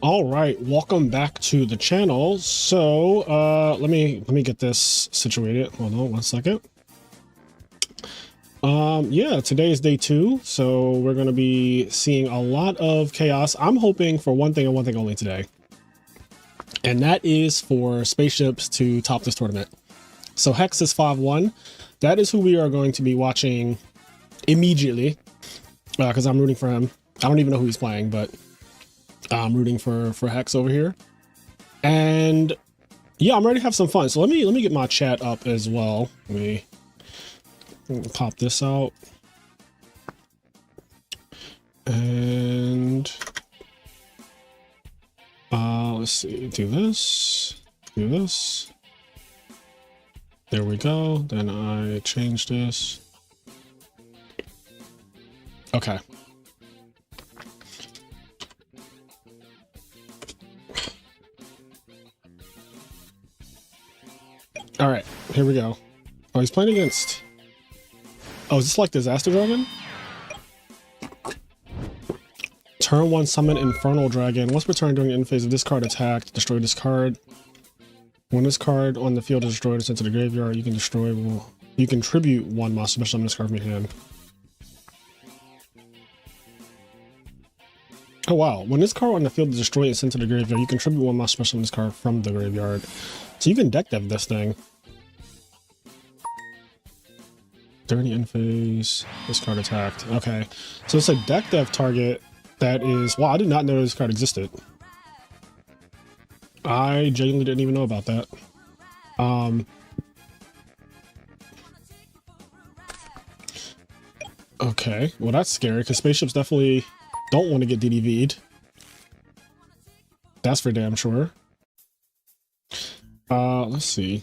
All right, welcome back to the channel. So let me get this situated. Hold on one second. Yeah, today is day 2, so we're gonna be seeing a lot of chaos. I'm hoping for one thing and one thing only today, and that is for spaceships to top this tournament. So Hex is 5-1. That is who we are going to be watching immediately, because I'm rooting for him. I don't even know who he's playing, but I'm rooting for Hex over here. And yeah, I'm ready to have some fun. So let me get my chat up as well. Let me pop this out. And let's see, do this. There we go. Then I change this. Okay. All right, here we go. Oh, he's playing against... Oh, is this like Disaster Dragon? Turn 1 summon Infernal Dragon. Once returned during the end phase of this card attack, destroy this card. When this card on the field is destroyed or sent to the graveyard, you can destroy... Well, you can tribute 1 monster special summon this card from your hand. Oh wow, when this card on the field is destroyed and sent to the graveyard, you can tribute 1 monster special summon this card from the graveyard. So you can deck dev this thing. During the end phase, this card attacked. Okay, so it's a deck dev target that is... Wow, I did not know this card existed. I genuinely didn't even know about that. Okay, well that's scary because spaceships definitely don't want to get DDV'd. That's for damn sure. Let's see.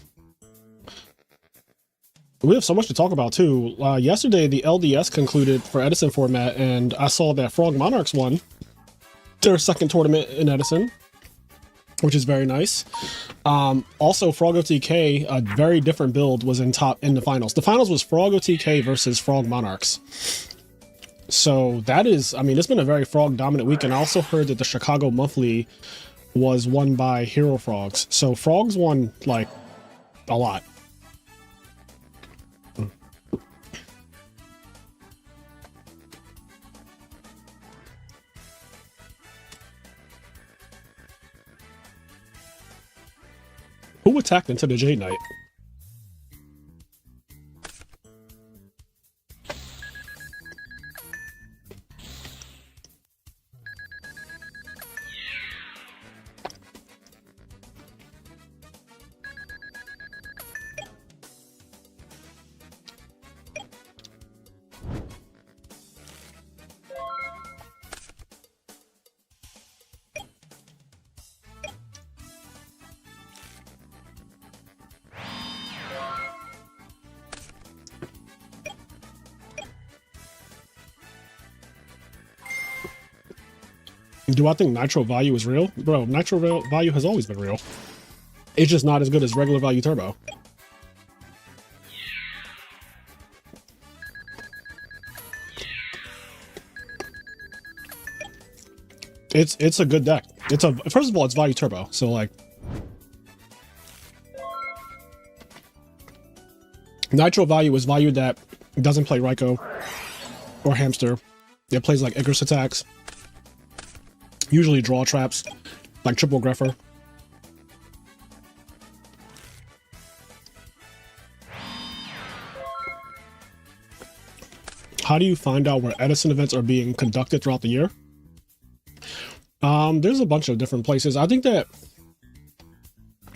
We have so much to talk about too. Yesterday, the LDS concluded for Edison format, and I saw that Frog Monarchs won their second tournament in Edison, which is very nice. Also, Frog OTK, a very different build, was in the finals. The finals was Frog OTK versus Frog Monarchs. So that is, I mean, it's been a very Frog dominant week, and I also heard that the Chicago Monthly was won by Hero Frogs. So Frogs won like a lot. Who attacked into the Jade Knight? Do I think Nitro value is real? Bro, Nitro value has always been real. It's just not as good as regular value turbo. It's a good deck. First of all, it's value turbo, so like Nitro value is value that doesn't play Raikou or Hamster. It plays like Icarus attacks. Usually draw traps, like Triple Greffer. How do you find out where Edison events are being conducted throughout the year? There's a bunch of different places. I think that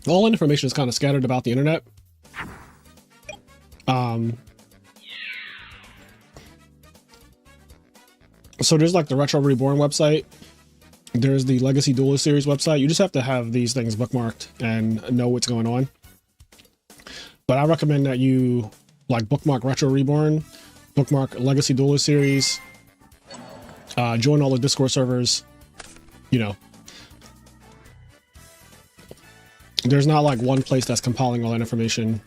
all information is kind of scattered about the internet. So there's like the Retro Reborn website. There's the Legacy Duelist Series website. You just have to have these things bookmarked and know what's going on. But I recommend that you like bookmark Retro Reborn, bookmark Legacy Duelist Series, join all the Discord servers. You know, there's not like one place that's compiling all that information.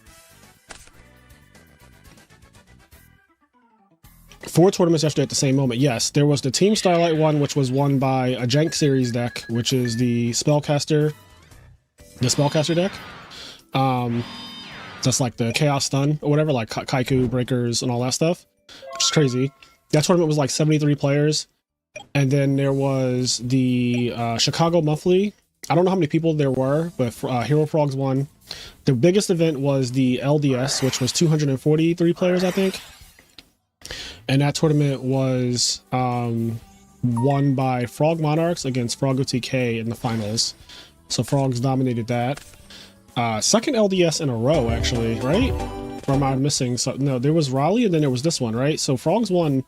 4 tournaments yesterday at the same moment. Yes, there was the Team Starlight one, which was won by a Jank series deck, which is the Spellcaster deck. That's like the Chaos Stun or whatever, like Kaiku Breakers and all that stuff, which is crazy. That tournament was like 73 players. And then there was the Chicago Monthly. I don't know how many people there were, but Hero Frogs won. The biggest event was the LDS, which was 243 players, I think. And that tournament was won by Frog Monarchs against Frog OTK in the finals. So Frogs dominated that. Second LDS in a row, actually, right? Or am I missing? So, no, there was Raleigh and then there was this one, right? So Frogs won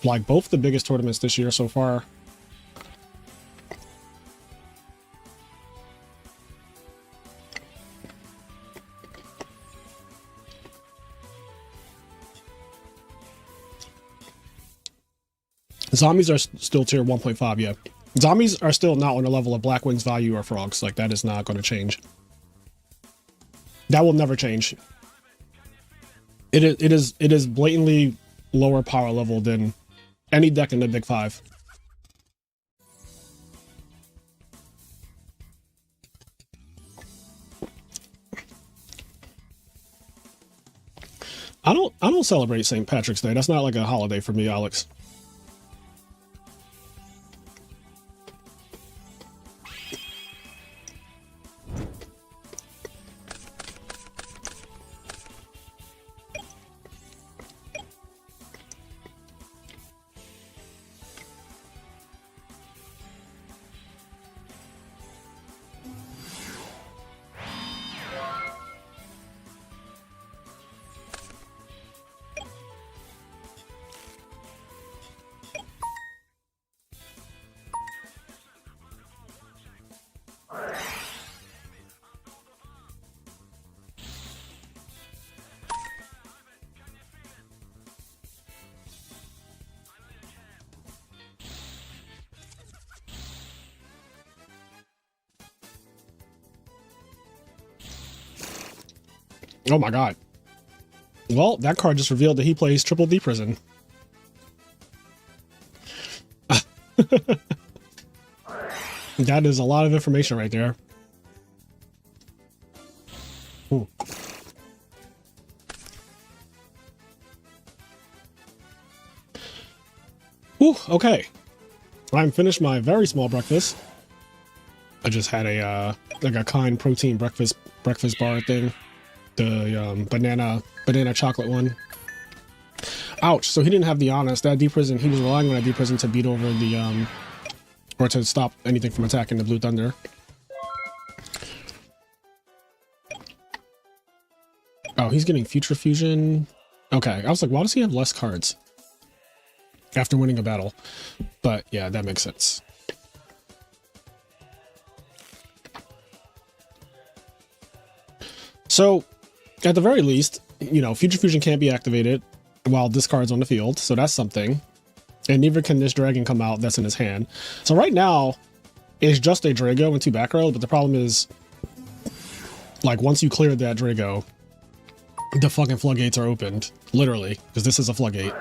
like both the biggest tournaments this year so far. Zombies are still tier 1.5, yeah. Zombies are still not on the level of Blackwing's Value or Frogs. Like, that is not going to change. That will never change. It is blatantly lower power level than any deck in the Big Five. I don't celebrate St. Patrick's Day. That's not like a holiday for me, Alex. Oh my god. Well, that card just revealed that he plays Triple D Prison. That is a lot of information right there. Ooh. Ooh, okay. I'm finished my very small breakfast. I just had a like a kind protein breakfast bar thing. The banana chocolate one. Ouch. So he didn't have the honest. That deep prison, he was relying on that deep prison to beat over the or to stop anything from attacking the Blue Thunder. Oh, he's getting Future Fusion. Okay, I was like, why does he have less cards after winning a battle? But yeah, that makes sense. So at the very least, you know, Future Fusion can't be activated while this card's on the field, so that's something. And neither can this dragon come out that's in his hand. So right now, it's just a Drago and 2 back row, but the problem is, like, once you clear that Drago, the fucking floodgates are opened. Literally, because this is a floodgate.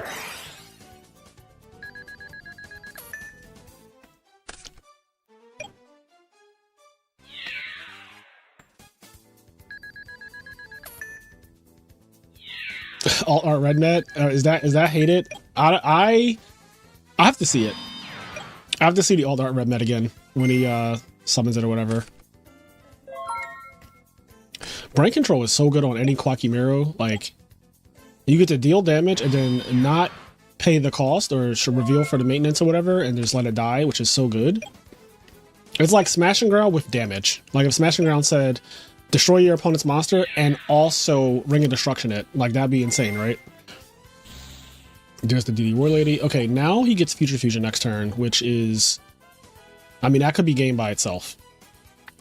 Alt Art Red Met, is that hated? I have to see it. I have to see the Alt Art Red Met again when he summons it or whatever. Brain Control is so good on any Quackimero. Like, you get to deal damage and then not pay the cost or should reveal for the maintenance or whatever and just let it die, which is so good. It's like Smash and Ground with damage. Like if Smash and Ground said, destroy your opponent's monster and also Ring of Destruction it. Like, that'd be insane, right? There's the DD War Lady. Okay, now he gets Future Fusion next turn, which is... I mean, that could be game by itself.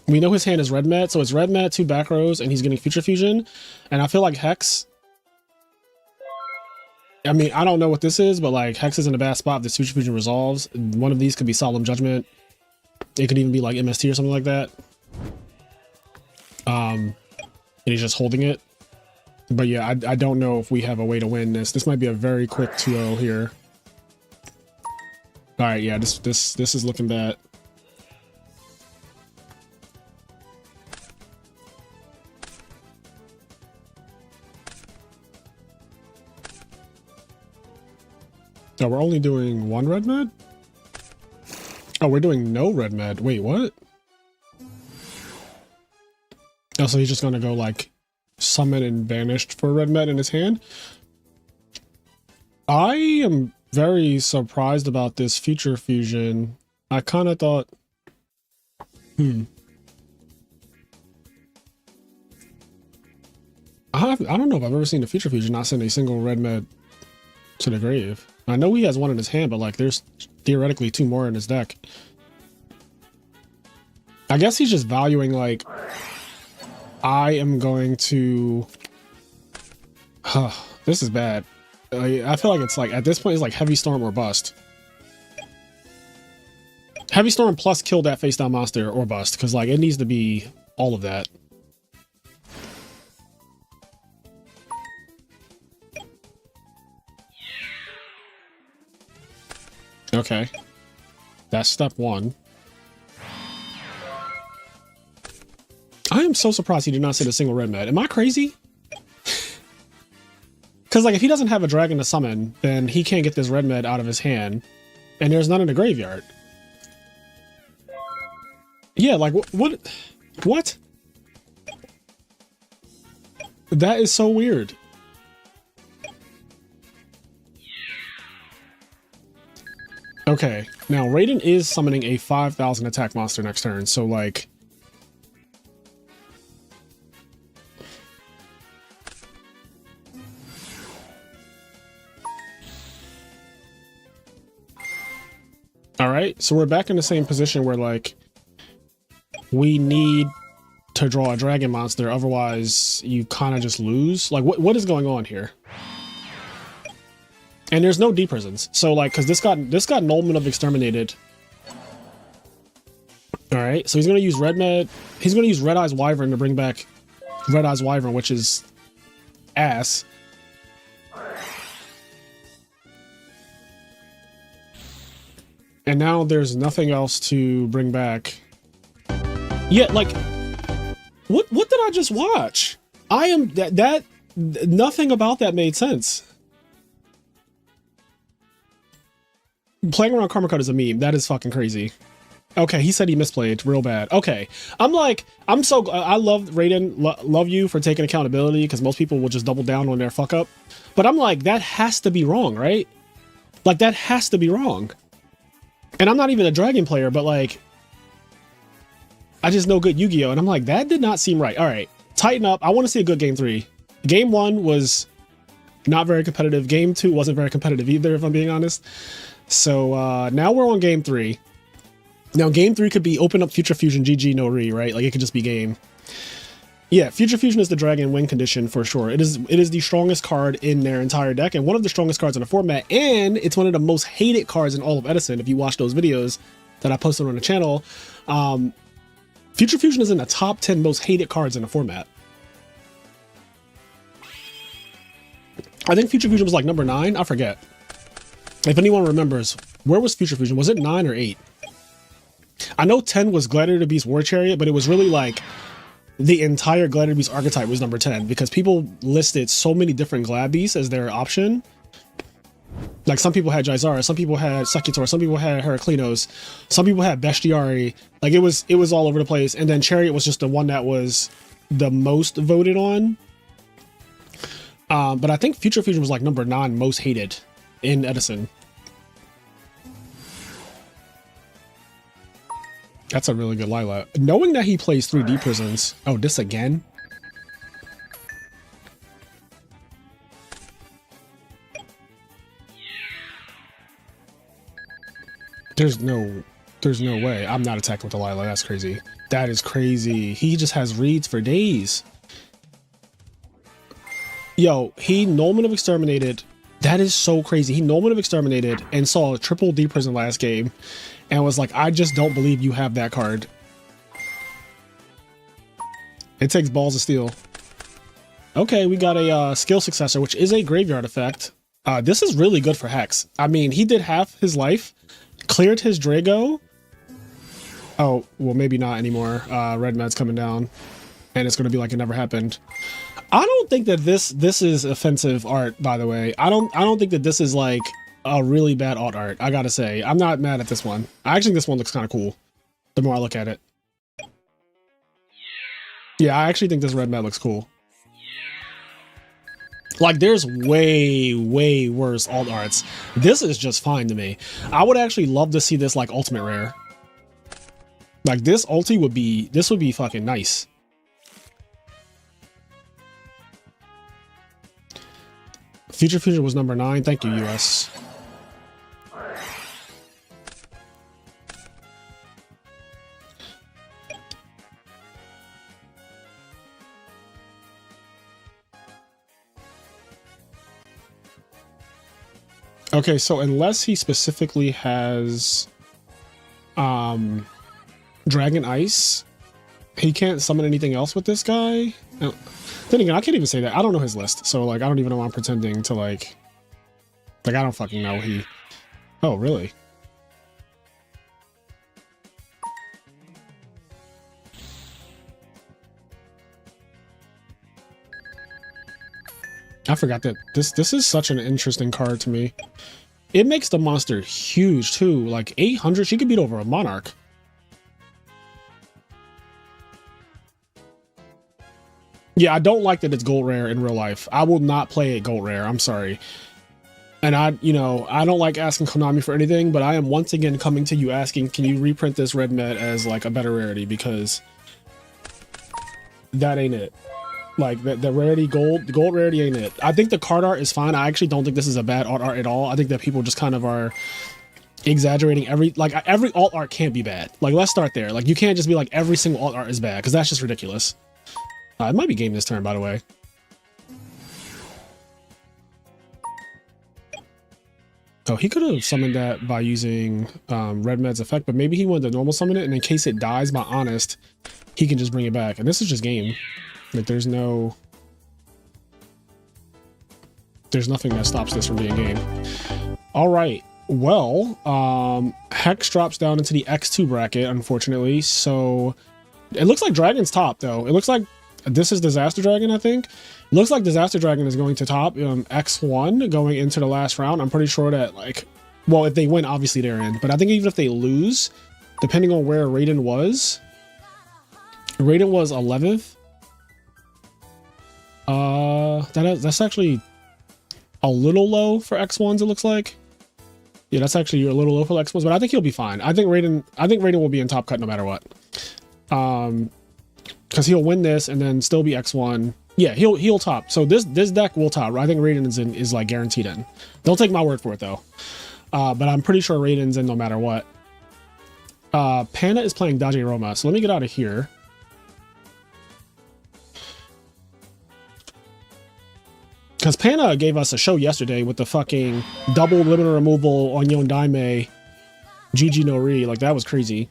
We know his hand is Red Met, so it's Red Met, 2 back rows, and he's getting Future Fusion. And I feel like Hex... I mean, I don't know what this is, but like, Hex is in a bad spot if this Future Fusion resolves. One of these could be Solemn Judgment. It could even be like MST or something like that. And he's just holding it. But yeah, I don't know if we have a way to win this. This might be a very quick 2-0 here. All right, yeah, this is looking bad. Oh, we're only doing one red med? Oh, we're doing no red med. Wait, what? Oh, so he's just gonna go like summon and banished for red med in his hand? I am very surprised about this future fusion. I kind of thought, I don't know if I've ever seen a future fusion not send a single red med to the grave. I know he has one in his hand, but like there's theoretically 2 more in his deck. I guess he's just valuing like, I am going to, this is bad. I feel like it's like, at this point, it's like Heavy Storm or bust. Heavy Storm plus kill that face down monster or bust, because like it needs to be all of that. Okay. That's step 1. I am so surprised he did not send a single red med. Am I crazy? Because like if he doesn't have a dragon to summon, then he can't get this red med out of his hand, and there's none in the graveyard. Yeah, like what? That is so weird. Okay, now Raiden is summoning a 5,000 attack monster next turn, so like, all right, so we're back in the same position where like we need to draw a dragon monster, otherwise you kind of just lose. Like what is going on here? And there's no deep prisons, so like, because this got Nolman of Exterminated. All right, so he's gonna use red med. He's gonna use Red Eyes Wyvern to bring back Red Eyes Wyvern, which is ass. And now there's nothing else to bring back. Yeah, like, what did I just watch? I am that nothing about that made sense. Playing around Karma Card is a meme. That is fucking crazy. Okay, he said he misplayed real bad. Okay, I love Raiden, love you for taking accountability, because most people will just double down on their fuck up. But I'm like, that has to be wrong, right? Like, that has to be wrong. And I'm not even a dragon player, but like, I just know good Yu-Gi-Oh! And I'm like, that did not seem right. All right, tighten up. I want to see a good game 3. Game 1 was not very competitive. Game 2 wasn't very competitive either, if I'm being honest. So now we're on game 3. Now game 3 could be open up Future Fusion GG no re, right? Like it could just be game. Yeah, Future Fusion is the dragon win condition for sure. It is the strongest card in their entire deck and one of the strongest cards in the format, and it's one of the most hated cards in all of Edison. If you watch those videos that I posted on the channel, Future Fusion is in the top 10 most hated cards in the format. I think Future Fusion was like number 9. I forget. If anyone remembers, where was Future Fusion? Was it 9 or 8? I know 10 was Gladiator Beast War Chariot, but it was really like the entire Gladiator Beast archetype was number 10 because people listed so many different Glad Beasts as their option. Like some people had Jaizara, some people had Secutor, some people had Heraclinos, some people had Bestiari. Like it was all over the place. And then Chariot was just the one that was the most voted on. But I think Future Fusion was like number 9 most hated in Edison. That's a really good Lila. Knowing that he plays 3D prisons. Oh, this again? There's no way. I'm not attacking with the Lila. That's crazy. That is crazy. He just has reads for days. Yo, he Nolman of Exterminated. That is so crazy. He Nolman of Exterminated and saw a triple D prison last game and was like, I just don't believe you have that card. It takes balls of steel. Okay, we got a skill successor, which is a graveyard effect. This is really good for Hex. I mean, he did half his life, cleared his Drago. Oh, well, maybe not anymore. Red Med's coming down, and it's going to be like it never happened. I don't think that this is offensive art, by the way. I don't think that this is like a really bad alt art. I gotta say, I'm not mad at this one. I actually think this one looks kind of cool. The more I look at it, yeah, I actually think this Red Med looks cool. Like, there's way worse alt arts. This is just fine to me. I would actually love to see this like ultimate rare. Like, this ulti would be fucking nice. Future was number 9. Thank you, US. Okay, so unless he specifically has Dragon Ice, he can't summon anything else with this guy. Then again, I can't even say that. I don't know his list, so like I don't even know why I'm pretending to like I don't fucking know he. Oh, really? I forgot that this is such an interesting card to me. It makes the monster huge too. Like 800, she could beat over a Monarch. Yeah, I don't like that it's gold rare in real life. I will not play it gold rare. I'm sorry. And I don't like asking Konami for anything, but I am once again coming to you asking, can you reprint this Red Med as like a better rarity? Because that ain't it. Like the rarity the gold rarity ain't it. I think the card art is fine. I actually don't think this is a bad alt art at all. I think that people just kind of are exaggerating every alt art can't be bad. Like, let's start there. Like, you can't just be like every single alt art is bad, because that's just ridiculous. It might be game this turn, by the way. Oh, he could have summoned that by using Red Med's effect, but maybe he wanted to normal summon it, and in case it dies by Honest, he can just bring it back. And this is just game. Like, there's nothing that stops this from being game. All right. Well, Hex drops down into the X2 bracket, unfortunately. So it looks like Dragon's top, though. It looks like this is Disaster Dragon, I think. It looks like Disaster Dragon is going to top X1 going into the last round. I'm pretty sure that, like, well, if they win, obviously they're in. But I think even if they lose, depending on where Raiden was 11th. That's actually a little low for X1s, it looks like. Yeah, that's actually a little low for X1s, but I think he'll be fine. I think Raiden will be in top cut no matter what. Because he'll win this and then still be X1. Yeah, he'll top. So this deck will top. I think Raiden is like guaranteed in. Don't take my word for it though. But I'm pretty sure Raiden's in no matter what. Panda is playing Daji Roma, so let me get out of here. Because Panda gave us a show yesterday with the fucking double limiter removal on Yondaime, GG no Ri. Like, that was crazy.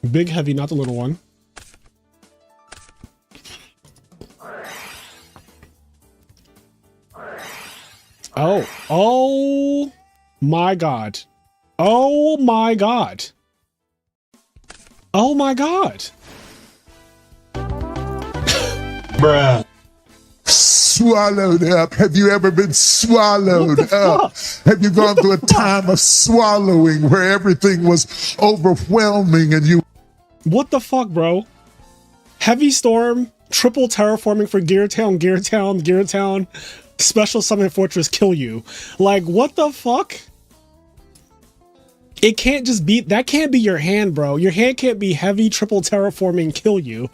Big heavy, not the little one. Oh my God. Oh my God. Oh my God. Bruh. Swallowed up. Have you ever been swallowed up? Have you gone through a time of swallowing where everything was overwhelming and you... What the fuck, bro? Heavy Storm, triple terraforming for Gear Town, special summon fortress, kill you. Like, what the fuck? It can't just be, that can't be your hand, bro. Your hand can't be heavy triple terraforming, kill you.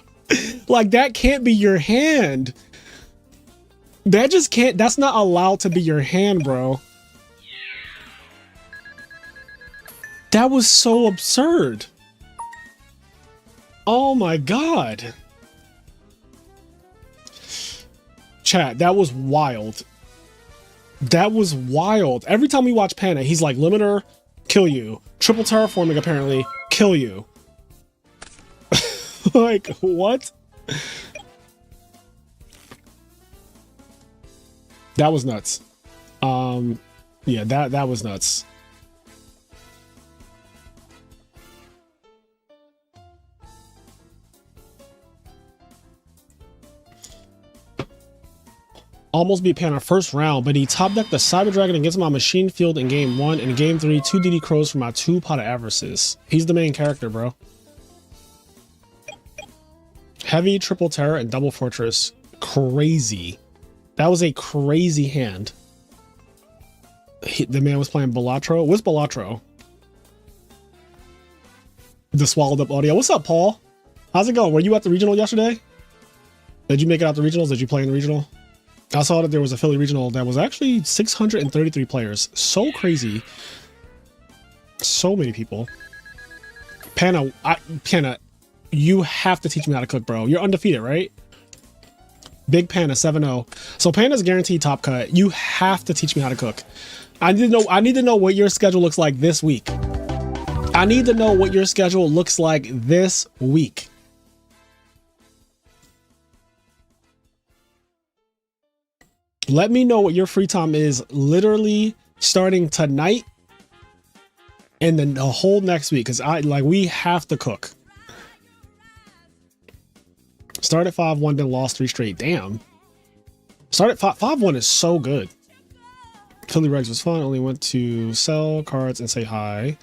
Like, that can't be your hand. That just can't, that's not allowed to be your hand, bro. That was so absurd. Oh my God. Chat, that was wild. That was wild. Every time we watch Panda, he's like limiter, kill you. Triple terraforming, apparently, kill you. Like, what? That was nuts. Yeah, that was nuts. Almost beat Pan our first round, but he top decked the Cyber Dragon against my Machine Field in game 1, and in game 3, 2 DD Crows for my 2 Pot of Avarices. He's the main character, bro. Heavy, Triple Terror, and Double Fortress. Crazy. That was a crazy hand. The man was playing Balatro. What's Balatro? The swallowed up audio. What's up, Paul? How's it going? Were you at the regional yesterday? Did you make it out the regionals? Did you play in the regional? I saw that there was a Philly regional that was actually 633 players. So crazy. So many people. Panna, Panna, you have to teach me how to cook, bro. You're undefeated, right? Big Panna 7-0. So Panna's guaranteed top cut. You have to teach me how to cook. I need to know what your schedule looks like this week. I need to know what your schedule looks like this week. Let me know what your free time is literally starting tonight and then the whole next week, because we have to cook. Start at 5-1, then lost 3 straight. Damn. Start at 5-1 is so good. Philly Regs was fun. Only went to sell cards and say hi.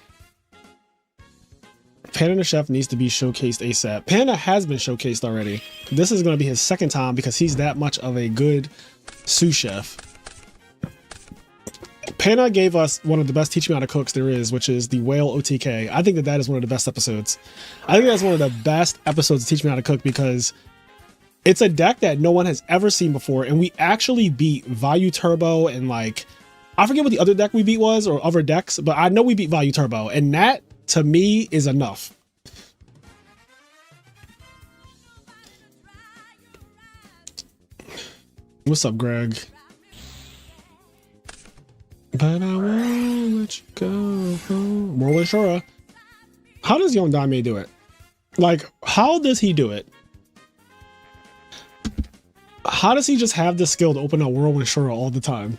Panda the Chef needs to be showcased ASAP. Panda has been showcased already. This is going to be his second time because he's that much of a good sous chef. Panda gave us one of the best teach me how to cooks there is, which is the Whale OTK. I think that is one of the best episodes. I think that's one of the best episodes to teach me how to cook because it's a deck that no one has ever seen before, and we actually beat Value Turbo and like, I forget what the other deck we beat was or other decks, but I know we beat Value Turbo, and that to me is enough. What's up, Greg? But I won't let you go. Whirlwind Shura. How does Young Dame do it? Like, how does he do it? How does he just have the skill to open up Whirlwind Shura all the time?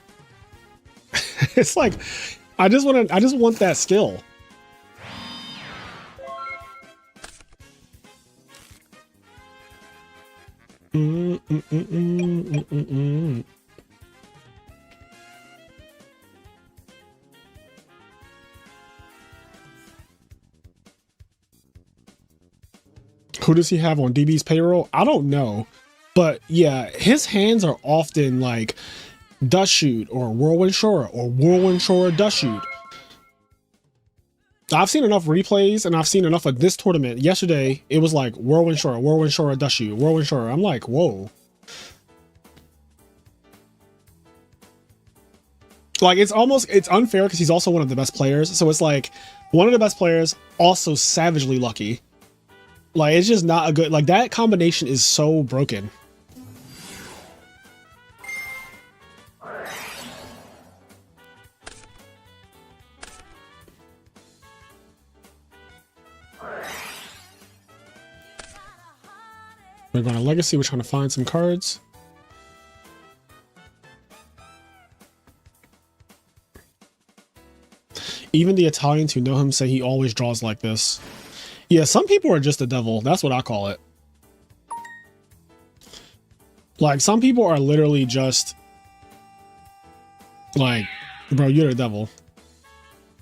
It's like, I just want that skill. Who does he have on DB's payroll? I don't know. But yeah, his hands are often like Dust Shoot or Whirlwind Shura or Whirlwind Shura Dust Shoot. I've seen enough replays and I've seen enough of this tournament. Yesterday, it was like Whirlwind Shura Dust Shoot, Whirlwind Shura. I'm like, whoa. Like, it's unfair because he's also one of the best players. So it's like one of the best players, also savagely lucky. Like, it's just not a good, like, that combination is so broken. We're going to Legacy. We're trying to find some cards. Even the Italians who know him say he always draws like this. Yeah, some people are just the devil. That's what I call it. Like, some people are literally just like, bro, you're the devil.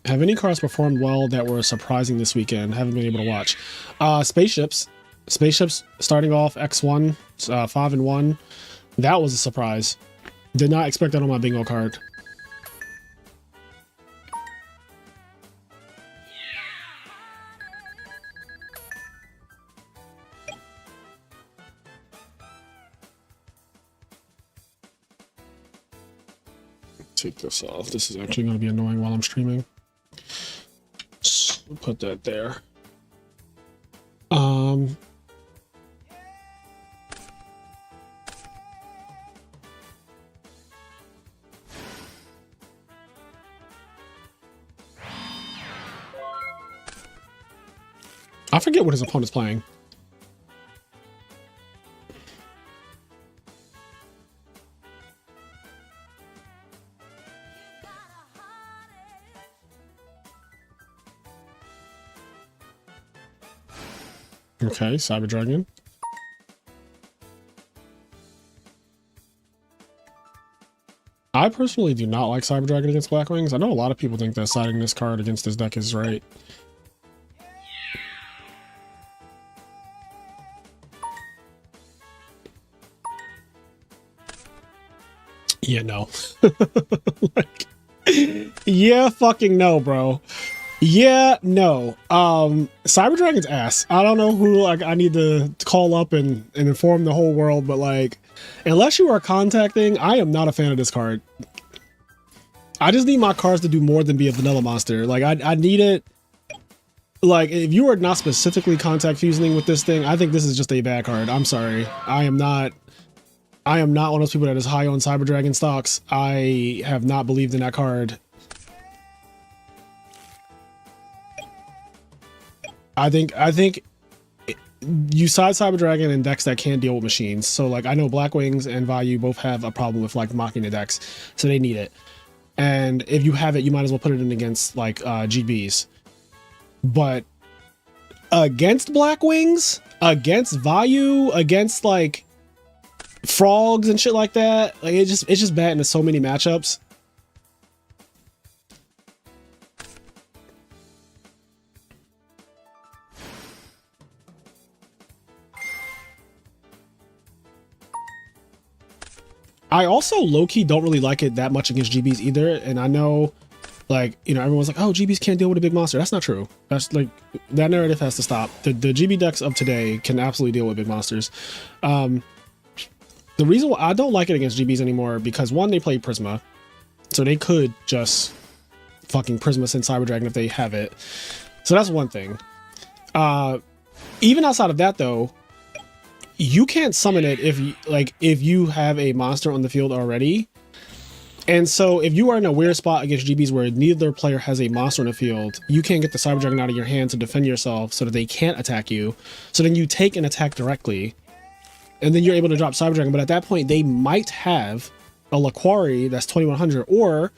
Have any cards performed well that were surprising this weekend? Haven't been able to watch. Spaceships starting off X1, 5-1. That was a surprise. Did not expect that on my bingo card. Take this off. This is actually going to be annoying while I'm streaming. So put that there. I forget what his opponent's playing. Okay, Cyber Dragon. I personally do not like Cyber Dragon against Black Wings. I know a lot of people think that siding this card against this deck is right. Yeah, no. Like, yeah, fucking no, bro. Yeah, no. Cyber Dragon's ass. I don't know who like I need to call up and inform the whole world, but like, unless you are contacting, I am not a fan of this card. I just need my cards to do more than be a vanilla monster. Like I need it. Like if you are not specifically contact fusing with this thing, I think this is just a bad card. I'm sorry. I am not one of those people that is high on Cyber Dragon stocks. I have not believed in that card. I think you side Cyber Dragon in decks that can't deal with machines. So like I know Black Wings and Vayu both have a problem with like mocking the decks, so they need it. And if you have it, you might as well put it in against like GBs. But against Black Wings, against Vayu, against like frogs and shit like that, like it's just bad in so many matchups. I also low-key don't really like it that much against GBs either. And I know, like, you know, everyone's like, oh, GBs can't deal with a big monster. That's not true. That's like, that narrative has to stop. The GB decks of today can absolutely deal with big monsters. The reason why I don't like it against GBs anymore, because one, they play Prisma. So they could just fucking Prisma send Cyber Dragon if they have it. So that's one thing. Even outside of that, though, you can't summon it if you have a monster on the field already. And so if you are in a weird spot against GBs where neither player has a monster on the field, you can't get the Cyber Dragon out of your hand to defend yourself so that they can't attack you. So then you take an attack directly, and then you're able to drop Cyber Dragon. But at that point, they might have a Laquari that's 2100, or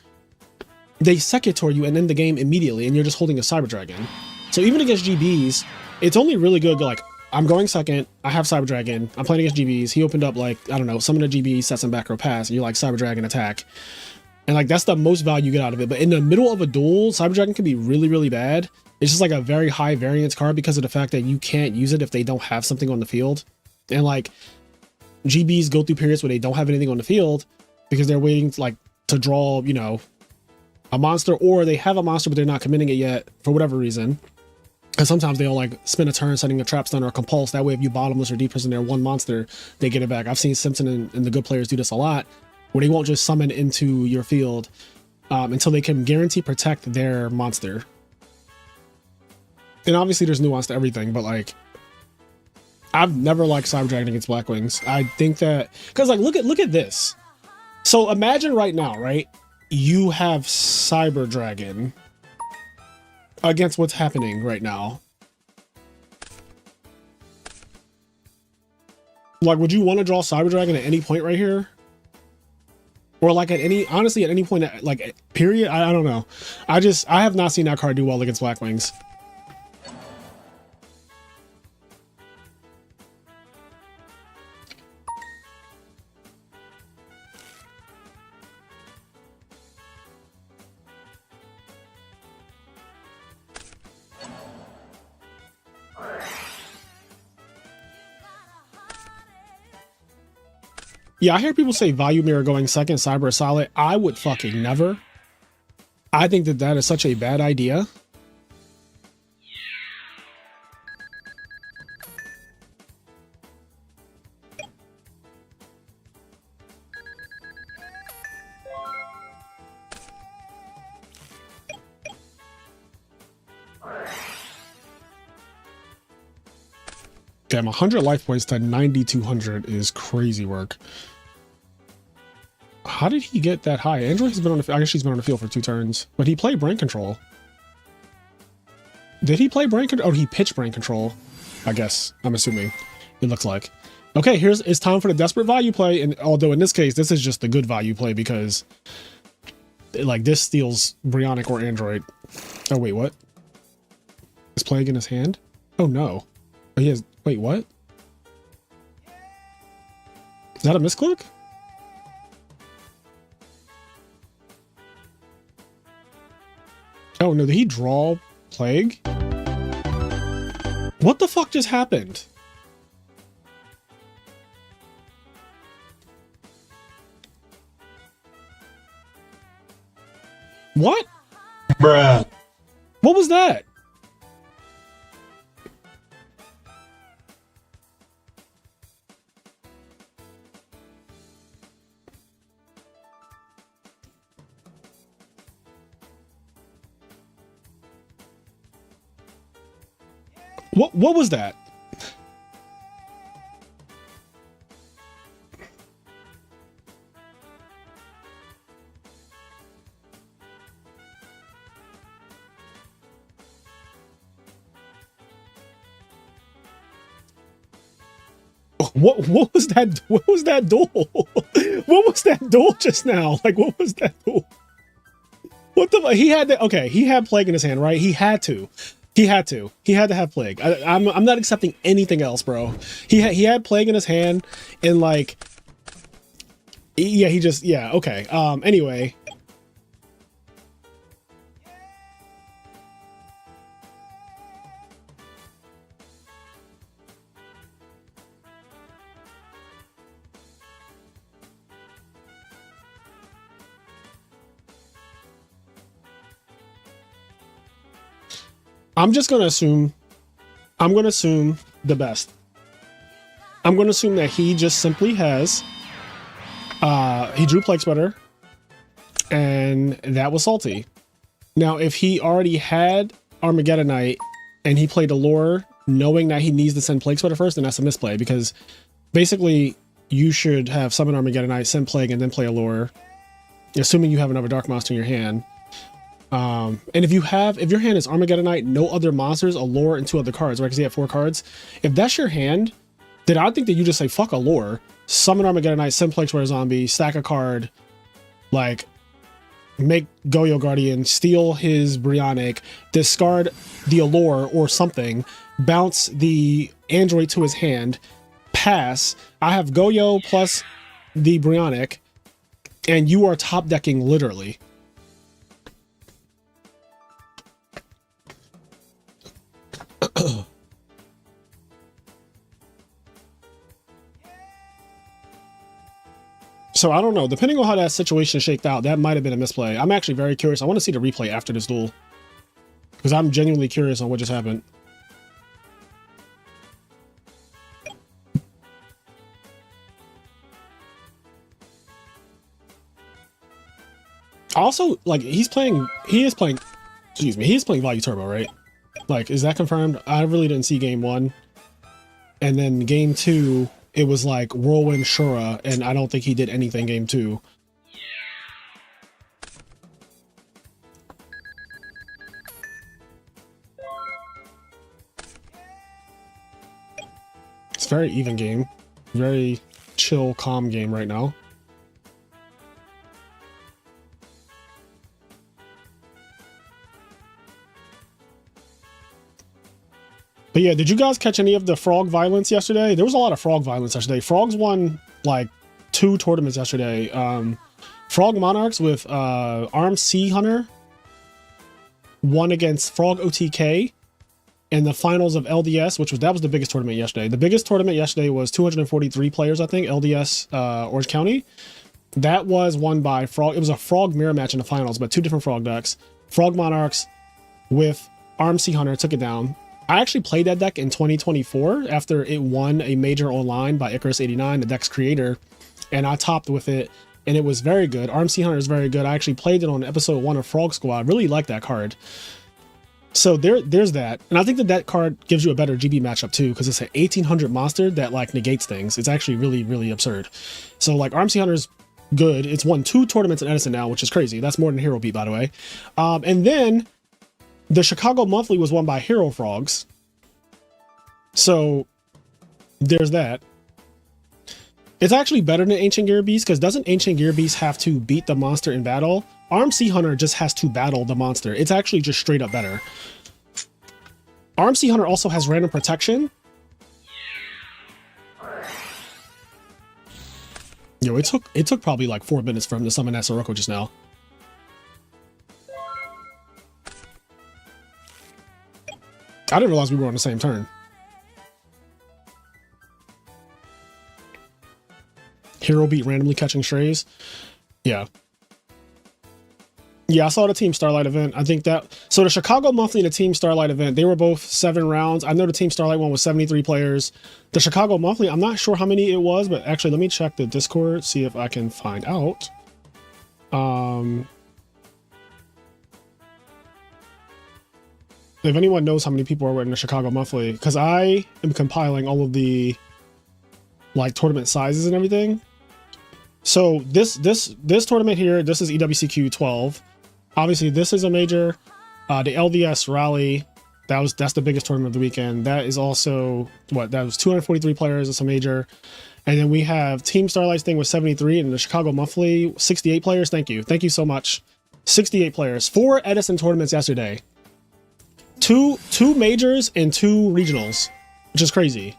they Secutor you and end the game immediately, and you're just holding a Cyber Dragon. So even against GBs, it's only really good like, I'm going second, I have Cyber Dragon, I'm playing against GBs, he opened up like, I don't know, summon a GB, sets him back row pass, and you're like Cyber Dragon attack. And like, that's the most value you get out of it. But in the middle of a duel, Cyber Dragon can be really, really bad. It's just like a very high variance card because of the fact that you can't use it if they don't have something on the field. And like, GBs go through periods where they don't have anything on the field because they're waiting to, like, to draw, you know, a monster, or they have a monster but they're not committing it yet for whatever reason. And sometimes they'll like spend a turn setting a trap stun or a compulse. That way, if you bottomless or deep prison their one monster, they get it back. I've seen Simpson and the good players do this a lot, where they won't just summon into your field until they can guarantee protect their monster. And obviously there's nuance to everything, but like, I've never liked Cyber Dragon against Black Wings. I think that, because like, look at this. So imagine right now, right? You have Cyber Dragon against what's happening right now. Like, would you want to draw Cyber Dragon at any point right here? Or like at any, honestly, at any point, like period? I don't know. I have not seen that card do well against Black Wings. Yeah, I hear people say Vayu Mirror going second, Cyber is solid. I would fucking never. I think that that is such a bad idea. Damn, 100 life points to 9,200 is crazy work. How did he get that high? Android has been on the, I guess she's been on the field for 2 turns, but he played brain control. Did he play brain control? Oh, he pitched brain control. I guess. I'm assuming. It looks like. Okay, it's time for the desperate value play. And although in this case, this is just the good value play because like this steals Brionic or Android. Oh, wait, what? Is Plague in his hand? Oh, no. Oh, he has... Wait, what? Is that a misclick? Oh, no. Did he draw Plague? What the fuck just happened? What? Bruh. What was that? What was that? What was that? What was that duel? What was that duel just now? Like, what was that duel? What the? He had that. Okay, he had Plague in his hand, right? He had to. He had to have Plague. I'm not accepting anything else, bro. He had Plague in his hand, and like, yeah, okay. Anyway. I'm going to assume the best. I'm going to assume that he just simply has, he drew Plague Spreader, and that was salty. Now, if he already had Armageddonite and he played Allure, knowing that he needs to send Plague Spreader first, then that's a misplay, because basically you should have summon Armageddonite, send Plague, and then play Allure, assuming you have another Dark Monster in your hand. And if your hand is Armageddonite, no other monsters, Allure, and 2 other cards, right? Because you have 4 cards. If that's your hand, then I think that you just say fuck Allure, summon Armageddonite, send Plague Spreader Zombie, stack a card, like make Goyo Guardian, steal his Brionic, discard the Allure or something, bounce the Android to his hand, pass. I have Goyo plus the Brionic, and you are top decking literally. So I don't know. Depending on how that situation shaked out, that might have been a misplay. I'm actually very curious. I want to see the replay after this duel, because I'm genuinely curious on what just happened. Also, like, he is playing Value Turbo, right? Like, is that confirmed? I really didn't see game 1. And then game 2, it was like Whirlwind Shura, and I don't think he did anything game 2. It's a very even game. Very chill, calm game right now. But yeah, did you guys catch any of the frog violence yesterday? There was a lot of frog violence yesterday. Frogs won like 2 tournaments yesterday. Frog Monarchs with Armed Sea Hunter won against Frog OTK in the finals of LDS, that was the biggest tournament yesterday. The biggest tournament yesterday was 243 players, I think, LDS Orange County. That was won by Frog. It was a Frog mirror match in the finals, but 2 different Frog decks. Frog Monarchs with Armed Sea Hunter took it down. I actually played that deck in 2024 after it won a major online by Icarus89, the deck's creator, and I topped with it, and it was very good. Armed Sea Hunter is very good. I actually played it on episode 1 of Frog Squad. I really like that card. So there's that, and I think that card gives you a better GB matchup too, because it's an 1800 monster that like negates things. It's actually really, really absurd. So like Armed Sea Hunter's good. It's won 2 tournaments in Edison now, which is crazy. That's more than Hero Beat, by the way. And then the Chicago Monthly was won by Hero Frogs. So there's that. It's actually better than Ancient Gear Beast, because doesn't Ancient Gear Beast have to beat the monster in battle? Armed Sea Hunter just has to battle the monster. It's actually just straight up better. Armed Sea Hunter also has random protection. Yo, it took probably like 4 minutes for him to summon that Sirocco just now. I didn't realize we were on the same turn. Hero beat randomly catching strays. Yeah. Yeah, I saw the Team Starlight event. I think that... So the Chicago Monthly and the Team Starlight event, they were both 7 rounds. I know the Team Starlight one was 73 players. The Chicago Monthly, I'm not sure how many it was, but actually, let me check the Discord, see if I can find out. If anyone knows how many people are in the Chicago Monthly, because I am compiling all of the like tournament sizes and everything. So this tournament here, this is EWCQ12. Obviously, this is a major. The LDS Rally, that's the biggest tournament of the weekend. That is also what, that was 243 players. It's a major. And then we have Team Starlight's thing with 73, and the Chicago Monthly 68 players. Thank you so much. 68 players. 4 Edison tournaments yesterday. Two majors and 2 regionals, which is crazy.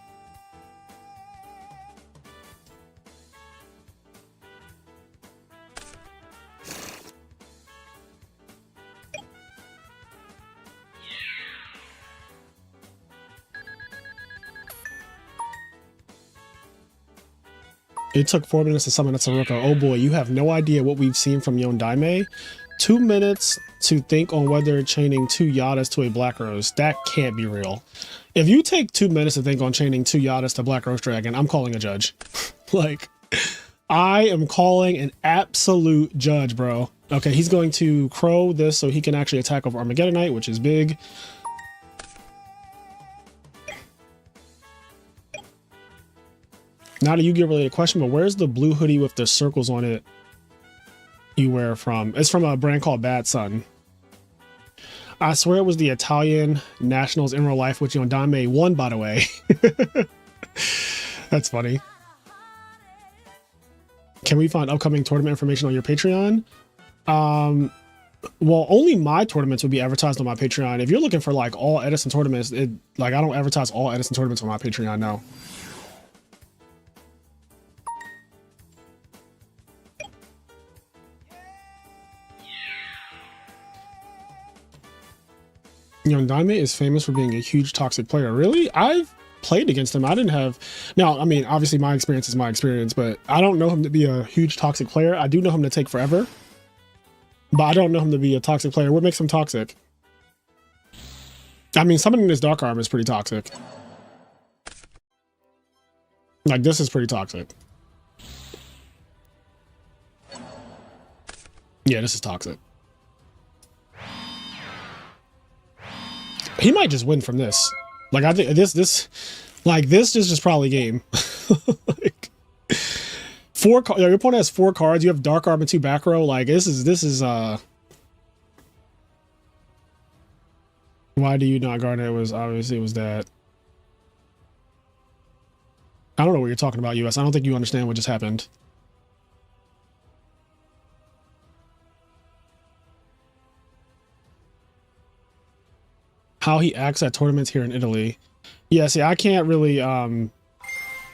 It took 4 minutes to summon a Sirocco. Oh boy, you have no idea what we've seen from Yondaime. 2 minutes to think on whether chaining 2 Yadas to a Black Rose. That can't be real. If you take 2 minutes to think on chaining 2 Yadas to Black Rose Dragon, I'm calling a judge. Like, I am calling an absolute judge, bro. Okay, he's going to crow this so he can actually attack over Armageddonite, which is big. Not a Yu-Gi-Oh related question, but where's the blue hoodie with the circles on it you wear from? It's from a brand called Bad Sun. I swear it was the Italian Nationals in real life, which Yondaime won, by the way. That's funny. Can we find upcoming tournament information on your Patreon? Well, only my tournaments would be advertised on my Patreon. If you're looking for like all Edison tournaments, I don't advertise all Edison tournaments on my Patreon now. Yondaime is famous for being a huge toxic player. Really? I've played against him. I didn't have... Now, I mean, obviously my experience is my experience, but I don't know him to be a huge toxic player. I do know him to take forever, but I don't know him to be a toxic player. What makes him toxic? I mean, summoning this Dark Arm is pretty toxic. Like, this is pretty toxic. Yeah, this is toxic. He might just win from this. Like, I think this is just probably game. Like, your opponent has 4 cards. You have Dark Arm and 2 back row. Like, this is why do you not guard it? Was obviously it was that. I don't know what you're talking about, US. I don't think you understand what just happened. How he acts at tournaments here in Italy. Yeah, see, I can't really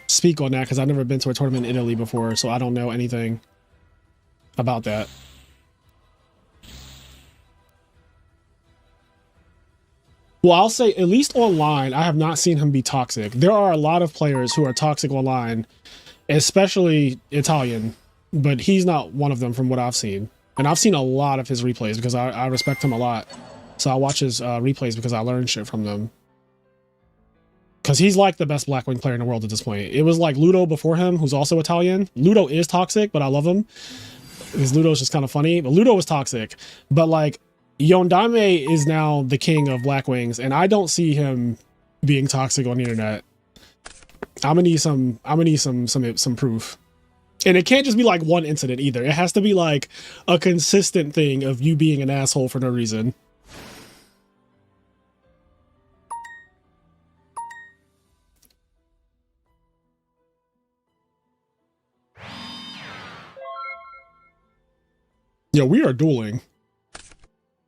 speak on that because I've never been to a tournament in Italy before, so I don't know anything about that. Well, I'll say, at least online, I have not seen him be toxic. There are a lot of players who are toxic online, especially Italian, but he's not one of them from what I've seen. And I've seen a lot of his replays because I respect him a lot. So I watch his replays because I learn shit from them. Because he's like the best Blackwing player in the world at this point. It was like Ludo before him, who's also Italian. Ludo is toxic, but I love him. Because Ludo's just kind of funny. But Ludo was toxic. But like, Yondaime is now the king of Blackwings, and I don't see him being toxic on the internet. I'm gonna need some proof. And it can't just be like one incident either. It has to be like a consistent thing of you being an asshole for no reason. Yo, we are dueling.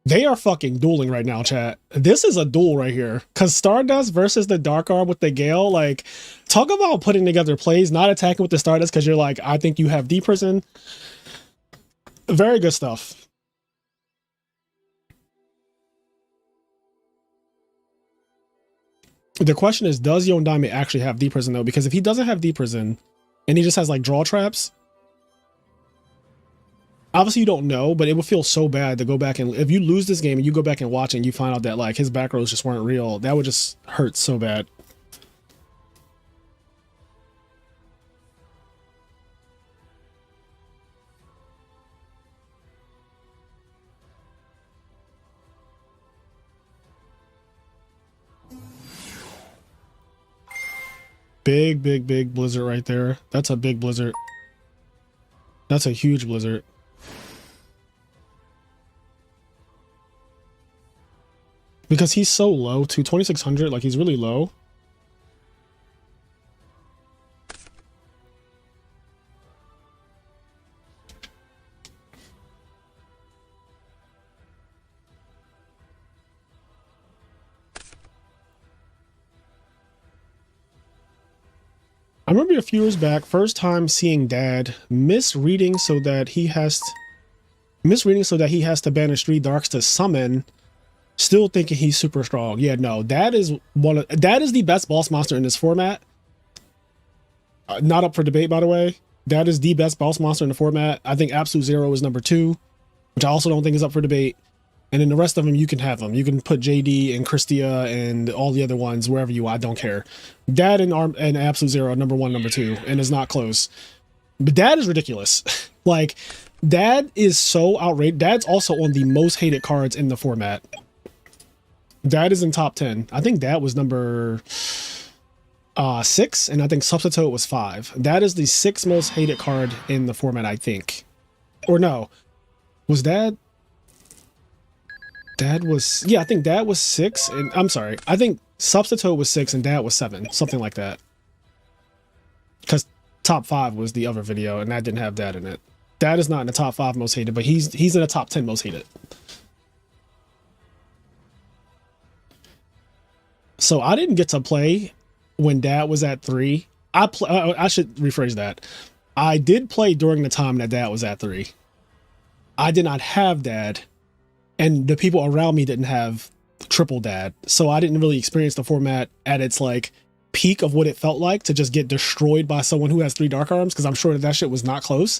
They are fucking dueling right now, chat. This is a duel right here. Because Stardust versus the Dark Arm with the Gale, like, talk about putting together plays, not attacking with the Stardust because you're like, I think you have D prison. Very good stuff. The question is, does Yon Daime actually have D prison though? Because if he doesn't have D prison and he just has like draw traps, obviously you don't know, but it would feel so bad to go back and if you lose this game and you go back and watch it and you find out that like his back rows just weren't real, that would just hurt so bad. Big, big, big blizzard right there. That's a big blizzard. That's a huge blizzard. Because he's so low to 2600, like he's really low. I remember a few years back, first time seeing Dad misreading so that he has to banish 3 darks to summon, still thinking he's super strong. Yeah, no, that is the best boss monster in this format. Not up for debate, by the way. That is the best boss monster in the format. I think Absolute Zero is number 2, which I also don't think is up for debate. And then the rest of them, you can have them. You can put JD and Christia and all the other ones wherever you want. I don't care. Dad and Absolute Zero are number 1, number 2, and it's not close. But Dad is ridiculous. Like, Dad is so outrageous. Dad's also on the most hated cards in the format. Dad is in top 10. I think Dad was number 6, and I think Substitute was 5. That is the 6th most hated card in the format, I think. Or no. Was Dad? Dad was, yeah, I think Dad was 6, and I'm sorry, I think Substitute was 6 and Dad was 7, something like that. Because top 5 was the other video, and that didn't have Dad in it. Dad is not in the top 5 most hated, but he's in the top 10 most hated. So I didn't get to play when Dad was at 3. I should rephrase that. I did play during the time that Dad was at 3. I did not have Dad. And the people around me didn't have triple Dad. So I didn't really experience the format at its like peak of what it felt like to just get destroyed by someone who has 3 dark arms. Cause I'm sure that shit was not close.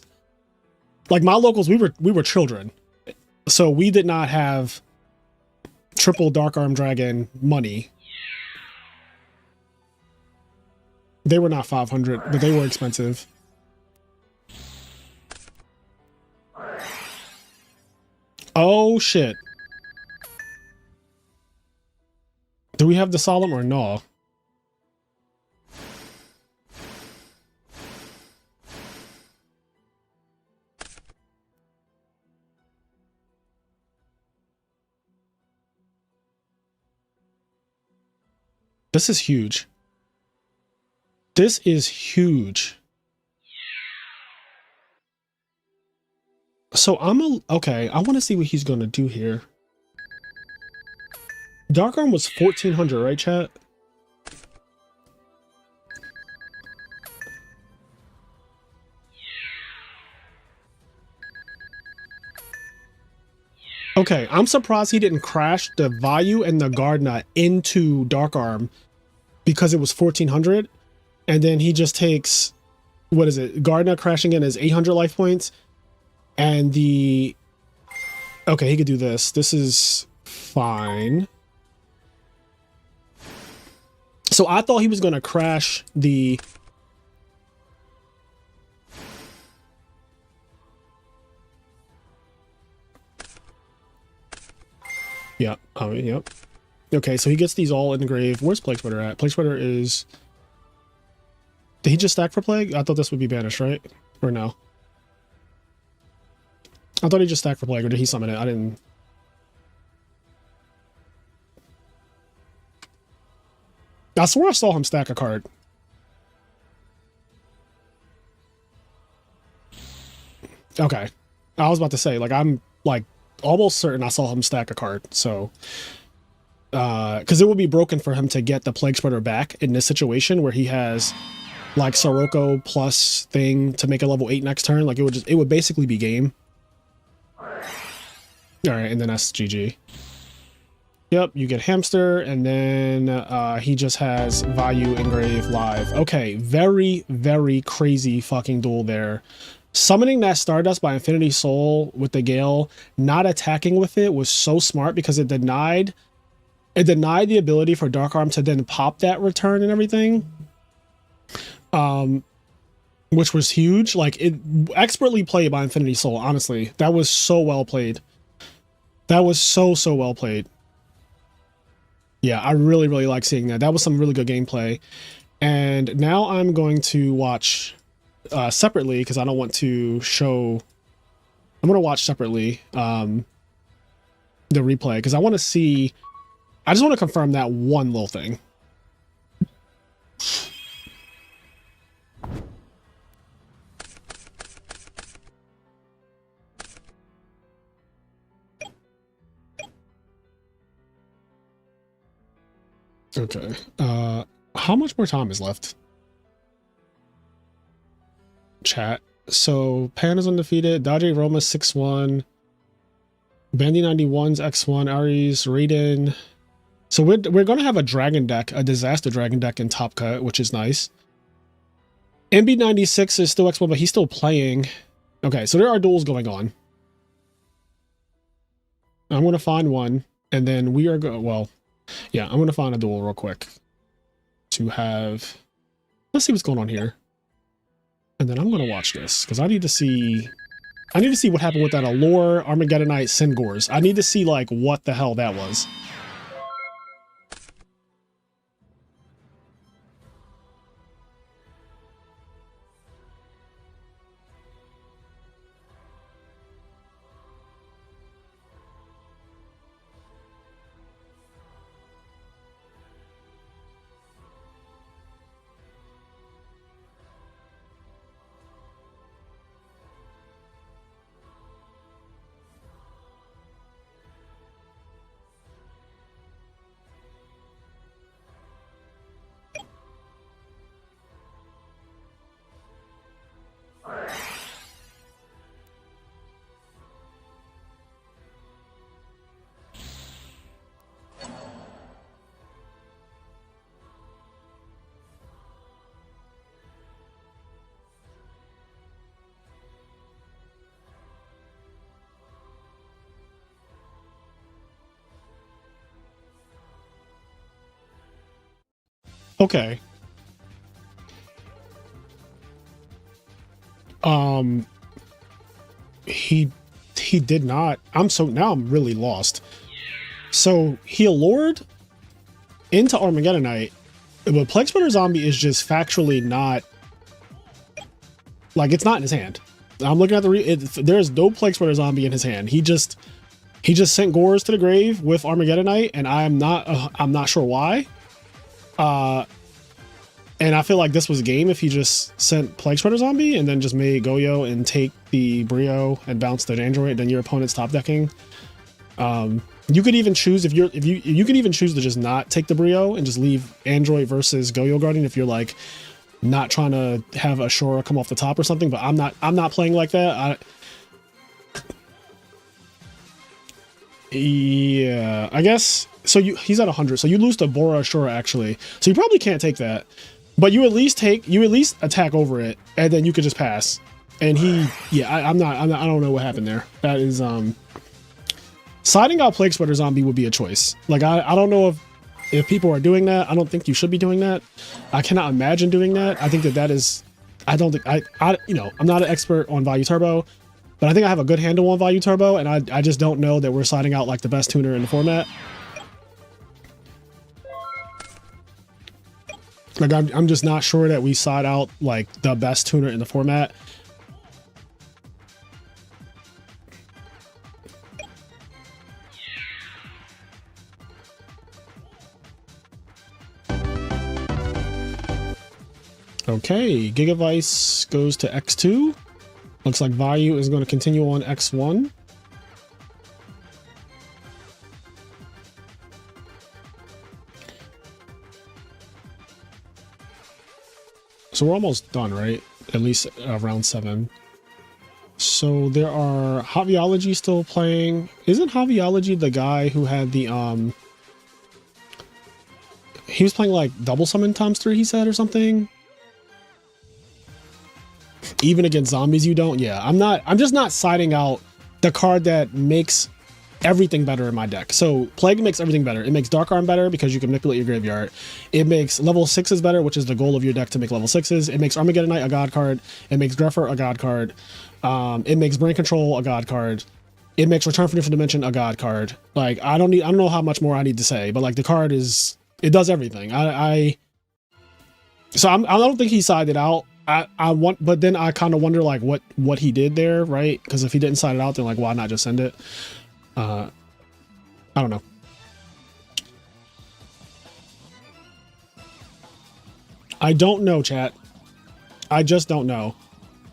Like my locals, we were children. So we did not have triple dark arm dragon money. They were not 500, but they were expensive. Oh shit. Do we have the Solemn or no? This is huge. This is huge. So okay, I want to see what he's going to do here. Dark Arm was 1400, right, chat? Okay, I'm surprised he didn't crash the Vayu and the Gardna into Dark Arm because it was 1400. And then he just takes, what is it? Gardna crashing in as 800 life points. And the, okay, he could do this. This is fine. So I thought he was going to crash the, yeah, yep. Okay, so he gets these all in the grave. Where's Plague Spreader at? Plague Spreader is, did he just stack for Plague? I thought this would be banished, right? Or no? I thought he just stacked for Plague, or did he summon it? I didn't. I swear I saw him stack a card. Okay. I was about to say, like, I'm like almost certain I saw him stack a card. So, because it would be broken for him to get the Plague Spreader back in this situation where he has like Sirocco plus thing to make a level 8 next turn. Like it would basically be game. All right, and then that's GG. Yep, you get Hamster, and then he just has Vayu Engrave live. Okay, very, very crazy fucking duel there. Summoning that Stardust by Infinity Soul with the Gale, not attacking with it was so smart because it denied the ability for Dark Arm to then pop that return and everything. Which was huge. Like, it expertly played by Infinity Soul, honestly. That was so well played. That was so well played. Yeah, I really, really like seeing that. That was some really good gameplay. And now I'm going to watch separately because I don't want to show... I'm going to watch separately the replay because I want to see... I just want to confirm that one little thing. Okay. How much more time is left? Chat. So Pan is undefeated. Dodge Roma 6-1. Bandy 91's X1. Ares, Raiden. So we're gonna have a dragon deck, a disaster dragon deck in Top Cut, which is nice. MB96 is still X1, but he's still playing. Okay, so there are duels going on. I'm gonna find one, and then we are well. Yeah, I'm going to find a duel real quick to have... Let's see what's going on here. And then I'm going to watch this because I need to see what happened with that Allure Armageddonite Singors. I need to see, like, what the hell that was. Okay. He did not. Now I'm really lost. So he allured into Armageddonite, but Plague Spreader Zombie is just factually not, like, it's not in his hand. I'm looking at there's no Plague Spreader Zombie in his hand. He just sent Gores to the grave with Armageddonite, and I'm not sure why. And I feel like this was game if he just sent Plague Spreader Zombie and then just made Goyo and take the Brio and bounce the Android, then your opponent's top decking. You could even choose you could even choose to just not take the Brio and just leave Android versus Goyo Guardian if you're like not trying to have a Shora come off the top or something. But I'm not playing like that. Yeah, I guess so. He's at 100, so you lose to Bora Shora actually. So you probably can't take that. But you at least attack over it, and then you could just pass. And I don't know what happened there. That is, siding out Plague Spreader Zombie would be a choice. Like, I don't know if people are doing that. I don't think you should be doing that. I cannot imagine doing that. I think that is, I don't think, I'm not an expert on Value Turbo, but I think I have a good handle on Value Turbo, and I just don't know that we're siding out, like, the best tuner in the format. Like, I'm just not sure that we side out, like, the best tuner in the format. Okay, Gigavice goes to X2. Looks like Vayu is going to continue on X1. So we're almost done, right? At least round 7. So there are Javiology still playing. Isn't Javiology the guy who had the he was playing like double summon ×3, he said, or something? Even against zombies you don't? Yeah, I'm just not siding out the card that makes everything better in my deck. So Plague makes everything better. It makes Dark Arm better because you can manipulate your graveyard. It makes level 6s better, which is the goal of your deck, to make level 6s. It makes Armageddon Knight a god card. It makes Greffer a god card. It makes Brain Control a god card. It makes Return from Different Dimension a god card. Like, I don't know how much more I need to say, but like the card is, it does everything. So I don't think he sided out. But then I kind of wonder like what he did there, right? Because if he didn't side it out, then like why not just send it? I don't know. I don't know, chat. I just don't know.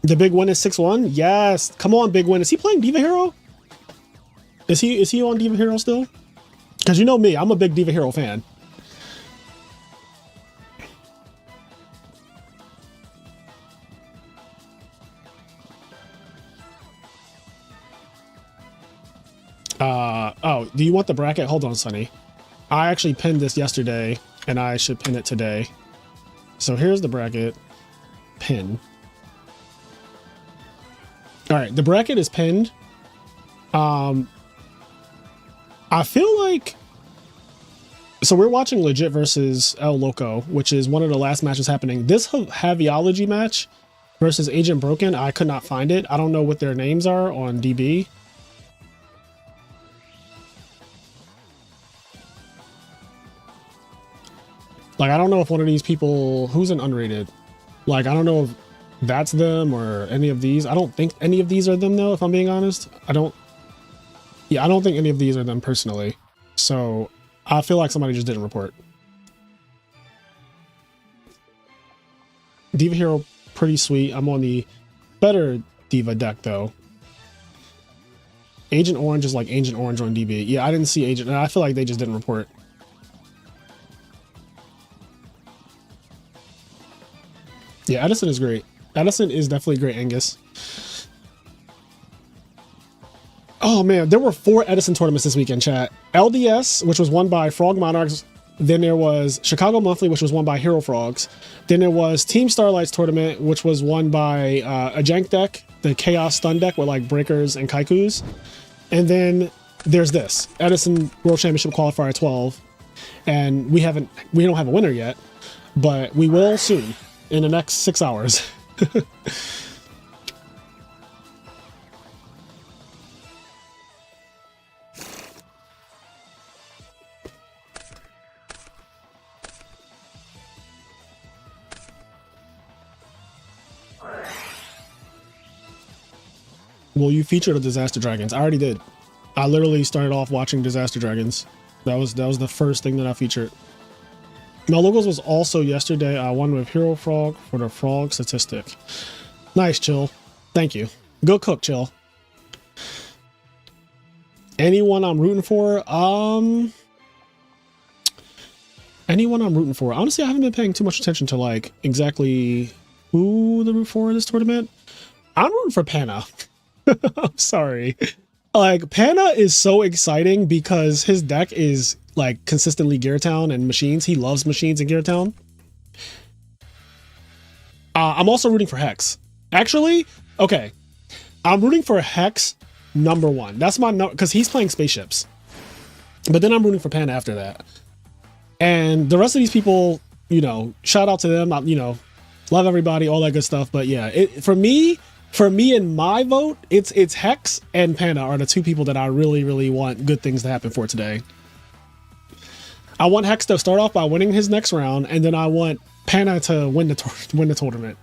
The big win is 6-1. Yes, come on, big win. Is he playing Diva Hero? Is he on Diva Hero still? Because you know me, I'm a big Diva Hero fan. Oh, do you want the bracket? Hold on, Sonny. I actually pinned this yesterday, and I should pin it today. So here's the bracket. Pin. All right, the bracket is pinned. I feel like... So we're watching Legit versus El Loco, which is one of the last matches happening. This Javiology match versus Agent Broken, I could not find it. I don't know what their names are on DB. Like, I don't know if one of these people... Who's an unrated? Like, I don't know if that's them or any of these. I don't think any of these are them, though, if I'm being honest. I don't think any of these are them personally. So, I feel like somebody just didn't report. Diva Hero, pretty sweet. I'm on the better Diva deck, though. Agent Orange is like Agent Orange on DB. Yeah, I didn't see Agent... I feel like they just didn't report. Yeah, Edison is great. Edison is definitely great, Angus. Oh man, there were 4 Edison tournaments this weekend, chat. LDS, which was won by Frog Monarchs. Then there was Chicago Monthly, which was won by Hero Frogs. Then there was Team Starlight's tournament, which was won by a jank deck, the Chaos Stun deck with like Breakers and Kaikus. And then there's this, Edison World Championship Qualifier 12. And we don't have a winner yet, but we will soon. In the next 6 hours. Well, you featured the Disaster Dragons. I already did. I literally started off watching Disaster Dragons. That was the first thing that I featured. My logos was also yesterday. I won with Hero Frog for the frog statistic. Nice, Chill. Thank you. Good cook, Chill. Anyone I'm rooting for? Anyone I'm rooting for? Honestly, I haven't been paying too much attention to like exactly who to root for this tournament. I'm rooting for Pana. I'm sorry. Like, Pana is so exciting because his deck is like consistently Gear Town and machines. He loves machines in Gear Town. I'm also rooting for Hex. Actually, okay. I'm rooting for Hex #1. That's my no, because he's playing spaceships. But then I'm rooting for Pana after that. And the rest of these people, you know, shout out to them. You know, love everybody, all that good stuff. But yeah, for me and my vote, it's Hex and Pana are the 2 people that I really, really want good things to happen for today. I want Hex to start off by winning his next round, and then I want Pana to win the tournament.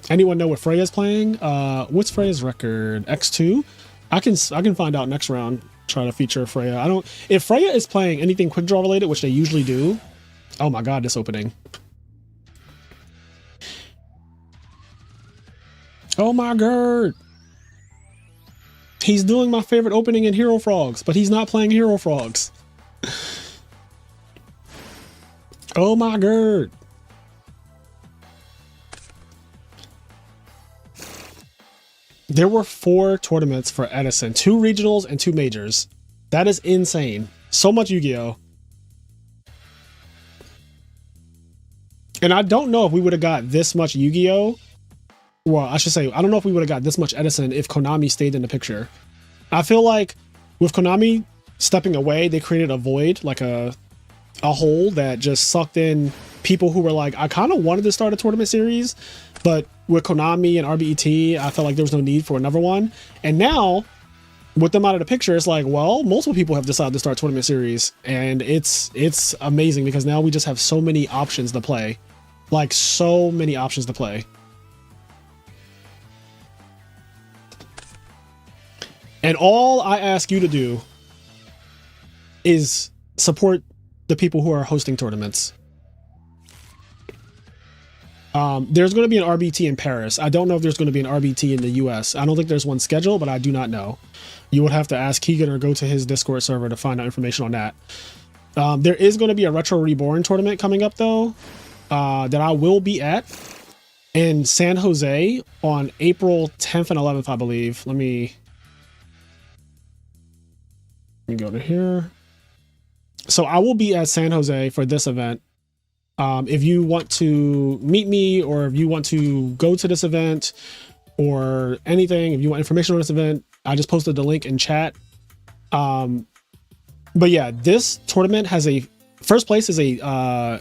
Anyone know what Freya's playing? What's Freya's record? X2? I can find out next round. Try to feature Freya. If Freya is playing anything quick draw related, which they usually do. Oh my god, this opening. Oh my god. He's doing my favorite opening in Hero Frogs, but he's not playing Hero Frogs. Oh my god. There were 4 tournaments for Edison, 2 regionals and 2 majors. That is insane. So much Yu-Gi-Oh! And I don't know if we would have got this much Yu-Gi-Oh! Well, I should say, I don't know if we would have got this much Edison if Konami stayed in the picture. I feel like with Konami stepping away, they created a void, like a hole that just sucked in people who were like, I kind of wanted to start a tournament series, but with Konami and RBET, I felt like there was no need for another one. And now, with them out of the picture, it's like, well, multiple people have decided to start tournament series, and it's amazing because now we just have so many options to play. Like, so many options to play. And all I ask you to do is support the people who are hosting tournaments. There's going to be an RBT in Paris. I don't know if there's going to be an RBT in the US. I don't think there's one scheduled, but I do not know. You would have to ask Keegan or go to his Discord server to find out information on that. There is going to be a Retro Reborn tournament coming up, though, that I will be at in San Jose on April 10th and 11th, I believe. Let me go to here. So I will be at San Jose for this event. If you want to meet me, or if you want to go to this event or anything, if you want information on this event, I just posted the link in chat. But yeah, this tournament has a first place is a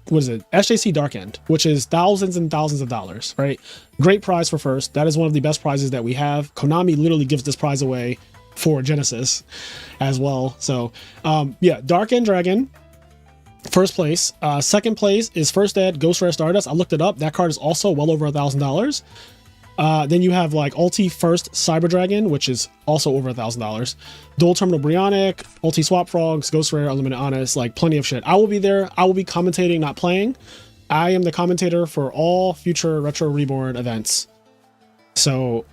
what is it? SJC Dark End, which is thousands and thousands of dollars, right? Great prize for first. That is one of the best prizes that we have. Konami literally gives this prize away for Genesis as well. So yeah, Dark End Dragon, first place. Second place is First Ed Ghost Rare Stardust. I looked it up. That card is also well over $1,000. Then you have like Ulti First Cyber Dragon, which is also over $1,000. Dual Terminal Brionic, Ulti Swap Frogs, Ghost Rare, Unlimited Honest, like plenty of shit. I will be there. I will be commentating, not playing. I am the commentator for all future Retro Reborn events. So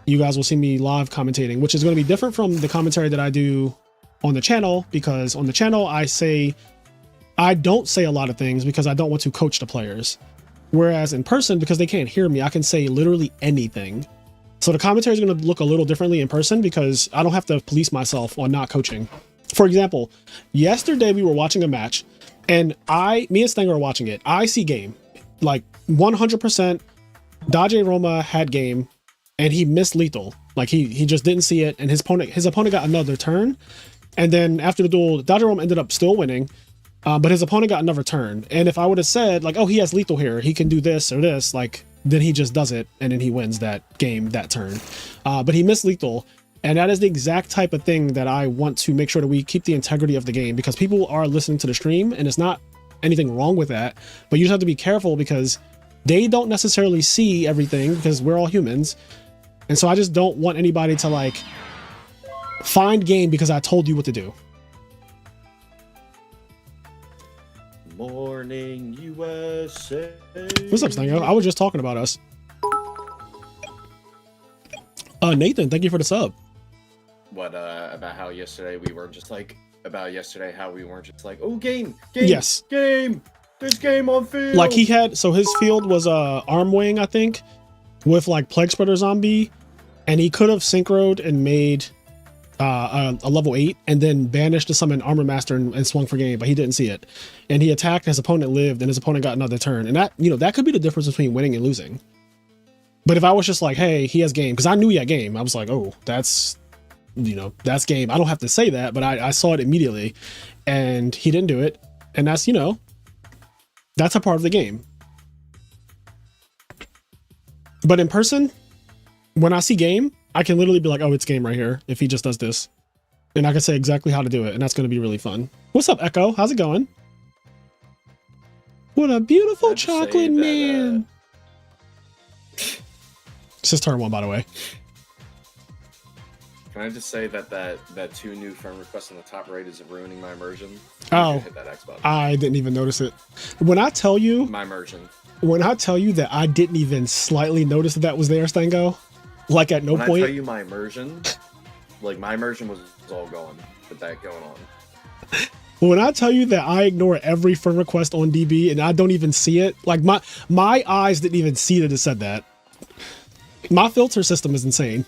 you guys will see me live commentating, which is going to be different from the commentary that I do on the channel, because on the channel I don't say a lot of things because I don't want to coach the players. Whereas in person, because they can't hear me, I can say literally anything. So the commentary is going to look a little differently in person because I don't have to police myself on not coaching. For example, yesterday we were watching a match, and me and Stenger are watching it. I see game, like 100%. Dajé Roma had game, and he missed lethal. Like he just didn't see it, and his opponent got another turn. And then after the duel, Dajé Roma ended up still winning. But his opponent got another turn. And if I would have said, like, oh, he has lethal here, he can do this or this, like, then he just does it, and then he wins that game, that turn. But he missed lethal, and that is the exact type of thing that I want to make sure that we keep the integrity of the game, because people are listening to the stream, and it's not anything wrong with that, but you just have to be careful because they don't necessarily see everything, because we're all humans. And so I just don't want anybody to, like, find game because I told you what to do. Morning USA. What's up, Stango? I was just talking about us. Nathan, thank you for the sub. What about how yesterday we weren't just like oh game Yes, game, there's game on field. like he had, so his field was arm wing, I think, with like Plague Spreader Zombie, and he could have synchroed and made a level 8 and then banished to summon Armor Master and swung for game, but he didn't see it, and he attacked, his opponent lived, and his opponent got another turn. And that, you know, that could be the difference between winning and losing. But if I was just like, hey, he has game, because I knew he had game, I was like, oh, that's, you know, that's game. I don't have to say that, but I saw it immediately, and he didn't do it, and that's, you know, that's a part of the game. But in person, when I see game, I can literally be like, oh, it's game right here, if he just does this. And I can say exactly how to do it, and that's going to be really fun. What's up, Echo? How's it going? What a beautiful chocolate man. It's his turn 1, by the way. Can I just say that 2 new friend requests on the top right is ruining my immersion? Oh, hit that X button. I didn't even notice it. When I tell you My immersion. When I tell you that I didn't even slightly notice that was there, Stango, like at no when point. I tell you my immersion, like my immersion was all gone with that going on. When I tell you that I ignore every friend request on DB and I don't even see it, like my eyes didn't even see that it said that. My filter system is insane.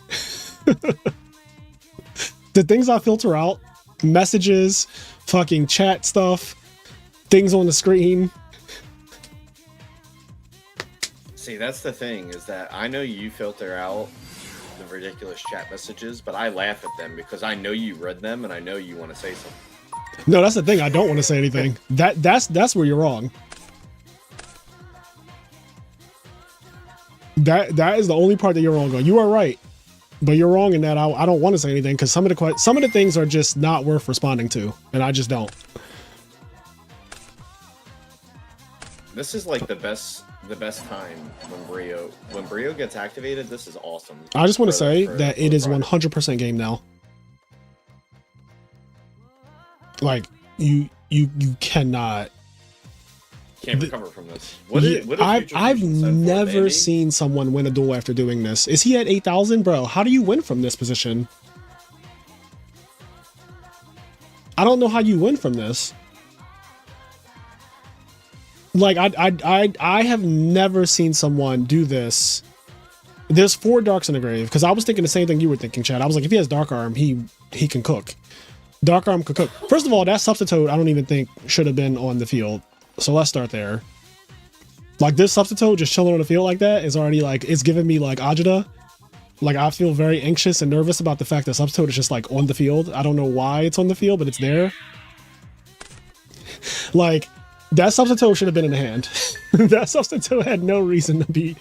The things I filter out, messages, fucking chat stuff, things on the screen. See, that's the thing, is that I know you filter out the ridiculous chat messages, but I laugh at them because I know you read them and I know you want to say something. No, that's the thing. I don't want to say anything. That's where you're wrong. That is the only part that you're wrong on. You are right, but you're wrong in that I don't want to say anything because some of the things are just not worth responding to, and I just don't. This is like the best time when Brio gets activated. This is awesome. I just want to say that it is 100% game now. Like you cannot. Can't recover from this. I've never seen someone win a duel after doing this. Is he at 8,000, bro? How do you win from this position? I don't know how you win from this. Like I have never seen someone do this. There's 4 darks in the grave because I was thinking the same thing you were thinking, Chad. I was like, if he has dark arm, he can cook. Dark arm could cook. First of all, that substitute I don't even think should have been on the field. So let's start there. Like this substitute just chilling on the field like that is already like, it's giving me like agita. Like I feel very anxious and nervous about the fact that substitute is just like on the field. I don't know why it's on the field, but it's there. Like that substitute should have been in the hand. That substitute had no reason to be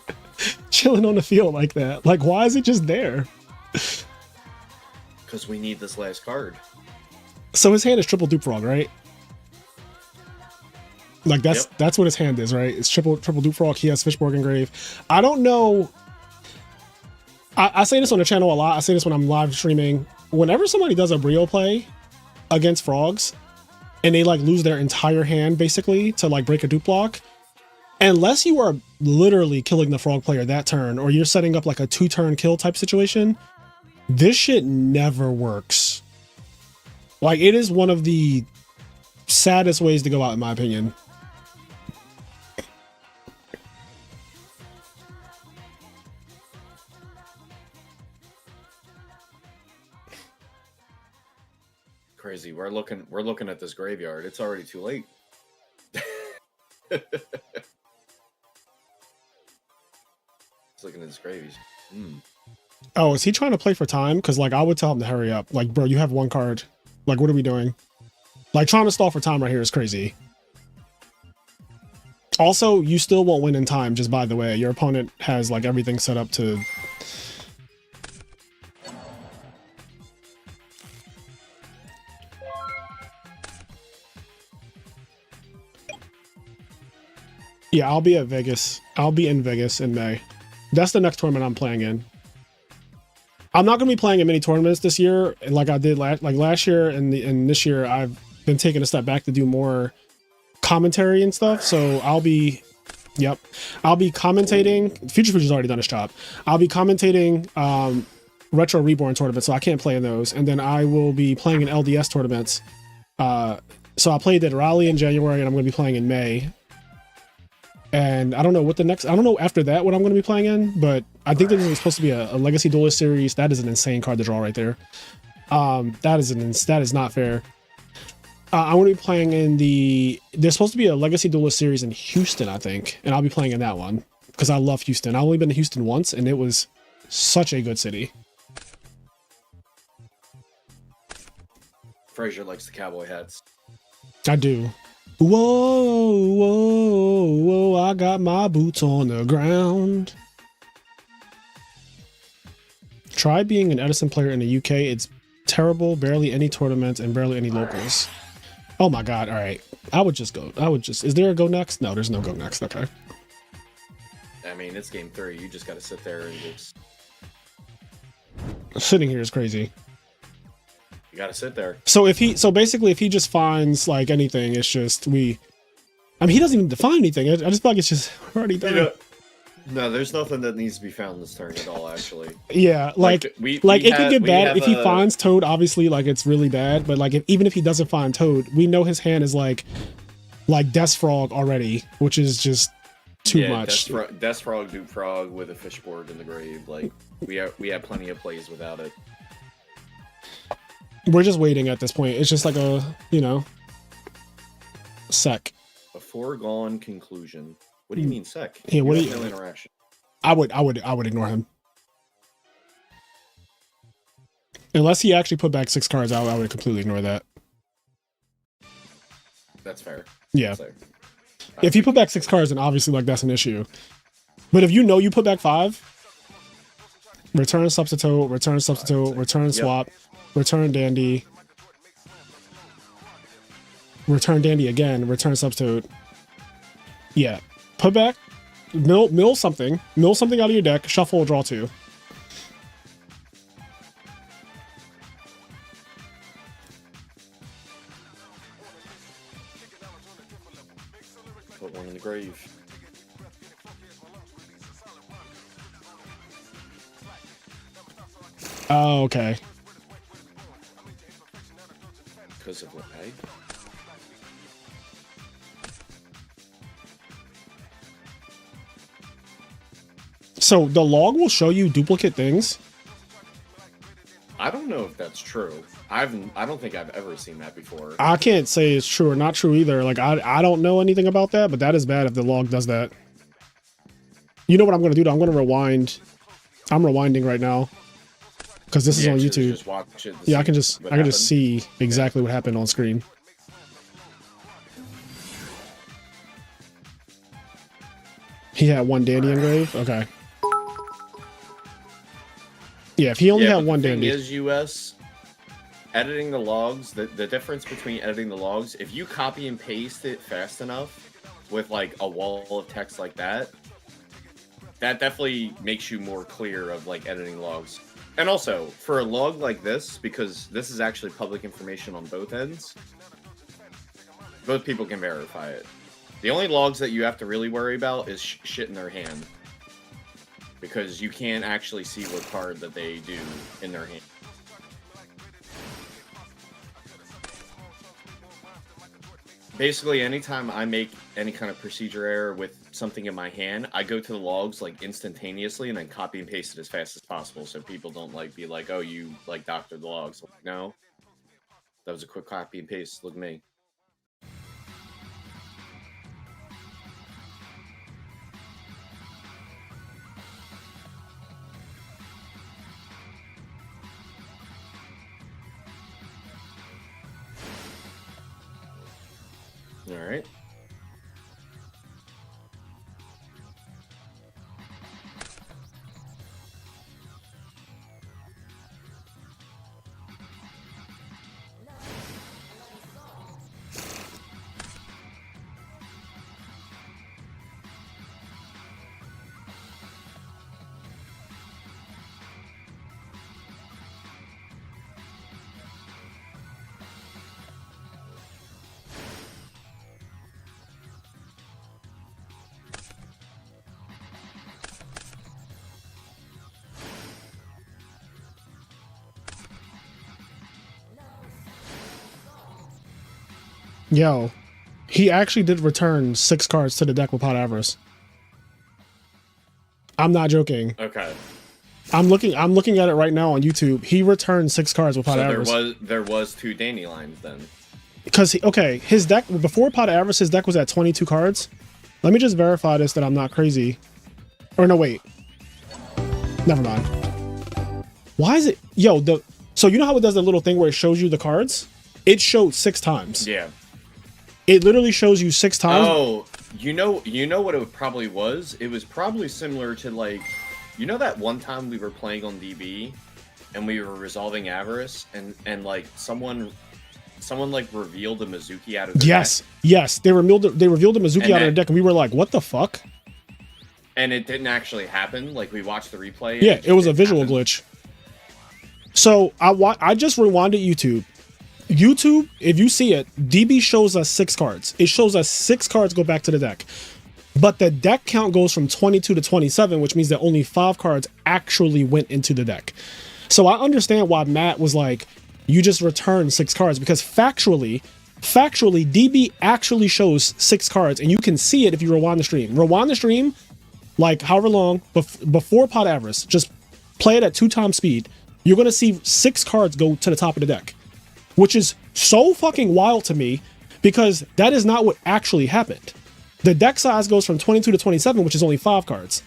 chilling on the field like that. Like why is it just there? Because we need this last card. So his hand is triple dupe frog, right? Like that's what his hand is, right? It's triple dupe frog. He has Fishborg engrave. I don't know. I say this on the channel a lot. I say this when I'm live streaming. Whenever somebody does a Brio play against frogs and they like lose their entire hand basically to like break a dupe block, unless you are literally killing the frog player that turn or you're setting up like a 2-turn kill type situation, this shit never works. Like it is one of the saddest ways to go out in my opinion. Crazy. We're looking at this graveyard. It's already too late. Just looking at this gravies. Oh, is he trying to play for time? Because like I would tell him to hurry up. Like, bro, you have 1 card. Like, what are we doing? Like trying to stall for time right here is crazy. Also, you still won't win in time, just by the way. Your opponent has like everything set up to... Yeah, I'll be at Vegas. I'll be in Vegas in May. That's the next tournament I'm playing in. I'm not going to be playing in many tournaments this year, like I did last year and this year. I've been taking a step back to do more commentary and stuff. So I'll be commentating. Future Future's already done his job. I'll be commentating Retro Reborn tournaments, so I can't play in those. And then I will be playing in LDS tournaments. So I played at Raleigh in January, and I'm going to be playing in May. And I don't know I don't know after that what I'm going to be playing in, but I think there's supposed to be a Legacy Duelist series. That is an insane card to draw right there. That is not fair. I'm going to be playing in there's supposed to be a Legacy Duelist series in Houston, I think, and I'll be playing in that one because I love Houston. I've only been to Houston once, and it was such a good city. Frazier likes the cowboy hats. I do. Whoa, whoa, whoa, I got my boots on the ground. Try being an Edison player in the UK. It's terrible, barely any tournaments and barely any locals. Oh my God, all right. Is there a go next? No, there's no go next, okay. I mean, it's game 3. You just got to sit there and just... Sitting here is crazy. You gotta sit there. So basically if he just finds like anything, it's just I mean, he doesn't even define anything. I just feel like it's just already done. You know, no, there's nothing that needs to be found this turn at all, actually. Yeah, like it could get bad if he finds Toad. Obviously, like it's really bad. But like even if he doesn't find Toad, we know his hand is like Death Frog already, which is just too much. Death Frog, Dupe Frog with a fishboard in the grave. Like we have plenty of plays without it. We're just waiting at this point. It's just like a sec. A foregone conclusion. What do you mean sec? Yeah, what do you? No interaction. I would ignore him. Unless he actually put back 6 cards, I would completely ignore that. That's fair. Yeah. If you put back 6 cards, then obviously like that's an issue. But if you put back 5, return substitute, return swap, return dandy, return dandy again, return substitute. Yeah. Put back, mill something out of your deck, shuffle, draw 2. Put one in the grave. Oh, okay. Because of what, eh? So the log will show you duplicate things. I don't know if that's true. I don't think I've ever seen that before. I can't say it's true or not true either. Like I don't know anything about that, but that is bad if the log does that. You know what I'm going to do though? I'm going to rewind. I'm rewinding right now because this is on YouTube. Just watch it yeah, I can just see exactly what happened on screen. He had 1 dandy engraved. Okay. Yeah, if he only had 1 dandy. The thing is, US editing the logs. The difference between editing the logs, if you copy and paste it fast enough with like a wall of text like that, that definitely makes you more clear of like editing logs. And also for a log like this, because this is actually public information on both ends, both people can verify it. The only logs that you have to really worry about is shit in their hand, because you can't actually see what card that they do in their hand. Basically, anytime I make any kind of procedure error with something in my hand, I go to the logs like instantaneously and then copy and paste it as fast as possible, so people don't like be like, "Oh, you like doctored the logs." Like, no, that was a quick copy and paste. Look at me. All right. Yo, he actually did return 6 cards to the deck with Pot Avarice. I'm not joking. Okay. I'm looking at it right now on YouTube. He returned 6 cards with Pot Avarice. So there was 2 dandelions then. Because his deck before Pot Avarice, his deck was at 22 cards. Let me just verify this that I'm not crazy. Or no, wait. Never mind. Why is it? Yo, so you know how it does the little thing where it shows you the cards? It showed 6 times. Yeah. It literally shows you 6 times. Oh, you know what it probably was? It was probably similar to like, you know that one time we were playing on DB and we were resolving Avarice and like someone like revealed a Mizuki out of their deck? Yes. They revealed a Mizuki out of their deck and we were like, what the fuck? And it didn't actually happen. Like we watched the replay. Yeah, it was a visual glitch. So I just rewinded YouTube. YouTube, if you see it, DB shows us 6 cards. It shows us 6 cards go back to the deck. But the deck count goes from 22 to 27, which means that only 5 cards actually went into the deck. So I understand why Matt was like, you just returned 6 cards, because factually, DB actually shows 6 cards, and you can see it if you rewind the stream. Rewind the stream, like however long, before pot average, just play it at 2 times speed. You're going to see 6 cards go to the top of the deck, which is so fucking wild to me, because that is not what actually happened. The deck size goes from 22 to 27, which is only 5 cards.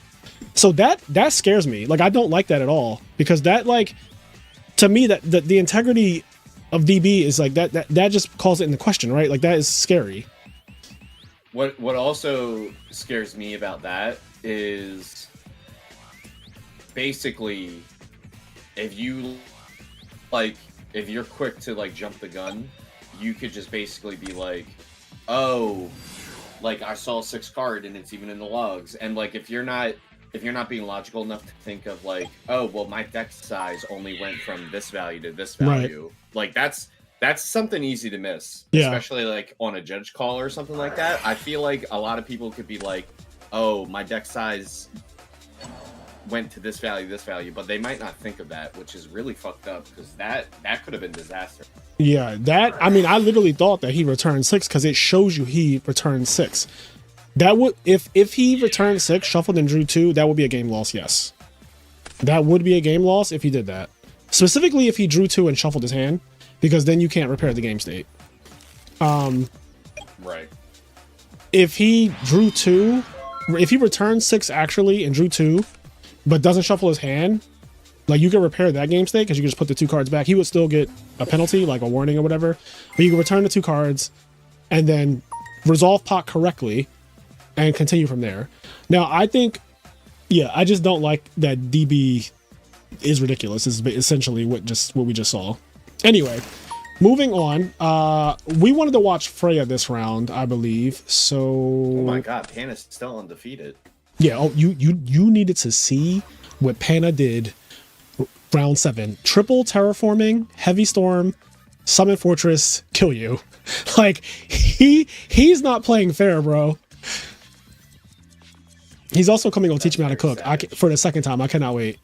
So that scares me. Like, I don't like that at all, because that, like, to me, that the integrity of DB is like that just calls it into question, right? Like, that is scary. What also scares me about that is basically if you're quick to like jump the gun, you could just basically be like, oh, like I saw a 6 card and it's even in the logs. And like if you're not being logical enough to think of like, oh well, my deck size only went from this value to this value, right. Like that's something easy to miss, especially like on a judge call or something like that. I feel like a lot of people could be like, oh, my deck size went to this value, but they might not think of that, which is really fucked up, because that could have been disaster. Yeah, I mean, I literally thought that he returned 6 because it shows you he returned 6. That would, if he returned 6, shuffled and drew 2, that would be a game loss. Yes, that would be a game loss if he did that. Specifically, if he drew 2 and shuffled his hand, because then you can't repair the game state. Right. If he drew 2, if he returned 6 actually and drew 2, but doesn't shuffle his hand, like you can repair that game state because you can just put the 2 cards back. He would still get a penalty, like a warning or whatever, but you can return the 2 cards and then resolve pot correctly and continue from there. Now, I think, yeah, I just don't like that DB is ridiculous. This is essentially what we just saw. Anyway, moving on. We wanted to watch Freya this round, I believe. So, oh my god, Pana's still undefeated. Yeah, oh, you needed to see what Pana did round 7. Triple terraforming, heavy storm, summon fortress, kill you. Like, he's not playing fair, bro. He's also coming to teach me how to cook. For the second time. I cannot wait.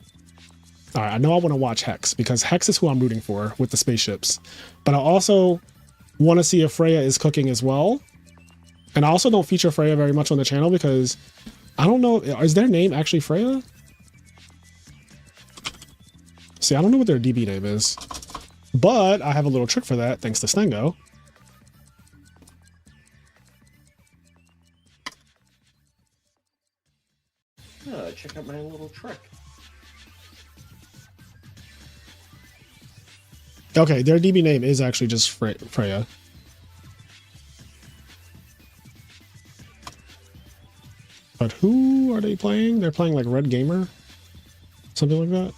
All right, I know I want to watch Hex, because Hex is who I'm rooting for with the spaceships. But I also want to see if Freya is cooking as well. And I also don't feature Freya very much on the channel because I don't know, is their name actually Freya? See, I don't know what their DB name is, but I have a little trick for that thanks to Stengo. Check out my little trick. Okay, their DB name is actually just Freya. But who are they playing? They're playing like Red Gamer? Something like that?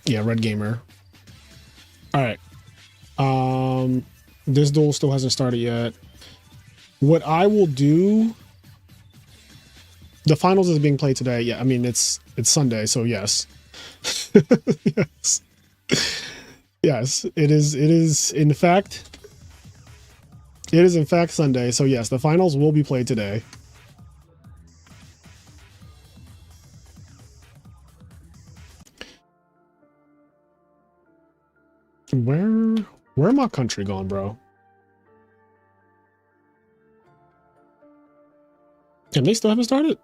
Yeah, Red Gamer. Alright. This duel still hasn't started yet. What I will do... The finals is being played today. Yeah, I mean, it's Sunday, so yes. Yes. Yes, it is in fact... It is in fact Sunday, so yes, the finals will be played today. Where my country gone, bro? And they still haven't started?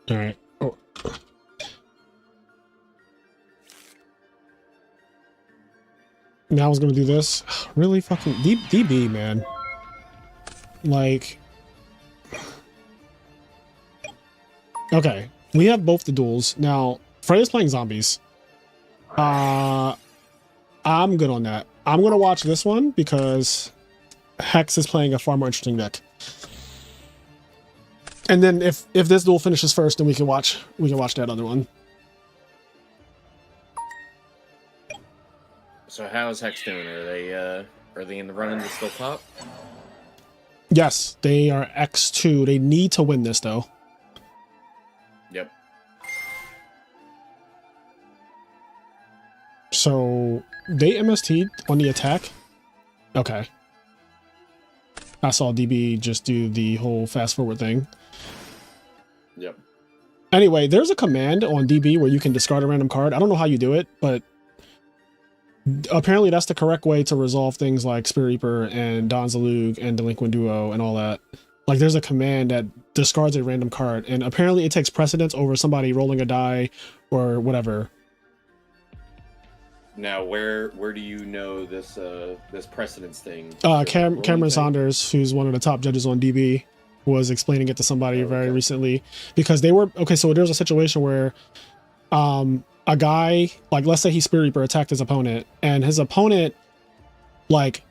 All right. Oh. Now I was gonna do this. Really fucking DB, man. Like, okay, we have both the duels now. Freddy's playing zombies. I'm good on that. I'm gonna watch this one because Hex is playing a far more interesting deck. And then if this duel finishes first, then we can watch that other one. So how is Hex doing? Are they in the running to still top? Yes, they are X2. They need to win this though. Yep. So they MST'd on the attack. Okay. I saw DB just do the whole fast forward thing. Yep. Anyway, there's a command on DB where you can discard a random card. I don't know how you do it, but apparently that's the correct way to resolve things like Spirit Reaper and Don Zalug and Delinquent Duo and all that. Like there's a command that discards a random card, and apparently it takes precedence over somebody rolling a die or whatever. Now, where do you know this this precedence thing? Cameron Saunders, who's one of the top judges on DB, was explaining it to somebody very recently, because they were okay. So there's a situation where a guy, like let's say he Spirit Reaper attacked his opponent, and his opponent like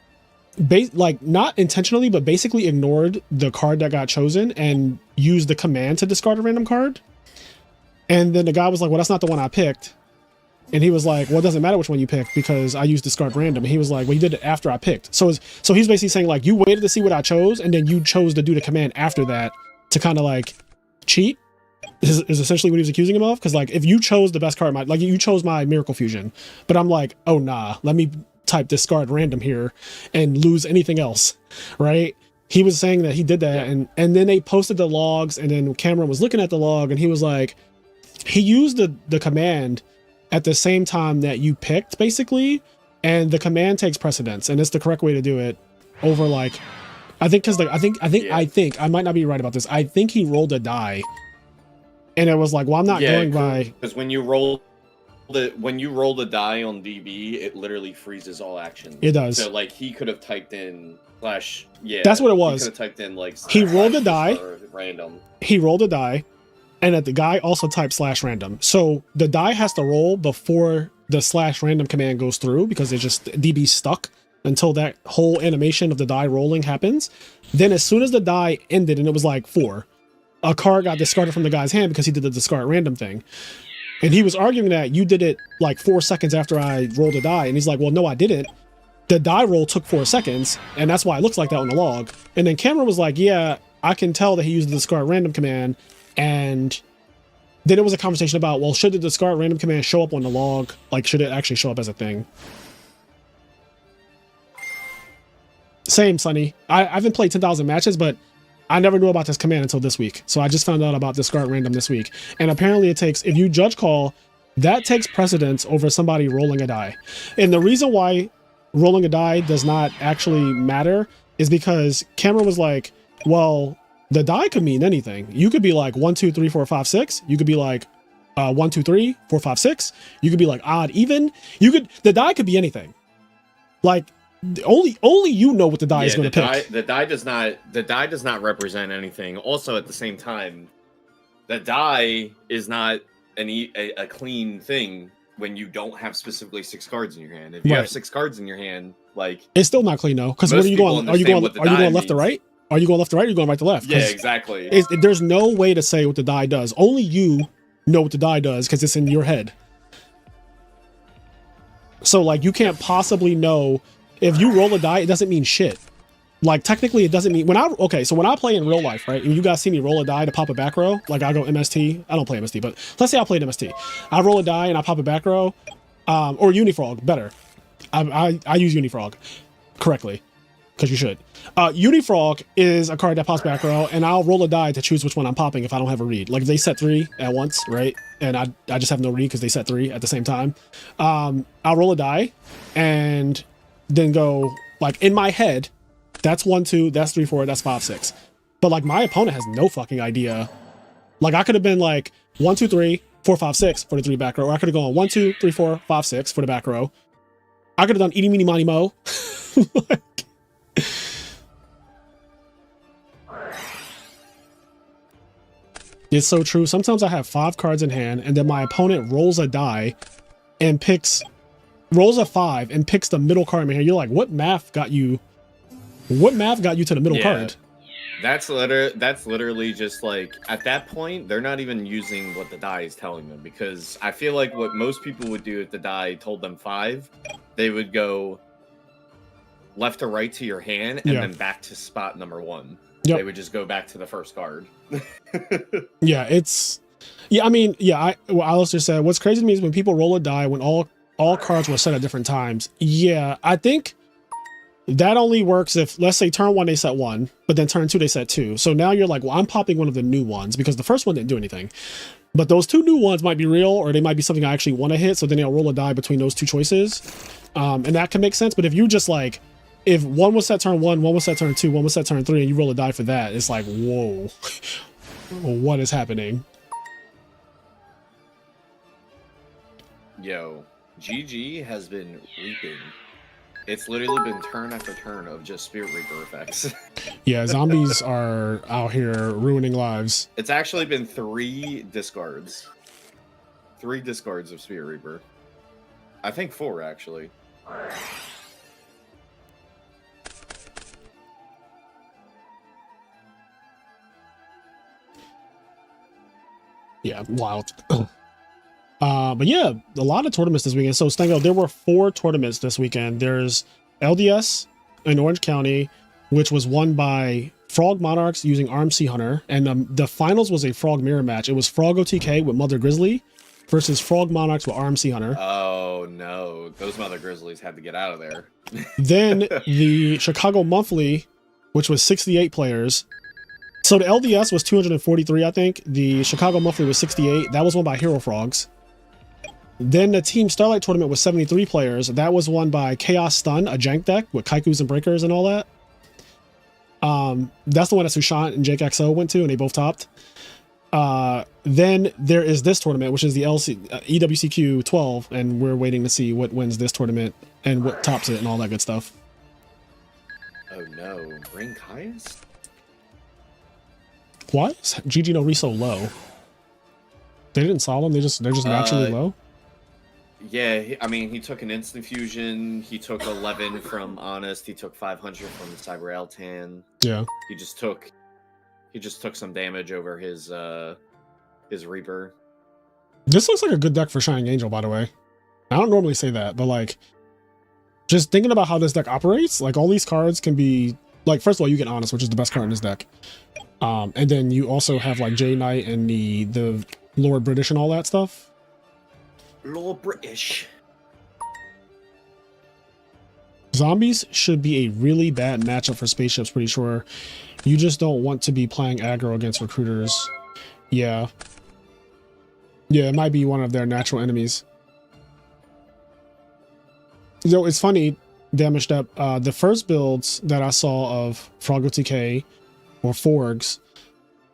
not intentionally but basically ignored the card that got chosen and used the command to discard a random card. And then the guy was like, well, that's not the one I picked. And he was like, well, it doesn't matter which one you picked because I used discard random. And he was like, well, you did it after I picked. So he's basically saying like, you waited to see what I chose, and then you chose to do the command after that to kind of like cheat is essentially what he was accusing him of. Because like, if you chose the best card, like you chose my Miracle Fusion, but I'm like, oh nah, let me type discard random here and lose anything else, right? He was saying that he did that, and then they posted the logs, and then Cameron was looking at the log, and he was like, he used the command at the same time that you picked, basically, and the command takes precedence, and it's the correct way to do it over like, I think because I think I might not be right about this. I think he rolled a die, and it was like, well, I'm not going by, because when you roll the die on DB, it literally freezes all actions. It does. So like he could have typed in slash. Yeah, that's what it was. He could have typed in like. He rolled a die. Random. He rolled a die. And that the guy also typed slash random. So the die has to roll before the slash random command goes through, because it's just DB stuck until that whole animation of the die rolling happens. Then as soon as the die ended and it was like 4, a card got discarded from the guy's hand because he did the discard random thing. And he was arguing that you did it like 4 seconds after I rolled a die. And he's like, well, no, I didn't. The die roll took 4 seconds, and that's why it looks like that on the log. And then Cameron was like, yeah, I can tell that he used the discard random command. And then it was a conversation about, well, should the discard random command show up on the log? Like, should it actually show up as a thing? Same, Sonny. I haven't played 10,000 matches, but I never knew about this command until this week. So I just found out about discard random this week. And apparently it takes, if you judge call, that takes precedence over somebody rolling a die. And the reason why rolling a die does not actually matter is because Cameron was like, well, the die could mean anything. You could be like 1, 2, 3, 4, 5, 6. You could be like 1, 2, 3, 4, 5, 6. You could be like odd, even. The die could be anything. Like only you know what the die is going to pick. The die does not represent anything. Also, at the same time, the die is not a clean thing when you don't have specifically 6 cards in your hand. If you have 6 cards in your hand, like, it's still not clean though. Because what are you going? Are you going left to right? Are you going left to right, or are you going right to left? Yeah, exactly. There's no way to say what the die does. Only you know what the die does because it's in your head. So, like, you can't possibly know. If you roll a die, it doesn't mean shit. Like, technically, it doesn't mean... So when I play in real life, right, and you guys see me roll a die to pop a back row, like, I go MST. I don't play MST, but let's say I played MST. I roll a die and I pop a back row, or Unifrog, better. I use Unifrog correctly, because you should. Unifrog is a card that pops back row, and I'll roll a die to choose which one I'm popping if I don't have a read. Like, if they set 3 at once, right, and I just have no read because they set 3 at the same time, I'll roll a die and then go, like, in my head, that's 1, 2, that's 3, 4, that's 5, 6. But, like, my opponent has no fucking idea Like I could have been like 1, 2, 3, 4, 5, 6 for the 3 back row. Or I could have gone 1, 2, 3, 4, 5, 6 for the back row. I could have done eeny, meeny, miny, mo. Like, it's so true. Sometimes I have 5 cards in hand, and then my opponent rolls a die and rolls a 5 and picks the middle card in my hand. You're like, what math got you? What math got you to the middle card? That's literally just like, at that point, they're not even using what the die is telling them, because I feel like what most people would do if the die told them 5, they would go left to right to your hand and then back to spot number 1. Yep. They would just go back to the first card. I mean, what Alice just said, what's crazy to me is when people roll a die when all cards were set at different times. Yeah, I think that only works if, let's say turn 1 they set 1, but then turn 2 they set 2. So now you're like, well, I'm popping one of the new ones because the first one didn't do anything. But those 2 new ones might be real, or they might be something I actually want to hit. So then they'll roll a die between those 2 choices. And that can make sense. But if you just like, if 1 was set turn 1, 1 was set turn 2, 1 was set turn 3, and you roll a die for that, it's like, whoa, what is happening? Yo, GG has been reaping. It's literally been turn after turn of just Spirit Reaper effects. Yeah, zombies are out here ruining lives. It's actually been 3 discards. 3 discards of Spirit Reaper. I think 4, actually. Yeah, wild. But yeah, a lot of tournaments this weekend. So Stango, there were 4 tournaments this weekend. There's LDS in Orange County, which was won by Frog Monarchs using RMC Hunter. And the finals was a Frog mirror match. It was Frog OTK with Mother Grizzly versus Frog Monarchs with RMC Hunter. Oh no, those Mother Grizzlies had to get out of there. Then the Chicago Monthly, which was 68 players. So the LDS was 243, I think. The Chicago Monthly was 68. That was won by Hero Frogs. Then the Team Starlight tournament was 73 players. That was won by Chaos Stun, a jank deck with Kaikus and Breakers and all that. That's the one that Sushant and Jake XO went to, and they both topped. Then there is this tournament, which is the EWCQ12, and we're waiting to see what wins this tournament and what tops it and all that good stuff. Oh no, rank highest? Why is GG no Re so low? They didn't solve them, they're just naturally low? Yeah, I mean, he took an instant fusion, he took 11 from Honest, he took 500 from Cyber Altan. Yeah. He just took some damage over his Reaper. This looks like a good deck for Shining Angel, by the way. I don't normally say that, but like, just thinking about how this deck operates, like all these cards can be, like, first of all, you get Honest, which is the best card in this deck. And then you also have like J Knight and the Lord British and all that stuff. Lord British. Zombies should be a really bad matchup for spaceships, pretty sure. You just don't want to be playing aggro against recruiters. Yeah. Yeah, it might be one of their natural enemies. You know, it's funny, Damaged Up, the first builds that I saw of Frog OTK or Forgs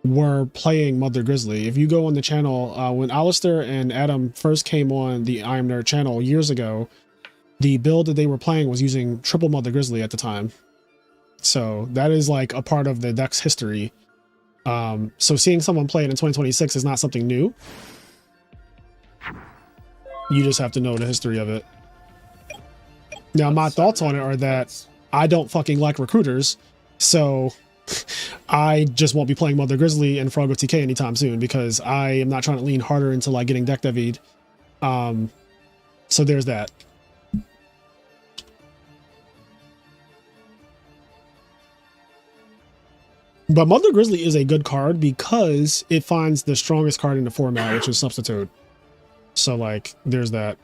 were playing Mother Grizzly. If you go on the channel, when Alistair and Adam first came on the I Am Nerd channel years ago, the build that they were playing was using triple Mother Grizzly at the time. So that is like a part of the deck's history. So seeing someone play it in 2026 is not something new. You just have to know the history of it. Now, my thoughts on it are that I don't fucking like recruiters, so I just won't be playing Mother Grizzly and Frog OTK anytime soon because I am not trying to lean harder into like getting deck devied. So there's that. But Mother Grizzly is a good card because it finds the strongest card in the format, which is Substitute. So like, there's that.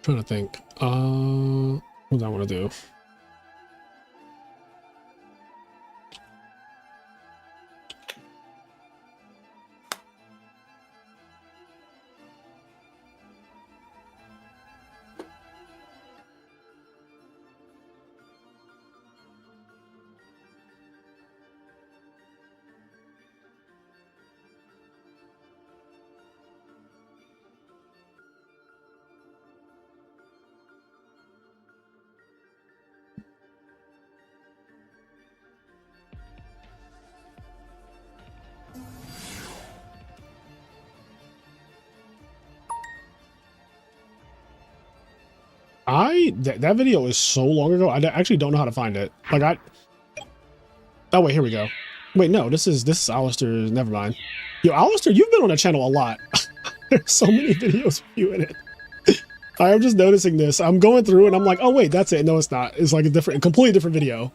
Trying to think. What do I want to do? That video is so long ago. I actually don't know how to find it. Like oh wait, here we go. Wait, no, this is Alistair's. Never mind. Yo, Alistair, you've been on the channel a lot. There's so many videos with you in it. I'm just noticing this. I'm going through and I'm like, oh wait, that's it. No, it's not. It's like a completely different video.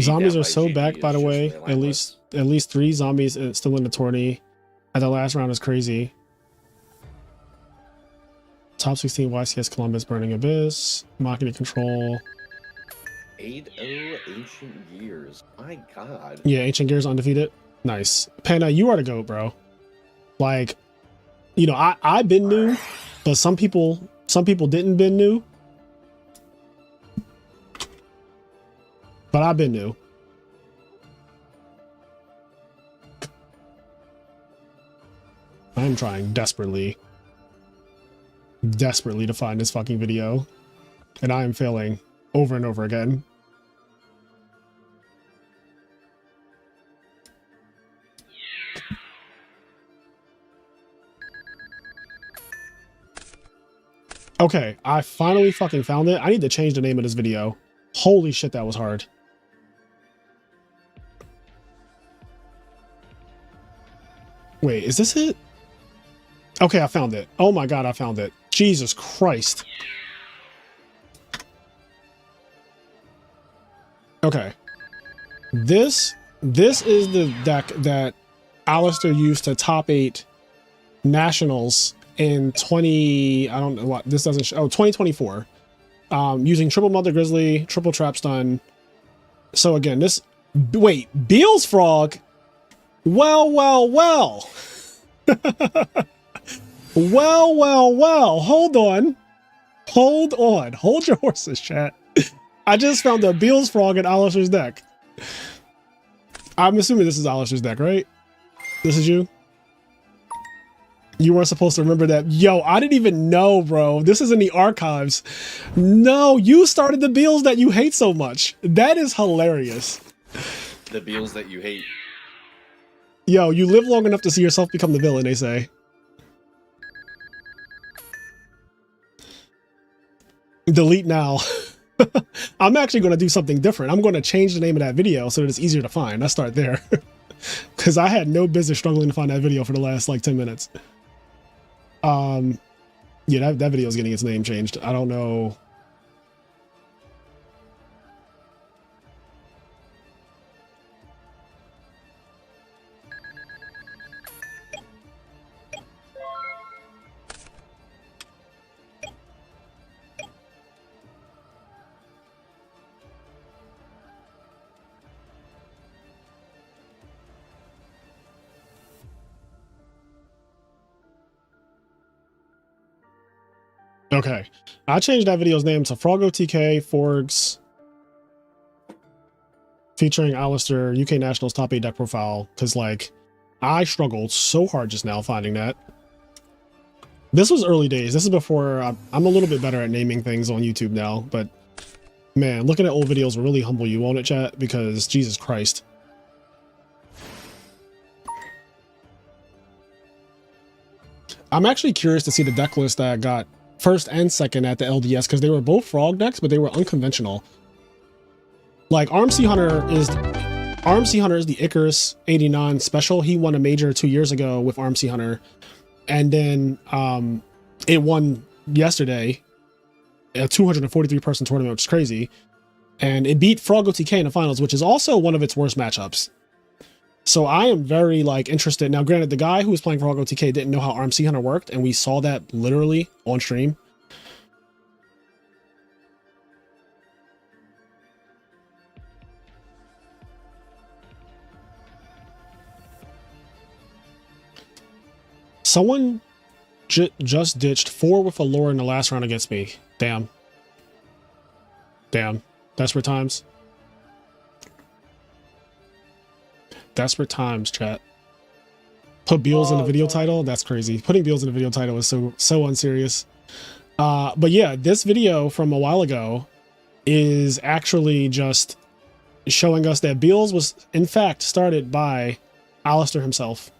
Zombies are so back, by the way. At least 3 zombies still in the tourney. And the last round is crazy. Top 16 YCS Columbus Burning Abyss. Mockery Control. 8-0 Ancient Gears. My god. Yeah, Ancient Gears undefeated. Nice. Panda, you are the GOAT, bro. Like, you know, I've been new, but some people didn't been new. But I've been new. I'm trying desperately to find this fucking video. And I am failing over and over again. Okay, I finally fucking found it. I need to change the name of this video. Holy shit, that was hard. Wait, is this it? Okay, I found it. Oh my god, I found it. Jesus Christ. Okay. This is the deck that Alistair used to top 8 nationals in 2024. Using triple Mother Grizzly, triple Trap Stun. So again, wait, Beal's Frog. Well. Well. Hold on. Hold your horses, chat. I just found a Beal's Frog in Alistair's deck. I'm assuming this is Alistair's deck, right? This is you? You weren't supposed to remember that. Yo, I didn't even know, bro. This is in the archives. No, you started the Beals that you hate so much. That is hilarious. The Beals that you hate. Yo, you live long enough to see yourself become the villain, they say. Delete now. I'm actually going to do something different. I'm going to change the name of that video so that it's easier to find. Let's start there. Because I had no business struggling to find that video for the last like 10 minutes. Yeah, that video is getting its name changed. I don't know. Okay, I changed that video's name to Frogo TK Forgs featuring Alistair UK Nationals top 8 deck profile, because like I struggled so hard just now finding that. This was early days. This is before I'm a little bit better at naming things on YouTube now, but man, looking at old videos will really humble you, won't it, chat? Because Jesus Christ. I'm actually curious to see the deck list that I got first and second at the LDS, because they were both frog decks, but they were unconventional. Like RMC Hunter is the Icarus 89 special. He won a major 2 years ago with RMC Hunter, and then it won yesterday a 243 person tournament, which is crazy, and it beat Frogo TK in the finals, which is also one of its worst matchups. So I am very like interested. Now, granted, the guy who was playing Frogo TK didn't know how RMC Hunter worked, and we saw that literally on stream. Someone just ditched 4 with a lure in the last round against me. Damn. Damn. Desperate times. Desperate times, chat. Put Beals in the video title? That's crazy. Putting Beals in the video title is so unserious. But yeah, this video from a while ago is actually just showing us that Beals was in fact started by Alistair himself.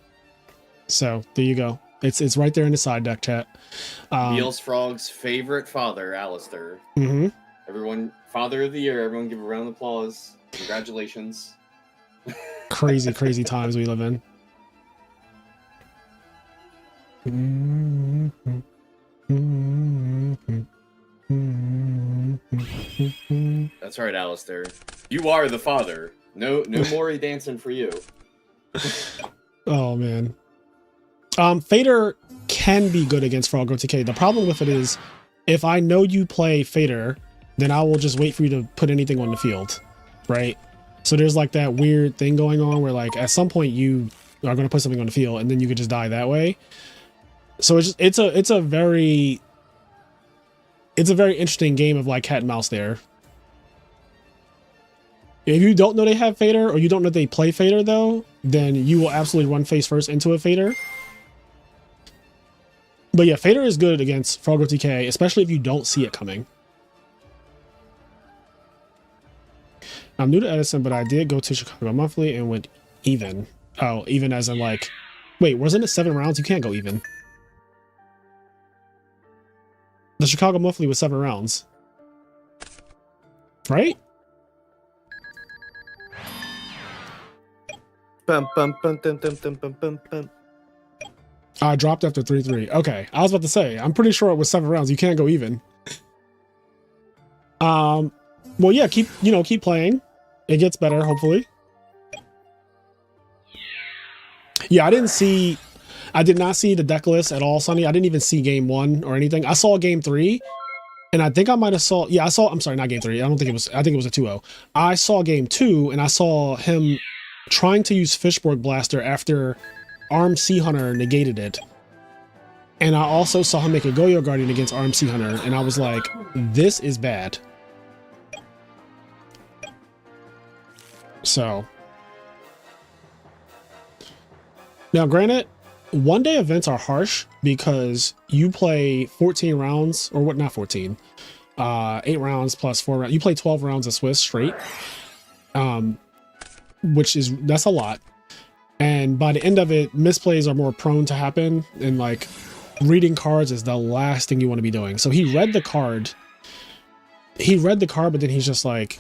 So there you go. It's right there in the side deck chat. Beals Frog's favorite father, Alistair. Mm-hmm. Everyone, Father of the Year. Everyone, give a round of applause. Congratulations. Crazy, crazy times we live in. That's right, Alistair. You are the father. No more dancing for you. Oh man. Fader can be good against Froggo TK. The problem with it is, if I know you play Fader, then I will just wait for you to put anything on the field, right? So there's like that weird thing going on where like at some point you are going to put something on the field and then you could just die that way. So it's a very interesting game of like cat and mouse there. If you don't know they have Fader, or you don't know they play Fader though, then you will absolutely run face first into a Fader. But yeah, Fader is good against Froggo TK, especially if you don't see it coming. I'm new to Edison, but I did go to Chicago Monthly and went even. Oh, even as in like, wait, wasn't it 7 rounds? You can't go even. The Chicago Monthly was 7 rounds. Right? Bum, bum, bum, bum, bum, bum, bum, bum, bum. I dropped after 3-3. Okay, I was about to say, I'm pretty sure it was 7 rounds. You can't go even. Well, yeah, keep playing. It gets better, hopefully. Yeah, I did not see the deck list at all, Sonny. I didn't even see game 1 or anything. I saw game 3, and I think I might have saw. Yeah, I'm sorry, not game 3. I think it was a 2-0. I saw game 2, and I saw him trying to use Fishborg Blaster after Armed Sea Hunter negated it. And I also saw him make a Goyo Guardian against Armed Sea Hunter, and I was like, this is bad. So now granted, 1-day events are harsh because you play 14 rounds, or what, not 14, 8 rounds plus 4 rounds. You play 12 rounds of Swiss straight, that's a lot. And by the end of it, misplays are more prone to happen, and like reading cards is the last thing you want to be doing. So he read the card, but then he's just like,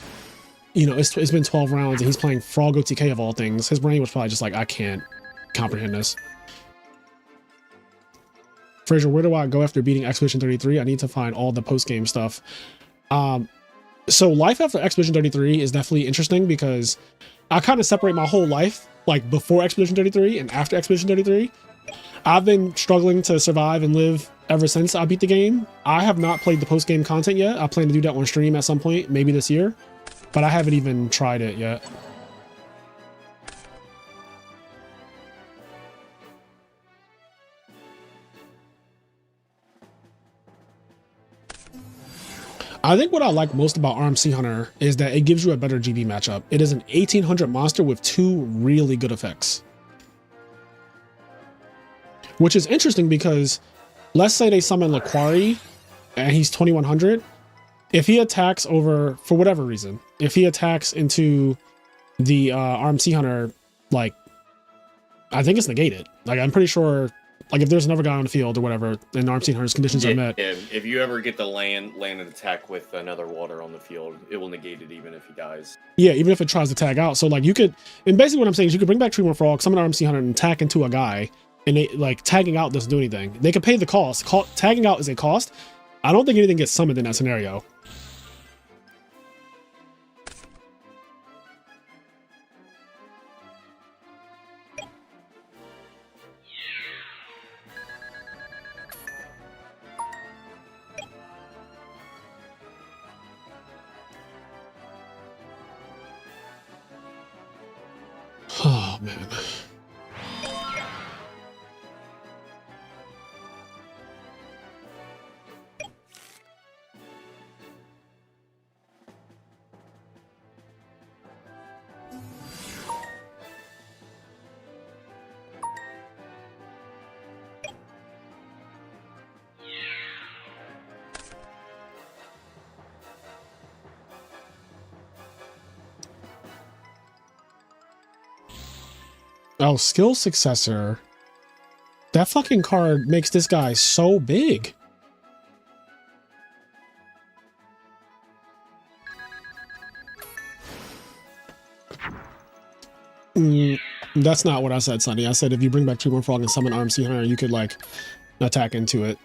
it's been 12 rounds and he's playing Froggo TK of all things. His brain was probably just like, I can't comprehend this. Fraser, where do I go after beating Expedition 33? I need to find all the post-game stuff. So life after Expedition 33 is definitely interesting because I kind of separate my whole life, like before Expedition 33 and after Expedition 33. I've been struggling to survive and live ever since I beat the game. I have not played the post-game content yet. I plan to do that on stream at some point, maybe this year, but I haven't even tried it yet. I think what I like most about Armed Sea Hunter is that it gives you a better GB matchup. It is an 1800 monster with 2 really good effects. Which is interesting because let's say they summon Laquari and he's 2100. If he attacks over, for whatever reason, if he attacks into the Armed Sea Hunter, like, I think it's negated. Like, I'm pretty sure, like, if there's another guy on the field or whatever, and Armed Sea Hunter's conditions are met. If you ever get the land an attack with another water on the field, it will negate it even if he dies. Yeah, even if it tries to tag out. So, like, you could, and basically what I'm saying is you could bring back Treatment Frog, summon Armed Sea Hunter, and attack into a guy, and they, like, tagging out doesn't do anything. They could pay the cost. Tagging out is a cost. I don't think anything gets summoned in that scenario. Oh, man. Oh, skill successor. That fucking card makes this guy so big. That's not what I said, Sonny. I said if you bring back Tree Frog and summon RMC Hunter, you could like attack into it.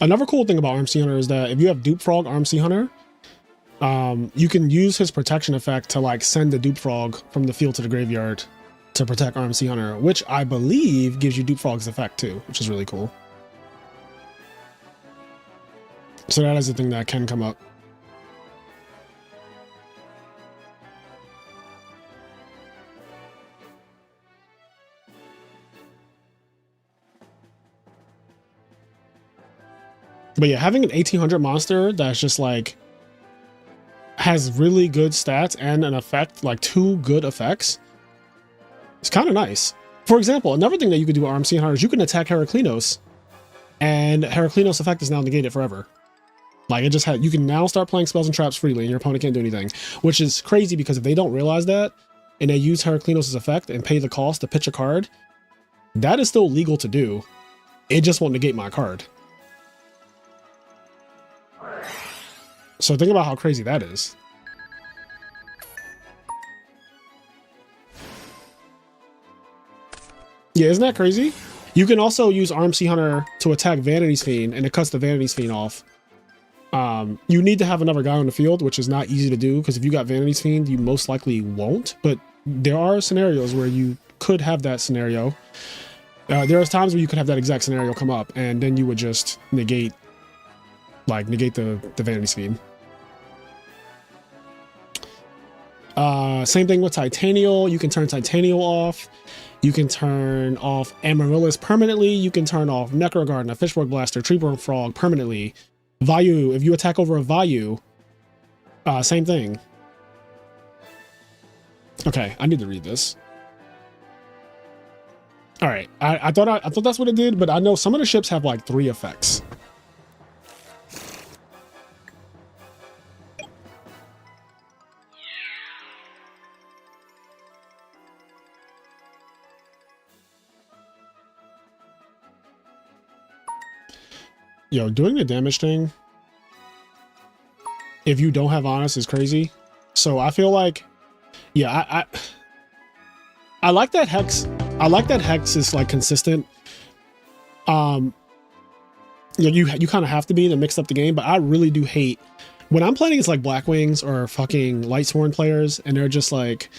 Another cool thing about RMC Hunter is that if you have Dupe Frog RMC Hunter, you can use his protection effect to like send the Dupe Frog from the field to the graveyard to protect RMC Hunter, which I believe gives you Dupe Frog's effect too, which is really cool. So that is a thing that can come up. But yeah, having an 1800 monster that's just like has really good stats and an effect, like 2 good effects, it's kind of nice. For example, another thing that you could do with RMC Hunter is you can attack Heraclinos, and Heraclinos' effect is now negated forever. Like it just had, you can now start playing spells and traps freely, and your opponent can't do anything, which is crazy because if they don't realize that and they use Heraclinos' effect and pay the cost to pitch a card, that is still legal to do. It just won't negate my card. So think about how crazy that is. Yeah, isn't that crazy? You can also use RMC Hunter to attack Vanity's Fiend, and it cuts the Vanity's Fiend off. You need to have another guy on the field, which is not easy to do, because if you got Vanity's Fiend, you most likely won't. But there are scenarios where you could have that scenario. There are times where you could have that exact scenario come up, and then you would just negate the Vanity's Fiend. Same thing with Titanial. You can turn Titanial off. You can turn off Amaryllis permanently. You can turn off Necrogarden, a Fishborg Blaster, Treeborn Frog permanently. Vayu, if you attack over a Vayu, same thing. Okay, I need to read this. All right, I thought that's what it did, but I know some of the ships have like 3 effects. Yo, doing the damage thing, if you don't have Honest, is crazy. So I feel like, yeah, I like that Hex. I like that Hex is like consistent. You kind of have to be to mix up the game, but I really do hate when I'm playing against like Blackwings or fucking Lightsworn players, and they're just like,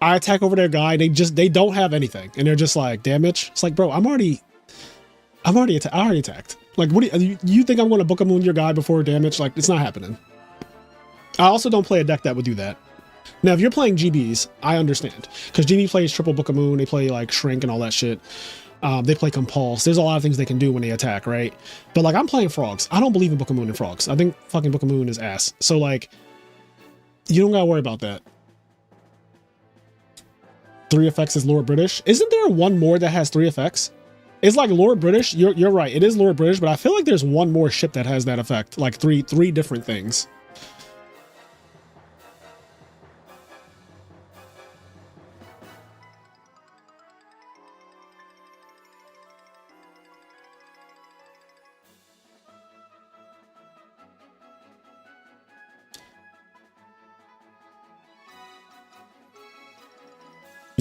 I attack over their guy, they don't have anything, and they're just like damage. It's like, bro, I already attacked. Like, what do you think I'm going to Book of Moon your guy before damage? Like, it's not happening. I also don't play a deck that would do that. Now, if you're playing GBs, I understand, because GB plays triple Book of Moon. They play like Shrink and all that shit. They play Compulse. There's a lot of things they can do when they attack, right? But like, I'm playing Frogs. I don't believe in Book of Moon and Frogs. I think fucking Book of Moon is ass. So like, you don't gotta worry about that. 3 effects is Lord British. Isn't there one more that has 3 effects? It's like Lord British. You're right. It is Lord British, but I feel like there's one more ship that has that effect. Like three different things.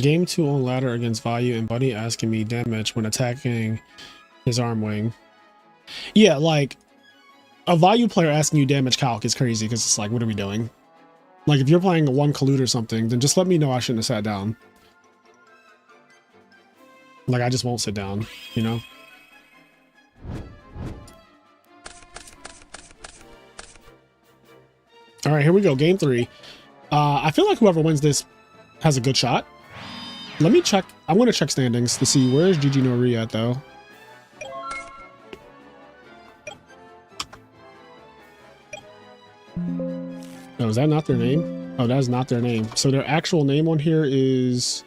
Game 2 on ladder against Vayu and Buddy asking me damage when attacking his arm wing. Yeah, like a Vayu player asking you damage calc is crazy because it's like, what are we doing? Like if you're playing a 1 collude or something, then just let me know I shouldn't have sat down. Like I just won't sit down, you know? All right, here we go. Game 3. I feel like whoever wins this has a good shot. Let me check. I'm going to check standings to see where's Gigi Nori at, though. Oh, is that not their name? Oh, that is not their name. So their actual name on here is...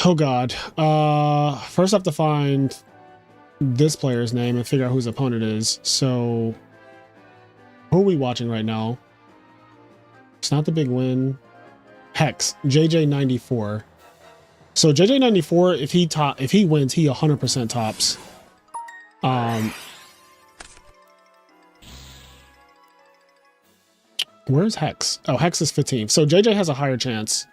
Oh, God. First I have to find this player's name and figure out who his opponent is. So who are we watching right now? It's not the big win. Hex, JJ94. So JJ94, if he wins, he 100% tops. Where's Hex? Oh, Hex is 15. So JJ has a higher chance.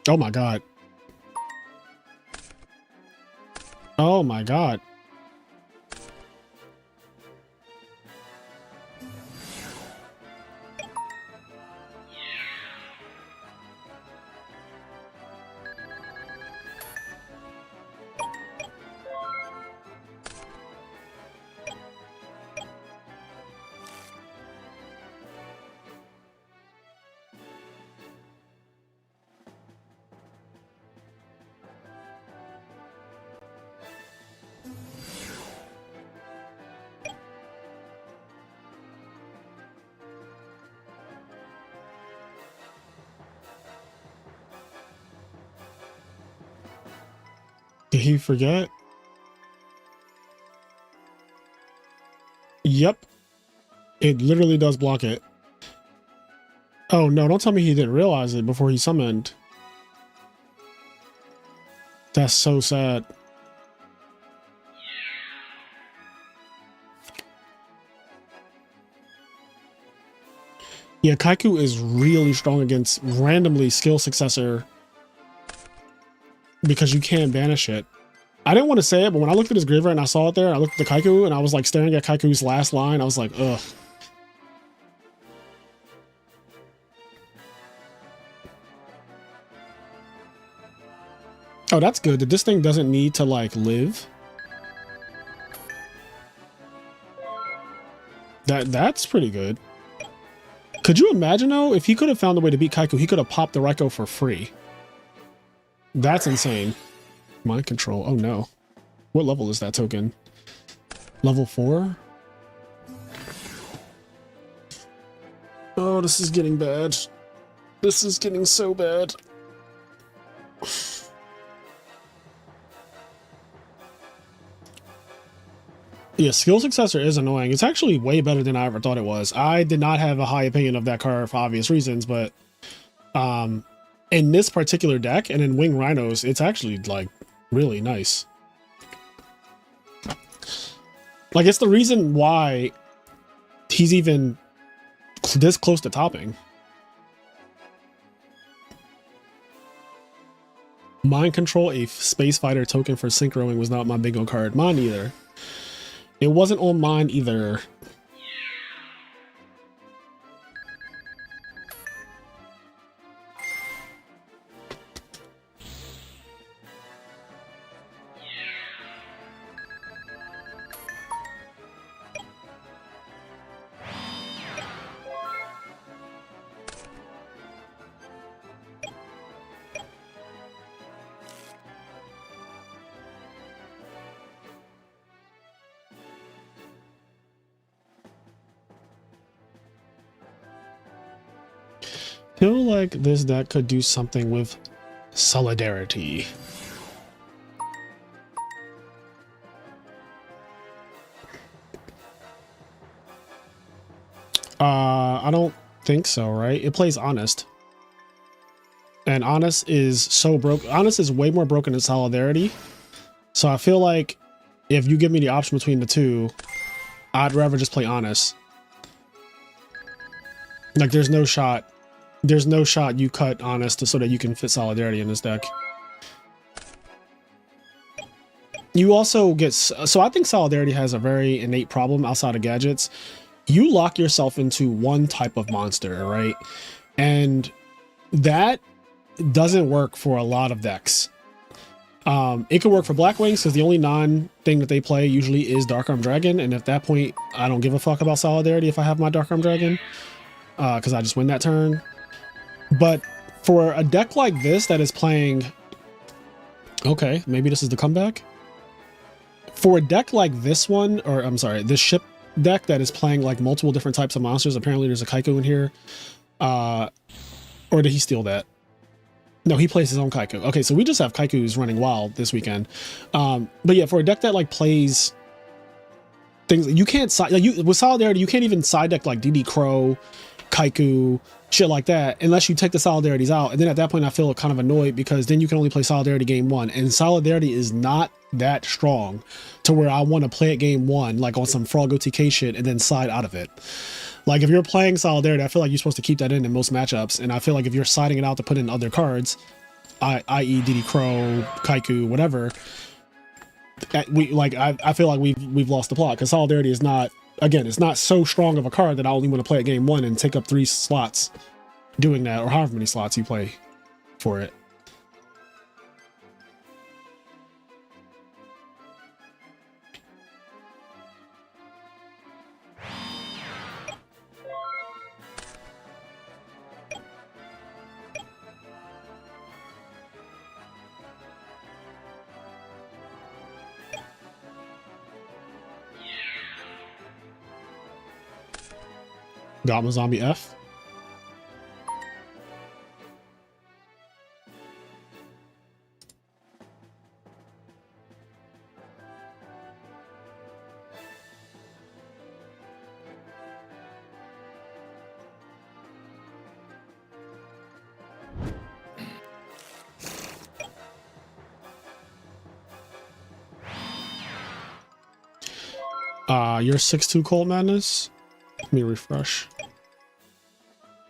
Oh my god. Oh my god. Did he forget? Yep. It literally does block it. Oh no, don't tell me he didn't realize it before he summoned. That's so sad. Yeah, Kaiku is really strong against randomly skill successor because you can't banish it. I didn't want to say it, but when I looked at his graveyard and I saw it there, I looked at the Kaiku and I was like staring at Kaiku's last line. I was like, ugh. Oh, that's good that this thing doesn't need to like live. That's pretty good. Could you imagine though, if he could have found a way to beat Kaiku, he could have popped the Raikou for free. That's insane. Mind control. Oh no. What level is that token? Level 4? Oh, this is getting bad. This is getting so bad. Yeah, skill successor is annoying. It's actually way better than I ever thought it was. I did not have a high opinion of that card for obvious reasons, but in this particular deck and in Wing Rhinos, it's actually like really nice. Like it's the reason why he's even this close to topping. Mind Control, a Space Fighter token for synchroing, was not my bingo card. Mine either. It wasn't on mine either. Feel like this deck could do something with solidarity. I don't think so, right? It plays Honest. And Honest is so broke. Honest is way more broken than Solidarity. So I feel like if you give me the option between the two, I'd rather just play Honest. Like there's no shot. There's no shot you cut Honest so that you can fit Solidarity in this deck. You also get... So I think Solidarity has a very innate problem outside of gadgets. You lock yourself into one type of monster, right? And that doesn't work for a lot of decks. It could work for Black Wings because the only non-thing that they play usually is Dark Arm Dragon. And at that point, I don't give a fuck about Solidarity if I have my Dark Arm Dragon. Because I just win that turn. But For a deck like this that is playing... Okay, maybe this is the comeback. For a deck like this one, or I'm sorry, this ship deck that is playing like multiple different types of monsters, apparently there's a Kaiku in here. Or did he steal that? No, he plays his own Kaiku. Okay, so we just have Kaikus running wild this weekend. But yeah, for a deck that like plays things, you can't side like with Solidarity, you can't even side deck like DD Crow, Kaiku, shit like that, unless you take the Solidarities out. And then at that point, I feel kind of annoyed because then you can only play Solidarity game one, and Solidarity is not that strong to where I want to play it game one, like on some Frog OTK shit, and then side out of it. Like if you're playing Solidarity, I feel like you're supposed to keep that in most matchups, and I feel like if you're siding it out to put in other cards, i.e. DD Crow, Kaiku, whatever, I feel like we've lost the plot, because Solidarity is not, again, it's not so strong of a card that I only want to play it game one and take up 3 slots doing that, or however many slots you play for it. Goblin Zombie F. You're 6-2 Cold Madness. Let me refresh.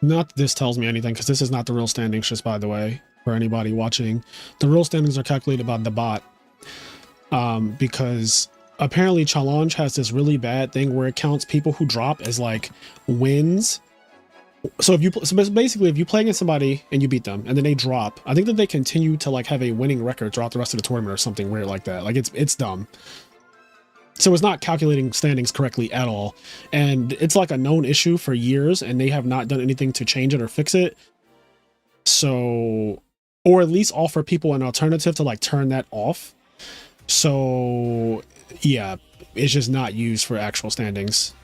Not that this tells me anything, because this is not the real standings, just by the way, for anybody watching. The real standings are calculated by the bot. Because apparently Challenge has this really bad thing where it counts people who drop as like wins. So if you basically if you play against somebody and you beat them and then they drop, I think that they continue to like have a winning record throughout the rest of the tournament or something weird like that. Like it's dumb. So it's not calculating standings correctly at all. And it's like a known issue for years, and they have not done anything to change it or fix it. So, or at least offer people an alternative to like turn that off. So yeah, it's just not used for actual standings.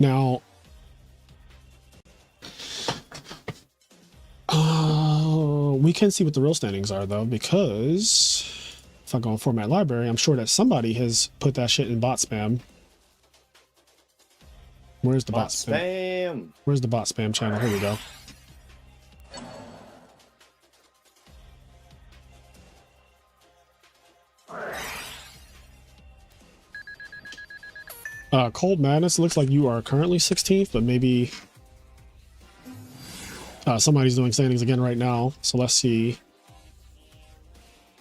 Now, we can see what the real standings are though, because if I go on Format Library, I'm sure that somebody has put that shit in bot spam. Where's the bot spam? Where's the bot spam channel? Here we go. Cold Madness, looks like you are currently 16th, but maybe somebody's doing standings again right now. So let's see.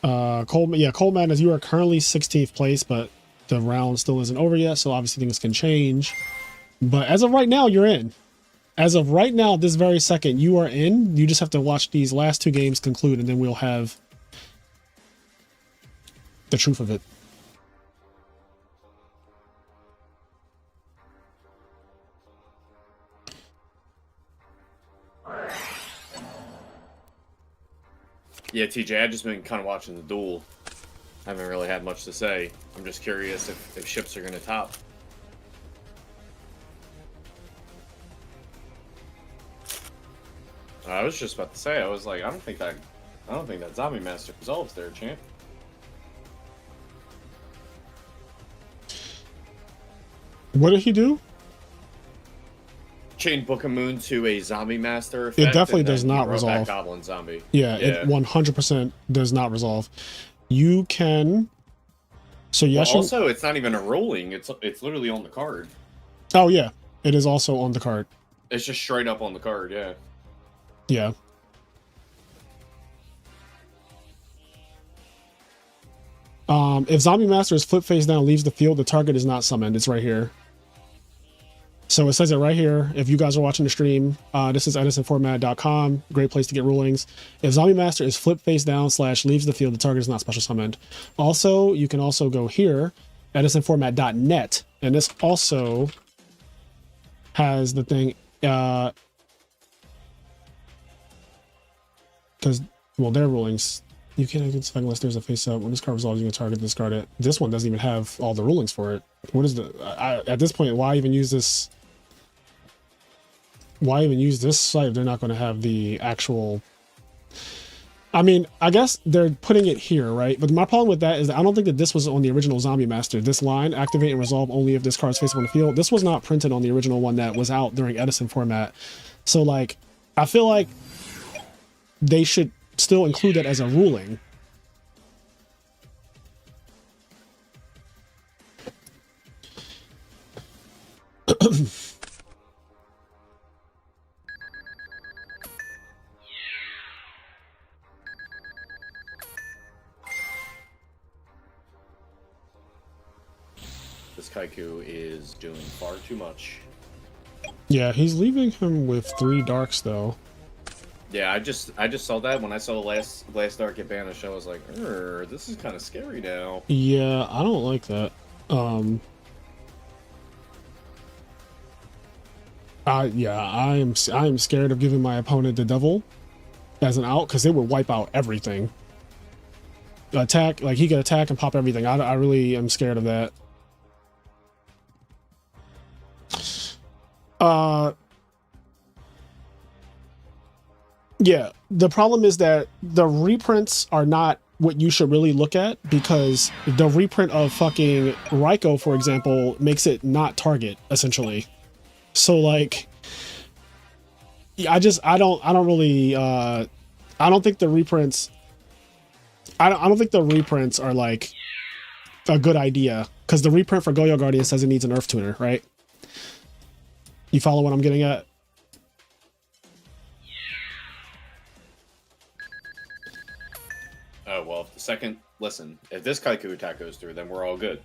Cold Madness, you are currently 16th place, but the round still isn't over yet, so obviously things can change. But as of right now, you're in. As of right now, this very second, you are in. You just have to watch these last 2 games conclude, and then we'll have the truth of it. Yeah, TJ, I've just been kind of watching the duel. I haven't really had much to say. I'm just curious if ships are going to top. I was just about to say, I was like, I don't think that Zombie Master resolves there, champ. What did he do? Chain Book of Moon to a Zombie Master effect. It definitely does not resolve. Goblin Zombie. Yeah, it 100% does not resolve. You can. So yes. Well, also, it's not even a rolling. It's literally on the card. Oh yeah, it is also on the card. It's just straight up on the card. Yeah. Yeah. If Zombie Master is flip face down, leaves the field, the target is not summoned. It's right here. So it says it right here. If you guys are watching the stream, this is edisonformat.com. Great place to get rulings. If Zombie Master is flip face down / leaves the field, the target is not special summoned. Also, you can also go here edisonformat.net, and this also has the thing, because, well, their rulings, you can't exit unless there's a face up. When this card resolves, you can target, discard it. This one doesn't even have all the rulings for it. What is the, at this point, why even use this? Why even use this site if they're not going to have the actual... I mean, I guess they're putting it here, right? But my problem with that is that I don't think that this was on the original Zombie Master. This line, activate and resolve only if this card is face up on the field. This was not printed on the original one that was out during Edison format. So, like, I feel like they should still include that as a ruling. This Kaiku is doing far too much. Yeah, he's leaving him with 3 darks though. Yeah, I just saw that when I saw the last dark get banished. I was like, this is kind of scary now. Yeah, I don't like that. Yeah, I am scared of giving my opponent the devil as an out because it would wipe out everything. Attack, like he could attack and pop everything. I really am scared of that. Yeah, the problem is that the reprints are not what you should really look at, because the reprint of fucking Raiko, for example, makes it not target essentially. So like, I don't really, I don't think the reprints, I don't think the reprints are like a good idea, because the reprint for Goyo Guardian says it needs an Earth Tuner, right? You follow what I'm getting at? Oh, well, if the second... Listen, if this Kaiku attack goes through, then we're all good.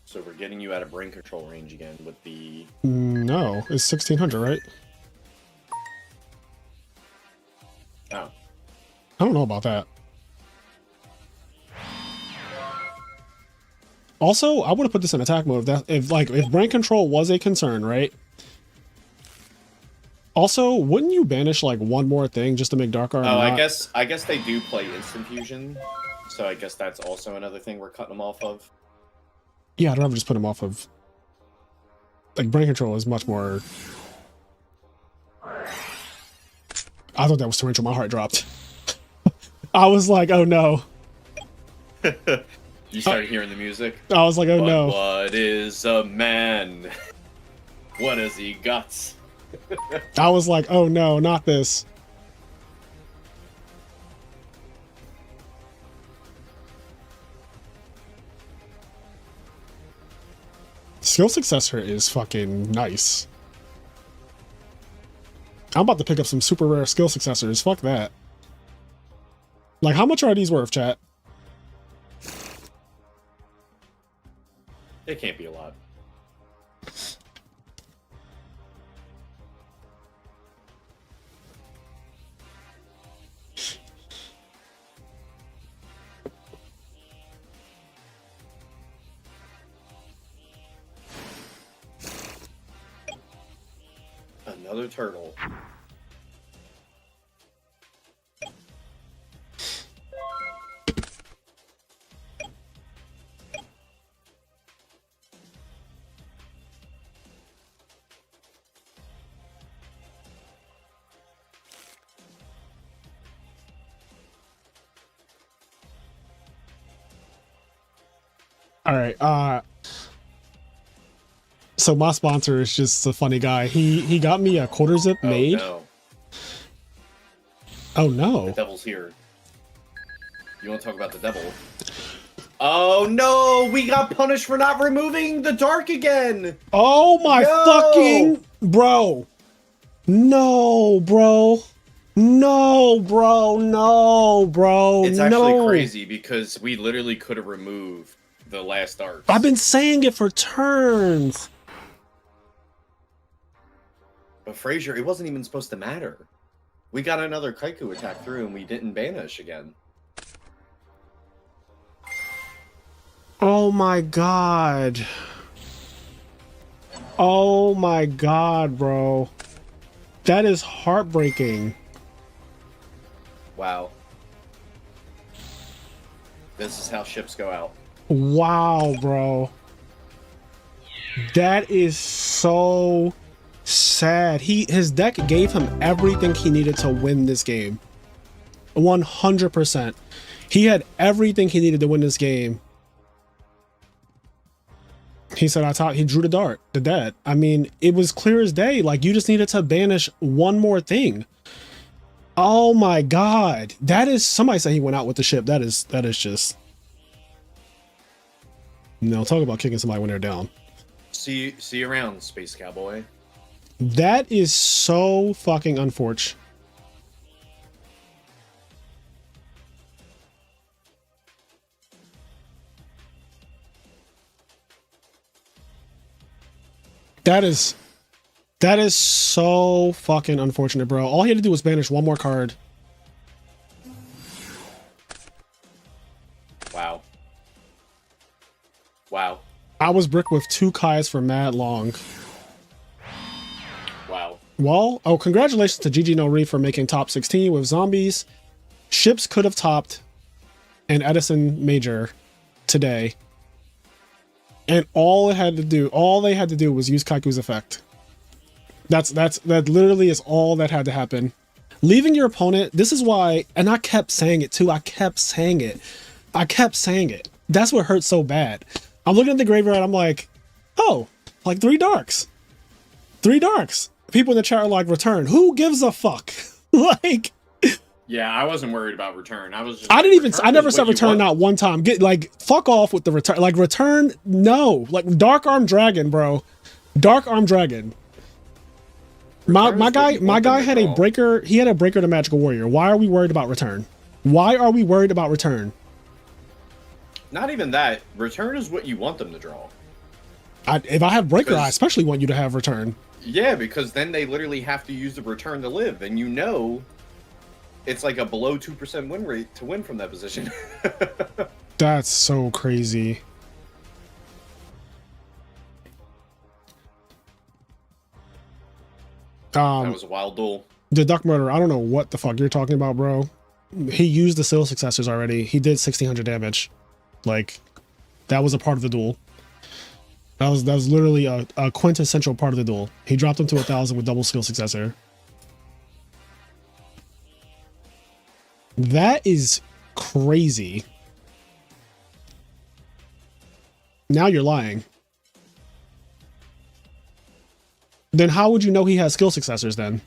So we're getting you out of brain control range again with the... No, it's 1600, right? Oh. I don't know about that. Also, I would have put this in attack mode if brain control was a concern, right? Also, wouldn't you banish like one more thing just to make Dark Arm? Oh, I guess they do play Instant Fusion, so I guess that's also another thing we're cutting them off of. Yeah, I'd rather just put him off of. Like, brain control is much more. I thought that was torrential. My heart dropped. I was like, oh no. You started hearing the music? I was like, oh But no. what is a man? What has he got? I was like, oh no, not this. Skill Successor is fucking nice. I'm about to pick up some super rare Skill Successors. Fuck that. Like, how much are these worth, chat? It can't be a lot. Another turtle. All right. So my sponsor is just a funny guy. He got me a quarter zip made. No. Oh no. The devil's here. You want to talk about the devil? Oh no! We got punished for not removing the dark again! Oh my fucking bro. No, bro. No, bro. No, bro. It's actually crazy because we literally could have removed the last dark. I've been saying it for turns. But Frazier, it wasn't even supposed to matter. We got another Kaiku attack through and we didn't banish again. Oh my god. Oh my god, bro. That is heartbreaking. Wow. This is how ships go out. Wow, bro. That is so sad. His deck gave him everything he needed to win this game. 100%. He had everything he needed to win this game. He said, he drew the dart, the dead. I mean, it was clear as day. Like, you just needed to banish one more thing. Oh my god. That is, somebody said he went out with the ship. That is just, talk about kicking somebody when they're down. See you around, Space Cowboy. That is so fucking unfortunate. That is so fucking unfortunate, bro. All he had to do was banish one more card. Wow. Wow. I was bricked with 2 Kais for mad long. Wow. Well, congratulations to GG No Re for making top 16 with zombies. Ships could have topped an Edison Major today. And all they had to do was use Kaiku's effect. That literally is all that had to happen. Leaving your opponent, this is why, and I kept saying it too. I kept saying it. That's what hurts so bad. I'm looking at the graveyard, I'm like, oh, like 3 darks. 3 darks. People in the chat are like, return. Who gives a fuck? Like, yeah, I wasn't worried about return. I was just I never said return not one time. Get like fuck off with the return. Like return, no. Like Dark Arm Dragon, bro. Dark Arm Dragon. My guy had a breaker. He had a breaker to Magical Warrior. Why are we worried about return? Why are we worried about return? Not even that. Return is what you want them to draw. If I have breaker, I especially want you to have return. Yeah, because then they literally have to use the return to live, and it's like a below 2% win rate to win from that position. That's so crazy. That was a wild duel. The Duck Murderer, I don't know what the fuck you're talking about, bro. He used the Seal Successors already. He did 1600 damage. Like, that was a part of the duel. That was literally a quintessential part of the duel. He dropped him to 1000 with double Skill Successor. That is crazy. Now you're lying. Then how would you know he has skill successors then?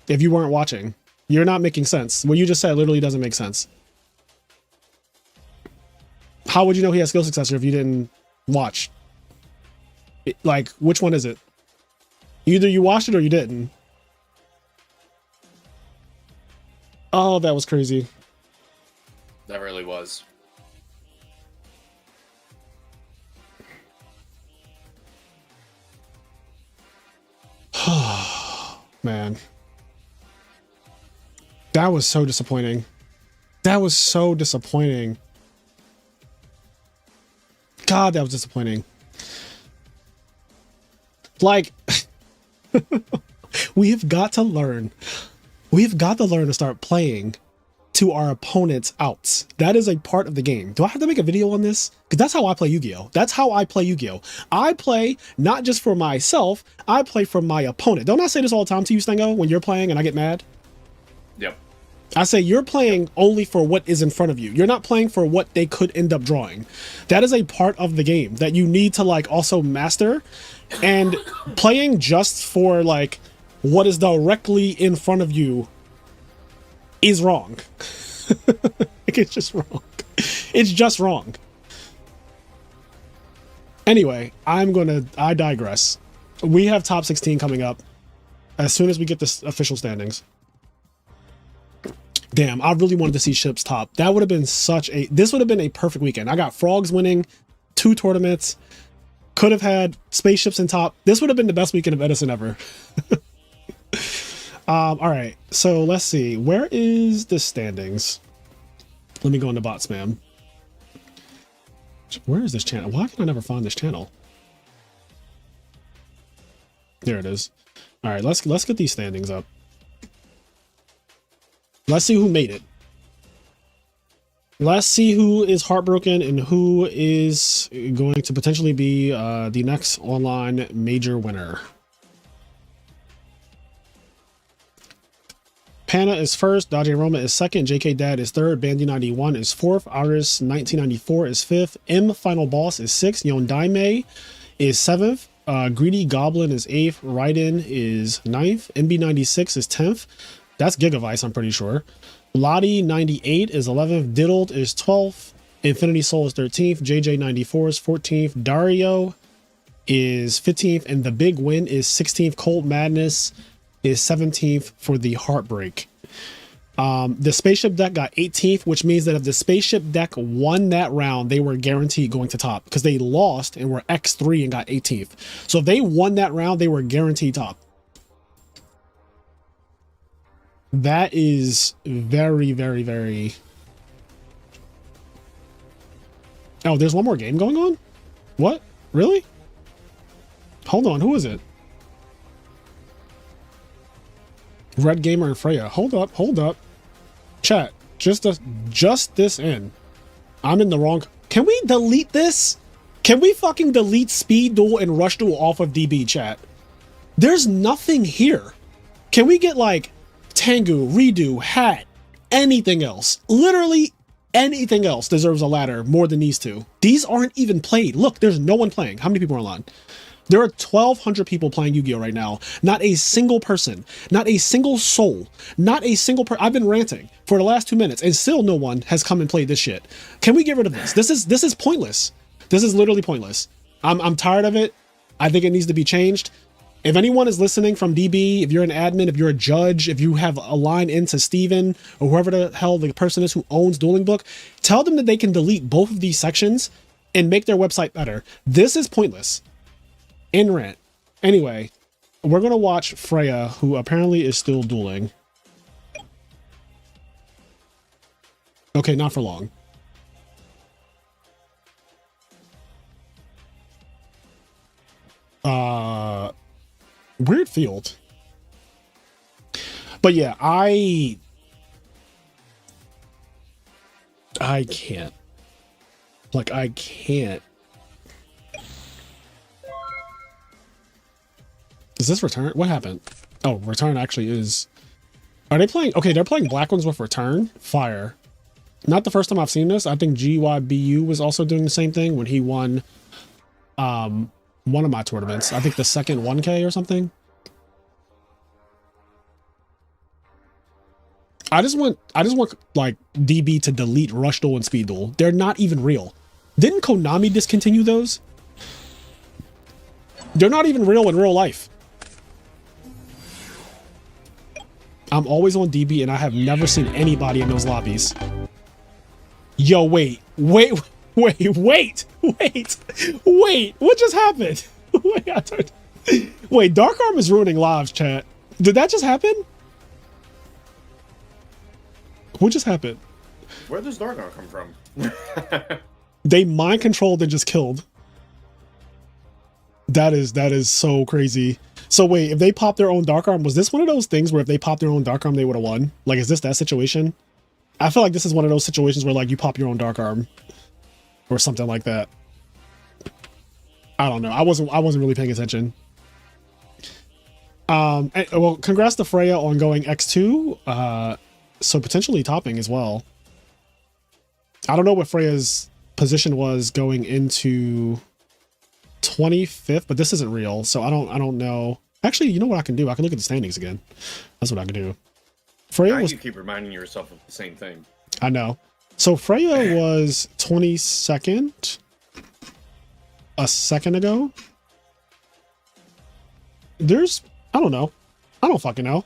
If you weren't watching. You're not making sense. What you just said literally doesn't make sense. How would you know he has skill successor if you didn't watch? Like, which one is it? Either you watched it or you didn't. Oh, that was crazy. That really was. Man. That was so disappointing. That was so disappointing. God, that was disappointing. Like, we've got to learn. We've got to learn to start playing to our opponent's outs. That is a part of the game. Do I have to make a video on this? Because that's how I play Yu-Gi-Oh! That's how I play Yu-Gi-Oh! I play not just for myself, I play for my opponent. Don't I say this all the time to you, Stengo, when you're playing and I get mad? Yep. I say you're playing only for what is in front of you. You're not playing for what they could end up drawing. That is a part of the game that you need to like also master. And playing just for like what is directly in front of you is wrong. Like, it's just wrong. It's just wrong. Anyway, I digress. We have top 16 coming up as soon as we get the official standings. Damn, I really wanted to see ships top. That would have been this would have been a perfect weekend. I got frogs winning 2 tournaments. Could have had spaceships in top. This would have been the best weekend of Edison ever. All right, so let's see. Where is the standings? Let me go into bot spam. Where is this channel? Why can I never find this channel? There it is. All right, let's get these standings up. Let's see who made it. Let's see who is heartbroken and who is going to potentially be the next online major winner. Panna is first, Dodge Roma is second, JK Dad is third, Bandy91 is fourth, Aris 1994 is fifth, M Final Boss is sixth, Yondaime is seventh, Greedy Goblin is eighth, Raiden is ninth, MB96 is 10th. That's Gigavice, I'm pretty sure. Lottie 98 is 11th, Diddled is 12th, Infinity Soul is 13th, JJ94 is 14th, Dario is 15th, and the big win is 16th. Cold Madness is 17th for the Heartbreak. The Spaceship deck got 18th, which means that if the Spaceship deck won that round, they were guaranteed going to top because they lost and were X3 and got 18th. So if they won that round, they were guaranteed top. That is very, very, very... Oh, there's one more game going on? What? Really? Hold on, who is it? Red Gamer and Freya. Hold up. Chat, just this in. I'm in the wrong... Can we delete this? Can we fucking delete Speed Duel and Rush Duel off of DB, chat? There's nothing here. Can we get like Tengu, Redo, Hat, anything else? Literally anything else deserves a ladder more than these two. These aren't even played. Look, there's no one playing. How many people are online? There are 1,200 people playing Yu-Gi-Oh right now. Not a single person, not a single soul, not a single person. I've been ranting for the last 2 minutes and still no one has come and played this shit. Can we get rid of this? This is pointless. This is literally pointless. I'm tired of it. I think it needs to be changed. If anyone is listening from DB, if you're an admin, if you're a judge, if you have a line into Steven or whoever the hell the person is who owns Dueling Book, tell them that they can delete both of these sections and make their website better. This is pointless. In rant. Anyway, we're gonna watch Freya, who apparently is still dueling. Okay, not for long. Weird field. But yeah, I can't. Like, I can't. Is this Return? What happened? Oh, Return actually is... Are they playing... Okay, they're playing Black Ones with Return. Fire. Not the first time I've seen this. I think GYBU was also doing the same thing when he won one of my tournaments. I think the second 1K or something. I just want like DB to delete Rush Duel and Speed Duel. They're not even real. Didn't Konami discontinue those? They're not even real in real life. I'm always on DB and I have never seen anybody in those lobbies. Yo, wait. What just happened? Wait, Dark Arm is ruining lives, chat. Did that just happen? What just happened? Where does Dark Arm come from? They mind controlled and just killed. That is so crazy. So wait, if they pop their own Dark Arm, was this one of those things where if they pop their own Dark Arm, they would have won? Like, is this that situation? I feel like this is one of those situations where like you pop your own Dark Arm or something like that. I don't know. I wasn't really paying attention. Well, congrats to Freya on going X2. So potentially topping as well. I don't know what Freya's position was going into 25th, but this isn't real, so I don't know. Actually, you know what I can do? I can look at the standings again. That's what I can do. Freya was... You keep reminding yourself of the same thing. I know. So Freya was 22nd a second ago. There's... I don't know. I don't fucking know.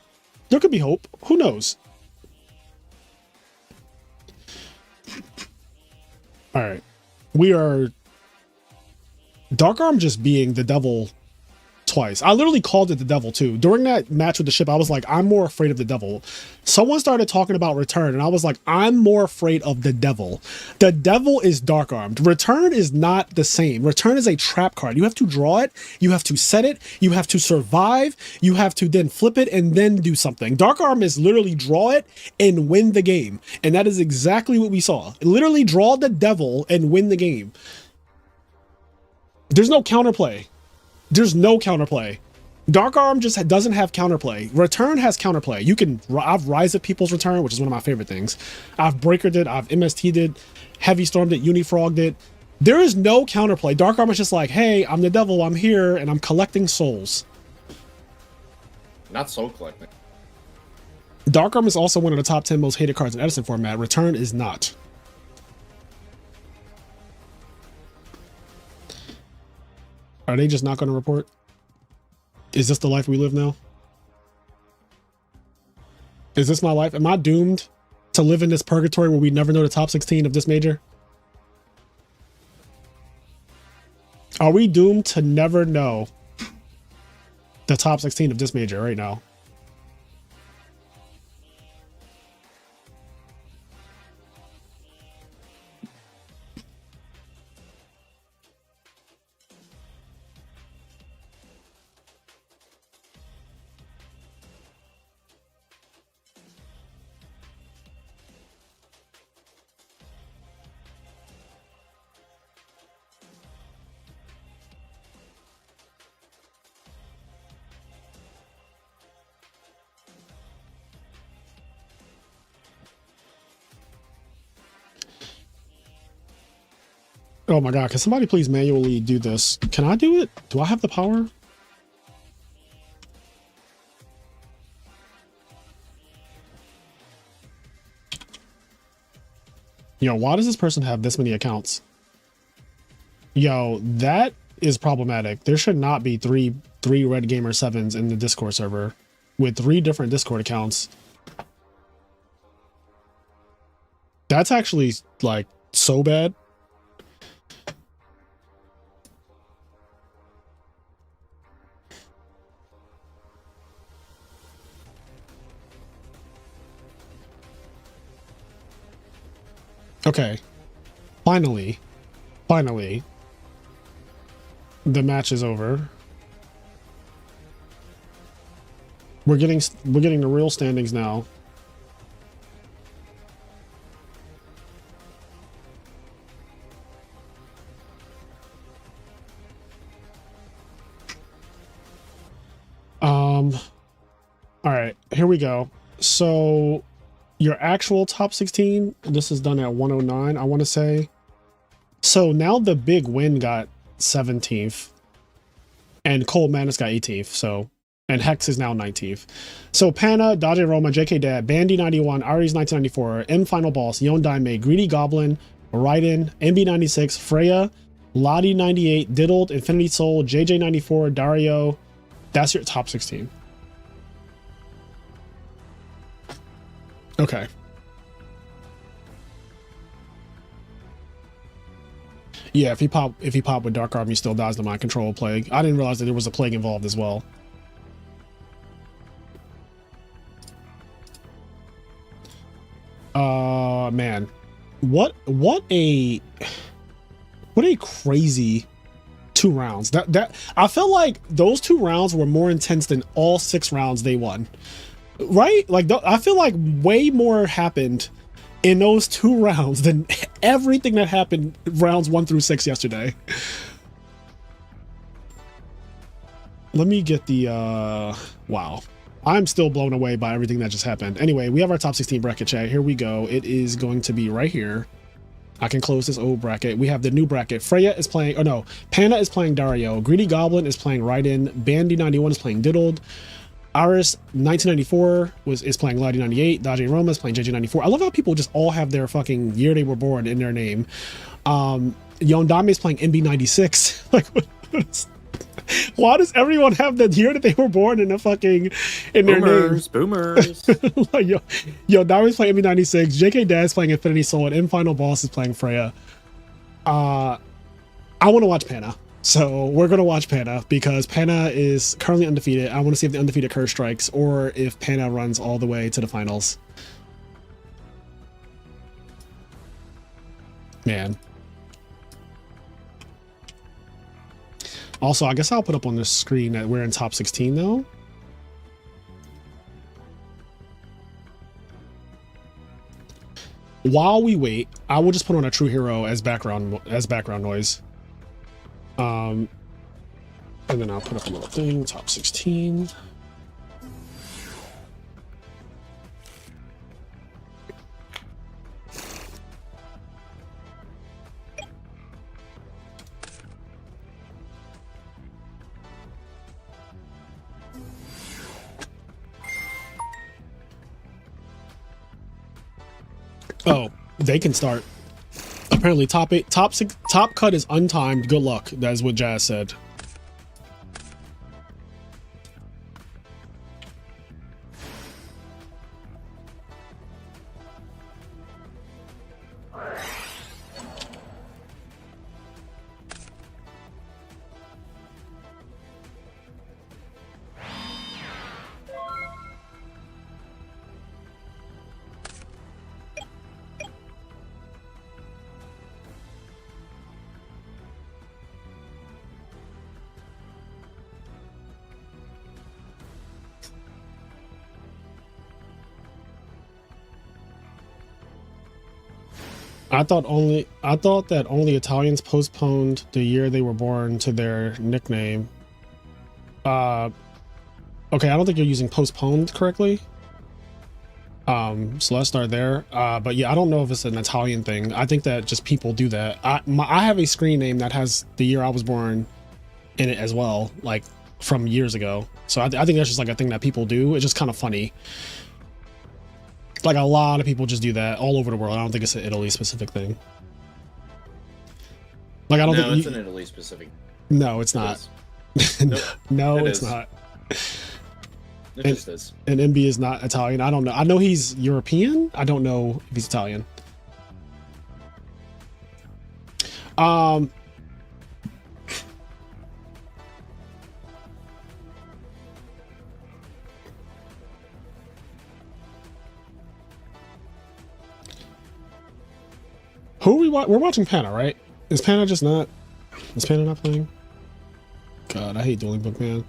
There could be hope. Who knows? All right. We are... Dark Arm just being the devil twice. I literally called it the devil too. During that match with the ship, I was like, I'm more afraid of the devil. Someone started talking about return, and I was like, I'm more afraid of the devil. The devil is dark armed. Return is not the same. Return is a trap card. You have to draw it, you have to set it, you have to survive, you have to then flip it and then do something. Dark arm is literally draw it and win the game. And that is exactly what we saw. Literally draw the devil and win the game. There's no counterplay. There's no counterplay. Dark Arm just doesn't have counterplay. Return has counterplay. You can, I've Rise of People's Return, which is one of my favorite things. I've Breakered it, I've MST'd it, Heavy Stormed it, Unifrogged it. There is no counterplay. Dark Arm is just like, hey, I'm the devil, I'm here, and I'm collecting souls. Not soul collecting. Dark Arm is also one of the top 10 most hated cards in Edison format. Return is not. Are they just not going to report? Is this the life we live now? Is this my life? Am I doomed to live in this purgatory where we never know the top 16 of this major? Are we doomed to never know the top 16 of this major right now? Oh my God, can somebody please manually do this? Can I do it? Do I have the power? Yo, why does this person have this many accounts? Yo, that is problematic. There should not be three Red Gamer 7s in the Discord server with 3 different Discord accounts. That's actually like so bad. Okay, finally, the match is over. We're getting the real standings now. All right, here we go. So your actual top 16, this is done at 109, I want to say. So now the big win got 17th and Cold Madness got 18th. So, and Hex is now 19th. So Panna, Dodge Roma, JK Dad, Bandy 91, Aries 1994, M Final Boss, Yon Daime, Greedy Goblin, Raiden, MB 96, Freya, Lottie 98, Diddled, Infinity Soul, JJ 94, Dario. That's your top 16. Okay. Yeah, if he pop with Dark Arm, he still dies to Mind Control Plague. I didn't realize that there was a plague involved as well. Man, what a crazy 2 rounds. That I felt like those 2 rounds were more intense than all 6 rounds they won. Right? Like, I feel like way more happened in those 2 rounds than everything that happened rounds 1 through 6 yesterday. Let me get the, wow. I'm still blown away by everything that just happened. Anyway, we have our top 16 bracket, chat. Here we go. It is going to be right here. I can close this old bracket. We have the new bracket. Freya is playing, oh no, Panna is playing Dario. Greedy Goblin is playing Raiden. Bandy 91 is playing Diddled. Aris 1994 is playing Lottie 98. Dodge Roma is playing JJ 94. I love how people just all have their fucking year they were born in their name. Yondame is playing MB 96. Like, why does everyone have the year that they were born in the fucking in their names? Boomers. Like, yo, Dame's playing MB 96. JK Dad's playing Infinity Soul, and M Final Boss is playing Freya. I want to watch Panna. So we're going to watch Pana because Pana is currently undefeated. I want to see if the undefeated curse strikes or if Pana runs all the way to the finals. Man. Also, I guess I'll put up on the screen that we're in top 16 though. While we wait, I will just put on a True Hero as background noise. And then I'll put up a little thing, top 16. Oh, they can start. Apparently top cut is untimed. Good luck. That is what Jazz said. I thought that only Italians postponed the year they were born to their nickname. Okay, I don't think you're using postponed correctly. So let's start there. But yeah, I don't know if it's an Italian thing. I think that just people do that. I have a screen name that has the year I was born in it as well, like from years ago. So I think that's just like a thing that people do. It's just kind of funny. Like a lot of people just do that all over the world. I don't think it's an Italy specific thing. Like I don't think it's an Italy specific. No, it's not. Nope. No, It it's is. not. It just is. And MB is not Italian. I don't know. I know he's European. I don't know if he's Italian. Who are we we're watching Pana, right? Is Pana just not? Is Pana not playing? God, I hate Dueling Book, man.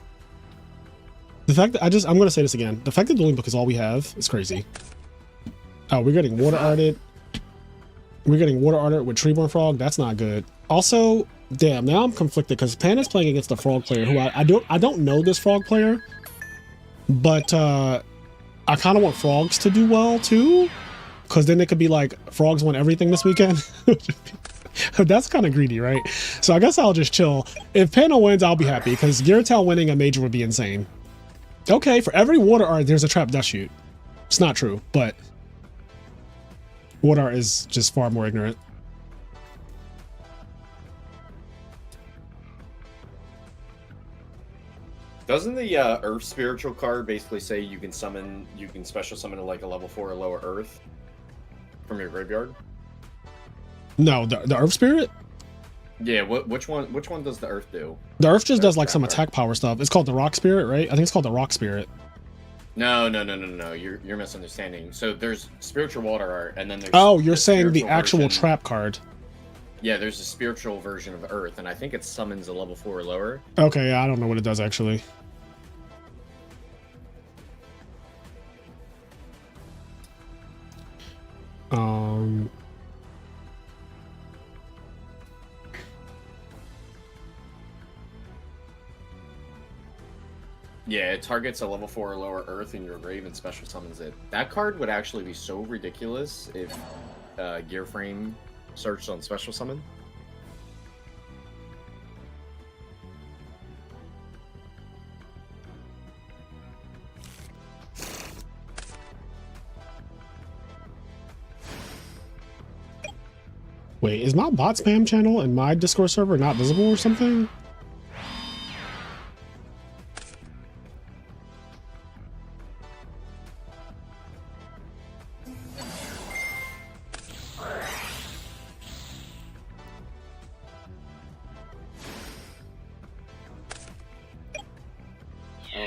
The fact that I'm gonna say this again. The fact that Dueling Book is all we have is crazy. Oh, we're getting Water Arted. We're getting Water Arted with Treeborn Frog. That's not good. Also, damn, now I'm conflicted because Pana's playing against the Frog player who I don't know this Frog player, but I kind of want Frogs to do well too. Because then it could be like Frogs won everything this weekend. That's kind of greedy, right? So I guess I'll just chill. If Pana wins, I'll be happy because Gyaratal winning a major would be insane. Okay, for every Water Art, there's a Trap Dust Shoot. It's not true, but Water Art is just far more ignorant. Doesn't the Earth Spiritual card basically say you can special summon to like a level 4 or lower Earth from your graveyard? No, the Earth Spirit? Yeah, which one does the Earth do? The Earth just does like some attack power stuff. It's called the Rock Spirit, right? I think it's called the Rock Spirit. No. You're misunderstanding. So there's Spiritual Water Art, and then there's... Oh, you're saying the actual version. trap card. Yeah, there's a spiritual version of Earth, and I think it summons a level 4 or lower. Okay, yeah, I don't know what it does actually. Yeah, it targets a level 4 or lower Earth in your grave and special summons it. That card would actually be so ridiculous if Gearframe searched on special summon. Wait, is my bot spam channel and my Discord server not visible or something?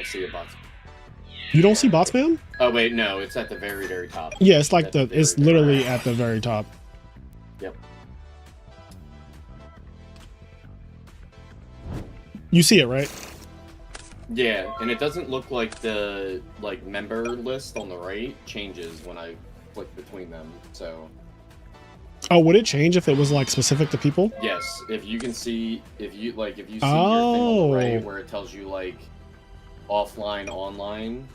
don't see a bot. You don't see bot spam? Oh wait, no, it's at the very, very top. Yeah, it's like At it's very literally at the very top. Yep. You see it, right? Yeah, and it doesn't look like the member list on the right changes when I click between them. So Oh, would it change if it was like specific to people? yes, if you see your thing on Oh. the right where it tells you like offline, online,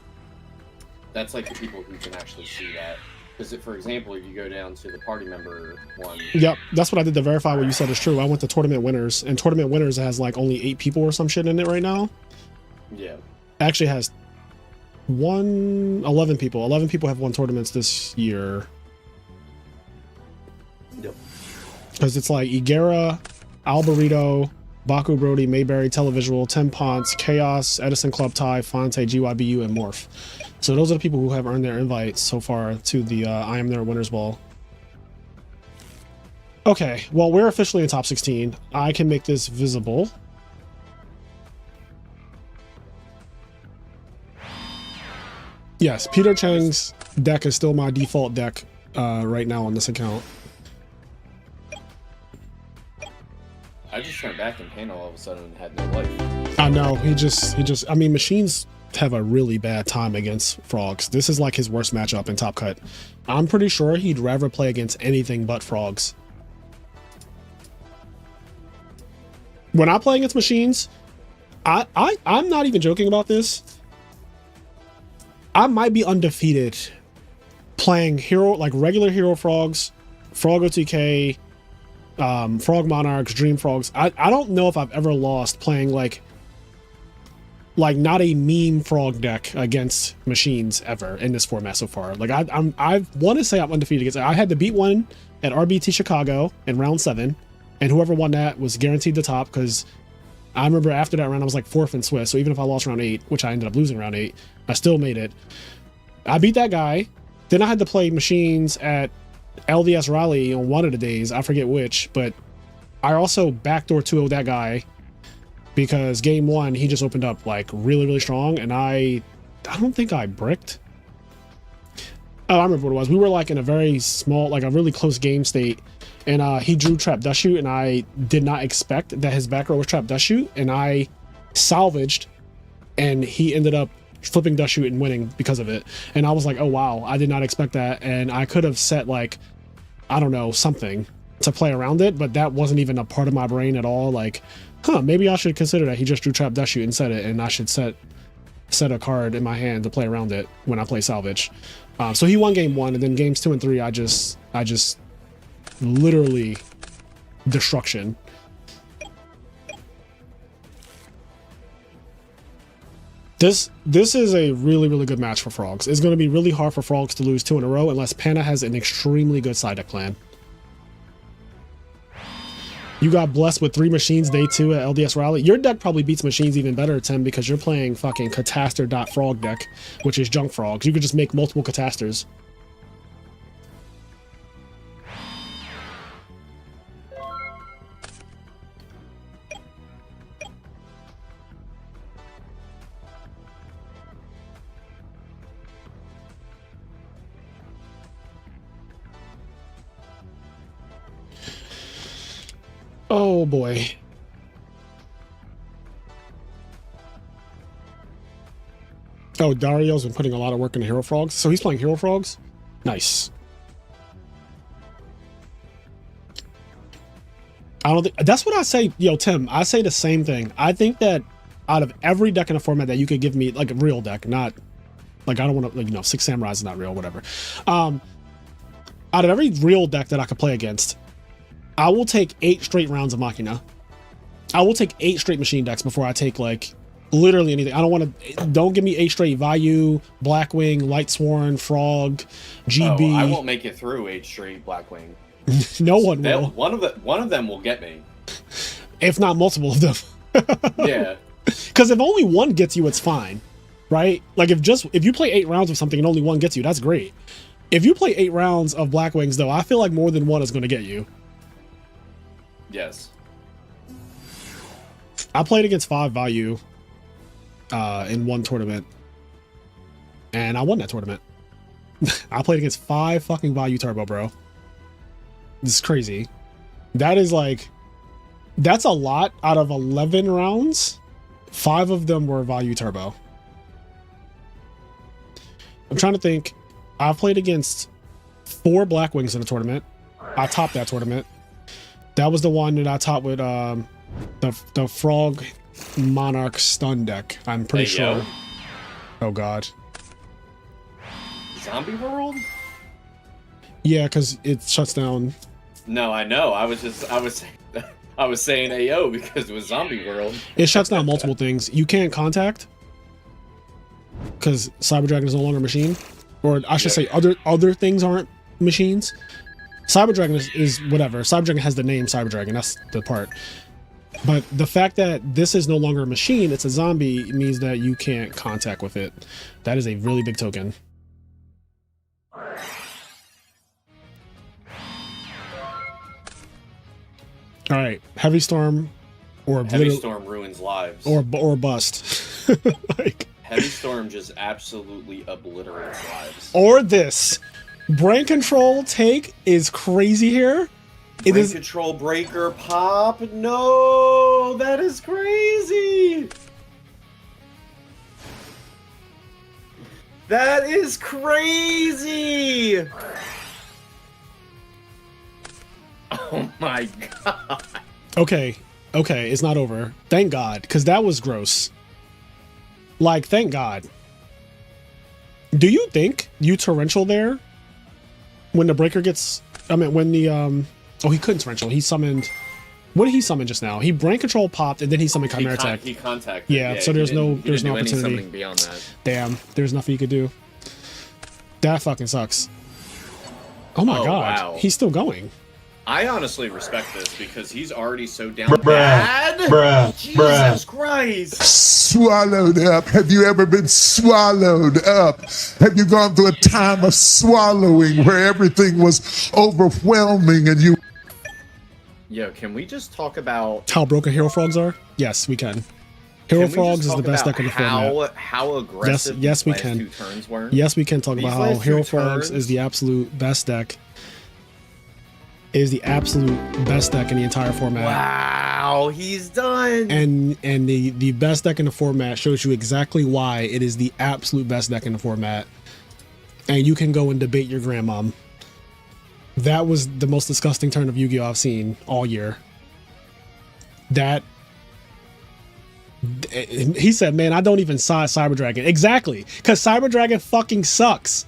that's like the people who can actually see that. Because for example, if you go down to the party member one, Yep, that's what I did to verify what you said is true. I went to tournament winners, and tournament winners has like only 8 people or some shit in it right now. yeah, Actually has 11 people. 11 people have won tournaments this year. yep, Because it's like Igera, Alberito, Baku Brody, Mayberry, Televisual, Tim Ponce, Chaos, Edison Club Tie, Fonte, GYBU, and Morph. So those are the people who have earned their invites so far to the I Am There Winners Ball. Okay, well, we're officially in top 16. I can make this visible. Yes, Peter Chang's deck is still my default deck right now on this account. I just turned back and Panel all of a sudden had no life. I know, he just, I mean, machines have a really bad time against frogs. This is like his worst matchup in Top Cut. I'm pretty sure he'd rather play against anything but frogs. When I play against machines, I'm not even joking about this. I might be undefeated playing hero, like regular hero frogs, Frog OTK, Frog Monarchs, Dream Frogs. I don't know if I've ever lost playing like not a meme frog deck against machines ever in this format so far. Like I want to say I'm undefeated against. I had to beat one at RBT Chicago in round 7, and whoever won that was guaranteed the top. Because I remember after that round I was like 4th in Swiss. So even if I lost round 8, which I ended up losing round 8, I still made it. I beat that guy. Then I had to play machines at LDS Raleigh on one of the days. I forget which, but I also backdoor 2-0 that guy. Because game 1, he just opened up like really, really strong, and I don't think I bricked. Oh, I remember what it was. We were like in a very small, like a really close game state, and he drew trap dust shoot, and I did not expect that his back row was trap dust shoot, and I salvaged, and he ended up flipping dust shoot and winning because of it. And I was like, oh wow, I did not expect that, and I could have set like, I don't know, something to play around it, but that wasn't even a part of my brain at all. Like, maybe I should consider that he just drew trap dust shoot and set it, and I should set a card in my hand to play around it when I play salvage. So he won game 1, and then games 2 and 3, I just literally destruction. This is a really, really good match for frogs. It's going to be really hard for frogs to lose 2 in a row unless Pana has an extremely good side deck plan. You got blessed with 3 machines day 2 at LDS Raleigh. Your deck probably beats machines even better, Tim, because you're playing fucking Cataster.frog deck, which is junk frogs. You could just make multiple Catasters. Oh boy. Oh, Dario's been putting a lot of work into Hero Frogs. So he's playing Hero Frogs? Nice. I don't think that's what I say. Yo, Tim, I say the same thing. I think that out of every deck in a format that you could give me, like a real deck, not like, I don't want to, like, you know, Six Samurais is not real, whatever. Out of every real deck that I could play against, I will take 8 straight rounds of Machina. I will take 8 straight machine decks before I take like literally anything. I don't want to. Don't give me 8 straight Vayu, Blackwing, Lightsworn, Frog, GB. Oh, I won't make it through 8 straight Blackwing. No one will. One of them will get me. If not multiple of them. Yeah. Because if only one gets you, it's fine, right? Like if you play 8 rounds of something and only one gets you, that's great. If you play 8 rounds of Blackwings, though, I feel like more than one is going to get you. Yes. I played against 5 Vayu. in one tournament, and I won that tournament. I played against 5 fucking Value Turbo, bro. This is crazy. That is like, that's a lot. Out of 11 rounds, 5 of them were Value Turbo. I'm trying to think. I've played against 4 Black Wings in a tournament. I topped that tournament. That was the one that I topped with the Frog Monarch stun deck. I'm pretty sure. Yo. Oh god. Zombie World? Yeah, because it shuts down. No, I know. I was saying AO because it was Zombie World. It shuts down multiple things. You can't contact because Cyber Dragon is no longer a machine, or I should say other things aren't machines. Cyber Dragon is whatever. Cyber Dragon has the name Cyber Dragon. That's the part. But the fact that this is no longer a machine, it's a zombie, means that you can't contact with it. That is a really big token. All right, Heavy Storm, or Heavy Storm ruins lives. or bust. Like, Heavy Storm just absolutely obliterates lives. or this brain control take is crazy here. It Brain is control breaker pop. No, that is crazy. That is crazy. Oh my god. okay. It's not over. Thank God, because that was gross. Like, thank God. Do you think you torrential there when the breaker gets? I mean, when the oh, he couldn't torrential. He summoned. What did he summon just now? He brain control popped and then he summoned Chimera Tech. He contacted. Yeah, so there's no opportunity. Any beyond that. Damn, there's nothing you could do. That fucking sucks. Oh my god, wow. He's still going. I honestly respect this because he's already so down Bruh. bad. Bruh. Jesus Christ. Swallowed up. Have you ever been swallowed up? Have you gone through a time of swallowing where everything was overwhelming and you... Yo, can we just talk about How broken Hero Frogs are? Yes, we can. Hero Frogs is the best deck in the format. How aggressive Yes, we these can. last 2 turns were? Yes, we can talk These about how last 2 Hero Frogs turns- is the absolute best deck. Is the absolute best deck in the entire format. Wow, he's done. And the best deck in the format shows you exactly why it is the absolute best deck in the format. And you can go and debate your grandmom. That was the most disgusting turn of Yu-Gi-Oh! I've seen all year. He said, man, I don't even side Cyber Dragon. Exactly, because Cyber Dragon fucking sucks.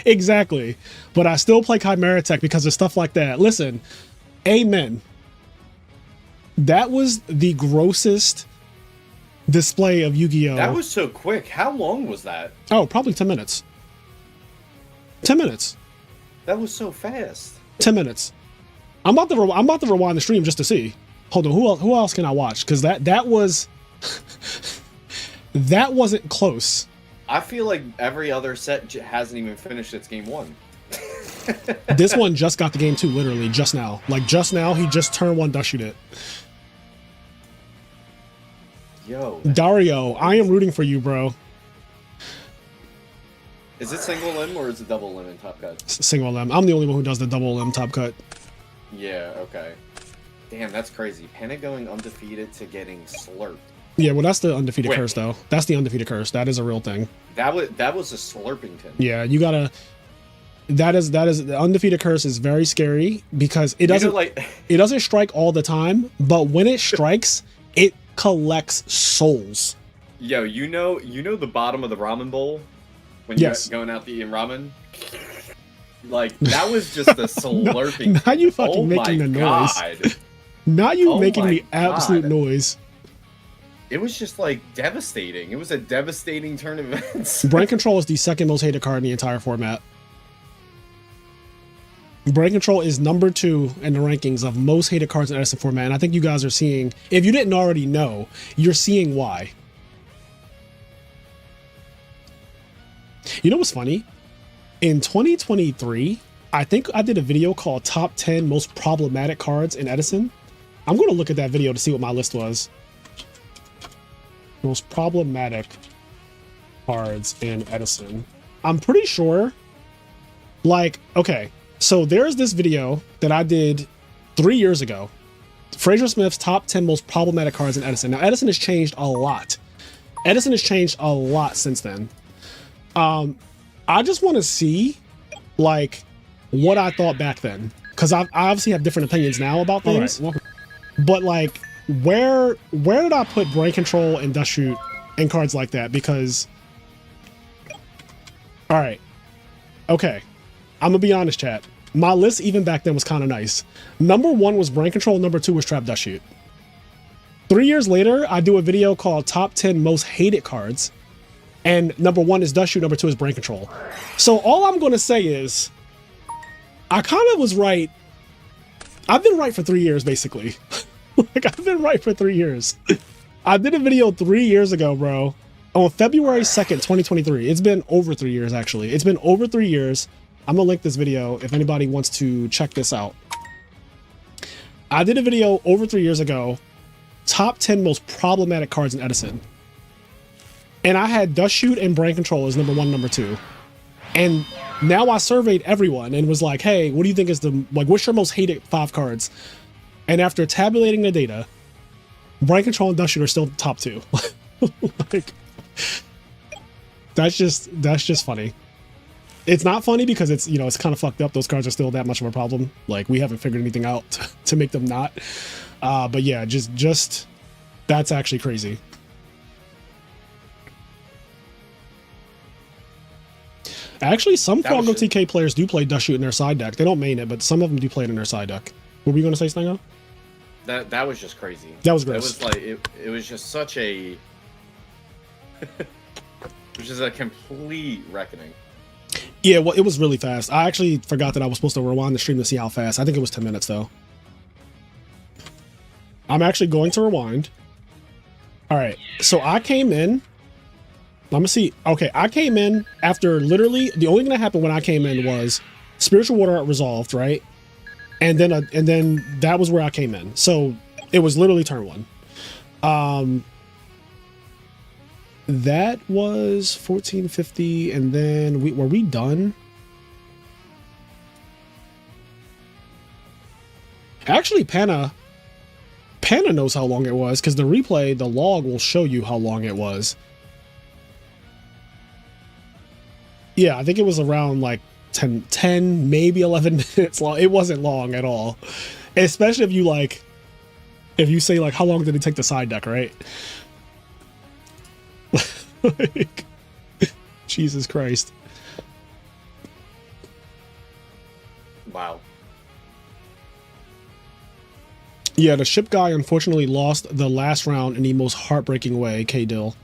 Exactly. But I still play Chimera Tech because of stuff like that. Listen, amen. That was the grossest display of Yu-Gi-Oh! That was so quick. How long was that? Oh, probably 10 minutes. 10 minutes. That was so fast. 10 minutes. I'm about to rewind the stream just to see. Hold on, who else can I watch? Because that was that wasn't close. I feel like every other set hasn't even finished its game 1. This one just got the game 2 literally just now. Like just now, he just turn 1 dust shoot it. Yo. Dario, I am rooting for you, bro. Is it single limb or is it double limb in Top Cut? Single limb. I'm the only one who does the double limb top cut. Yeah, okay. Damn, that's crazy. Panic going undefeated to getting slurped. Yeah, well, that's the undefeated Wait. curse, though. That's the undefeated curse. That is a real thing. That was a slurpington. Yeah, you gotta. That is the undefeated curse is very scary because it doesn't it doesn't strike all the time, but when it strikes, it collects souls. Yo, you know the bottom of the ramen bowl when Yes. you're going out to eat ramen. Like that was just a slurping. Now you fucking making the noise. God. Now you Oh making my the absolute God. noise. It was just like devastating. It was a devastating turn of events. Brain Control is the second most hated card in the entire format. Brain Control is number 2 in the rankings of most hated cards in Edison format, and I think you guys are seeing, if you didn't already know, you're seeing why. You know what's funny? In 2023, I think I did a video called Top 10 Most Problematic Cards in Edison. I'm going to look at that video to see what my list was. Most problematic cards in Edison. I'm pretty sure, like, okay, so there's this video that I did 3 years ago. Fraser Smith's top 10 most problematic cards in Edison. Now, Edison has changed a lot. Edison has changed a lot since then. I just want to see, like, what I thought back then. Because I obviously have different opinions now about things. Right. But, like, where did I put brain control and dust shoot and cards like that? Because, all right, okay, I'm gonna be honest, chat. My list even back then was kind of nice. Number 1 was brain control. Number 2 was trap dust shoot. 3 years later, I do a video called top 10 most hated cards. And number 1 is dust shoot. Number 2 is brain control. So all I'm going to say is I kind of was right. I've been right for 3 years, basically. Like, I've been right for 3 years. I did a video 3 years ago, bro, on February 2nd, 2023. It's been over 3 years, actually. It's been over 3 years. I'm gonna link this video if anybody wants to check this out. I did a video over 3 years ago, top 10 most problematic cards in Edison. And I had dust shoot and brain control as number 1, number 2. And now I surveyed everyone and was like, hey, what do you think is what's your most hated 5 cards? And after tabulating the data, brain control and dust shoot are still top 2. Like, that's just funny. It's not funny because it's, you know, it's kind of fucked up. Those cards are still that much of a problem. Like, we haven't figured anything out to make them not. But yeah, just that's actually crazy. Actually, some Froggo TK players do play dust shoot in their side deck. They don't main it, but some of them do play it in their side deck. What were you going to say, Stango? That was just crazy. That was gross. It was like it was just such a which is a complete reckoning. Yeah, well, it was really fast. I actually forgot that I was supposed to rewind the stream to see how fast. I think it was 10 minutes, though. I'm actually going to rewind. All right, so I came in. Let me see. Okay, I came in after literally the only thing that happened when I came in was Spiritual Water Art resolved, right? And then that was where I came in. So it was literally turn 1. That was 1450, and then were we done? Actually, Panna knows how long it was because the replay, the log will show you how long it was. Yeah, I think it was around like 10, maybe 11 minutes long. It wasn't long at all, especially if you say like, how long did it take the side deck, right? Like, Jesus Christ. Wow. Yeah, the ship guy unfortunately lost the last round in the most heartbreaking way, K-Dill.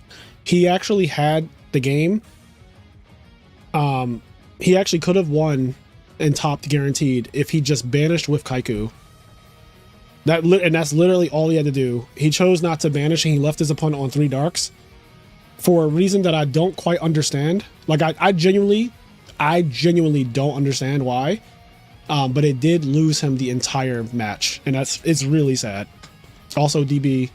He actually had the game. He actually could have won and topped guaranteed if he just banished with Kaiku. And that's literally all he had to do. He chose not to banish and he left his opponent on 3 darks. For a reason that I don't quite understand. Like, I genuinely don't understand why. But it did lose him the entire match. And it's really sad. Also, DB.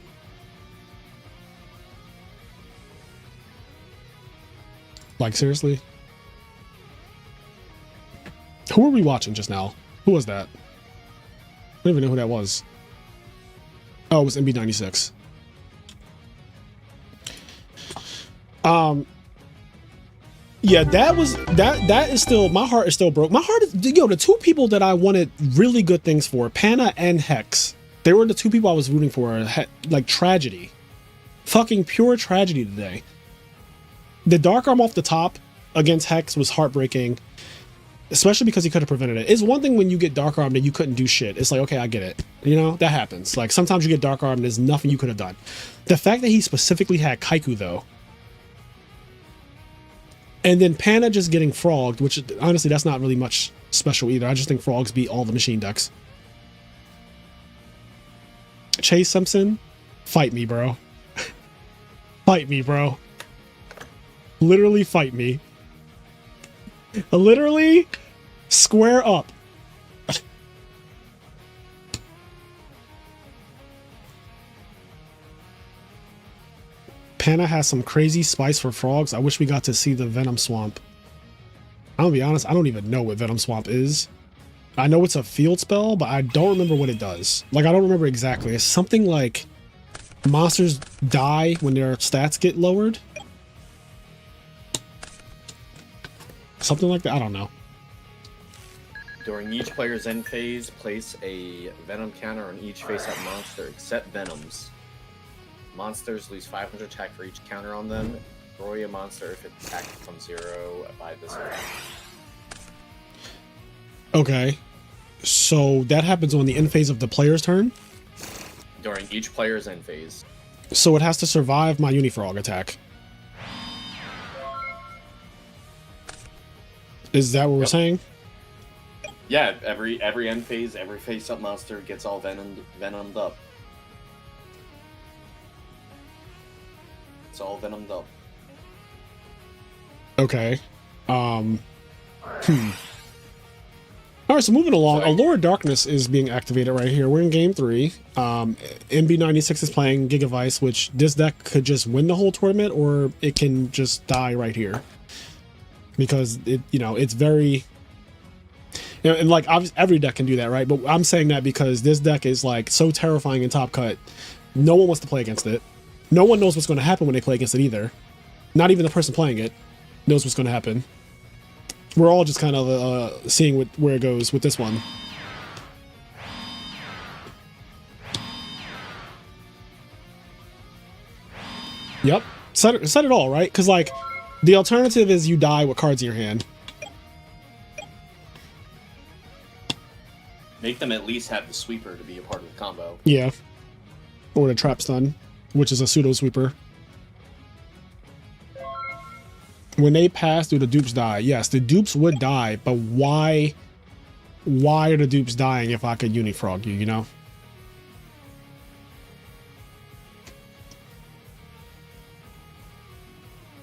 Like, seriously? Who were we watching just now? Who was that? I don't even know who that was. Oh, it was MB96. Yeah, that is still, my heart is still broke. My heart is, yo, the 2 people that I wanted really good things for, Panna and Hex, they were the 2 people I was rooting for. Like, tragedy. Fucking pure tragedy today. The dark arm off the top against Hex was heartbreaking, especially because he could have prevented it. It's one thing when you get dark armed and you couldn't do shit. It's like, okay, I get it. You know, that happens. Like, sometimes you get dark armed and there's nothing you could have done. The fact that he specifically had Kaiku, though, and then Panna just getting frogged, which honestly, that's not really much special either. I just think frogs beat all the machine decks. Chase Simpson, fight me, bro. Fight me, bro. Literally fight me. Literally square up. Pana has some crazy spice for frogs. I wish we got to see the Venom Swamp. I'm gonna be honest, I don't even know what Venom Swamp is. I know it's a field spell, but I don't remember what it does. Like, I don't remember exactly. It's something like monsters die when their stats get lowered. Something like that. I don't know. During each player's end phase, place a Venom counter on each face-up monster except Venoms. Monsters lose 500 attack for each counter on them. Destroy a monster if its attack becomes 0 by this effect. Okay. So that happens on the end phase of the player's turn? During each player's end phase. So it has to survive my Unifrog attack. Is that what we're saying? Yeah, every end phase, every face-up monster gets all venomed up. It's all venomed up. Okay. All right, so moving along, Allure Darkness is being activated right here. We're in game 3. MB96 is playing Gigavice, which this deck could just win the whole tournament, or it can just die right here. Because it, you know, it's very, you know, and like obviously every deck can do that, right? But I'm saying that because this deck is like so terrifying in Top Cut. No one wants to play against it. No one knows what's going to happen when they play against it either. Not even the person playing it knows what's going to happen. We're all just kind of seeing where it goes with this one. Yep. Said it all, right? Because, like, the alternative is you die with cards in your hand. Make them at least have the sweeper to be a part of the combo. Yeah. Or the trap stun, which is a pseudo sweeper. When they pass, do the dupes die? Yes, the dupes would die, but why are the dupes dying if I could Unifrog you, you know?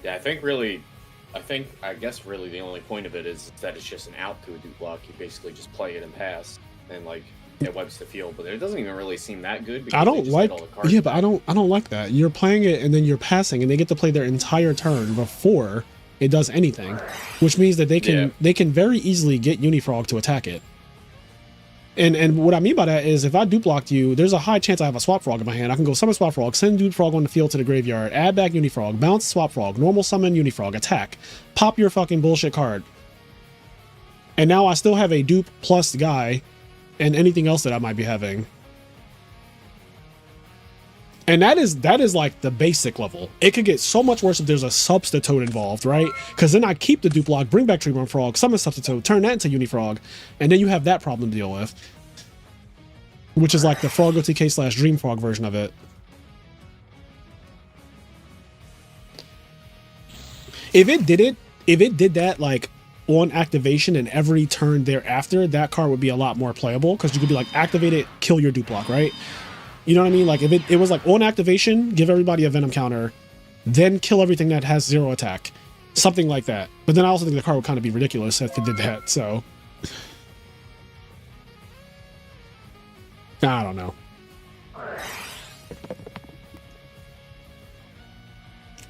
Yeah, I guess really the only point of it is that it's just an out to a dupe block. You basically just play it and pass, and like it wipes the field. But it doesn't even really seem that good. Because I don't like. all the cards. Yeah, but I don't like that. You're playing it and then you're passing, and they get to play their entire turn before it does anything, which means that they can very easily get Unifrog to attack it. And what I mean by that is if I dupe blocked you, there's a high chance I have a Swap Frog in my hand. I can go summon Swap Frog, send Dupe Frog on the field to the graveyard, add back Unifrog, bounce Swap Frog, normal summon Unifrog, attack, pop your fucking bullshit card. And now I still have a dupe plus guy and anything else that I might be having. And that is like the basic level. It could get so much worse if there's a Substitute involved, right? Because then I keep the dupe block, bring back Treeborn Frog, summon Substitute, turn that into Unifrog, and then you have that problem to deal with. Which is like the Frog OTK / Dream Frog version of it. If it did that like on activation and every turn thereafter, that card would be a lot more playable because you could be like, activate it, kill your dupe block, right? You know what I mean? Like if it was like on activation, give everybody a Venom counter, then kill everything that has 0 attack. Something like that. But then I also think the card would kind of be ridiculous if it did that, so. I don't know.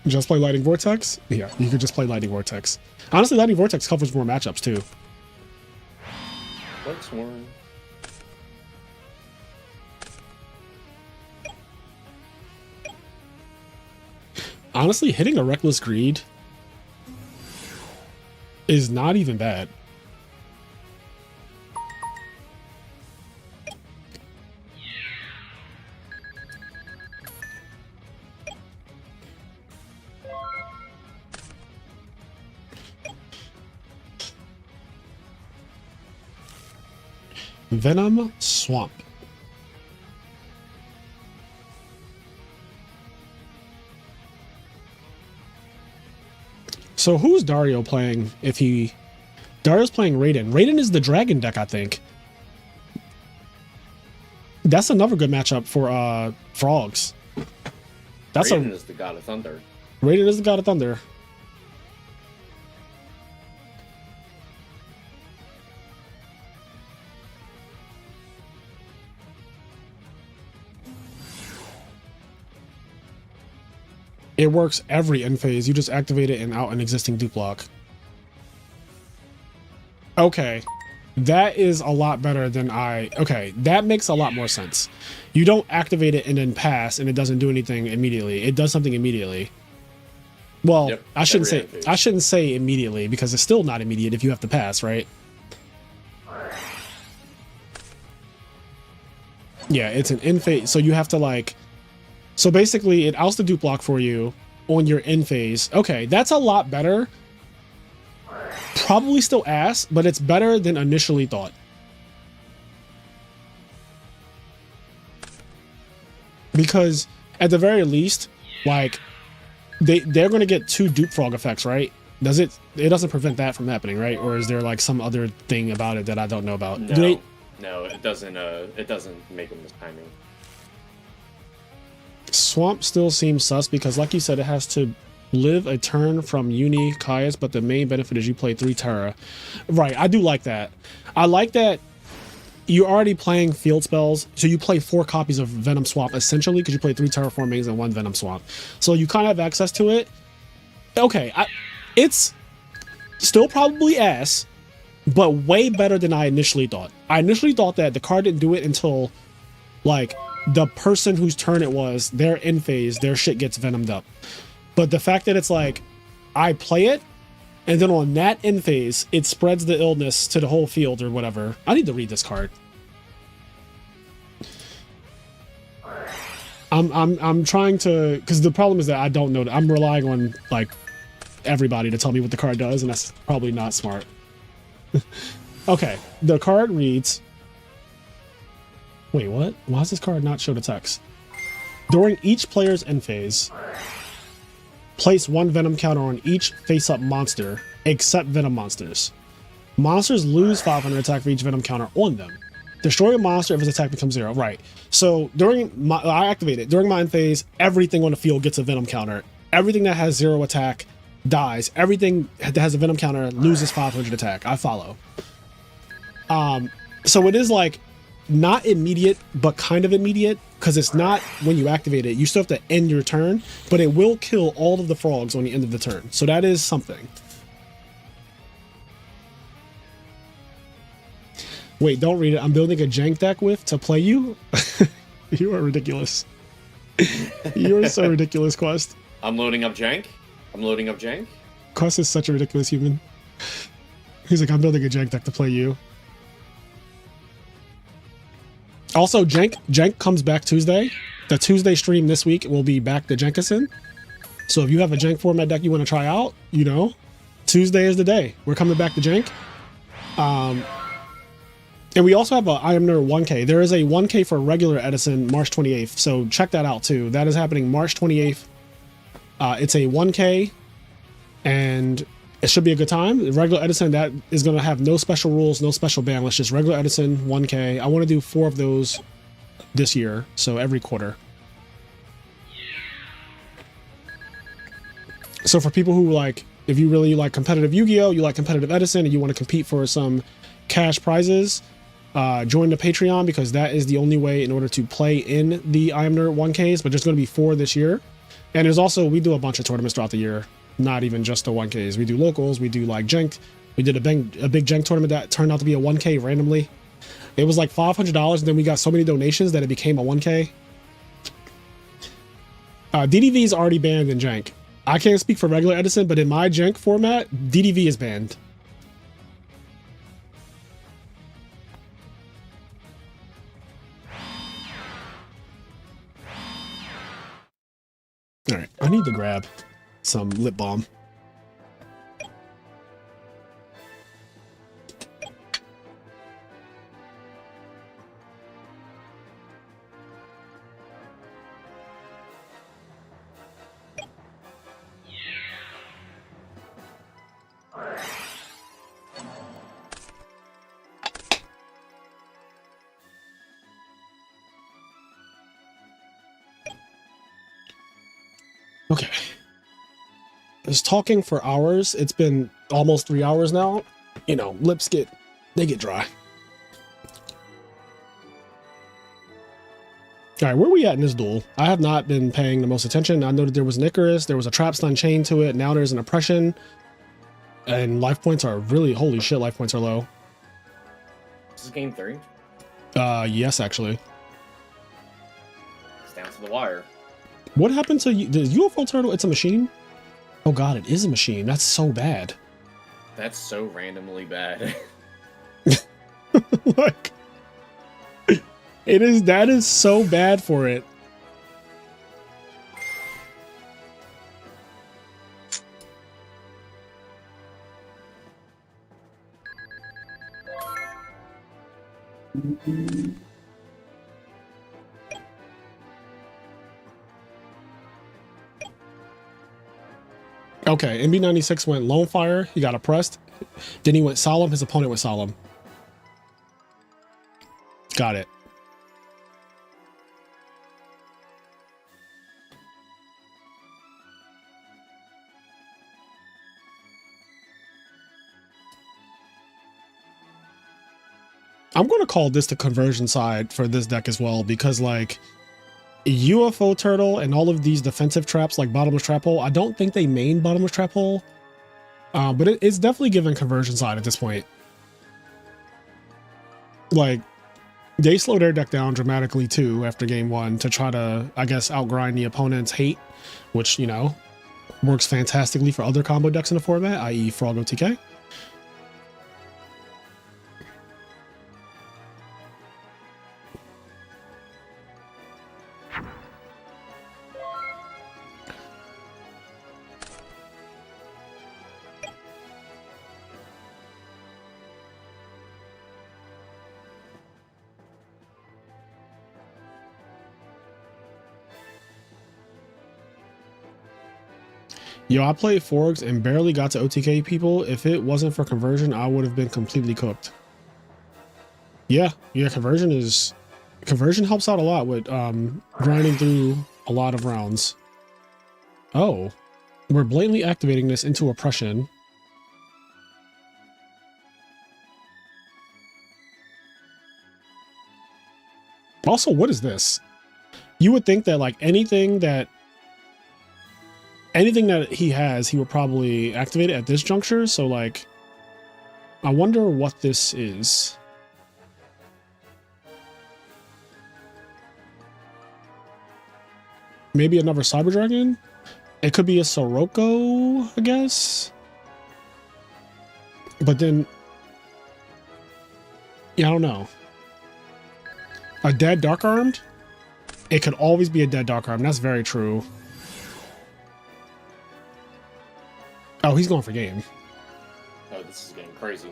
Just play Lightning Vortex? Yeah, you could just play Lightning Vortex. Honestly, Lightning Vortex covers more matchups too. Works more. Honestly, hitting a Reckless Greed is not even bad. Venom Swamp. So who's Dario playing if he... Dario's playing Raiden. Raiden is the dragon deck, I think. That's another good matchup for frogs. Raiden is the god of thunder. Raiden is the god of thunder. It works every end phase. You just activate it and out an existing dupe block. Okay. That is a lot better than okay, that makes a lot more sense. You don't activate it and then pass and it doesn't do anything immediately. It does something immediately. Well, Yep, I shouldn't say immediately because it's still not immediate if you have to pass, right? Yeah, it's an in phase. So you have to like, so basically it outs the dupe block for you on your in phase. Okay, that's a lot better. Probably still ass, but it's better than initially thought. Because at the very least, like they're going to get 2 dupe frog effects, right? Does it doesn't prevent that from happening, right? Or is there like some other thing about it that I don't know about? No, no, it doesn't make them miss timing. Swamp still seems sus because like you said, it has to live a turn from Uni Caius, but the main benefit is you play 3 Terra. Right, I do like that. I like that you're already playing field spells, so you play 4 copies of Venom Swamp essentially because you play 3 Terraformings and 1 Venom Swamp. So you kind of have access to it. Okay, it's still probably ass, but way better than I initially thought. I initially thought that the card didn't do it until like the person whose turn it was, they're in phase, their shit gets venomed up. But the fact that it's like, I play it, and then on that end phase, it spreads the illness to the whole field or whatever. I need to read this card. I'm trying to, because the problem is that I don't know. I'm relying on like everybody to tell me what the card does, and that's probably not smart. Okay, the card reads. Wait, what? Why does this card not show the text? During each player's end phase, place 1 Venom counter on each face-up monster, except Venom monsters. Monsters lose 500 attack for each Venom counter on them. Destroy a monster if its attack becomes 0. Right. So I activate it. During my end phase, everything on the field gets a Venom counter. Everything that has 0 attack dies. Everything that has a Venom counter loses 500 attack. I follow. So it is like not immediate, but kind of immediate, because it's not when you activate it. You still have to end your turn, but it will kill all of the frogs on the end of the turn. So that is something. Wait, don't read it. I'm building a jank deck with to play you. You are ridiculous. You are so ridiculous, Quest. I'm loading up jank. Quest is such a ridiculous human. He's like, I'm building a jank deck to play you. Also, jank comes back Tuesday. The Tuesday stream this week will be back to Jenkison. So if you have a jank format deck you want to try out, you know, Tuesday is the day. We're coming back to jank. And we also have a I Am Nerd 1K. There is a 1K for regular Edison March 28th. So check that out too. That is happening March 28th. It's a 1K and it should be a good time. Regular Edison, that is going to have no special rules, no special ban. It's just regular Edison 1K. I want to do 4 of those this year. So every quarter. So for people who like, if you really like competitive Yu-Gi-Oh, you like competitive Edison, and you want to compete for some cash prizes, join the Patreon, because that is the only way in order to play in the I Am Nerd 1Ks, but there's going to be 4 this year. And there's also, we do a bunch of tournaments throughout the year, not even just the 1Ks. We do locals, we do like jank. We did a big jank tournament that turned out to be a 1K randomly. It was like $500, and then we got so many donations that it became a 1K. DDV is already banned in jank. I can't speak for regular Edison, but in my jank format, DDV is banned. All right, I need to grab some lip balm. Okay. I was talking for hours. It's been almost 3 hours now. You know, lips get dry. All right, where are we at in this duel? I have not been paying the most attention. I noted there was an Icarus, there was a trap stun chain to it. Now there's an oppression, and life points are really, holy shit, life points are low. This is game 3. Yes, actually. It's down to the wire. What happened to the UFO turtle? It's a machine? Oh god, it is a machine. That's so bad. That's so randomly bad. Like, that is so bad for it. Okay, MB96 went Lone Fire, he got oppressed. Then he went Solemn, his opponent went Solemn. Got it. I'm going to call this the conversion side for this deck as well, because like UFO Turtle and all of these defensive traps like Bottomless Trap Hole, I don't think they main Bottomless Trap Hole, but it's definitely given conversion side at this point. Like, they slow their deck down dramatically too after game 1 to try to, I guess, outgrind the opponent's hate, which, you know, works fantastically for other combo decks in the format, i.e. Frog OTK. Yo, I played Forks and barely got to OTK people. If it wasn't for conversion, I would have been completely cooked. Yeah, conversion helps out a lot with grinding through a lot of rounds. Oh, we're blatantly activating this into oppression. Also, what is this? You would think that like anything that he has, he would probably activate it at this juncture. So like, I wonder what this is. Maybe another Cyber Dragon? It could be a Sirocco, I guess. But then, yeah, I don't know. A dead Dark Armed? It could always be a dead Dark Armed. That's very true. Oh, he's going for game. Oh, this is getting crazy.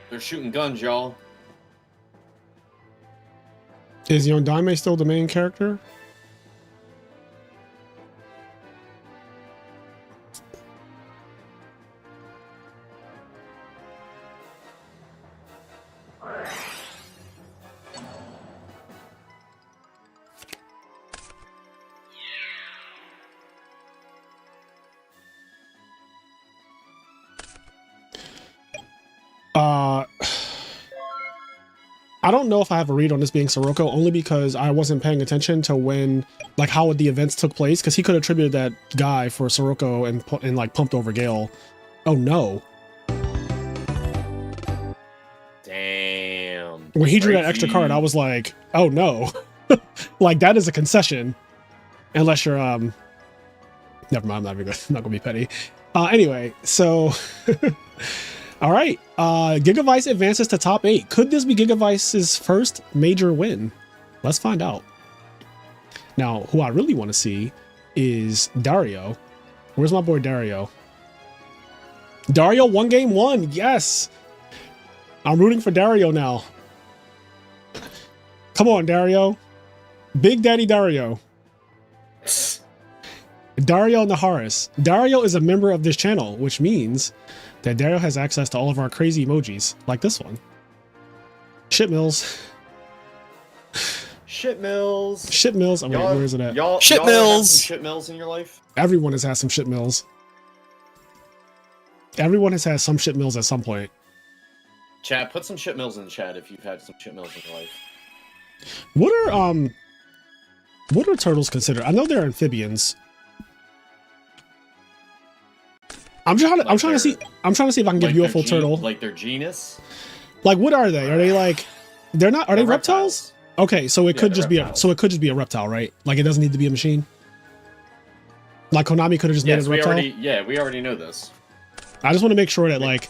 They're shooting guns, y'all. Is Yondaime still the main character? I don't know if I have a read on this being Sirocco, only because I wasn't paying attention to when, like, how the events took place, because he could have attributed that guy for Sirocco and like pumped over Gale. Oh no! Damn. When he drew that extra card, I was like, oh no! Like, that is a concession, unless you're never mind. I'm not gonna be petty. Anyway, so. All right, Gigavice advances to top 8. Could this be Gigavice's first major win? Let's find out. Now, who I really want to see is Dario. Where's my boy Dario? Dario won game 1. Yes, I'm rooting for Dario now. Come on, Dario. Big Daddy Dario. Dario Naharis. Dario is a member of this channel, which means that Dario has access to all of our crazy emojis, like this one. Shit mills. Shit mills. Shit mills. Oh, wait, where is it at? Shit y'all mills. have some shit mills in your life? Everyone has had some shit mills. Everyone has had some shit mills at some point. Chat, put some shit mills in the chat if you've had some shit mills in your life. What are turtles considered? I know they're amphibians. I'm trying to see if I can give you a full turtle. Like their genus? Like what are they? Are they like are they reptiles? Okay, so it could just be a reptile, right? Like it doesn't need to be a machine. Like Konami could have just made it a reptile. We already know this. I just want to make sure that like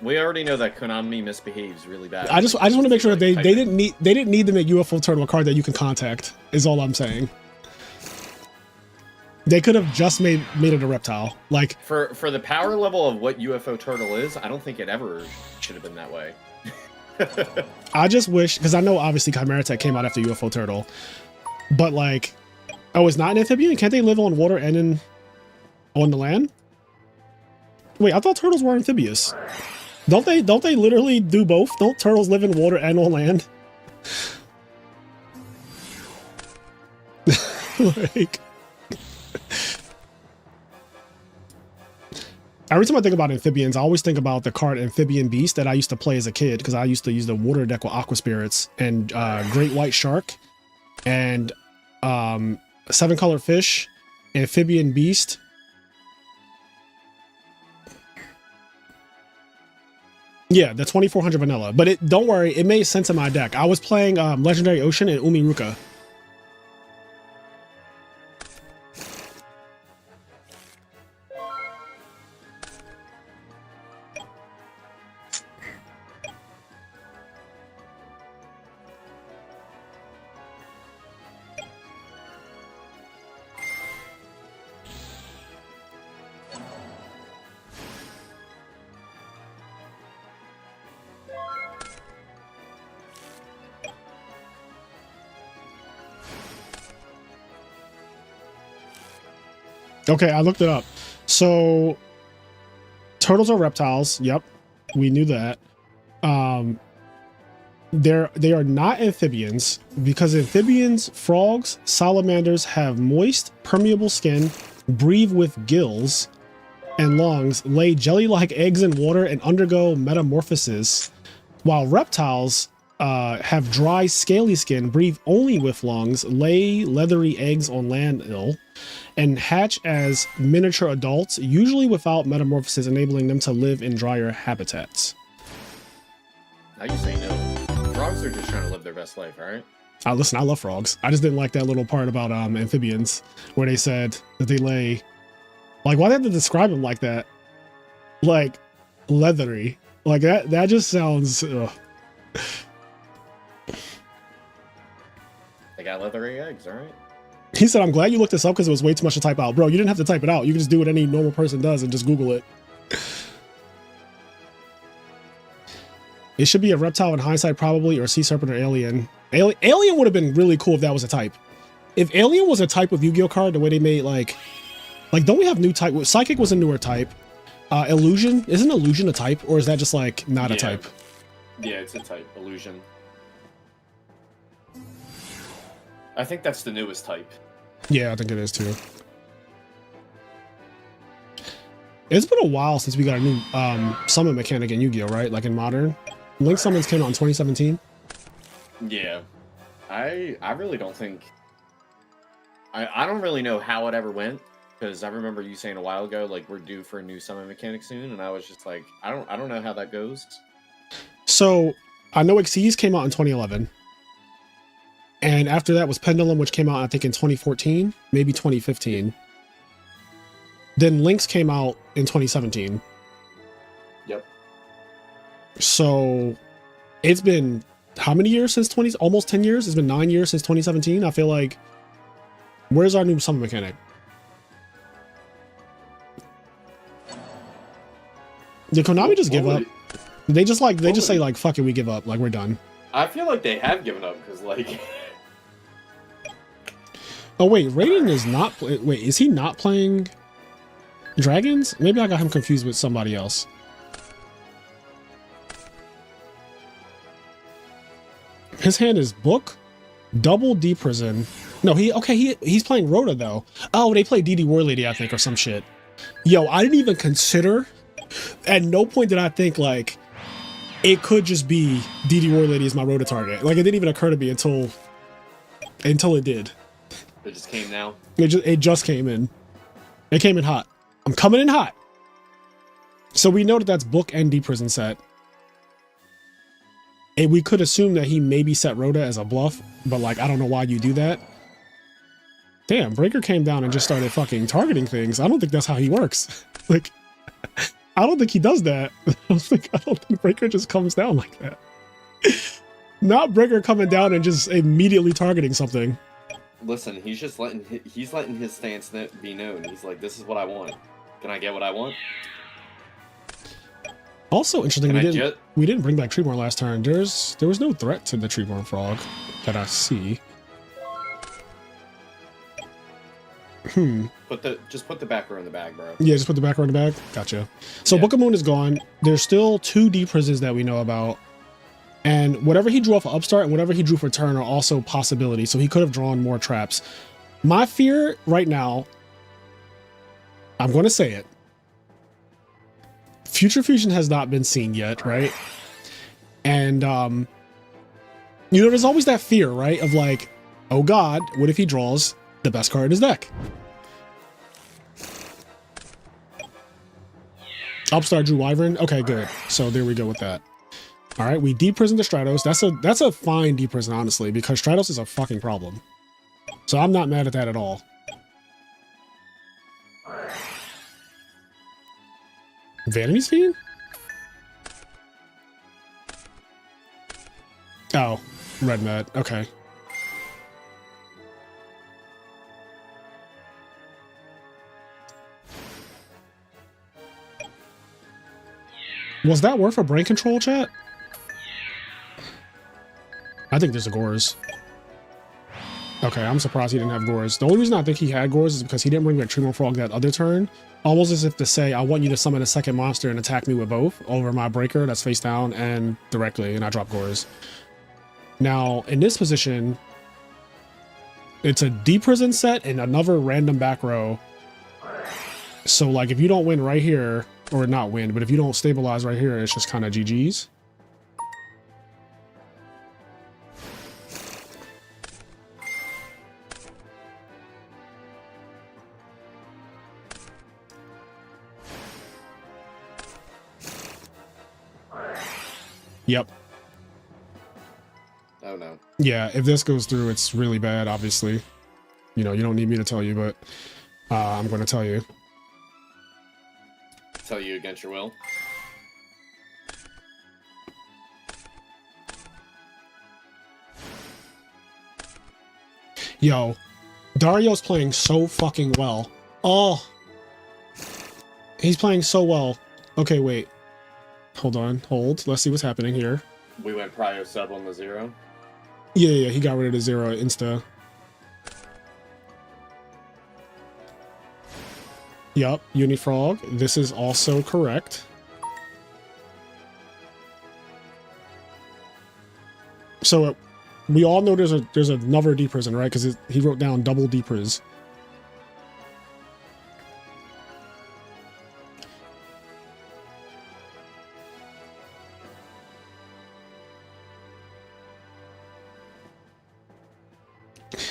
we already know that Konami misbehaves really bad. I just want to make sure that they didn't need to make UFO turtle a card that you can contact. Is all I'm saying. They could have just made it a reptile. Like for the power level of what UFO turtle is, I don't think it ever should have been that way. I just wish, because I know obviously Chimera Tech came out after UFO turtle, but like, oh, it's not an amphibian? Can't they live on water and on the land? Wait, I thought turtles were amphibious. Don't they literally do both? Don't turtles live in water and on land? Like, every time I think about amphibians, I always think about the card Amphibian Beast that I used to play as a kid, because I used to use the water deck with Aqua Spirits and Great White Shark and 7-color fish, Amphibian Beast. Yeah, the 2400 vanilla. But don't worry, it made sense in my deck. I was playing Legendary Ocean and Umiruka. Okay, I looked it up. So turtles are reptiles. Yep, we knew that. They are not amphibians, because amphibians, frogs, salamanders have moist, permeable skin, breathe with gills and lungs, lay jelly-like eggs in water, and undergo metamorphosis, while reptiles have dry, scaly skin, breathe only with lungs, lay leathery eggs on land, and hatch as miniature adults, usually without metamorphosis, enabling them to live in drier habitats. Now you say no. Frogs are just trying to live their best life, alright? Listen, I love frogs. I just didn't like that little part about amphibians, where they said that they lay... Like, why they have to describe them like that? Like, leathery. Like, that just sounds... Ugh. They got leathery eggs, alright? He said, I'm glad you looked this up because it was way too much to type out. Bro, you didn't have to type it out. You can just do what any normal person does and just Google it. It should be a reptile in hindsight, probably, or sea serpent or alien. Alien would have been really cool if that was a type. If alien was a type of Yu-Gi-Oh card, the way they made, like, don't we have new type? Psychic was a newer type. Illusion, isn't illusion a type, or is that just, like, not a type? Yeah, it's a type. Illusion. I think that's the newest type. Yeah, I think it is too. It's been a while since we got a new summon mechanic in Yu-Gi-Oh, right? Like in Modern. Link summons came out in 2017. Yeah. I really don't think... I don't really know how it ever went, because I remember you saying a while ago, like, we're due for a new summon mechanic soon, and I was just like, I don't know how that goes. So, I know Xyz came out in 2011. And after that was Pendulum, which came out, I think, in 2014, maybe 2015. Then Lynx came out in 2017. Yep. So it's been how many years since almost 10 years? It's been 9 years since 2017. I feel like, where's our new summon mechanic? Did Konami just give up? They just say like, fuck it, we give up. Like, we're done. I feel like they have given up, because like... Oh wait, Raiden is not. Wait, is he not playing dragons? Maybe I got him confused with somebody else. His hand is Book, Double D Prison. No, he's playing Rhoda though. Oh, they play DD War Lady, I think, or some shit. Yo, I didn't even consider. At no point did I think like it could just be DD War Lady is my Rota target. Like, it didn't even occur to me until it did. It just came now. It just came in. It came in hot. I'm coming in hot. So we know that that's book and D prison set. And we could assume that he maybe set Rhoda as a bluff, but like, I don't know why you do that. Damn, Breaker came down and just started fucking targeting things. I don't think that's how he works. Like, I don't think he does that. I don't think Breaker just comes down like that. Not Breaker coming down and just immediately targeting something. Listen, he's just letting his stance be known. He's like, this is what I want. Can I get what I want? Also interesting, we didn't bring back Treeborn last turn. There was no threat to the Treeborn Frog that I see. Just put the back row in the bag, bro. Yeah, just put the back row in the bag. Gotcha. So yeah. Book of Moon is gone. There's still 2 D prisons that we know about. And whatever he drew off of Upstart and whatever he drew for turn are also possibilities. So he could have drawn more traps. My fear right now, I'm going to say it. Future Fusion has not been seen yet, right? And, you know, there's always that fear, right? Of like, oh God, what if he draws the best card in his deck? Upstart drew Wyvern. Okay, good. So there we go with that. All right, we de-prison the Stratos. That's a fine de-prison, honestly, because Stratos is a fucking problem. So I'm not mad at that at all. Vanity's Fiend? Oh, Red Med. Okay. Was that worth a brain control, chat? I think there's a Gores. Okay, I'm surprised he didn't have Gores. The only reason I think he had Gores is because he didn't bring back Tremor Frog that other turn. Almost as if to say, I want you to summon a second monster and attack me with both over my breaker that's face down and directly, and I drop Gores. Now, in this position, it's a de-prison set and another random back row. So, like, if you don't win right here, or not win, but if you don't stabilize right here, it's just kind of GG's. Yep. Oh no. Yeah, if this goes through, it's really bad, obviously. You know, you don't need me to tell you, but I'm going to tell you. Tell you against your will? Yo, Dario's playing so fucking well. Oh, he's playing so well. Okay, wait. Hold on, hold. Let's see what's happening here. We went Prio sub on the 0. Yeah, he got rid of the 0 insta. Yup, Unifrog. This is also correct. So we all know there's another D-prison, right? Because he wrote down double D-pris.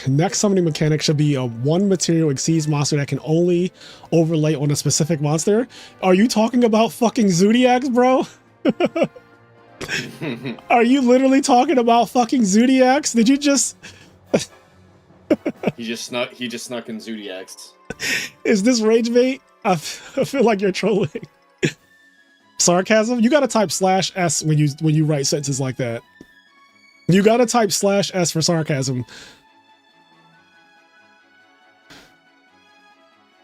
Next summoning mechanic should be a 1 material exceeds monster that can only overlay on a specific monster. Are you talking about fucking Zodiacs, bro? Are you literally talking about fucking Zodiacs? Did you just... He just snuck in Zodiacs. Is this rage bait? I feel like you're trolling. Sarcasm? You gotta type /S when you write sentences like that. You gotta type /S for sarcasm.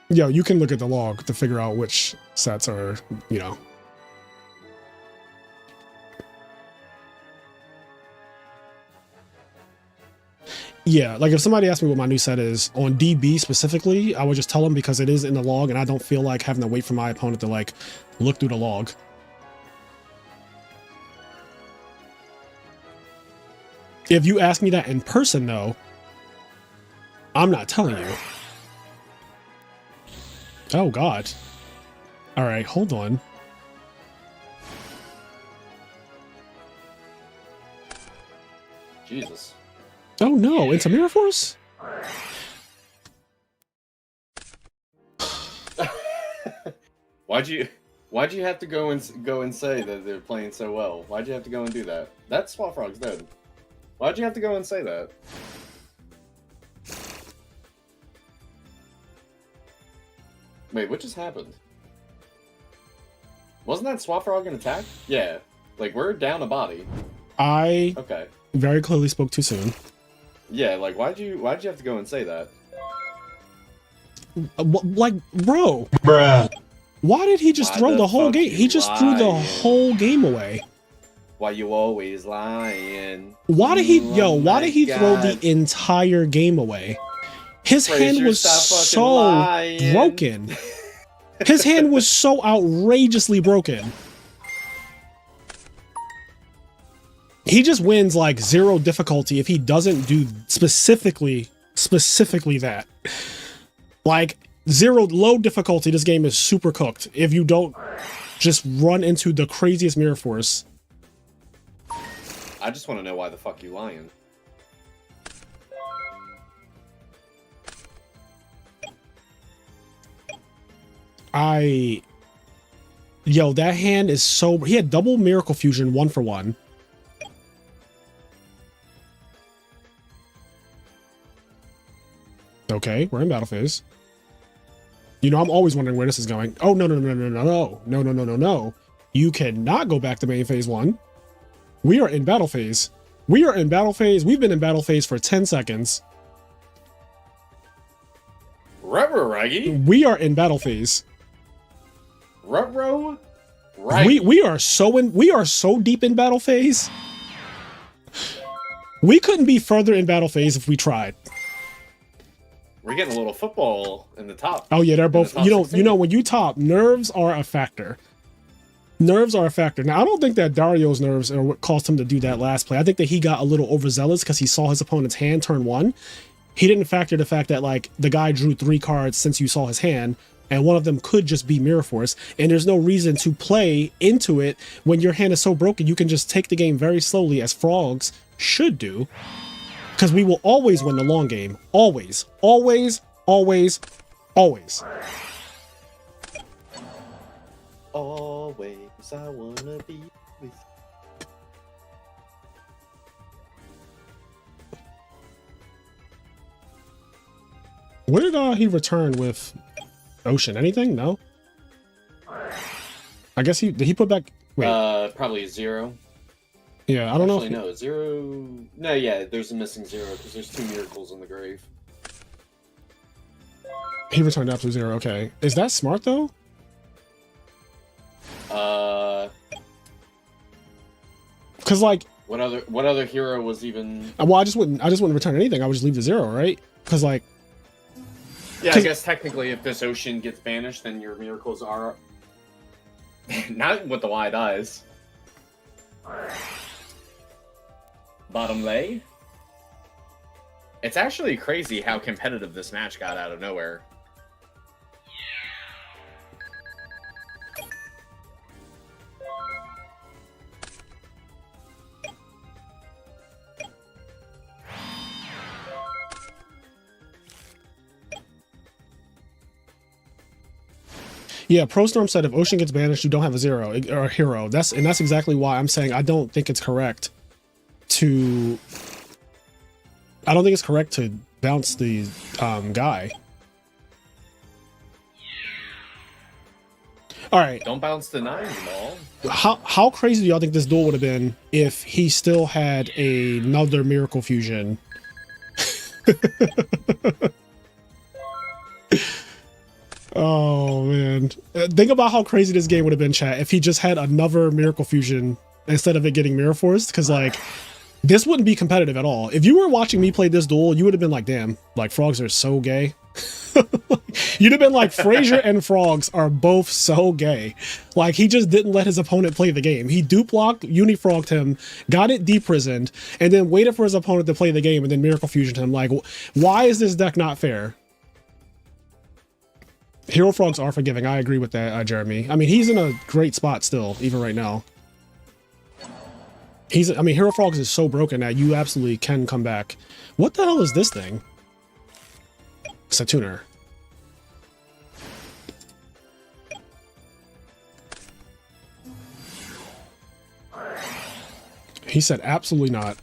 Yo, you can look at the log to figure out which sets are, you know. Yeah, like if somebody asked me what my new set is, on DB specifically, I would just tell them because it is in the log and I don't feel like having to wait for my opponent to like look through the log. If you ask me that in person though, I'm not telling you. Oh God. All right, hold on. Jesus. Oh no, into Mirror Force? Why'd you have to go and say that they're playing so well? Why'd you have to go and do that? That Swap Frog's dead. Why'd you have to go and say that? Wait, what just happened? Wasn't that Swap Frog an attack? Yeah. Like, we're down a body. I Okay. very clearly spoke too soon. Yeah, like, why'd you have to go and say that? Like, bro. Bruh. Why did he just Why throw the the whole fuck game? you He just threw the lying? whole game away. Why you always lying? Why did he, Oh why my did he throw the God. entire game away? His hand Frazier, was stop fucking so lying. broken. His hand was so outrageously broken. He just wins like 0 difficulty if he doesn't do specifically that. Like 0 low difficulty, this game is super cooked if you don't just run into the craziest Mirror Force. I just want to know why the fuck you lying. Yo, that hand is so... He had double Miracle Fusion 1-for-1. Okay, we're in battle phase. You know, I'm always wondering where this is going. Oh, no. You cannot go back to main phase 1. We are in battle phase. We are in battle phase. We've been in battle phase for 10 seconds. Ruggy? We are in battle phase. Rutro? Right. We are so deep in battle phase. We couldn't be further in battle phase if we tried. We're getting a little football in the top. Oh yeah, they're both. top You know, 16. when you top, nerves are a factor. Nerves are a factor. Now, I don't think that Dario's nerves are what caused him to do that last play. I think that he got a little overzealous because he saw his opponent's hand turn 1. He didn't factor the fact that like the guy drew 3 cards since you saw his hand, and one of them could just be Mirror Force. And there's no reason to play into it when your hand is so broken. You can just take the game very slowly, as frogs should do, because we will always win the long game. Always, always, always, always. Always, I wanna be with you. What did he return with Ocean? Anything? No. I guess did he put back? Wait. Probably 0. Yeah, I don't Actually, know. no, 0. No, yeah, there's a missing 0 because there's 2 miracles in the grave. He returned up to 0. Okay, is that smart though? Because like, what other hero was even? well, I just wouldn't return anything. I would just leave the 0, right? Because like, Yeah, I guess technically, if this ocean gets banished, then your miracles are not with the wide eyes. Bottom lay. It's actually crazy how competitive this match got out of nowhere. yeah, ProStorm said if Ocean gets banished, you don't have a 0 or a hero. That's exactly why I'm saying I don't think it's correct to. I don't think it's correct to bounce the guy. All right. Don't bounce the 9 ball. How crazy do y'all think this duel would have been if he still had another Miracle Fusion? Oh man, think about how crazy this game would have been, chat, if he just had another Miracle Fusion instead of it getting Mirror Forced. Because like, this wouldn't be competitive at all. If you were watching me play this duel, you would have been like, damn, like frogs are so gay. You'd have been like, Frazier and frogs are both so gay. Like, he just didn't let his opponent play the game. He dupe blocked, unifrogged him, got it deprisoned, and then waited for his opponent to play the game and then Miracle Fusioned him. Like, why is this deck not fair? Hero frogs are forgiving. I agree with that, Jeremy. I mean, he's in a great spot still, even right now. I mean, Hero Frogs is so broken that you absolutely can come back. What the hell is this thing? It's a tuner. He said absolutely not.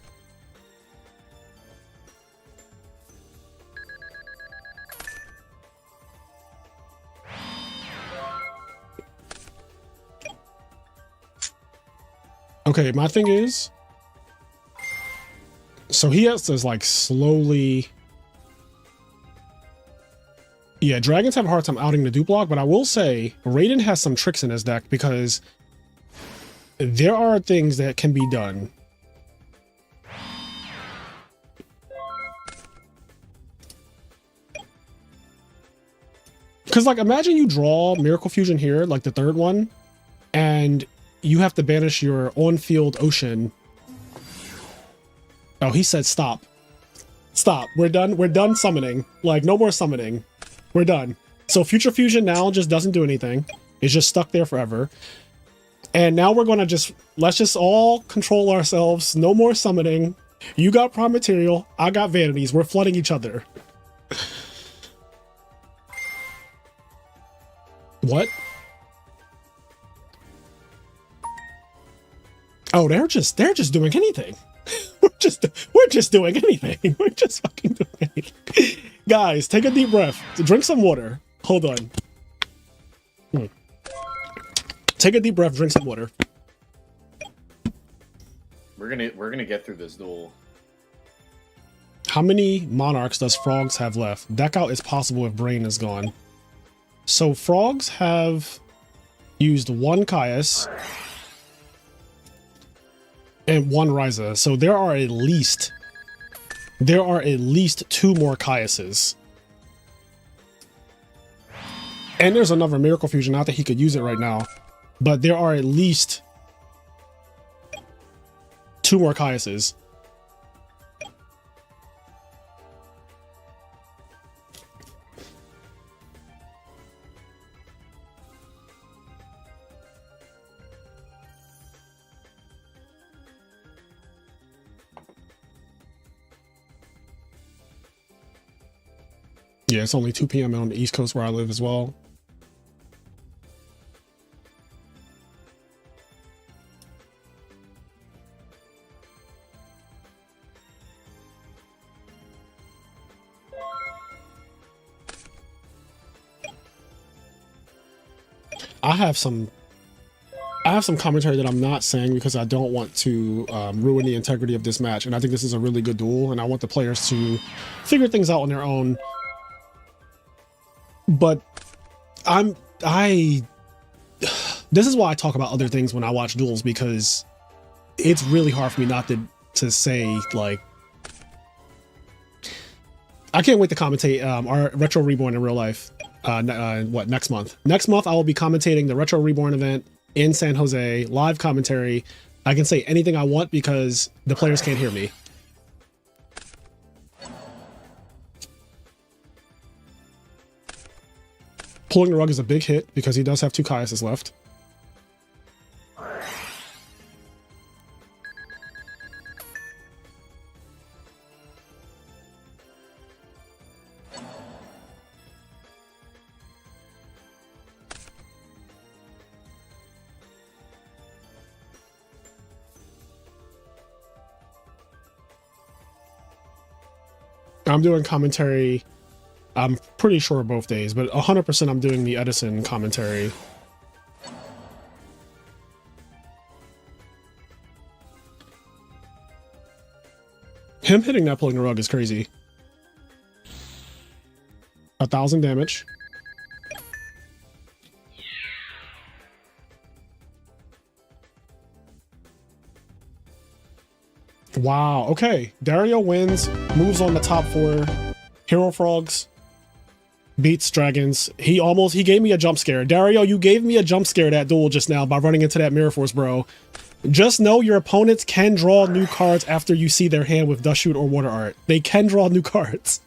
Okay, my thing is, so he has to like slowly. Yeah, dragons have a hard time outing the Duplock, but I will say Raiden has some tricks in his deck because there are things that can be done. Because, like, imagine you draw Miracle Fusion here, like the third one, and you have to banish your on-field Ocean. Oh, he said stop. Stop. We're done. We're done summoning. Like, no more summoning. We're done. So Future Fusion now just doesn't do anything. It's just stuck there forever. And now we're going to let's just all control ourselves. No more summoning. You got Prime Material. I got Vanities. We're flooding each other. What? Oh, they're just doing anything. we're just doing anything. We're just fucking doing anything. Guys, take a deep breath. Drink some water. Hold on. Take a deep breath, drink some water. We're gonna get through this duel. How many monarchs does Frogs have left? Deck out is possible if Brain is gone. So Frogs have used one Caius and one Ryza. So there are at least 2 more Caiuses. And there's another Miracle Fusion. Not that he could use it right now, but there are at least 2 more Caiuses. Yeah, it's only 2 p.m. on the East Coast where I live as well. I have some commentary that I'm not saying because I don't want to ruin the integrity of this match, and I think this is a really good duel, and I want the players to figure things out on their own. But this is why I talk about other things when I watch duels, because it's really hard for me not to say, like, I can't wait to commentate our Retro Reborn in real life. Next month? Next month I will be commentating the Retro Reborn event in San Jose, live commentary. I can say anything I want because the players can't hear me. Pulling the Rug is a big hit because he does have 2 Caiuses left. I'm doing commentary, I'm pretty sure both days, but 100% I'm doing the Edison commentary. Him hitting that Pulling the Rug is crazy. 1,000 damage. Wow, okay. Dario wins, moves on the top 4. Hero Frogs beats Dragons. He gave me a jump scare. Dario, you gave me a jump scare that duel just now by running into that Mirror Force, bro. Just know your opponents can draw new cards after you see their hand with Dust Shoot or Water Art. They can draw new cards.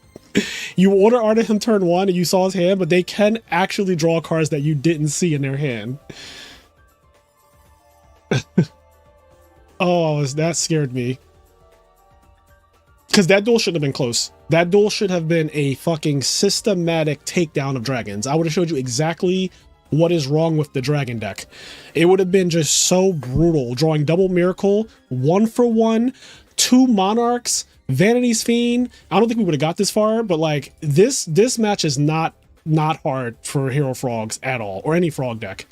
You Water Arted him turn 1 and you saw his hand, but they can actually draw cards that you didn't see in their hand. Oh, that scared me. Because that duel shouldn't have been close. That duel should have been a fucking systematic takedown of dragons. I would have showed you exactly what is wrong with the dragon deck. It would have been just so brutal. Drawing double miracle, 1-for-1, 2 monarchs, Vanity's Fiend. I don't think we would have got this far, but like this match is not hard for Hero Frogs at all, or any frog deck.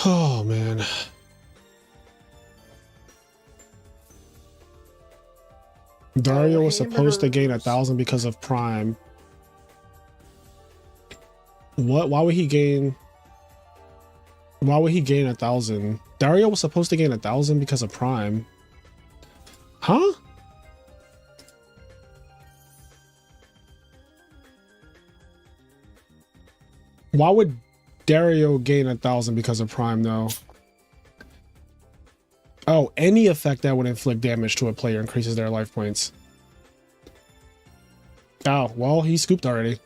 Oh man. Dario was supposed to gain 1,000 because of Prime. What? Why would he gain 1,000? Dario was supposed to gain 1,000 because of Prime. Huh? Why would Dario gain 1,000 because of Prime though? Oh, any effect that would inflict damage to a player increases their life points. Oh, well, he scooped already.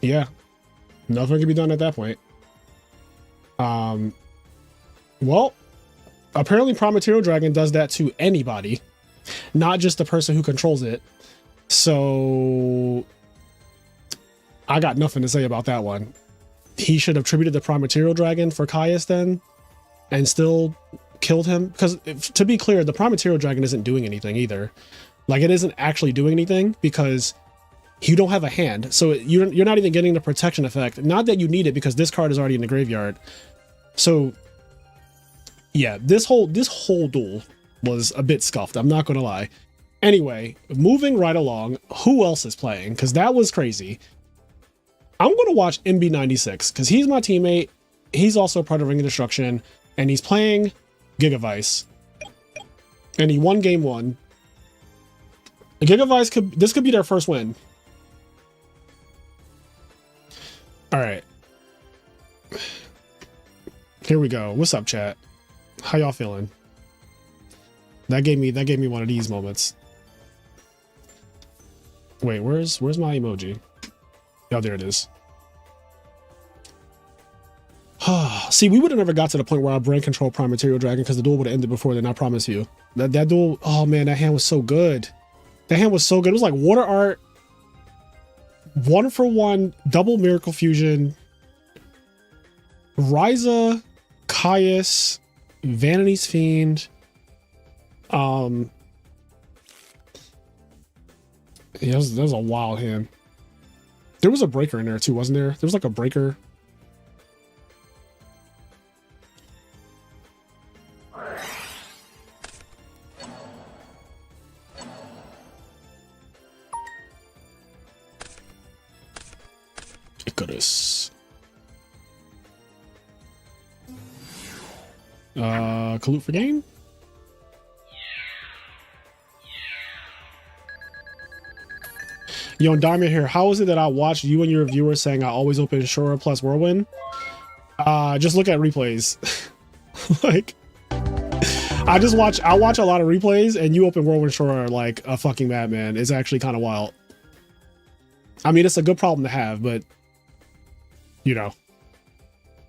Yeah. Nothing can be done at that point. Well, apparently Prime Material Dragon does that to anybody, not just the person who controls it. So I got nothing to say about that one. He should have tributed the Prime Material Dragon for Caius then, and still killed him. Because to be clear, the Prime Material Dragon isn't doing anything either. Like, it isn't actually doing anything because you don't have a hand. So you're not even getting the protection effect. Not that you need it because this card is already in the graveyard. So yeah, this whole duel was a bit scuffed. I'm not going to lie. Anyway, moving right along, who else is playing? Because that was crazy. I'm going to watch MB96 because he's my teammate. He's also part of Ring of Destruction, and he's playing Gigavice. And he won game 1. Gigavice this could be their first win. All right. Here we go. What's up, chat? How y'all feeling? That gave me one of these moments. Wait, where's my emoji? Oh, there it is. See, we would have never got to the point where I brain control Prime Material Dragon because the duel would have ended before then, I promise you. That duel, oh man, that hand was so good. That hand was so good. It was like Water Art, 1-for-1, double Miracle Fusion, Ryza, Caius, Vanity's Fiend. Yeah, that was a wild hand. There was a breaker in there too, wasn't there? There was like a breaker. Icarus. Collude for game? Yo, Diamond here. How is it that I watched you and your viewers saying I always open Shura plus Whirlwind? Just look at replays. Like, I watch a lot of replays and you open Whirlwind Shura like a fucking madman. It's actually kind of wild. I mean, it's a good problem to have, but you know,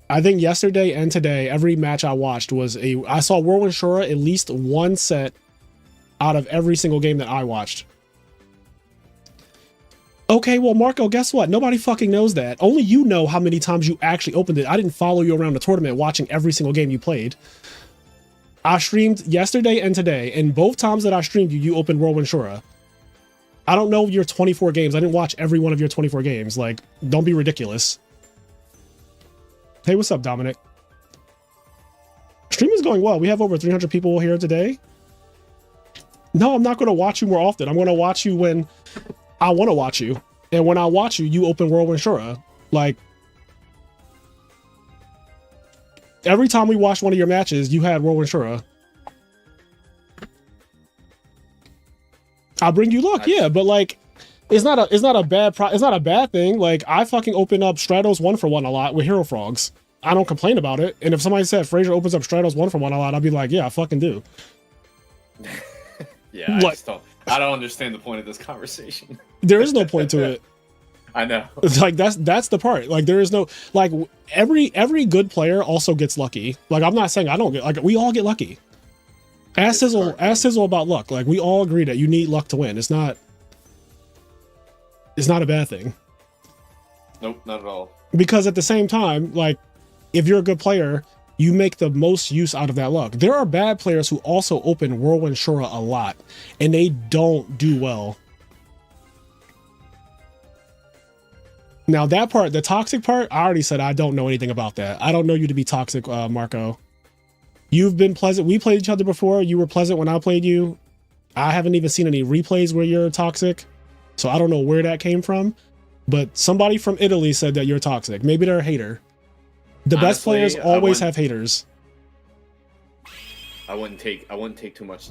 I think yesterday and today, every match I watched I saw Whirlwind Shura at least one set out of every single game that I watched. Okay, well, Marco, guess what? Nobody fucking knows that. Only you know how many times you actually opened it. I didn't follow you around the tournament watching every single game you played. I streamed yesterday and today, and both times that I streamed you opened Whirlwind Shura. I don't know your 24 games. I didn't watch every one of your 24 games. Like, don't be ridiculous. Hey, what's up, Dominic? Stream is going well. We have over 300 people here today. No, I'm not going to watch you more often. I'm going to watch you when I want to watch you. And when I watch you, you open Whirlwind Shura. Like, every time we watched one of your matches, you had Whirlwind Shura. I'll bring you luck, yeah, but like, it's not a it's not a bad thing. Like I fucking open up Stratos 1-for-1 a lot with Hero Frogs. I don't complain about it. And if somebody said Fraser opens up Stratos 1-for-1 a lot, I'd be like, yeah, I fucking do. Yeah, I don't understand the point of this conversation. There is no point to it. I know. Like that's the part. Like there is no like every good player also gets lucky. Like I'm not saying I don't get, like we all get lucky. Ask Sizzle about luck. Like we all agree that you need luck to win. It's not a bad thing. Nope, not at all. Because at the same time, like if you're a good player, you make the most use out of that luck. There are bad players who also open Whirlwind Shura a lot and they don't do well. Now that part, the toxic part, I already said I don't know anything about that. I don't know you to be toxic, Marco. You've been pleasant. We played each other before. You were pleasant when I played you. I haven't even seen any replays where you're toxic. So I don't know where that came from. But somebody from Italy said that you're toxic. Maybe they're a hater. The best players always have haters. I wouldn't take too much.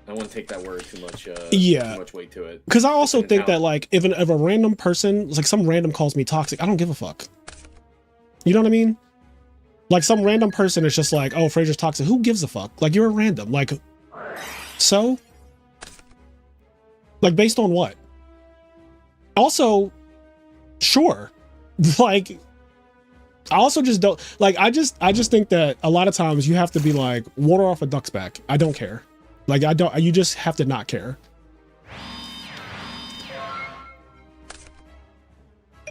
I wouldn't take that word too much. Yeah, too much weight to it. Because I also think that like if a random person, like some random calls me toxic, I don't give a fuck. You know what I mean? Like some random person is just like, oh, Fraser's toxic. Who gives a fuck? Like you're a random. Like, so? Like based on what? Also, sure. Like, I also just don't like. I just think that a lot of times you have to be like water off a duck's back. I don't care. Like you just have to not care.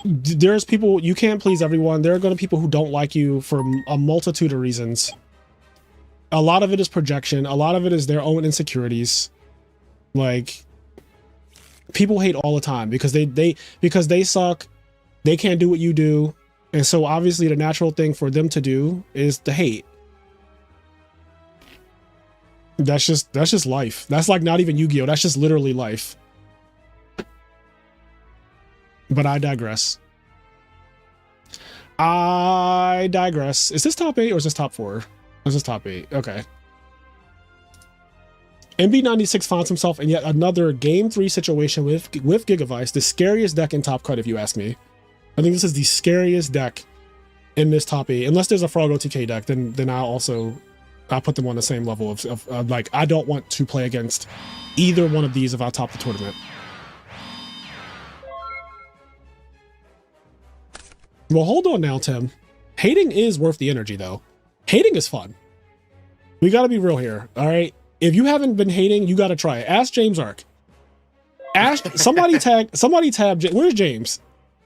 There's people, you can't please everyone. There are going to be people who don't like you for a multitude of reasons. A lot of it is projection. A lot of it is their own insecurities. Like people hate all the time because they suck. They can't do what you do. And so obviously the natural thing for them to do is to hate. That's just life. That's like not even Yu-Gi-Oh! That's just literally life. But I digress. Is this top 8 or is this top 4? This is top 8. Okay. MB96 finds himself in yet another Game 3 situation with Gigavice, the scariest deck in Top Cut, if you ask me. I think this is the scariest deck in this top 8. Unless there's a Frog OTK deck, then I'll put them on the same level of like, I don't want to play against either one of these if I top the tournament. Well, hold on now, Tim. Hating is worth the energy, though. Hating is fun. We got to be real here, all right? If you haven't been hating, you got to try it. Ask James Ark. Somebody tab. Where's James?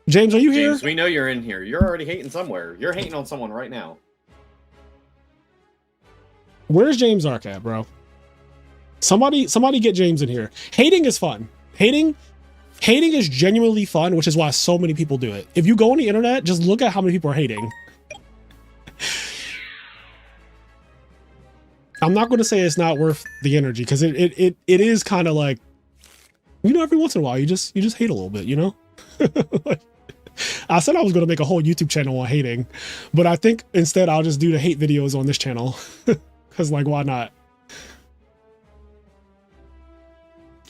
James, are you here? James, we know you're in here. You're already hating somewhere. You're hating on someone right now. Where's James Ark at, bro? Somebody get James in here. Hating is fun. Hating is genuinely fun, which is why so many people do it. If you go on the internet, just look at how many people are hating. I'm not going to say it's not worth the energy because it is kind of like, you know, every once in a while you just hate a little bit, you know? Like, I said I was going to make a whole YouTube channel on hating, but I think instead I'll just do the hate videos on this channel because like, why not?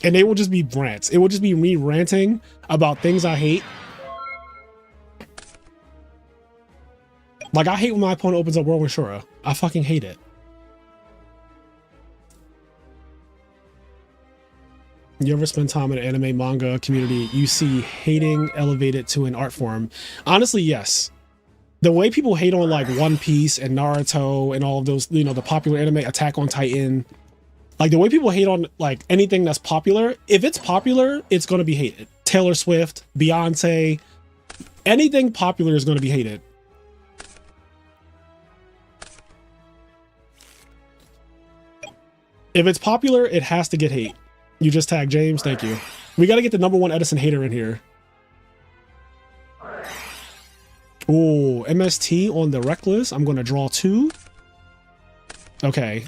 And they will just be rants. It will just be me ranting about things I hate. Like I hate when my opponent opens up Whirlwind Shura. I fucking hate it. You ever spend time in the anime manga community, you see hating elevated to an art form? Honestly, yes. The way people hate on like One Piece and Naruto and all of those, you know, the popular anime, Attack on Titan, like the way people hate on like anything that's popular, if it's popular, it's going to be hated. Taylor Swift, Beyonce, anything popular is going to be hated. If it's popular, it has to get hate. You just tagged James. Thank you. We got to get the #1 Edison hater in here. Oh, MST on the rec list. I'm going to draw 2. Okay.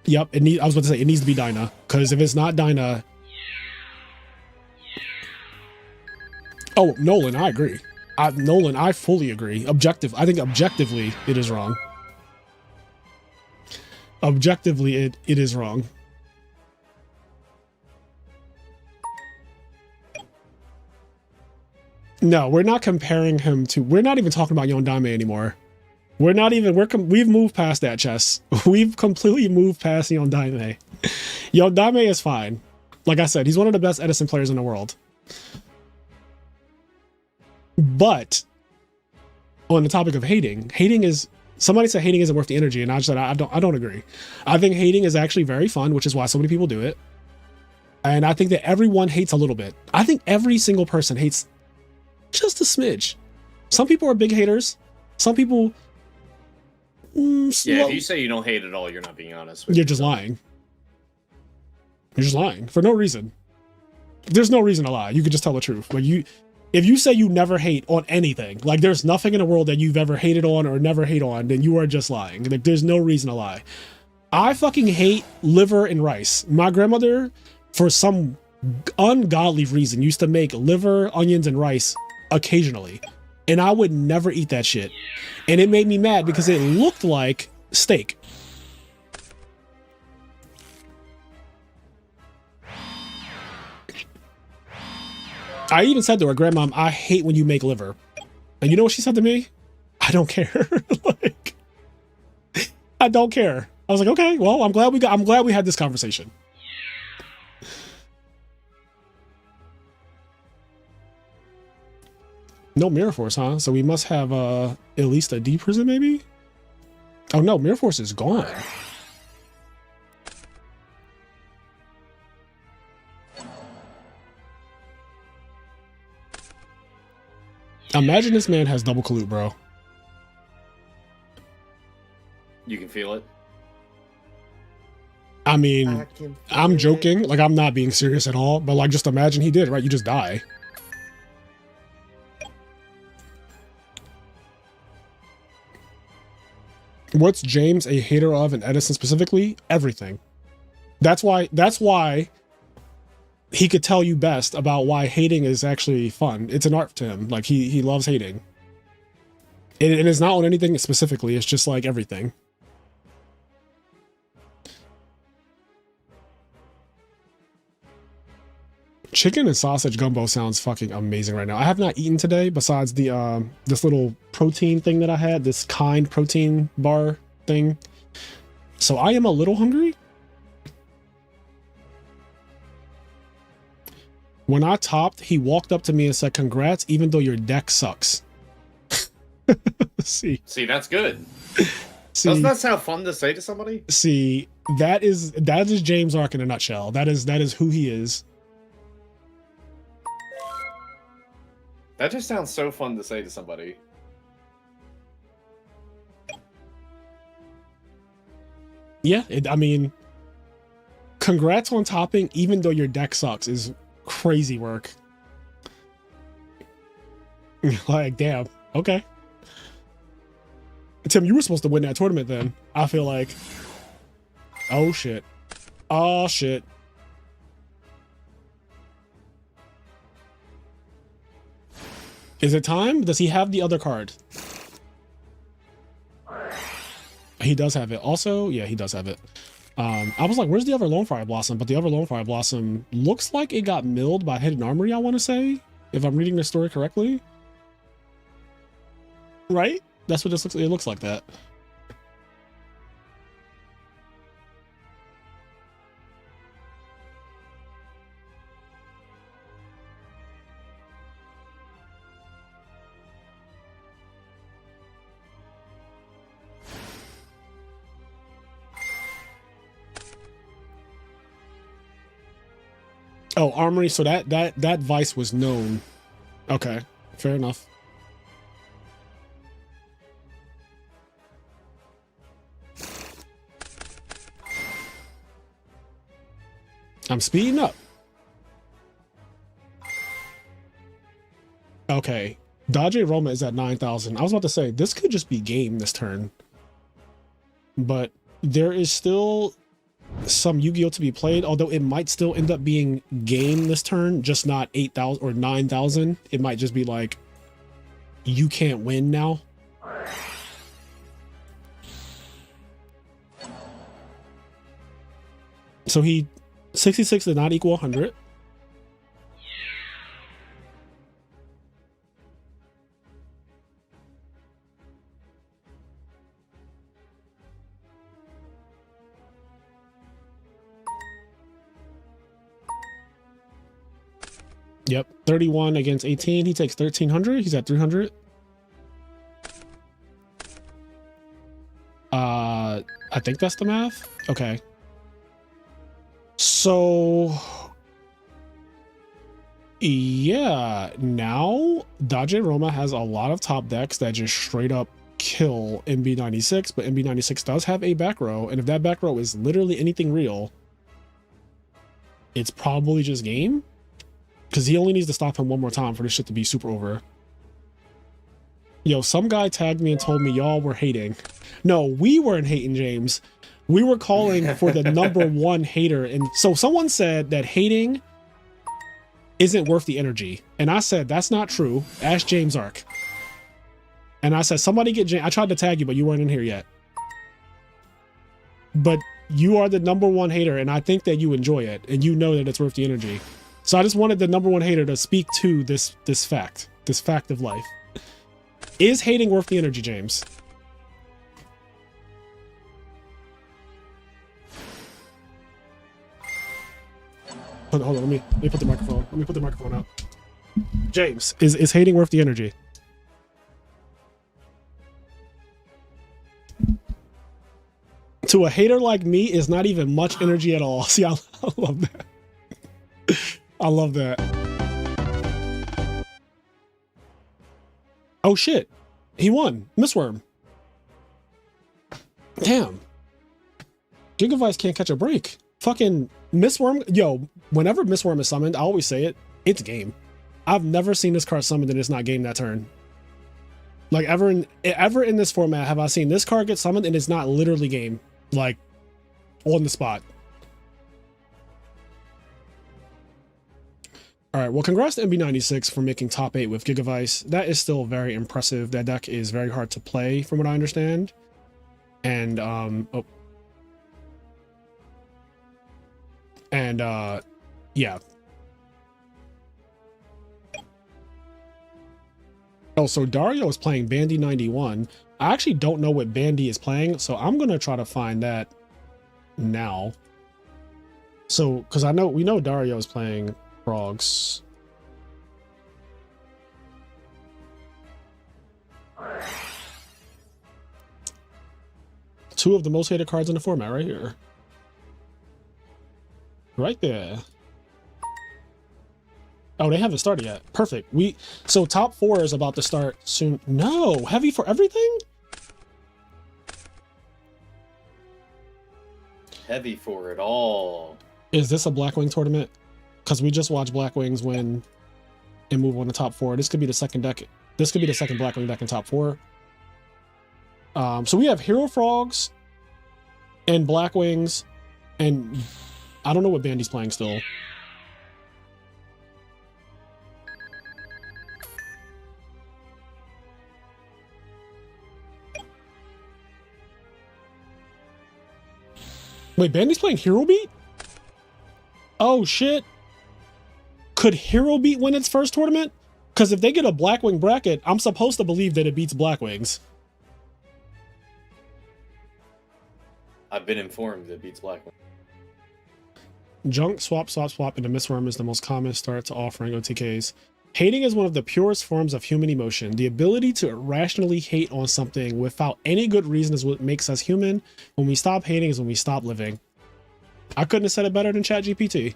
Yep. I was about to say it needs to be Dinah, because if it's not Dinah. Oh, Nolan, I agree. Nolan, I fully agree. I think objectively it is wrong. Objectively, it is wrong. No, we're not comparing him to. We're not even talking about Yondame anymore. We're not even. We've moved past that, Chess. We've completely moved past Yondame. Yondame is fine. Like I said, he's one of the best Edison players in the world. But on the topic of hating is. Somebody said hating isn't worth the energy, and I just said I don't agree. I think hating is actually very fun, which is why so many people do it. And I think that everyone hates a little bit. I think every single person hates just a smidge. Some people are big haters. Some people. Yeah, if you say you don't hate at all, you're not being honest with You're just lying. You're just lying for no reason. There's no reason to lie. You can just tell the truth. Like if you say you never hate on anything, like there's nothing in the world that you've ever hated on or never hate on, then you are just lying. Like there's no reason to lie. I fucking hate liver and rice. My grandmother, for some ungodly reason, used to make liver, onions, and rice occasionally. And I would never eat that shit. And it made me mad because it looked like steak. I even said to her, "Grandmom, I hate when you make liver." And you know what she said to me? "I don't care." Like, I don't care. I was like, okay, well, I'm glad we had this conversation. No Mirror Force, huh? So we must have at least a D prison, maybe? Oh no, Mirror Force is gone. Imagine this man has double collude, bro. You can feel it. I mean, I'm joking. Like, I'm not being serious at all. But, like, just imagine he did, right? You just die. What's James a hater of and Edison specifically? Everything. That's why he could tell you best about why hating is actually fun. It's an art to him. Like, he loves hating. And it's not on anything specifically. It's just, like, everything. Chicken and sausage gumbo sounds fucking amazing right now. I have not eaten today besides the this little protein thing that I had, this kind protein bar thing. So I am a little hungry. When I topped, he walked up to me and said, "Congrats, even though your deck sucks." See, that's good. See, doesn't that sound fun to say to somebody? See, that is James Ark in a nutshell. That is who he is. That just sounds so fun to say to somebody. Yeah, I mean, congrats on topping, even though your deck sucks, is crazy work. Like, damn. Okay. Tim, you were supposed to win that tournament then. I feel like. Oh, shit. Oh, shit. Is it time? Does he have the other card? He does have it. Also, yeah, he does have it. I was like, where's the other Lone Fire Blossom? But the other Lone Fire Blossom looks like it got milled by Hidden Armory, I want to say. If I'm reading the story correctly. Right? That's what this looks like. It looks like that. Oh, Armory, so that vice was known. Okay, fair enough. I'm speeding up. Okay, Dodge Roma is at 9,000. I was about to say, this could just be game this turn. But there is still some Yu-Gi-Oh to be played, although it might still end up being game this turn, just not 8,000 or 9,000. It might just be like, you can't win now. So 66 did not equal 100. Yep, 31 against 18. He takes 1,300. He's at 300. I think that's the math. Okay. So, yeah, now Dajin Roma has a lot of top decks that just straight up kill MB96, but MB96 does have a back row, and if that back row is literally anything real, it's probably just game, because he only needs to stop him one more time for this shit to be super over. Yo, some guy tagged me and told me y'all were hating. No, we weren't hating, James. We were calling for the number one hater. And so someone said that hating isn't worth the energy. And I said, that's not true. Ask James Ark. And I said, somebody get James. I tried to tag you, but you weren't in here yet. But you are the number one hater, and I think that you enjoy it, and you know that it's worth the energy. So I just wanted the number one hater to speak to this fact of life. Is hating worth the energy, James? Hold on, let me put the microphone. Let me put the microphone out. James, is hating worth the energy? To a hater like me, is not even much energy at all. See, I love that. I love that. Oh shit, he won. Mistworm. Damn. Gigavice can't catch a break. Fucking Mistworm. Yo, whenever Mistworm is summoned, I always say it, it's game. I've never seen this card summoned and it's not game that turn. Like ever in this format have I seen this card get summoned and it's not literally game. Like on the spot. All right, well, congrats to MB96 for making top 8 with Gigavice. That is still very impressive. That deck is very hard to play, from what I understand. And, yeah. Oh, so Dario is playing Bandy 91. I actually don't know what Bandy is playing, so I'm going to try to find that now. So, because we know Dario is playing Frogs. Two of the most hated cards in the format right here. Right there. Oh, they haven't started yet. Perfect. So top 4 is about to start soon. No, heavy for everything? Heavy for it all. Is this a Blackwing tournament? Because we just watched Blackwings win and move on to top 4. This could be the second deck. This could be the second Blackwing deck in top 4. So we have Hero Frogs and Blackwings, and I don't know what Bandy's playing still. Wait, Bandy's playing Hero Beat? Oh shit. Could Hero Beat win its first tournament? Because if they get a Blackwing bracket, I'm supposed to believe that it beats Blackwings. I've been informed that it beats Blackwing. Junk, swap, swap, swap, and a Mistworm is the most common start to all Frango TKs. Hating is one of the purest forms of human emotion. The ability to irrationally hate on something without any good reason is what makes us human. When we stop hating is when we stop living. I couldn't have said it better than ChatGPT.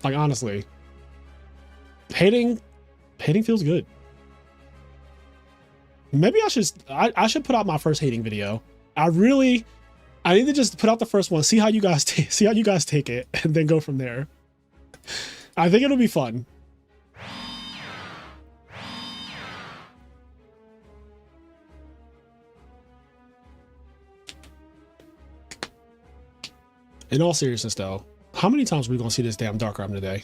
Like, honestly. Hating feels good. Maybe I should put out my first hating video. I need to just put out the first one, see how you guys take it, and then go from there. I think it'll be fun. In all seriousness though, how many times are we gonna see this damn Dark Arm today?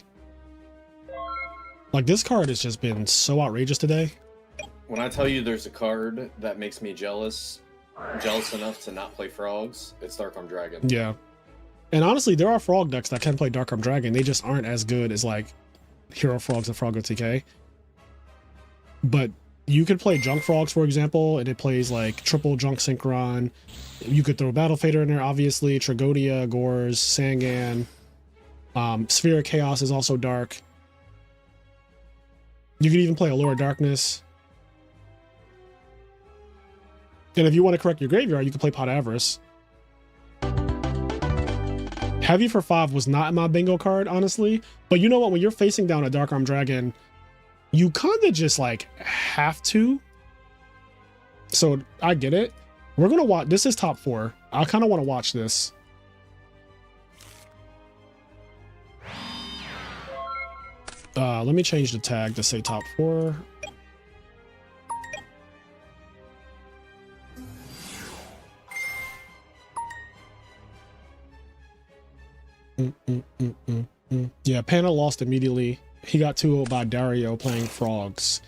Like, this card has just been so outrageous today. When I tell you there's a card that makes me jealous enough to not play Frogs, it's Dark Arm Dragon. Yeah. And honestly, there are Frog decks that can play Dark Arm Dragon. They just aren't as good as like Hero Frogs and Frog OTK. But you could play Junk Frogs, for example, and it plays like triple Junk Synchron. You could throw Battle Fader in there, obviously, Tragodia, Gores, Sangan. Sphere of Chaos is also dark. You can even play Allure of Darkness. And if you want to correct your graveyard, you can play Pot of Avarice. Heavy for 5 was not in my bingo card, honestly. But you know what? When you're facing down a Dark Arm Dragon, you kind of just like have to. So I get it. We're going to watch. This is top 4. I kind of want to watch this. Let me change the tag to say top 4. Yeah, Pana lost immediately. He got 2-0 by Dario playing Frogs.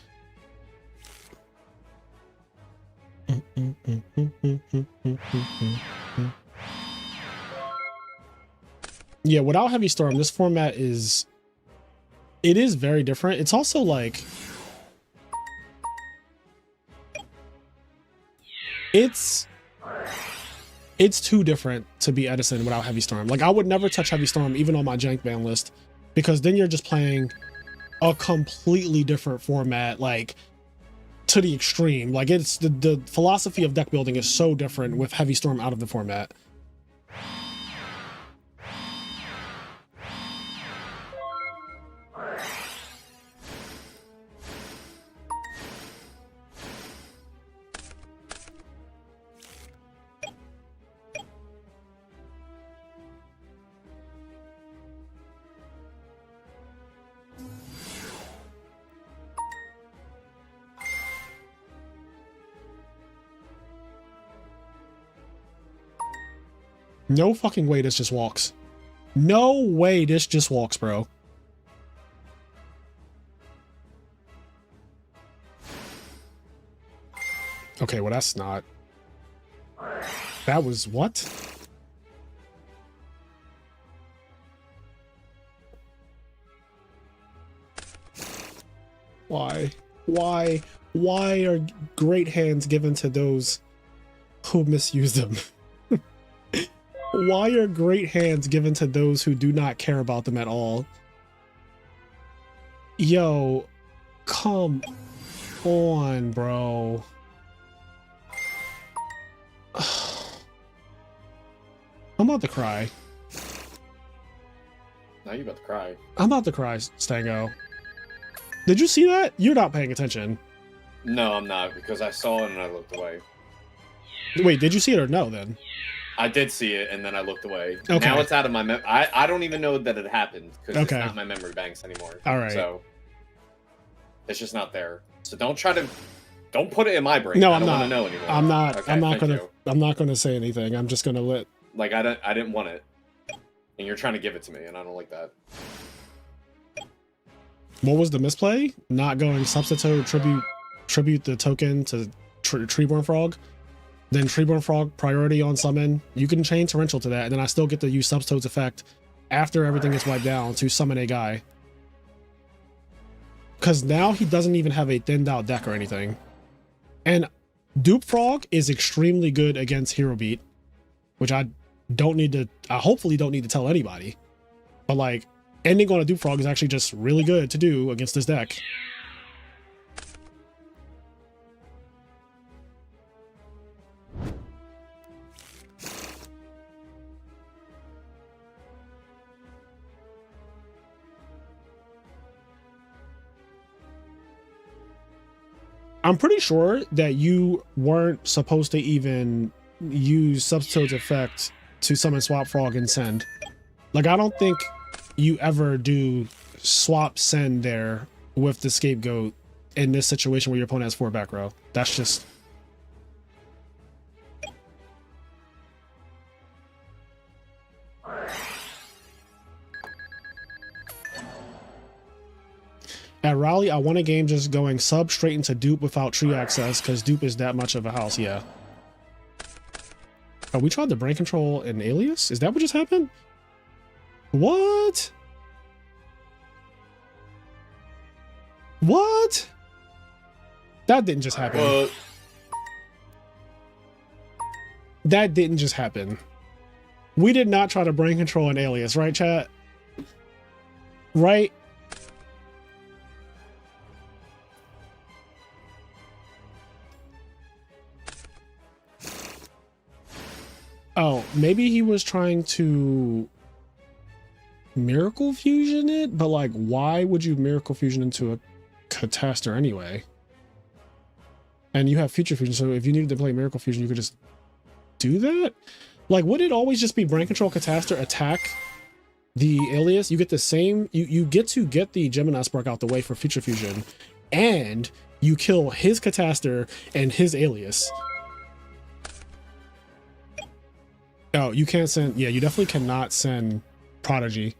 Yeah, without Heavy Storm, this format is... It is very different. It's also like... It's too different to be Edison without Heavy Storm. Like, I would never touch Heavy Storm even on my jank ban list, because then you're just playing a completely different format, like, to the extreme. Like, it's the philosophy of deck building is so different with Heavy Storm out of the format. No fucking way this just walks. No way this just walks, bro. Okay, well that's not... That was what? Why? Why are great hands given to those who misuse them? Why are great hands given to those who do not care about them at all? Yo, come on, bro. I'm about to cry. Now you're about to cry. I'm about to cry, Stango. Did you see that? You're not paying attention. No, I'm not, because I saw it and I looked away. Wait, did you see it or no then? I did see it, and then I looked away. Okay. Now it's out of my I don't even know that it happened, because Okay. it's not my memory banks anymore. All right. So, it's just not there. So don't put it in my brain. No, I I'm don't not. want to know anymore. I'm not. Okay, I'm not thank gonna. you. I'm not gonna say anything. I'm just gonna let. Like, I didn't want it. And you're trying to give it to me, and I don't like that. What was the misplay? Not going substitute tribute the token to Treeborn Frog. Then Treeborn Frog priority on summon. You can chain Torrential to that, and then I still get to use Substode's effect after everything gets wiped down to summon a guy. Because now he doesn't even have a thinned out deck or anything. And Dupe Frog is extremely good against Hero Beat, which I hopefully don't need to tell anybody. But like, ending on a Dupe Frog is actually just really good to do against this deck. I'm pretty sure that you weren't supposed to even use Substode's effect to summon Swap Frog and send. Like, I don't think you ever do swap send there with the Scapegoat in this situation where your opponent has 4 back row. That's just... At Raleigh, I won a game just going sub straight into Dupe without tree access because Dupe is that much of a house, yeah. Oh, we tried the brain control and Alias? Is that what just happened? What? What? That didn't just happen. That didn't just happen. We did not try to brain control an Alias, right, chat? Right? Oh, maybe he was trying to Miracle Fusion it, but like, why would you Miracle Fusion into a Catastor anyway? And you have Future Fusion, so if you needed to play Miracle Fusion, you could just do that? Like, would it always just be Brain Control Catastor attack the alias? You get the same, you get to get the Gemini Spark out the way for Future Fusion, and you kill his Catastor and his alias. Oh, you can't send, yeah, you definitely cannot send Prodigy.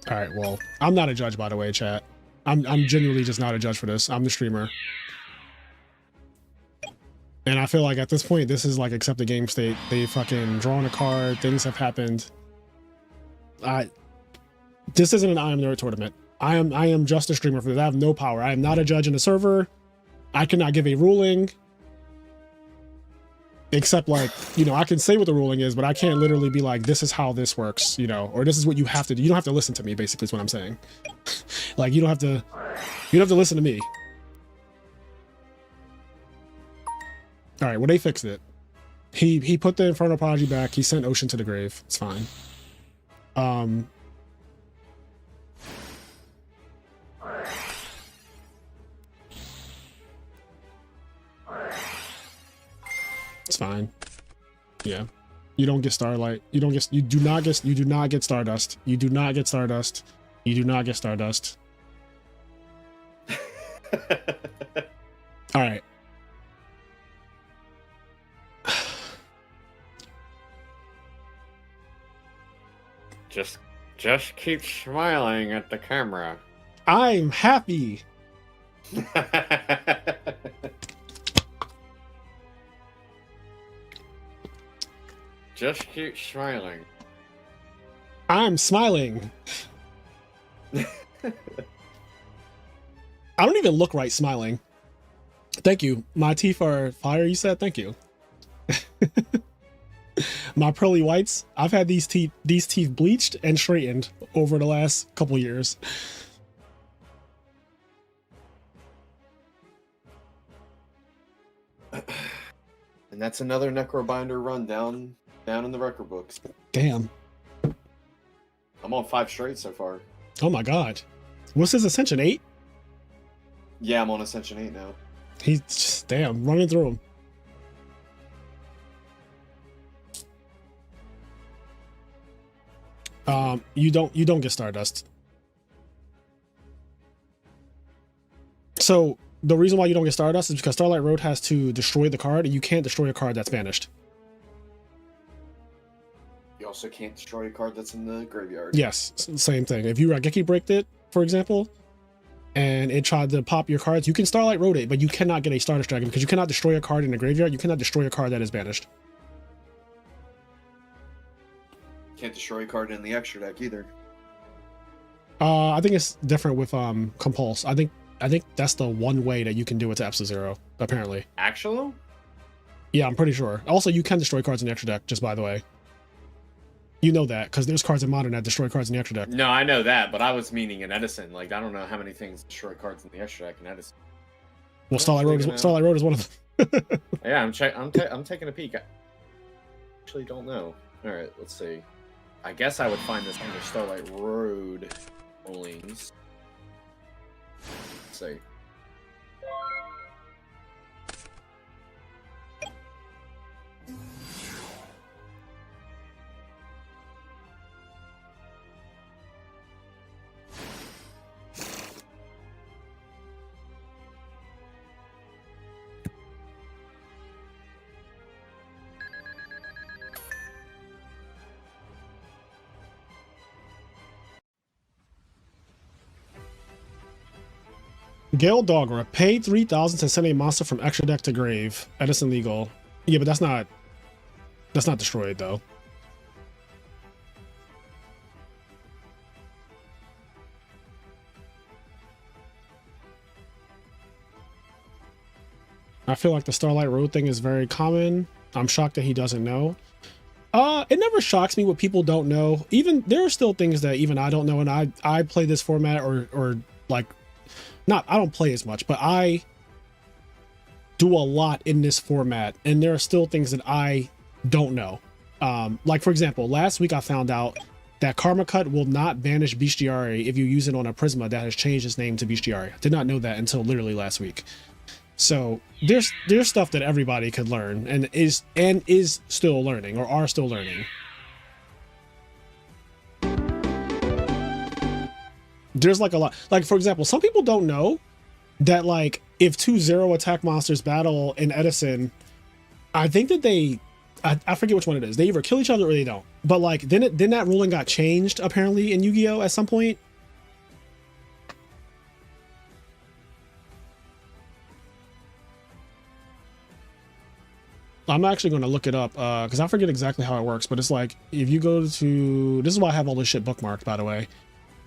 All right, well, I'm not a judge, by the way, chat. I'm genuinely just not a judge for this. I'm the streamer. And I feel like at this point, this is like accepted game state. They fucking drawn a card, things have happened. This isn't an I Am Nerd tournament. I am just a streamer for this. I have no power. I am not a judge in the server. I cannot give a ruling. Except like, you know, I can say what the ruling is, but I can't literally be like, this is how this works, you know, or this is what you have to do. You don't have to listen to me, basically is what I'm saying. Like, you don't have to listen to me. All right, well, they fixed it. He put the Infernal Prodigy back. He sent Ocean to the grave. It's fine. It's fine. Yeah. You don't get Starlight. You do not get Stardust. You do not get Stardust. You do not get Stardust. All right. Just keep smiling at the camera. I'm happy. Just keep smiling. I'm smiling. I don't even look right smiling. Thank you. My teeth are fire, you said? Thank you. My pearly whites. I've had these teeth bleached and straightened over the last couple years. And that's another Necrobinder run down in the record books. Damn. I'm on 5 straight so far. Oh my god. What's his Ascension? 8? Yeah, I'm on Ascension 8 now. He's just, damn, running through him. You don't get Stardust. So the reason why you don't get Stardust is because Starlight Road has to destroy the card, and you can't destroy a card that's banished. You also can't destroy a card that's in the graveyard. Yes, same thing. If you Raigeki Breaked it, for example, and it tried to pop your cards, you can Starlight Road it, but you cannot get a Stardust Dragon because you cannot destroy a card in the graveyard. You cannot destroy a card that is banished. Can't destroy a card in the extra deck either. I think it's different with Compulse. I think that's the one way that you can do it to Absolute Zero, apparently. Actually? Yeah, I'm pretty sure. Also, you can destroy cards in the extra deck, just by the way. You know that, because there's cards in Modern that destroy cards in the extra deck. No, I know that, but I was meaning in Edison. Like, I don't know how many things destroy cards in the extra deck in Edison. Well, Starlight Road is one of them. Yeah, I'm taking a peek. I actually don't know. All right, let's see. I guess I would find this under Starlight Road only. Let's see. Gale Dogger, pay 3,000 to send a monster from extra deck to grave. Edison legal. Yeah, but that's not destroyed though. I feel like the Starlight Road thing is very common. I'm shocked that he doesn't know. It never shocks me what people don't know. Even there are still things that even I don't know, and I play this format or like, not I don't play as much, but I do a lot in this format, and there are still things that I don't know. Like for example, last week I found out that Karma Cut will not banish Bestiary if you use it on a Prisma that has changed its name to Bestiary. Did not know that until literally last week. So there's stuff that everybody could learn and is still learning or are still learning. There's like a lot, like for example, some people don't know that like if 2 0 attack monsters battle in Edison, I think that I forget which one it is. They either kill each other or they don't. But like then that ruling got changed apparently in Yu-Gi-Oh at some point. I'm actually going to look it up because I forget exactly how it works, but it's like if you go to, this is why I have all this shit bookmarked, by the way.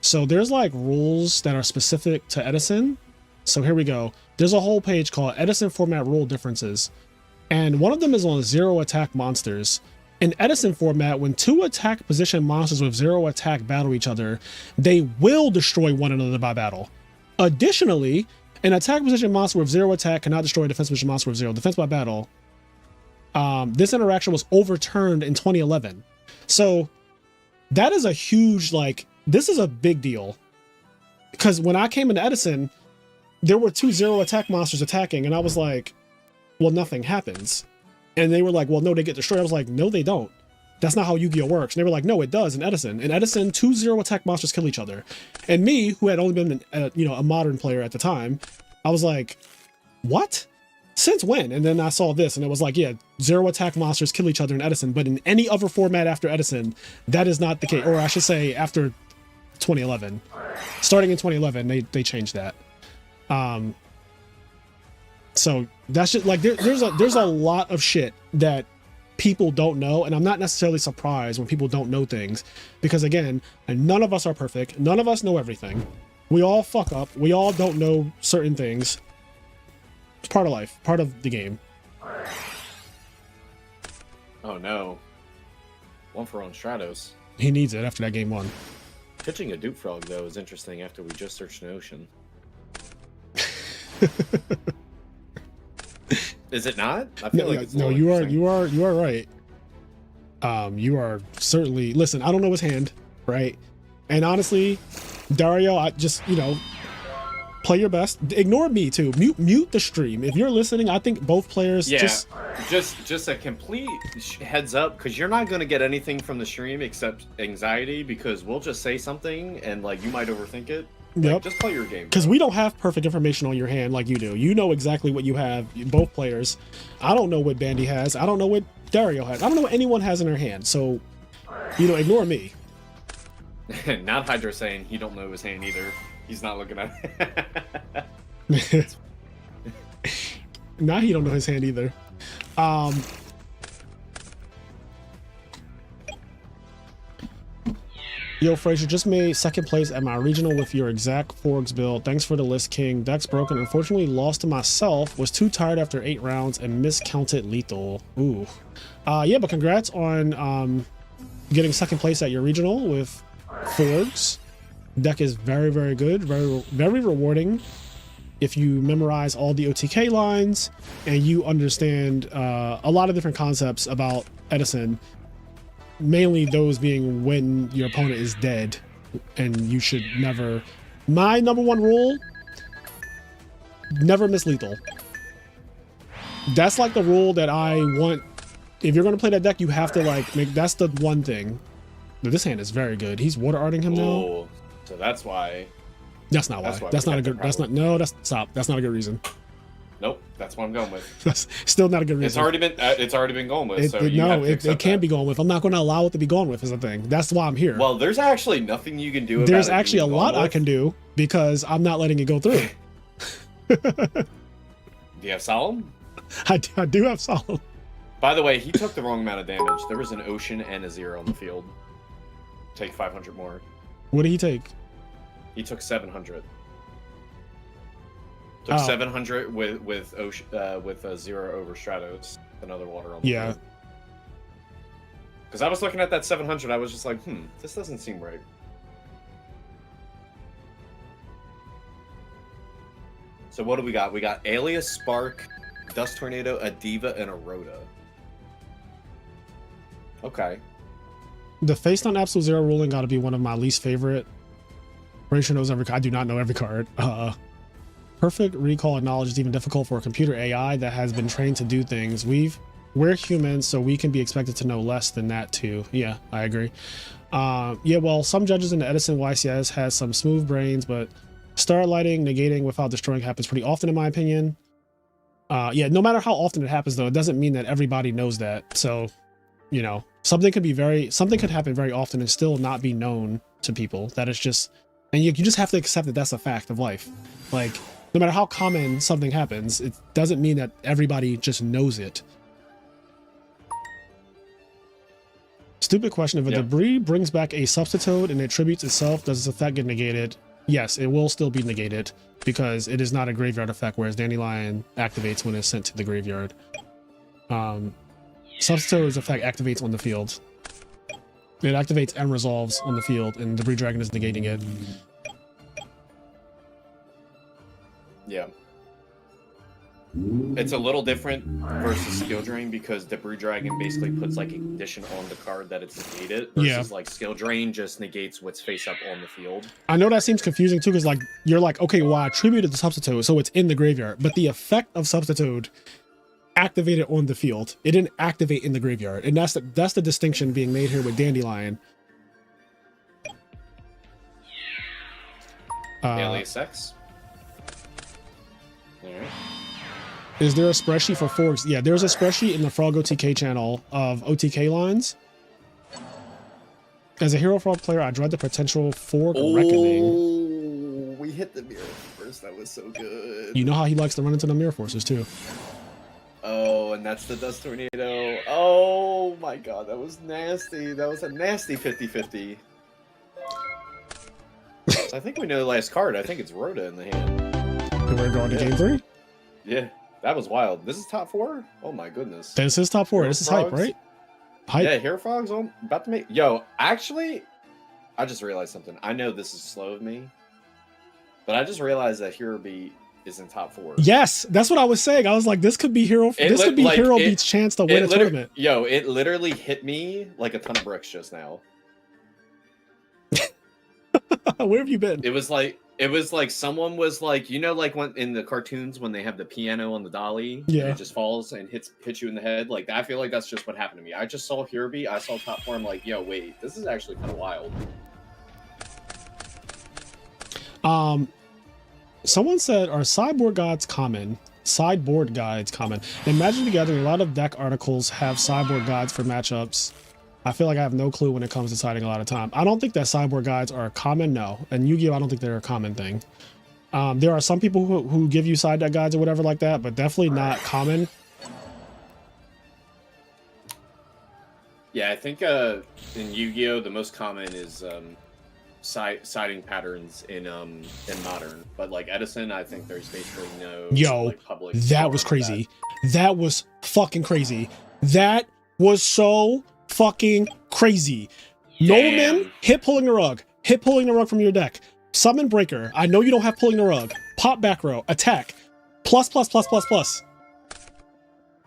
So there's like rules that are specific to Edison. So here we go. There's a whole page called Edison format rule differences. And one of them is on 0 attack monsters. In Edison format, when 2 attack position monsters with 0 attack battle each other, they will destroy one another by battle. Additionally, an attack position monster with 0 attack cannot destroy a defense position monster with 0 defense by battle. This interaction was overturned in 2011. So that is a huge, like, this is a big deal. Because when I came into Edison, there were 2 0 attack monsters attacking, and I was like, well, nothing happens. And they were like, well, no, they get destroyed. I was like, no, they don't. That's not how Yu-Gi-Oh works. And they were like, no, it does in Edison. In Edison, 2 0 attack monsters kill each other. And me, who had only been a modern player at the time, I was like, what? Since when? And then I saw this and it was like, yeah, 0 attack monsters kill each other in Edison, but in any other format after Edison, that is not the case. Or I should say after 2011. Starting in 2011, they changed that. So that's just like there's a lot of shit that people don't know, and I'm not necessarily surprised when people don't know things, because again, none of us are perfect. None of us know everything. We all fuck up. We all don't know certain things. It's part of life, part of the game. Oh no. One for on Stratos. He needs it after that game 1. Pitching a Duke Frog though is interesting after we just searched an ocean. Is it not? I feel like it's no. You are right. You are certainly. Listen, I don't know his hand, right? And honestly, Dario, I just play your best. Ignore me too. Mute the stream if you're listening. I think both players. Yeah, just a complete heads up, because you're not going to get anything from the stream except anxiety, because we'll just say something and like you might overthink it. Like, just play your game. Because we don't have perfect information on your hand like you do. You know exactly what you have, both players. I don't know what Bandy has. I don't know what Dario has. I don't know what anyone has in their hand. So, ignore me. Not Hydra saying he don't know his hand either. He's not looking at it. Now he don't know his hand either. Yo, Frazier, just made 2nd place at my regional with your exact Forks build. Thanks for the list, King. Deck's broken. Unfortunately, lost to myself. Was too tired after 8 rounds and miscounted lethal. Ooh. Yeah, but congrats on getting 2nd place at your regional with Forks. Deck is very, very good. Very, very rewarding. If you memorize all the OTK lines and you understand a lot of different concepts about Edison. Mainly those being when your opponent is dead, and you should never. My number 1 rule: never miss lethal. That's like the rule that I want. If you're gonna play that deck, you have to like make. That's the one thing. This hand is very good. He's water arting him now. So that's why. That's not why. That's not a good. That's not. No. That's stop. That's not a good reason. Nope, that's what I'm going with. That's still not a good reason. It's already been going with. It can't be going with. I'm not going to allow it to be going with. Is the thing. That's why I'm here. Well, there's actually nothing you can do. About There's actually a lot I can do because I'm not letting it go through. Do you have Solemn? I do have Solemn. By the way, he took the wrong amount of damage. There was an ocean and a 0 on the field. Take 500 more. What did he take? He took 700. Took 700 with ocean with a 0 over Stratos. Another water on the field. Because I was looking at that 700, I was just like, this doesn't seem right. So what do we got? We got Alias, Spark, Dust Tornado, a Diva, and a Rhoda. Okay. The face on Absolute Zero ruling got to be one of my least favorite. Pretty sure knows every. I do not know every card. Perfect recall and knowledge is even difficult for a computer AI that has been trained to do things. We're humans, so we can be expected to know less than that too. Yeah, I agree. Yeah, well, some judges in the Edison YCS has some smooth brains, but star lighting, negating without destroying happens pretty often, in my opinion. Yeah, no matter how often it happens, though, it doesn't mean that everybody knows that. So, you know, something could happen very often and still not be known to people. That is just, and you just have to accept that that's a fact of life. Like, no matter how common something happens, it doesn't mean that everybody just knows it. Stupid question. If a debris brings back a substitute and attributes itself, does its effect get negated? Yes, it will still be negated because it is not a graveyard effect, whereas Dandelion activates when it's sent to the graveyard. Substitute's effect activates on the field. It activates and resolves on the field, and Debris Dragon is negating it. Yeah. It's a little different versus Skill Drain because Debris Dragon basically puts like a condition on the card that it's negated versus like Skill Drain just negates what's face up on the field. I know that seems confusing too, because like you're like, okay, well, I attributed the Substitute, so it's in the graveyard, but the effect of Substitute activated on the field. It didn't activate in the graveyard, and that's the distinction being made here with Dandelion. Alias X. All right. Is there a spreadsheet for forks? Yeah, there's a spreadsheet in the Frog OTK channel of OTK lines. As a Hero Frog player, I dread the potential fork reckoning. Oh, we hit the Mirror Force. That was so good. You know how he likes to run into the Mirror Forces too. Oh, and that's the Dust Tornado. Oh my god, that was nasty. That was a nasty 50-50. So I think we know the last card. I think it's Rhoda in the hand. We're going to game 3? Yeah. That was wild. This is top 4? Oh my goodness. This is top 4. Hero this is Frogs. Hype, right? Hype. Yeah, Hero Frogs about to make... Yo, actually, I just realized something. I know this is slow of me, but I just realized that Hero Beat is in top 4. Yes, that's what I was saying. I was like, this could be Hero Beat's chance to win a tournament. Yo, it literally hit me like a ton of bricks just now. Where have you been? It was like someone was like, you know, like when in the cartoons when they have the piano on the dolly, yeah, and it just falls and hits you in the head. Like I feel like that's just what happened to me. I just saw Hirby, I saw top 4. I'm like, yo, wait, this is actually kind of wild. Someone said, are sideboard guides common? Sideboard guides common. In Magic the Gathering, a lot of deck articles have sideboard guides for matchups. I feel like I have no clue when it comes to deciding a lot of time. I don't think that sideboard guides are common, no. And Yu-Gi-Oh, I don't think they're a common thing. There are some people who give you side deck guides or whatever like that, but definitely not common. Yeah, I think in Yu-Gi-Oh, the most common is siding patterns in Modern. But like Edison, I think there's basically no like, public. That was crazy. That was fucking crazy. That was so fucking crazy. Nobleman, hit pulling the rug. Hit pulling the rug from your deck. Summon Breaker. I know you don't have pulling the rug. Pop back row. Attack. Plus.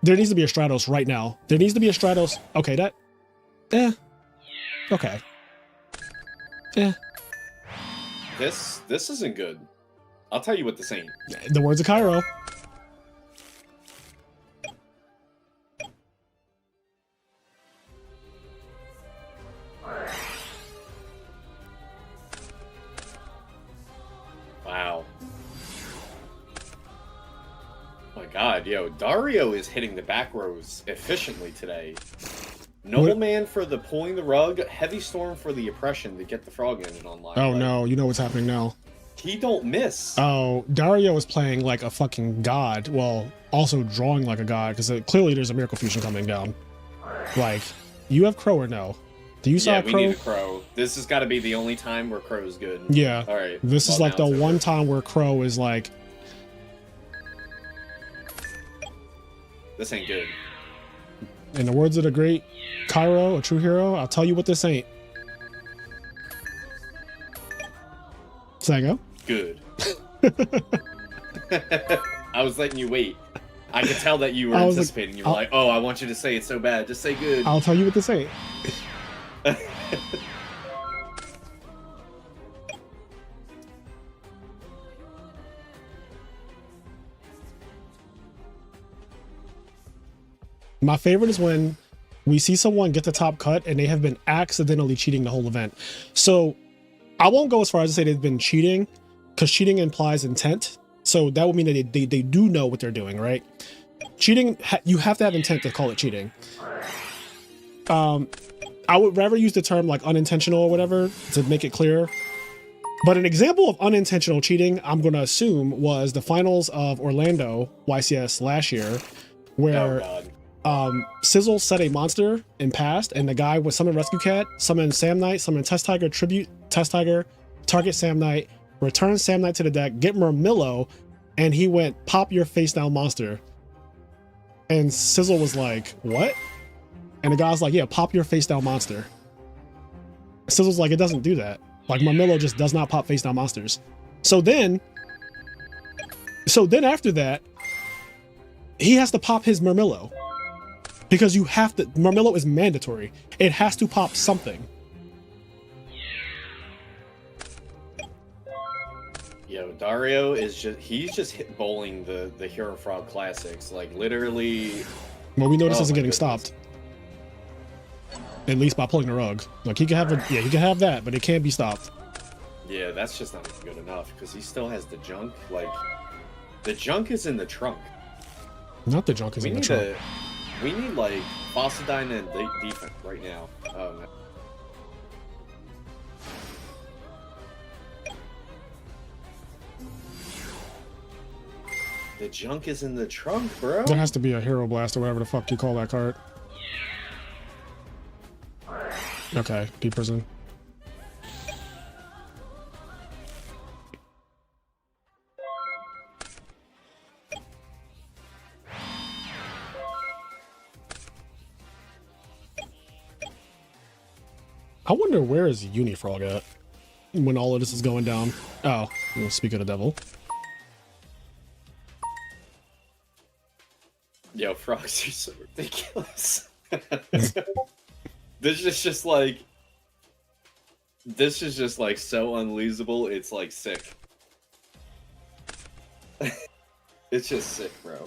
There needs to be a Stratos right now. There needs to be a Stratos. Okay, that. Okay. This isn't good. I'll tell you what this ain't. The words of Cairo. Wow. Oh my god, yo, Dario is hitting the back rows efficiently today. Nobleman for the pulling the rug, Heavy Storm for the oppression to get the frog engine online. Oh no, you know what's happening now. He don't miss. Oh, Dario is playing like a fucking god. Well, also drawing like a god, because clearly there's a Miracle Fusion coming down. Like, you have Crow or no? Do you saw Crow? Yeah, we need a Crow. This has got to be the only time where Crow is good. Yeah. All right. This is like the one time where Crow is like... This ain't good. In the words of the great Cairo, a true hero, I'll tell you what this ain't. Sango? Good. I was letting you wait. I could tell that you were I was anticipating. You were like, oh, I want you to say it so bad. Just say good. I'll tell you what this ain't. My favorite is when we see someone get the top cut and they have been accidentally cheating the whole event. So I won't go as far as to say they've been cheating, because cheating implies intent. So that would mean that they do know what they're doing, right? Cheating, you have to have intent to call it cheating. I would rather use the term like unintentional or whatever to make it clear. But an example of unintentional cheating, I'm going to assume, was the finals of Orlando YCS last year, where Sizzle set a monster and passed, and the guy with Summon Rescue Cat, Summon Sam Knight, Summon Test Tiger, Tribute Test Tiger, target Sam Knight, return Sam Knight to the deck, get Murmillo, and he went pop your face down monster. And Sizzle was like, what? And the guy's like, yeah, pop your face down monster. Sizzle's like, it doesn't do that. Like, Murmillo just does not pop face down monsters. So then after that, he has to pop his Murmillo. Because you have to, Murmillo is mandatory. It has to pop something. Yo, Dario is he's just hit bowling the Hero Frog classics. Like, literally. Well, we know this Oh isn't my getting goodness. stopped. At least by pulling the rug. Like, he can have he can have that, but it can't be stopped. Yeah, that's just not good enough, because he still has the junk. Like, the junk is in the trunk. Not the junk is in the trunk. We need, like, Fossidine and defense right now. Oh, man. The junk is in the trunk, bro. There has to be a Hero Blast or whatever the fuck you call that card. Okay, Deep Prison. I wonder where is Unifrog at when all of this is going down. Oh, well, speak of the devil. Yo, frogs are so ridiculous. This is just like so unlosable. It's like sick. It's just sick, bro.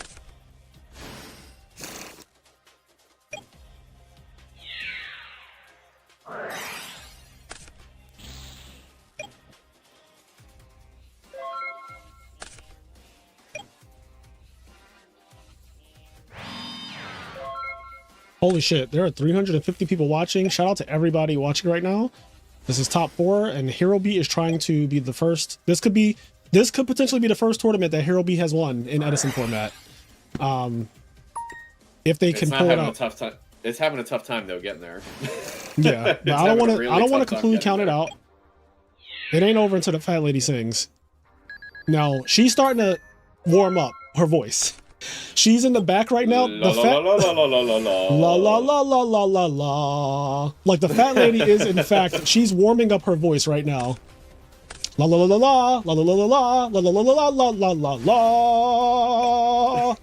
Holy shit, there are 350 people watching. Shout out to everybody watching right now. This is top 4, and Hero B is trying to be the first. This could potentially be the first tournament that Hero B has won in Edison format. If they can pull it out. It's having a tough time though getting there. Yeah, but I don't want to completely count it out. It ain't over until the fat lady sings. Now she's starting to warm up her voice. She's in the back right now. La la la la la la la la la la la la la la. Like the fat lady is in fact, she's warming up her voice right now. La la la la la la la la la la la la la la la la la.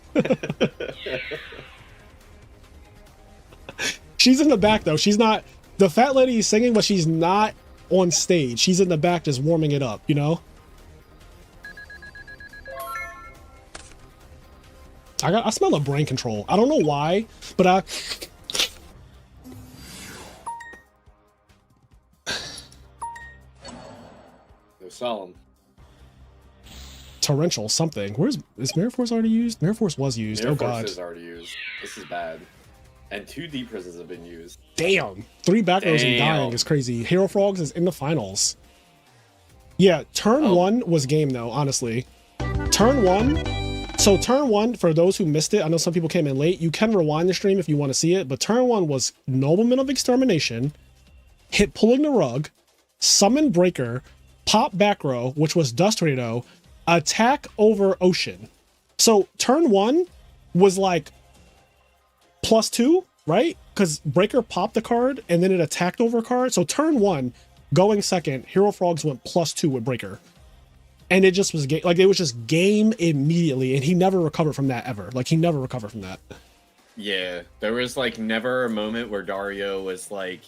She's in the back though. She's not. The fat lady is singing, but she's not on stage. She's in the back just warming it up. You know. I smell a brain control. I don't know why, but I. They're solemn. Torrential something. Is Mirror Force already used? Mirror Force was used. Mirror Oh god. Force is already used. This is bad. And 2 deep prisons have been used. Damn. 3 back rows and dying is crazy. Hero Frogs is in the finals. Yeah, turn 1 was game though, honestly. Turn 1. So turn 1, for those who missed it, I know some people came in late, you can rewind the stream if you want to see it, but turn 1 was Nobleman of Extermination, hit Pulling the Rug, Summon Breaker, Pop Back Row, which was Dust Tornado, Attack over Ocean. So turn 1 was like +2, right? Because Breaker popped the card and then it attacked over a card. So turn 1, going second, Hero Frogs went +2 with Breaker. And it just was like, it was just game immediately. And he never recovered from that ever. Like, he never recovered from that. Yeah, there was like never a moment where Dario was like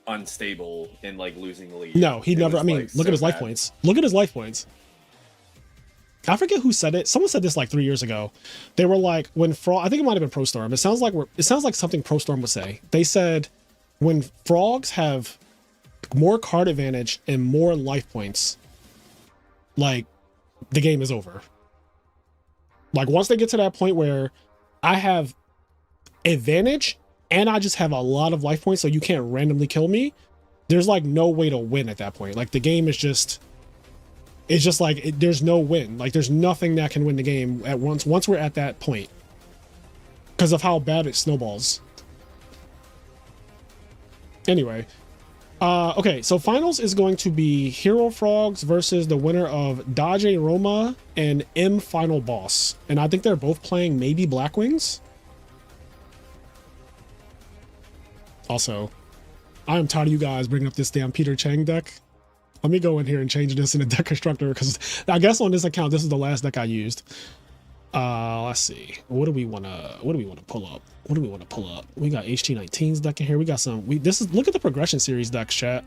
unstable and like losing the lead. No, he It never. was, I mean, like, look so at his life bad. points. Look at his life points. I forget who said it. Someone said this like 3 years ago. They were like, when Frog, I think it might have been Pro Storm. It sounds like something Pro Storm would say. They said when frogs have more card advantage and more life points, like the game is over. Like once they get to that point where I have advantage and I just have a lot of life points, so you can't randomly kill me, there's like no way to win at that point. Like the game is just, it's just like there's no win. Like there's nothing that can win the game at once we're at that point because of how bad it snowballs. Anyway, okay, so finals is going to be Hero Frogs versus the winner of Dodge Roma and M Final Boss, and I think they're both playing maybe Black Wings. Also, I am tired of you guys bringing up this damn Peter Chang deck. Let me go in here and change this in a deck constructor because I guess on this account this is the last deck I used. Let's see. What do we want to pull up? What do we want to pull up? We got HT19's deck in here. We got some. Look at the progression series decks, chat.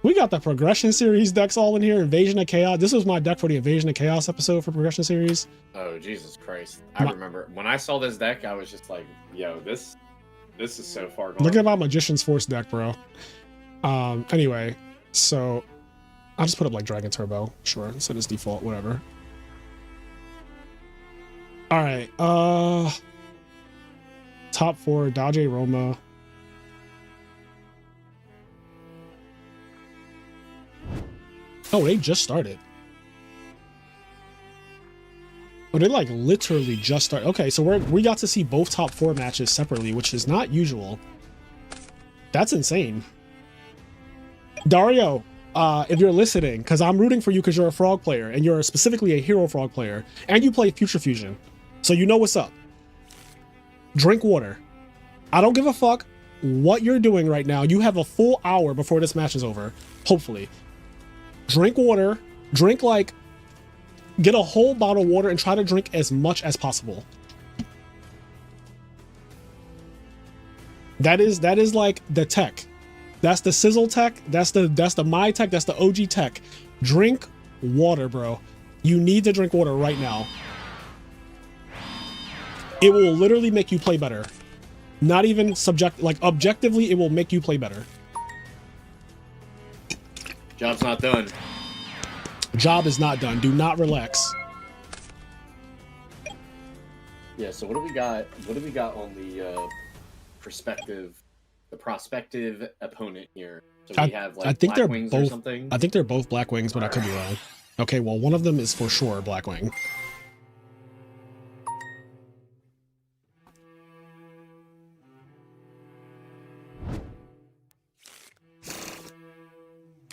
We got the progression series decks all in here. Invasion of Chaos. This was my deck for the Invasion of Chaos episode for progression series. Oh Jesus Christ! I remember when I saw this deck, I was just like, "Yo, this is so far gone." Look at my Magician's Force deck, bro. Anyway, so I'll just put up like Dragon Turbo. Sure, set as default, whatever. All right, top 4, Dodge Roma. Oh, they just started. Oh, they like literally just started. Okay, so we got to see both top 4 matches separately, which is not usual. That's insane. Dario, if you're listening, because I'm rooting for you because you're a frog player and you're specifically a hero frog player and you play Future Fusion. So you know what's up. Drink water. I don't give a fuck what you're doing right now. You have a full hour before this match is over. Hopefully. Drink water. Drink like, get a whole bottle of water and try to drink as much as possible. That is like the tech. That's the sizzle tech. That's the my tech. That's the OG tech. Drink water, bro. You need to drink water right now. It will literally make you play better. Not even objectively, it will make you play better. Job's not done. Job is not done. Do not relax. Yeah. So what do we got? What do we got on the prospective opponent here? So we have like I think Black they're Wings both. or something. I think they're both Black Wings, but I could be wrong. Okay, well, one of them is for sure Black Wing.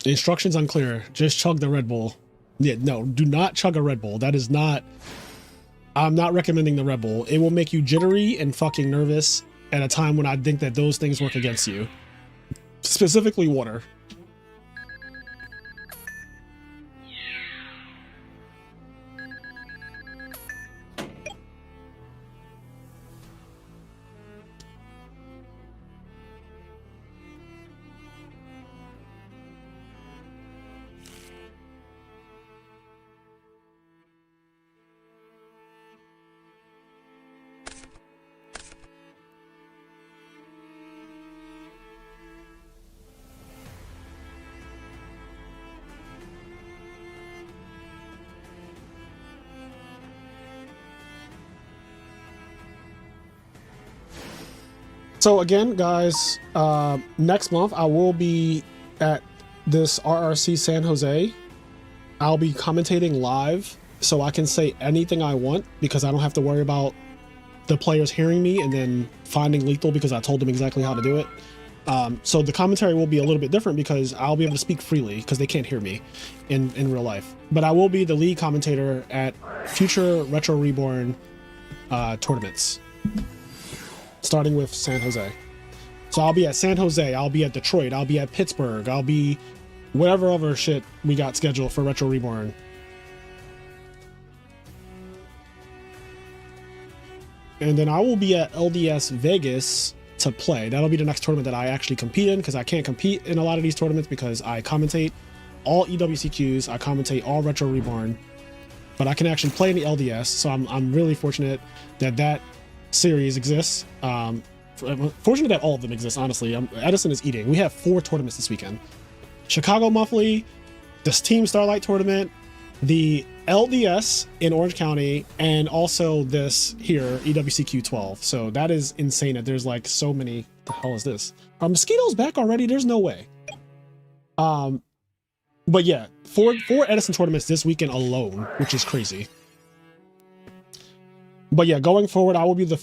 The instructions unclear. Just chug the Red Bull. Yeah, no, do not chug a Red Bull. That is not. I'm not recommending the Red Bull. It will make you jittery and fucking nervous at a time when I think that those things work against you. Specifically water. So again, guys, next month I will be at this RRC San Jose. I'll be commentating live, so I can say anything I want because I don't have to worry about the players hearing me and then finding lethal because I told them exactly how to do it. So the commentary will be a little bit different because I'll be able to speak freely because they can't hear me in real life. But I will be the lead commentator at future Retro Reborn tournaments. starting with San Jose. So I'll be at San Jose, I'll be at Detroit, I'll be at Pittsburgh, I'll be whatever other shit we got scheduled for Retro Reborn. And then I will be at LDS Vegas to play. That'll be the next tournament that I actually compete in, because I can't compete in a lot of these tournaments because I commentate all EWCQs, I commentate all Retro Reborn, but I can actually play in the LDS. So I'm really fortunate that that series exists. Fortunate that all of them exist, honestly. Edison is eating. We have 4 tournaments this weekend. Chicago Monthly, this Team Starlight tournament, the LDS in Orange County, and also this here, EWCQ12. So that is insane that there's like so many. What the hell is this? Are mosquitoes back already? There's no way. But yeah, four Edison tournaments this weekend alone, which is crazy. But yeah, going forward, I will be the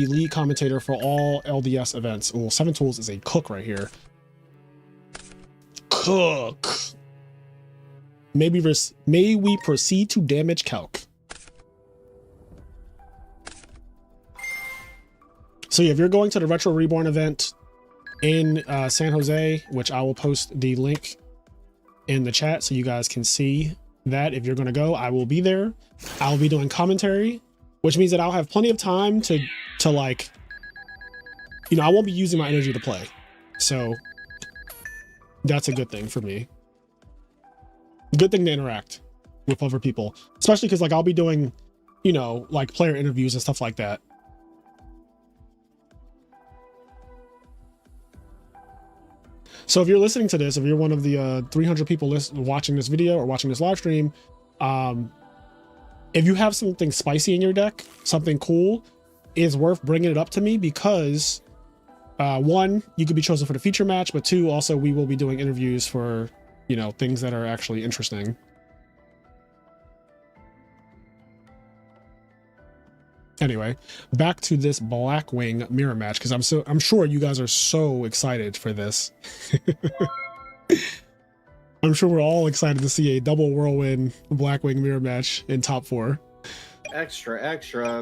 lead commentator for all LDS events. Well, 7 Tools is a cook right here. Cook. May we proceed to damage calc. So yeah, if you're going to the Retro Reborn event in San Jose, which I will post the link in the chat so you guys can see that. If you're going to go, I will be there. I'll be doing commentary, which means that I'll have plenty of time to like, you know, I won't be using my energy to play. So that's a good thing for me. Good thing to interact with other people, especially because like I'll be doing, you know, like player interviews and stuff like that. So if you're listening to this, if you're one of the 300 people watching this video or watching this live stream, if you have something spicy in your deck, something cool, it's worth bringing it up to me, because 1, you could be chosen for the feature match, but 2, also we will be doing interviews for, you know, things that are actually interesting. Anyway, back to this Blackwing mirror match, because I'm sure you guys are so excited for this. I'm sure we're all excited to see a double whirlwind Blackwing mirror match in top 4. Extra.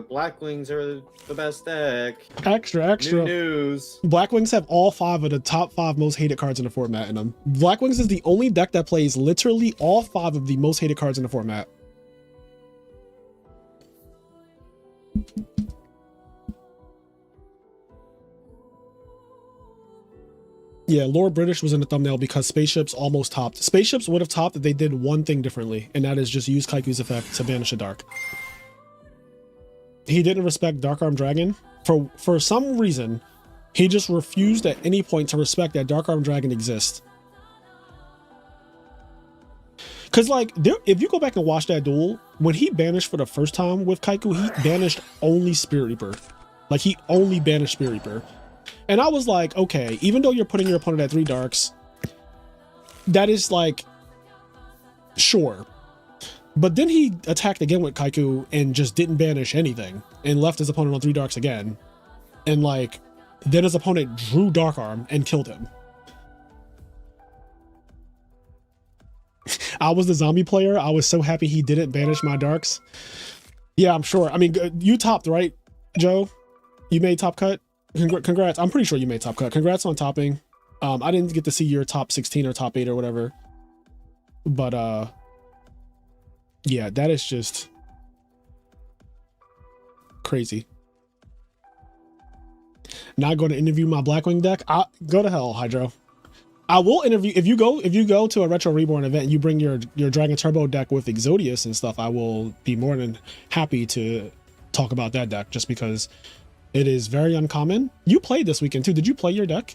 Blackwings are the best deck. Extra. New news. Blackwings have all 5 of the top 5 most hated cards in the format in them. Blackwings is the only deck that plays literally all 5 of the most hated cards in the format. Yeah, Lord British was in the thumbnail because Spaceships almost topped. Spaceships would have topped if they did one thing differently, and that is just use Kaiku's effect to banish a dark. He didn't respect Dark Arm Dragon. For some reason, he just refused at any point to respect that Dark Arm Dragon exists. Because, like, if you go back and watch that duel, when he banished for the first time with Kaiku, he banished only Spirit Reaper. Like, he only banished Spirit Reaper. And I was like, okay, even though you're putting your opponent at 3 darks, that is, like, sure. But then he attacked again with Kaiku and just didn't banish anything and left his opponent on 3 darks again. And, like, then his opponent drew Dark Arm and killed him. I was the zombie player. I was so happy he didn't banish my darks. Yeah, I'm sure. I mean, you topped, right, Joe? You made top cut? Congrats. I'm pretty sure you made top cut. Congrats on topping. I didn't get to see your top 16 or top 8 or whatever. But, yeah, that is just crazy. Not going to interview my Blackwing deck? Go to hell, Hydro. I will interview if you go to a Retro Reborn event and you bring your Dragon Turbo deck with Exodius and stuff. I will be more than happy to talk about that deck, just because it is very uncommon. You played this weekend too. Did you play your deck?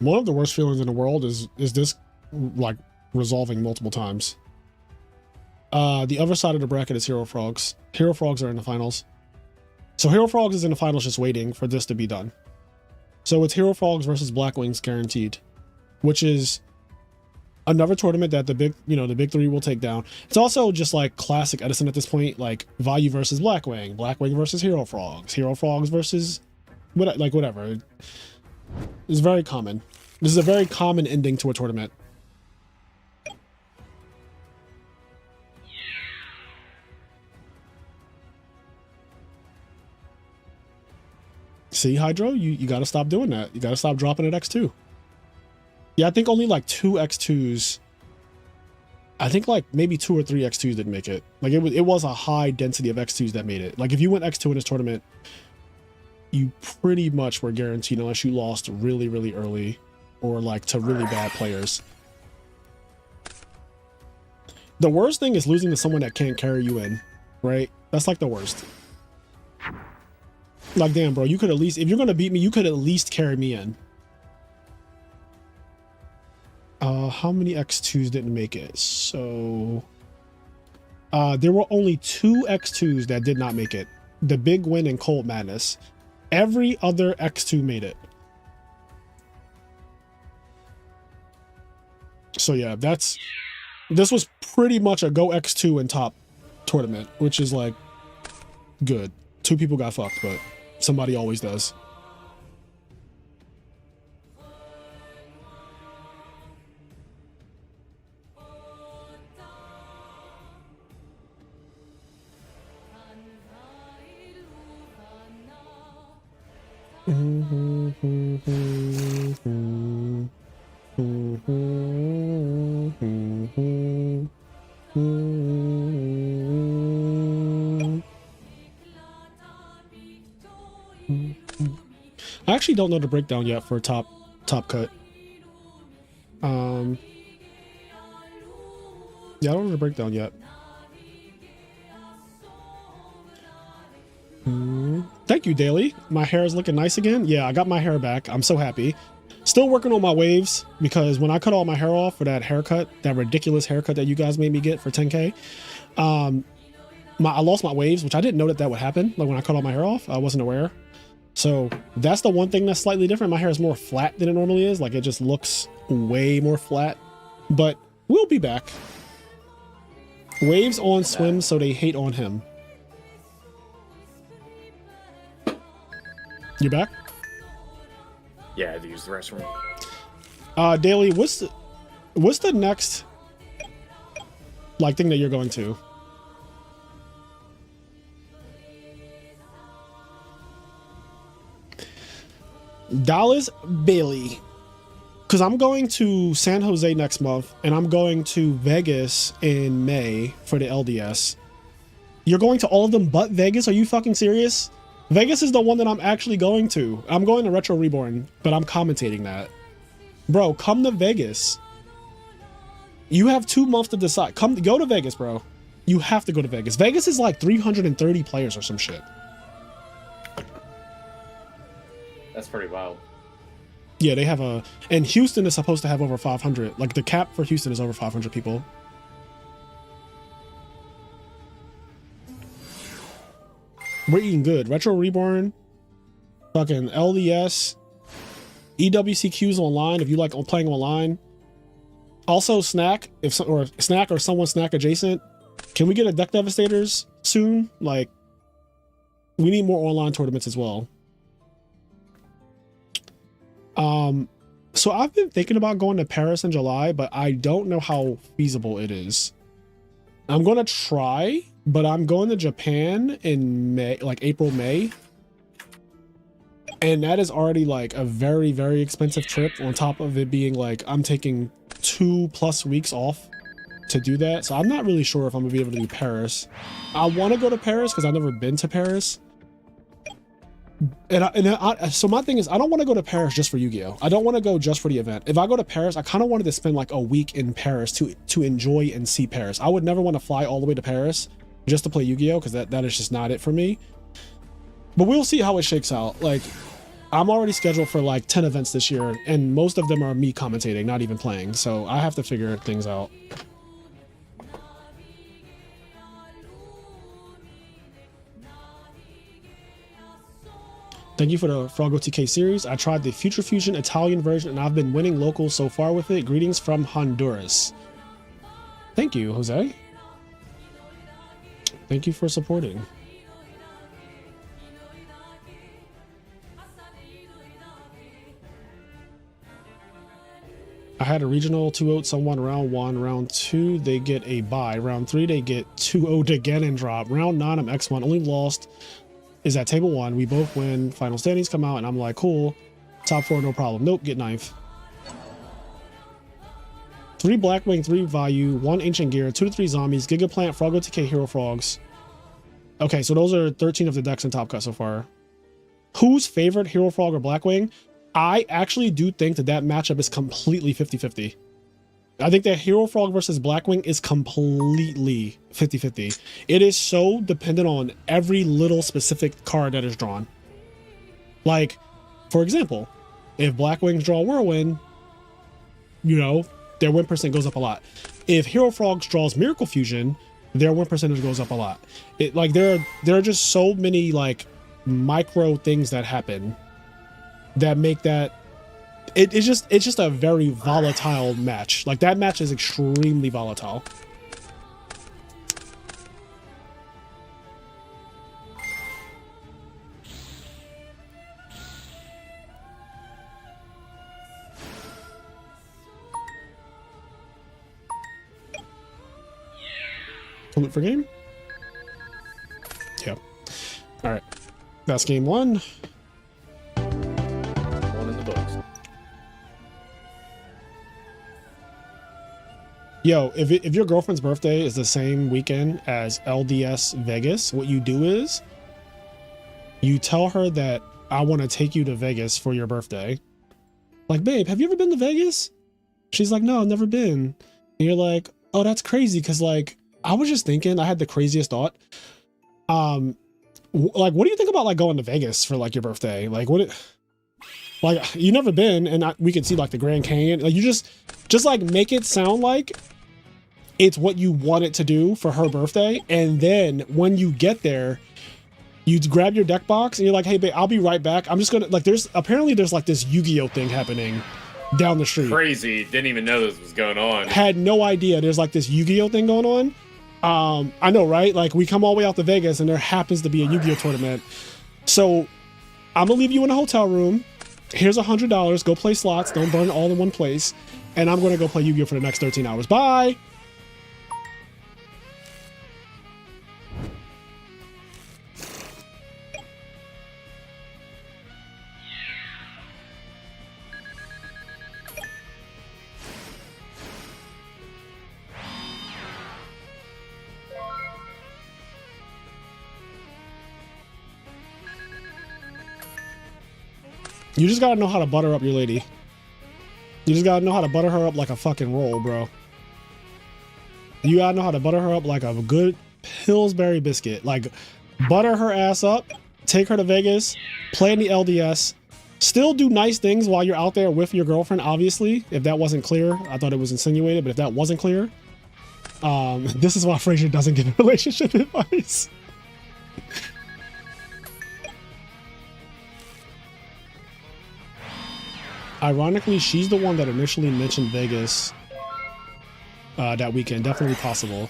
One of the worst feelings in the world is this, like, resolving multiple times. The other side of the bracket is Hero Frogs. Hero Frogs are in the finals. So Hero Frogs is in the finals just waiting for this to be done. So it's Hero Frogs versus Black Wings guaranteed, which is another tournament that the big, the big three will take down. It's also just like classic Edison at this point, like Vayu versus Black Wing versus Hero Frogs versus whatever. It's very common. This is a very common ending to a tournament. See, Hydro, you got to stop doing that. You got to stop dropping at X2. Yeah, I think only like 2 X2s. I think like maybe 2 or 3 X2s didn't make it. Like it was a high density of X2s that made it. Like if you went X2 in this tournament, you pretty much were guaranteed unless you lost really, really early or like to really bad players. The worst thing is losing to someone that can't carry you in, right? That's like the worst. Like, damn, bro, you could at least, if you're going to beat me, you could at least carry me in. How many X2s didn't make it? So, there were only 2 X2s that did not make it. The Big Win and Cold Madness. Every other X2 made it. So yeah, this was pretty much a go X2 and top tournament, which is like good. 2 people got fucked, but somebody always does. I actually don't know the breakdown yet for top cut. Yeah, I don't know the breakdown yet. Thank you, Daily. My hair is looking nice again. Yeah, I got my hair back. I'm so happy. Still working on my waves because when I cut all my hair off for that haircut, that ridiculous haircut that you guys made me get for 10K, I lost my waves, which I didn't know that would happen. Like when I cut all my hair off, I wasn't aware. So that's the one thing that's slightly different. My hair is more flat than it normally is. Like it just looks way more flat, but we'll be back. Waves on Swim, so they hate on him. You back? Yeah, I had to use the restroom. Daily, what's the next like thing that you're going to? Dallas Bailey, because I'm going to San Jose next month and I'm going to Vegas in May for the LDS. You're going to all of them but Vegas? Are you fucking serious? Vegas is the one that I'm actually going to. I'm going to Retro Reborn, but I'm commentating that. Bro, come to Vegas. You have 2 months to decide. Go to Vegas, bro. You have to go to Vegas. Vegas is like 330 players or some shit. That's pretty wild. Yeah, they have and Houston is supposed to have over 500. Like the cap for Houston is over 500 people. We're eating good. Retro Reborn, fucking LDS, EWCQs online if you like playing online. Also Snack, Snack or someone Snack adjacent. Can we get a Deck Devastators soon? Like, we need more online tournaments as well. So I've been thinking about going to Paris in July, but I don't know how feasible it is. I'm gonna try, but I'm going to Japan in May, like April, May. And that is already like a very, very expensive trip on top of it being like, I'm taking 2+ weeks off to do that. So I'm not really sure if I'm gonna be able to do Paris. I want to go to Paris because I've never been to Paris. So my thing is, I don't want to go to Paris just for Yu-Gi-Oh! I don't want to go just for the event. If I go to Paris, I kind of wanted to spend like a week in Paris to enjoy and see Paris. I would never want to fly all the way to Paris just to play Yu-Gi-Oh! Because that is just not it for me. But we'll see how it shakes out. Like, I'm already scheduled for like 10 events this year, and most of them are me commentating, not even playing. So I have to figure things out. Thank you for the Froggo TK series. I tried the Future Fusion Italian version and I've been winning locals so far with it. Greetings from Honduras. Thank you, Jose. Thank you for supporting. I had a regional 2-0 someone round 1. Round 2, they get a bye. Round 3, they get 2-0 again and drop. Round 9, I'm X1. Only lost is at table 1. We both win. Final standings come out, and I'm like, cool. Top 4, no problem. Nope, get 9th. 3 Blackwing, 3 Value, 1 Ancient Gear, 2 to 3 Zombies, Gigaplant, Froggo TK, Hero Frogs. Okay, so those are 13 of the decks in Top Cut so far. Whose favorite Hero Frog or Blackwing? I actually do think that that matchup is completely 50-50. I think that Hero Frog versus Blackwing is completely 50-50. It is so dependent on every little specific card that is drawn. Like, for example, if Blackwings draw Whirlwind, you know, their win percent goes up a lot. If Hero Frogs draws Miracle Fusion, their win percentage goes up a lot. It like there are just so many like micro things that happen that make that it's just a very volatile match. Like that match is extremely volatile. Look for game. Yeah. All right. That's game 1. 1 in the books. Yo, if your girlfriend's birthday is the same weekend as LDS Vegas, what you do is you tell her that I want to take you to Vegas for your birthday. Like, babe, have you ever been to Vegas? She's like, no, I've never been. And you're like, oh, that's crazy. Cause like, I was just thinking, I had the craziest thought. Like, what do you think about like going to Vegas for like your birthday? Like, like you never been, and we can see like the Grand Canyon. Like, you just like make it sound like it's what you want it to do for her birthday, and then when you get there, you grab your deck box and you're like, hey, babe, I'll be right back. I'm just gonna like. There's like this Yu-Gi-Oh thing happening down the street. Crazy. Didn't even know this was going on. Had no idea there's like this Yu-Gi-Oh thing going on. I know, right? Like we come all the way out to Vegas and there happens to be a Yu-Gi-Oh tournament. So I'm gonna leave you in a hotel room. Here's $100. Go play slots. Don't burn it all in one place. And I'm gonna go play Yu-Gi-Oh for the next 13 hours. Bye. You just gotta know how to butter up your lady. You just gotta know how to butter her up like a fucking roll, bro. You gotta know how to butter her up like a good Pillsbury biscuit. Like, butter her ass up, take her to Vegas, play in the LDS, still do nice things while you're out there with your girlfriend, obviously. If that wasn't clear, I thought it was insinuated, but if that wasn't clear, this is why Frazier doesn't give relationship advice. Ironically, she's the one that initially mentioned Vegas that weekend. Definitely possible.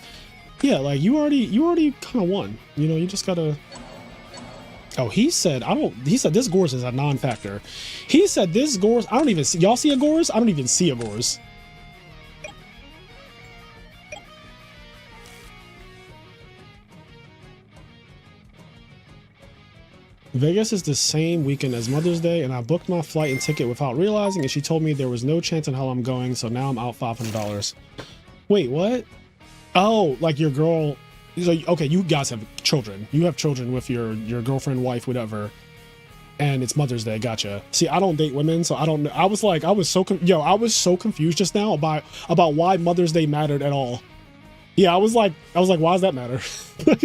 Yeah, like you already kind of won. You know, you just gotta. Oh, he said this Gores is a non-factor. He said this Gores. I don't even see. Y'all see a Gores? I don't even see a Gores. Vegas is the same weekend as Mother's Day, and I booked my flight and ticket without realizing, and she told me there was no chance in hell I'm going, so now I'm out $500. Wait, what? Oh, like your girl. So, okay, you guys have children. You have children with your girlfriend, wife, whatever, and it's Mother's Day. Gotcha. See, I don't date women, so I don't know. I was so confused just now about why Mother's Day mattered at all. Yeah, I was like, why does that matter? It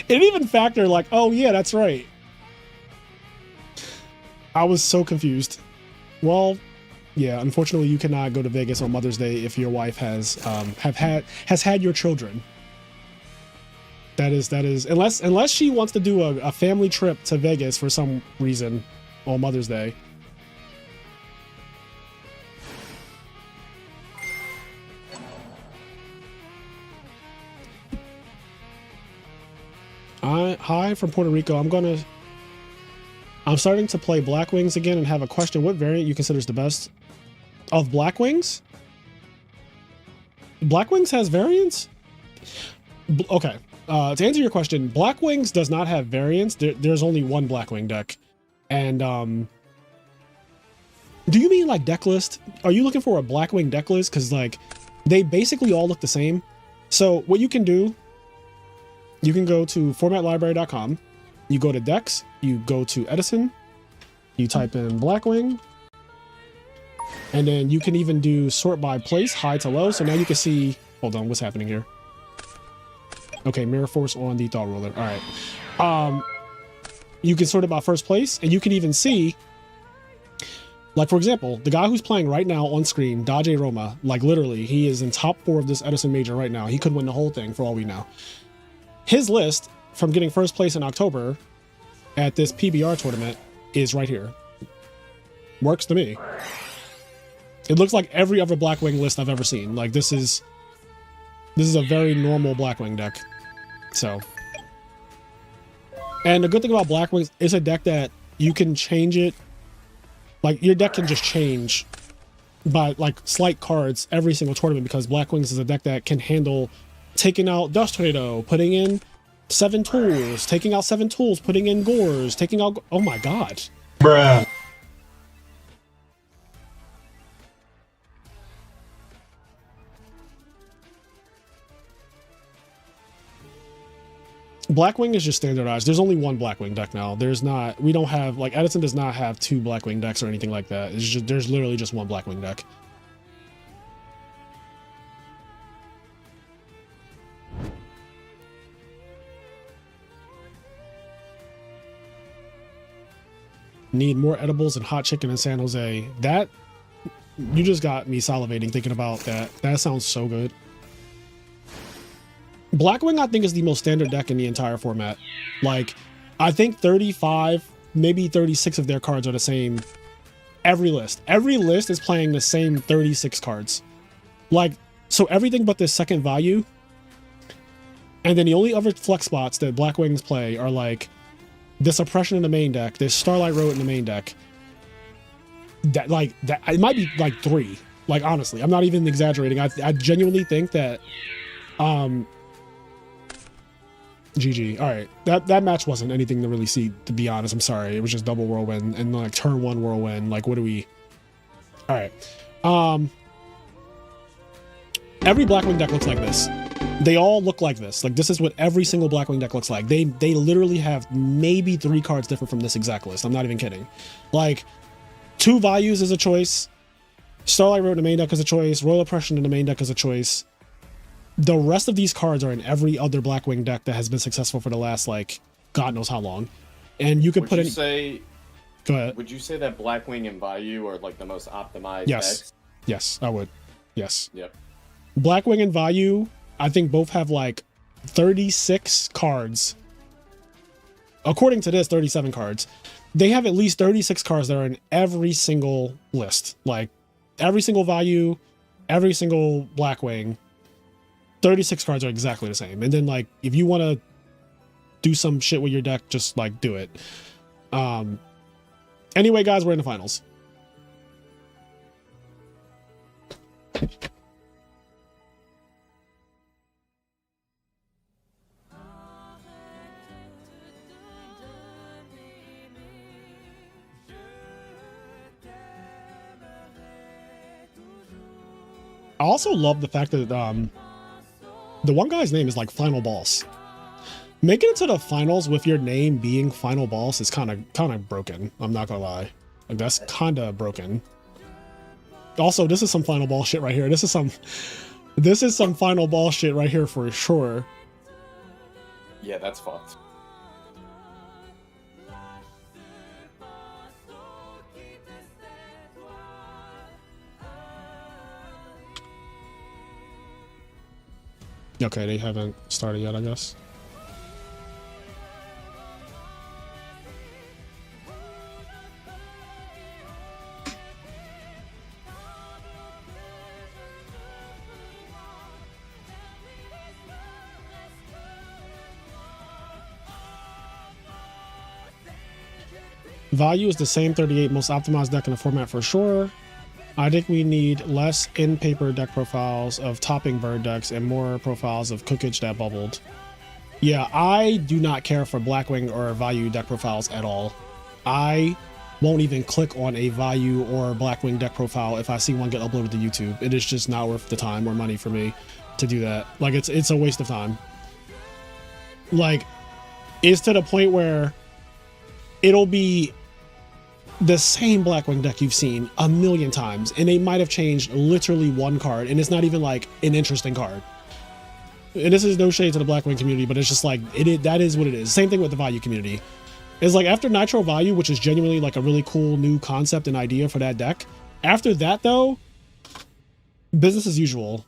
didn't even factor like, oh yeah, that's right. I was so confused. Well, yeah, unfortunately you cannot go to Vegas on Mother's Day if your wife has had your children. That is unless she wants to do a family trip to Vegas for some reason on Mother's Day. Hi from Puerto Rico. I'm starting to play Black Wings again and have a question. What variant you consider is the best of Black Wings? Black Wings has variants? Okay. To answer your question, Black Wings does not have variants. There's only one Blackwing deck. And do you mean like deck list? Are you looking for a Blackwing deck list? Because like they basically all look the same. So what you can do, you can go to formatlibrary.com. You go to decks, you go to Edison, you type in Blackwing, and then you can even do sort by place, high to low. So now you can see, hold on, what's happening here? Okay, Mirror Force on the Thought Ruler. All right. You can sort it by first place, and you can even see, like for example, the guy who's playing right now on screen, Dajé Roma, like literally, he is in top 4 of this Edison Major right now. He could win the whole thing for all we know. His list from getting first place in October at this PBR tournament is right here. Works to me. It looks like every other Blackwing list I've ever seen. Like this is a very normal Blackwing deck. So, and the good thing about Blackwings is a deck that you can change it. Like your deck can just change by like slight cards every single tournament because Blackwings is a deck that can handle taking out Dust Tornado, putting in 7 tools, taking out 7 tools, putting in Gores, taking out... Oh my god. Bruh. Blackwing is just standardized. There's only one Blackwing deck now. There's not... We don't have... Like, Edison does not have 2 Blackwing decks or anything like that. It's just... There's literally just one Blackwing deck. Need more edibles and hot chicken in San Jose. That, you just got me salivating thinking about that. That sounds so good. Blackwing, I think, is the most standard deck in the entire format. Like, I think 35, maybe 36 of their cards are the same. Every list. Every list is playing the same 36 cards. Like, so everything but this second value. And then the only other flex spots that Blackwings play are like this Oppression in the main deck, there's Starlight Road in the main deck. That it might be like 3. Like honestly, I'm not even exaggerating. I genuinely think that GG. All right, that match wasn't anything to really see, to be honest. I'm sorry. It was just double whirlwind and like turn 1 whirlwind. Like what do we? All right. Every Blackwing deck looks like this. They all look like this. Like this is what every single Blackwing deck looks like. They literally have maybe 3 cards different from this exact list. I'm not even kidding. Like 2 values is a choice. Starlight Road in the main deck is a choice. Royal Oppression in the main deck is a choice. The rest of these cards are in every other Blackwing deck that has been successful for the last like God knows how long. And you could put in. Go ahead. Would you say that Blackwing and Bayou are like the most optimized decks? Yes, I would. Yes. Yep. Blackwing and Bayou, I think both have like 36 cards. According to this, 37 cards. They have at least 36 cards that are in every single list. Like every single Value, every single Blackwing. 36 cards are exactly the same. And then like if you want to do some shit with your deck, just like do it. Anyway, guys, we're in the finals. I also love the fact that the one guy's name is like Final Boss. Making it to the finals with your name being Final Boss is kind of broken. I'm not gonna lie. Like that's kind of broken. Also, this is some Final Ball shit right here. This is some Final Ball shit right here for sure. Yeah, that's fucked. Okay, they haven't started yet, I guess. Value is the same 38 most optimized deck in the format for sure. I think we need less in-paper deck profiles of topping bird decks and more profiles of cookage that bubbled. Yeah, I do not care for Blackwing or value deck profiles at all. I won't even click on a value or Blackwing deck profile if I see one get uploaded to YouTube. It is just not worth the time or money for me to do that. Like, it's a waste of time. Like, it's to the point where it'll be the same Blackwing deck you've seen a million times, and they might have changed literally one card, and it's not even like an interesting card. And this is no shade to the Blackwing community, but it's just like, that is what it is. Same thing with the value community. It's like after Nitro Value, which is genuinely like a really cool new concept and idea for that deck. After that though, business as usual.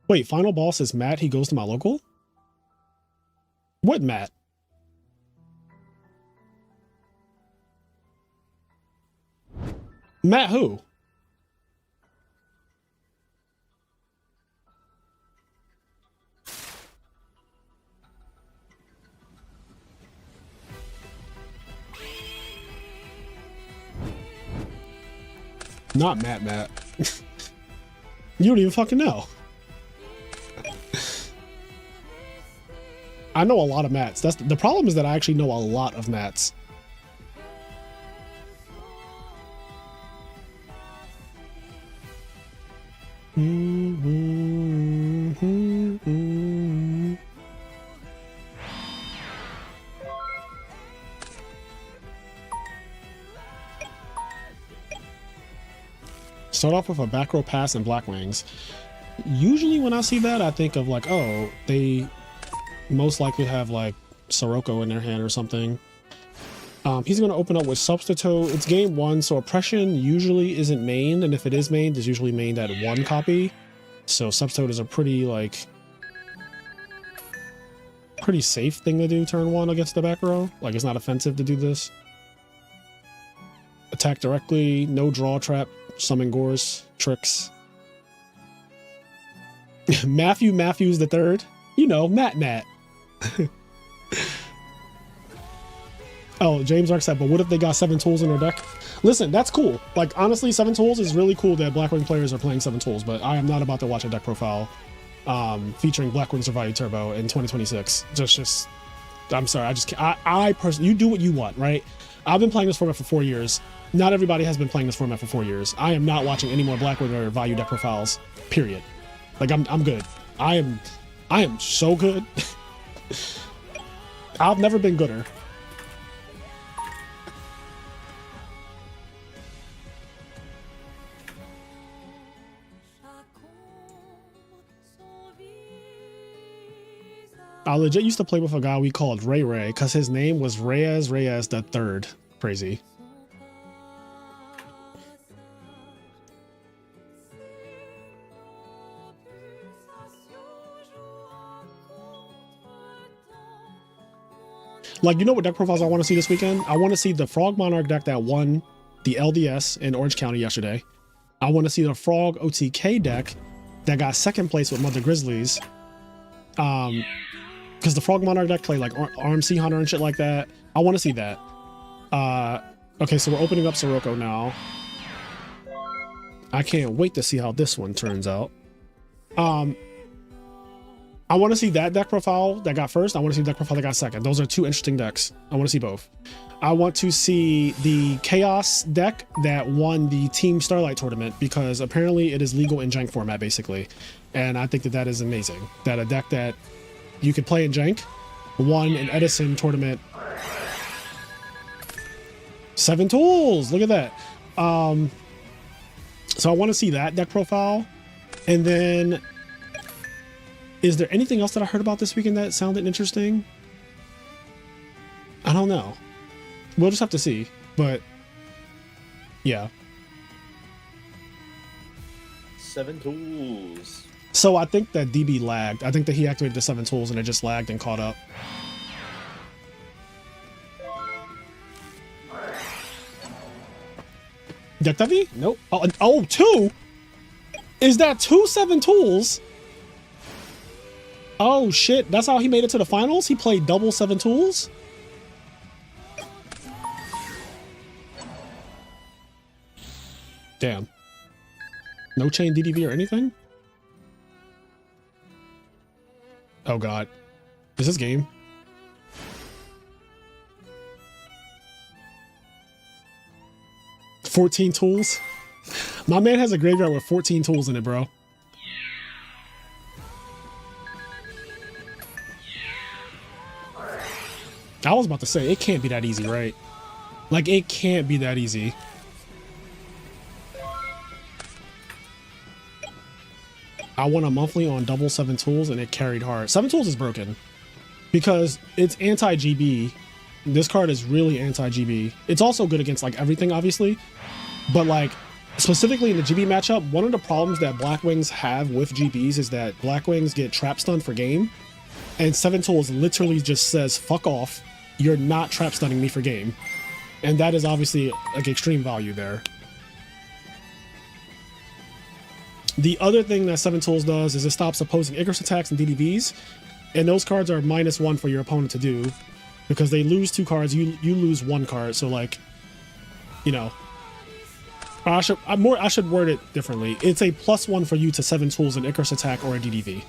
Wait, final boss is Matt. He goes to my local? What Matt? Matt who? Not Matt. You don't even fucking know. I know a lot of Matts. That's the problem, is that I actually know a lot of Matts. Start off with a back row pass and Blackwings. Usually when I see that, I think of like, oh, they most likely have like Sirocco in their hand or something. He's going to open up with Substitute. It's game 1, so Oppression usually isn't mained, and if it is mained, it's usually mained at 1 copy. So Substitute is a pretty safe thing to do turn 1 against the back row. Like, it's not offensive to do this. Attack directly, no draw trap, summon Gores, tricks. Matthews the third. You know, Matt. Oh, James Ark said, but what if they got 7 tools in their deck? Listen, that's cool. Like, honestly, 7 tools is really cool that Blackwing players are playing 7 tools, but I am not about to watch a deck profile featuring Blackwing Survival Turbo in 2026. Just, I'm sorry, I just can't. I personally, you do what you want, right? I've been playing this format for 4 years. Not everybody has been playing this format for 4 years. I am not watching any more Blackwing or value deck profiles, period. Like, I'm good. I am so good. I've never been gooder. I legit used to play with a guy we called Ray because his name was Reyes the third. Crazy. Like, you know what deck profiles I want to see this weekend? I want to see the Frog Monarch deck that won the LDS in Orange County yesterday. I want to see the Frog OTK deck that got second place with Mother Grizzlies. Because the Frog Monarch deck played like RMC Hunter and shit like that. I want to see that. Okay, so we're opening up Sirocco now. I can't wait to see how this one turns out. I want to see that deck profile that got first. I want to see the deck profile that got second. Those are 2 interesting decks. I want to see both. I want to see the Chaos deck that won the Team Starlight tournament, because apparently it is legal in Jank format, basically. And I think that that is amazing. That a deck that you could play in Jank won an Edison tournament. 7 tools! Look at that. So I want to see that deck profile. And then, is there anything else that I heard about this weekend that sounded interesting? I don't know. We'll just have to see. But yeah. 7 tools. So I think that DB lagged. I think that he activated the 7 tools and it just lagged and caught up. Deck heavy? Nope. Oh, 2? Is that 2-7 tools? Oh shit, that's how he made it to the finals? He played double 7 tools? Damn. No chain DDV or anything? Oh god. Is this game? $14 tools? My man has a graveyard with 14 tools in it, bro. I was about to say, it can't be that easy, right? Like, it can't be that easy. I won a monthly on double 7 tools and it carried hard. 7 tools is broken because it's anti-GB. This card is really anti-GB. It's also good against like everything, obviously, but like specifically in the GB matchup, one of the problems that Blackwings have with GBs is that Blackwings get trap stunned for game, and 7 tools literally just says, fuck off, you're not trap stunning me for game. And that is obviously like extreme value there. The other thing that 7 tools does is it stops opposing Icarus attacks and DDVs, and those cards are -1 for your opponent to do, because they lose 2 cards, you lose 1 card. So like, you know, I should word it differently. It's a +1 for you to 7 tools an Icarus attack or a DDV.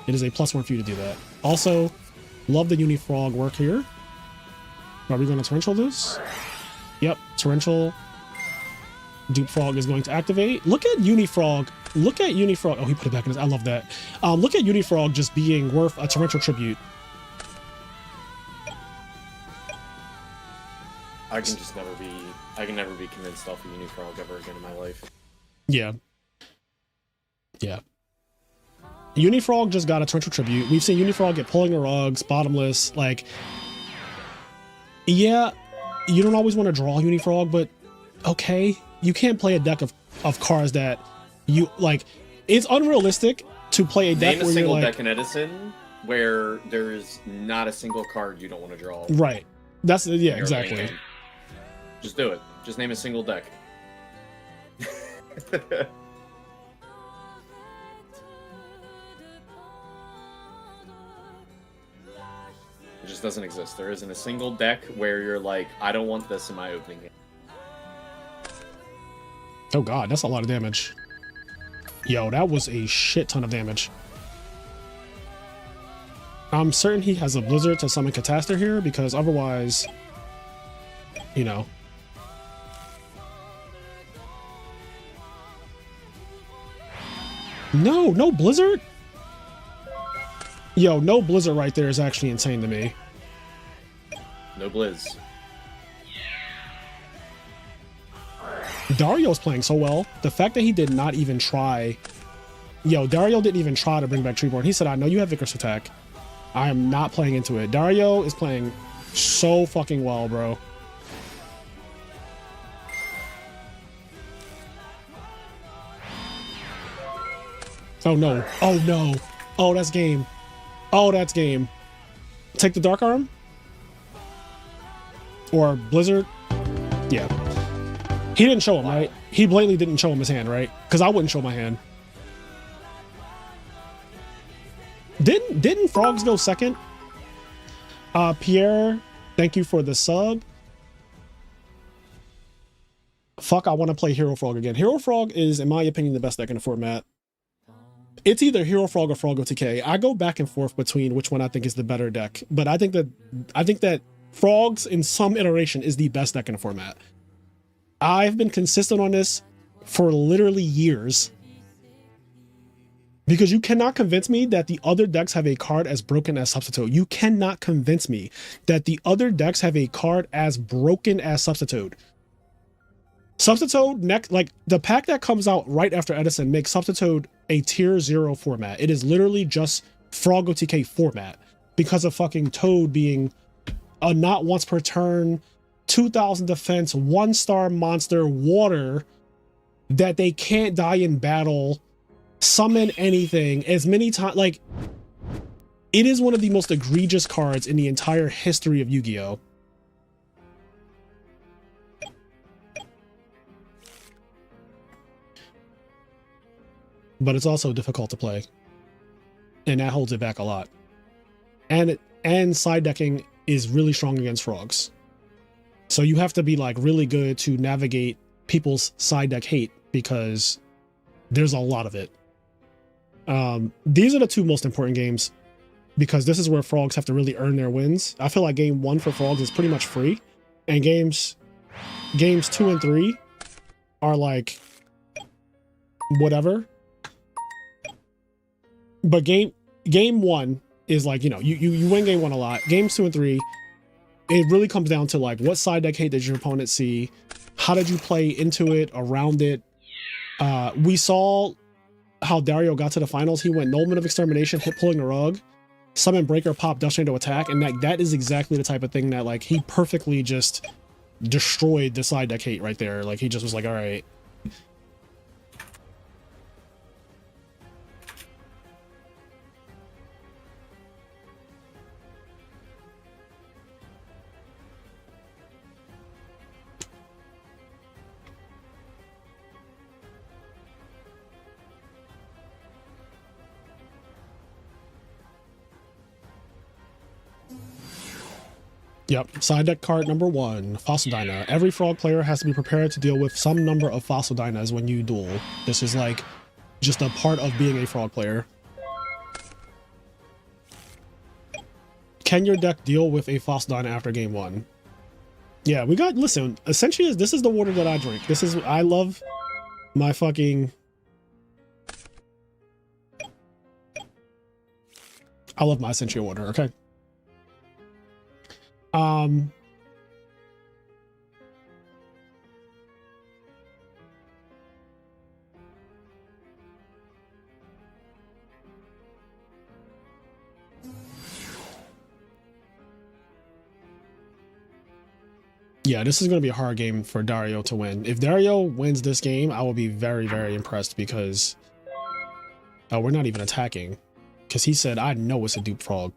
It is a +1 for you to do that. Also, love the Unifrog work here. Are we going to torrential this? Yep, torrential. Dupe Frog is going to activate. Look at Unifrog. Look at Unifrog. Oh, he put it back in his. I love that. Look at Unifrog just being worth a torrential tribute. I can never be convinced off of Unifrog ever again in my life. Yeah. Yeah. Unifrog just got a torrential tribute. We've seen Unifrog get pulling the rugs, bottomless. Like, yeah, you don't always want to draw Unifrog, but okay. You can't play a deck of cards that you like. It's unrealistic to play a deck Name a where single you're like, deck in Edison where there is not a single card you don't want to draw. Right. That's yeah, You're exactly. playing. Just do it. Just name a single deck. It just doesn't exist. There isn't a single deck where you're like, I don't want this in my opening game. Oh god, that's a lot of damage. Yo, that was a shit ton of damage. I'm certain he has a Blizzard to summon Catastor here, because otherwise, you know. No Blizzard? Yo, no Blizzard right there is actually insane to me. No Blizz. Dario's playing so well. The fact that he did not even try... Yo, Dario didn't even try to bring back Treeborn. He said, I know you have Icarus attack. I am not playing into it. Dario is playing so fucking well, bro. Oh no. Oh no. Oh, that's game. Oh, that's game. Take the Dark Arm? Or Blizzard? Yeah. He didn't show him, right? He blatantly didn't show him his hand, right? Because I wouldn't show my hand. Didn't Frogs go second? Pierre, thank you for the sub. Fuck, I want to play Hero Frog again. Hero Frog is, in my opinion, the best deck in the format. It's either Hero Frog or Froggo TK. I go back and forth between which one I think is the better deck, but I think that Frogs in some iteration is the best deck in the format. I've been consistent on this for literally years, because you cannot convince me that the other decks have a card as broken as Substitute. You cannot convince me that the other decks have a card as broken as Substitute. Substitute, next, like the pack that comes out right after Edison makes Substitute a tier 0 format. It is literally just Froggo TK format because of fucking Toad being a not once per turn, 2000 defense, 1-star monster, water that they can't die in battle, summon anything as many times. Like, it is one of the most egregious cards in the entire history of Yu-Gi-Oh! but it's also difficult to play, and that holds it back a lot. And side decking is really strong against frogs, so you have to be like really good to navigate people's side deck hate because there's a lot of it. These are the two most important games because this is where frogs have to really earn their wins. I feel like game 1 for frogs is pretty much free, and games 2 and 3 are like whatever. But game 1 is like, you know, you win game 1 a lot. Games 2 and 3, it really comes down to like what side deck hate did your opponent see? How did you play into it, around it? We saw how Dario got to the finals. He went Nulman of Extermination, hit pulling the rug, summon Breaker, pop Dust Rain to attack, and that is exactly the type of thing that like he perfectly just destroyed the side deck hate right there. Like he just was like, all right. Yep, side deck card number 1, Fossil Dyna. Every frog player has to be prepared to deal with some number of Fossil Dynas when you duel. This is like just a part of being a frog player. Can your deck deal with a Fossil Dyna after game 1? Yeah, we got, listen, essentially this is the water that I drink. This is, I love my fucking, I love my essential water, okay? Yeah, this is going to be a hard game for Dario to win. If Dario wins this game, I will be very, very impressed because we're not even attacking. Because he said, I know it's a dupe frog.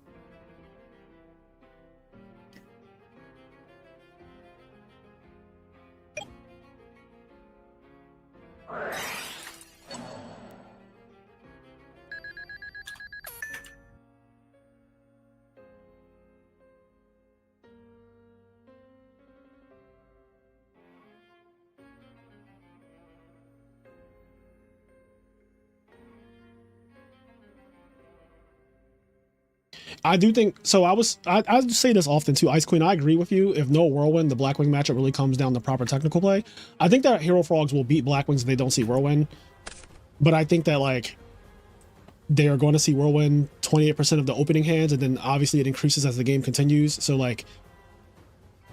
I do think so. I say this often too, Ice Queen. I agree with you. If no Whirlwind, the Blackwing matchup really comes down to proper technical play. I think that Hero Frogs will beat Blackwings if they don't see Whirlwind. But I think that like they are going to see Whirlwind 28% of the opening hands, and then obviously it increases as the game continues. So like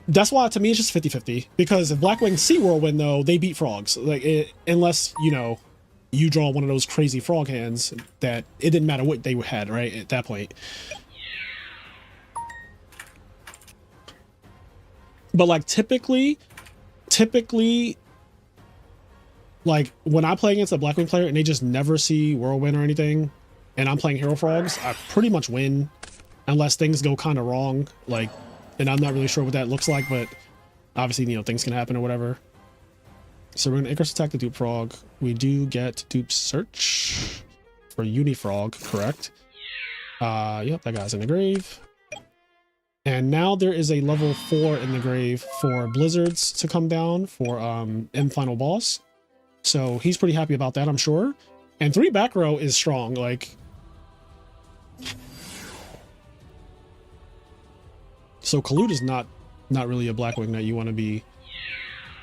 that's why to me it's just 50-50. Because if Blackwings see Whirlwind though, they beat Frogs. Like unless you know you draw one of those crazy frog hands that it didn't matter what they had right at that point. But like typically, like when I play against a Blackwing player and they just never see Whirlwind or anything, and I'm playing Hero Frogs, I pretty much win, unless things go kind of wrong. Like, and I'm not really sure what that looks like, but obviously, you know, things can happen or whatever. So we're gonna Icarus attack the dupe frog. We do get dupe search for Unifrog, correct? Yep, that guy's in the grave. And now there is a level 4 in the grave for Blizzards to come down for M Final Boss. So he's pretty happy about that, I'm sure. And 3 back row is strong, like. So Kalud is not really a Blackwing that you want to be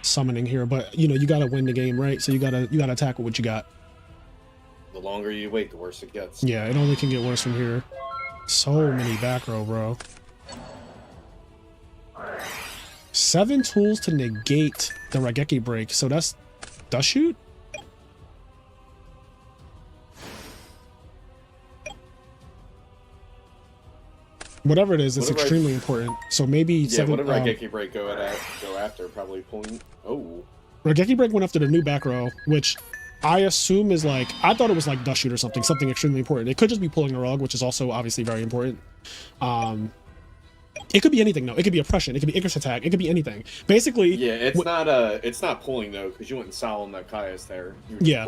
summoning here, but you know, you gotta win the game, right? So you gotta attack with what you got. The longer you wait, the worse it gets. Yeah, it only can get worse from here. So many back row, bro. 7 tools to negate the Raigeki break. So that's Dust Shoot? Whatever it is, it's extremely important. So maybe yeah, 7. What did Raigeki break go after? Probably point. Oh. Raigeki break went after the new back row, which I assume is like, I thought it was like Dust Shoot or something extremely important. It could just be pulling a rug, which is also obviously very important. It could be anything, though. It could be oppression. It could be Icarus attack. It could be anything. Basically, Yeah, it's not pulling though, because you went Solemn that Caius there. Yeah,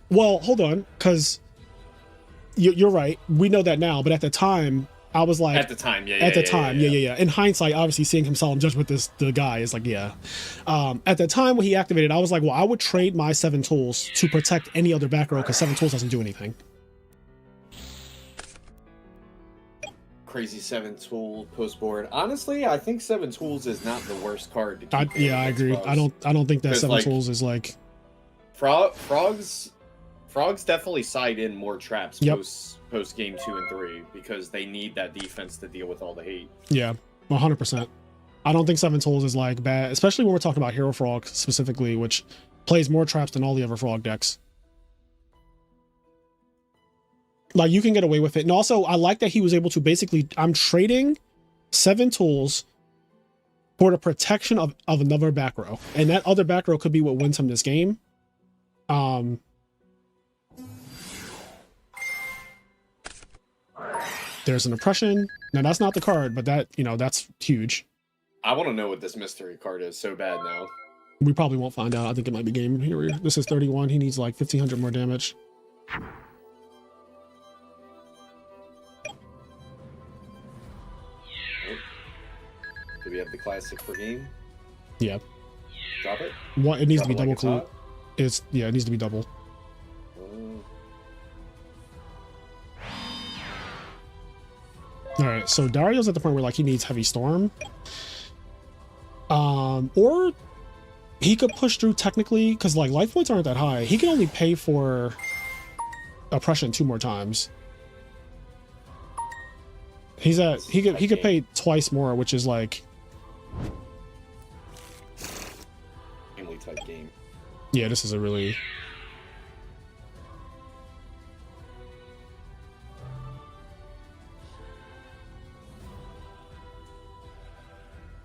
well, hold on, because you're right. We know that now, but at the time, I was like, at the time, yeah. In hindsight, obviously, seeing him solemn judgment the guy is like, yeah. At the time when he activated, I was like, well, I would trade my 7 tools to protect any other back row because 7 tools doesn't do anything. Crazy 7 tool post board. Honestly, I think 7 tools is not the worst card to keep. I agree. Frogs. I don't think that 7 tools is like frogs definitely side in more traps post game 2 and 3 because they need that defense to deal with all the hate. Yeah, 100%. I don't think 7 tools is like bad, especially when we're talking about Hero Frog specifically, which plays more traps than all the other frog decks. Like, you can get away with it. And also, I like that he was able to basically, I'm trading 7 tools for the protection of another back row. And that other back row could be what wins him this game. There's an oppression. Now, that's not the card, but that, that's huge. I want to know what this mystery card is so bad now. We probably won't find out. I think it might be game here. This is 31. He needs like 1,500 more damage. Do we have the classic for game? Yeah. Drop it? It needs to be double like clue. It needs to be double. All right, so Dario's at the point where like he needs heavy storm. Or he could push through technically because like life points aren't that high. He can only pay for oppression 2 more times. He could pay twice more, which is like family type game. Yeah, this is a really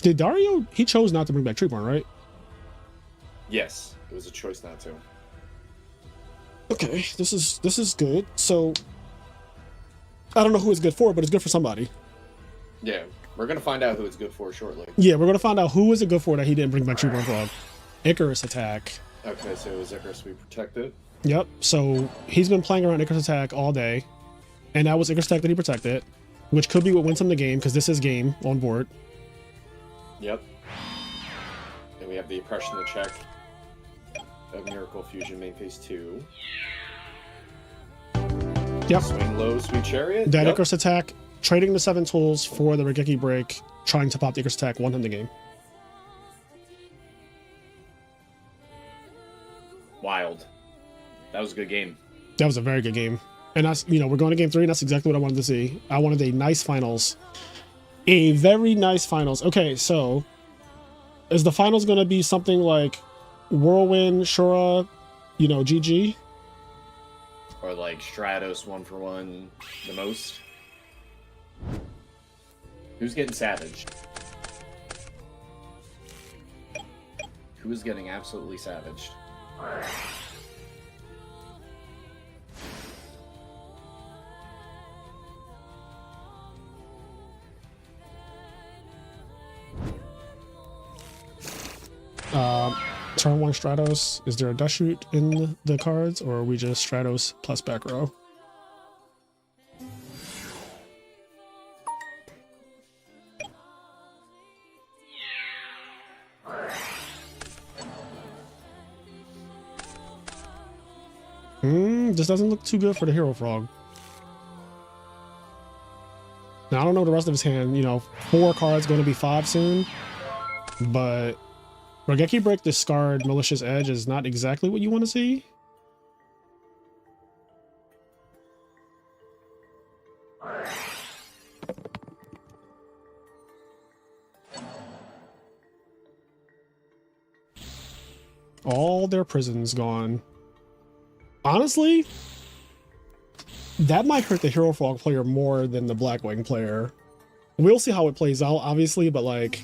Did Dario, he chose not to bring back Treeborn, right? Yes, it was a choice not to. Okay, this is good. So I don't know who it's good for, but it's good for somebody. Yeah, we're gonna find out who it's good for shortly. Yeah, we're gonna find out who is it good for that he didn't bring back Treeborn Frog. Icarus attack. Okay, so it was Icarus we protected. Yep. So he's been playing around Icarus attack all day, and that was Icarus attack that he protected, which could be what wins him the game because this is game on board. Yep. And we have the oppression to check of Miracle Fusion main phase 2. Yep. Swing low, Sweet Chariot. That Icarus attack, trading the 7 tools for the Regeki break, trying to pop the Icarus attack, won him the game. Wild. That was a good game. That was a very good game. And that's, we're going to game 3, and that's exactly what I wanted to see. I wanted a nice finals. A very nice finals. Okay, so is the finals going to be something like Whirlwind, Shura, GG? Or like Stratos 1-for-1 the most? Who's getting savaged? Who is getting absolutely savaged? Turn 1 Stratos. Is there a dust shoot in the cards, or are we just Stratos plus back row? This doesn't look too good for the Hero Frog. Now, I don't know the rest of his hand. 4 cards going to be 5 soon, but Regeki Break discard Malicious Edge is not exactly what you want to see. All their prisons gone. Honestly, that might hurt the Hero Frog player more than the Blackwing player. We'll see how it plays out, obviously, but like...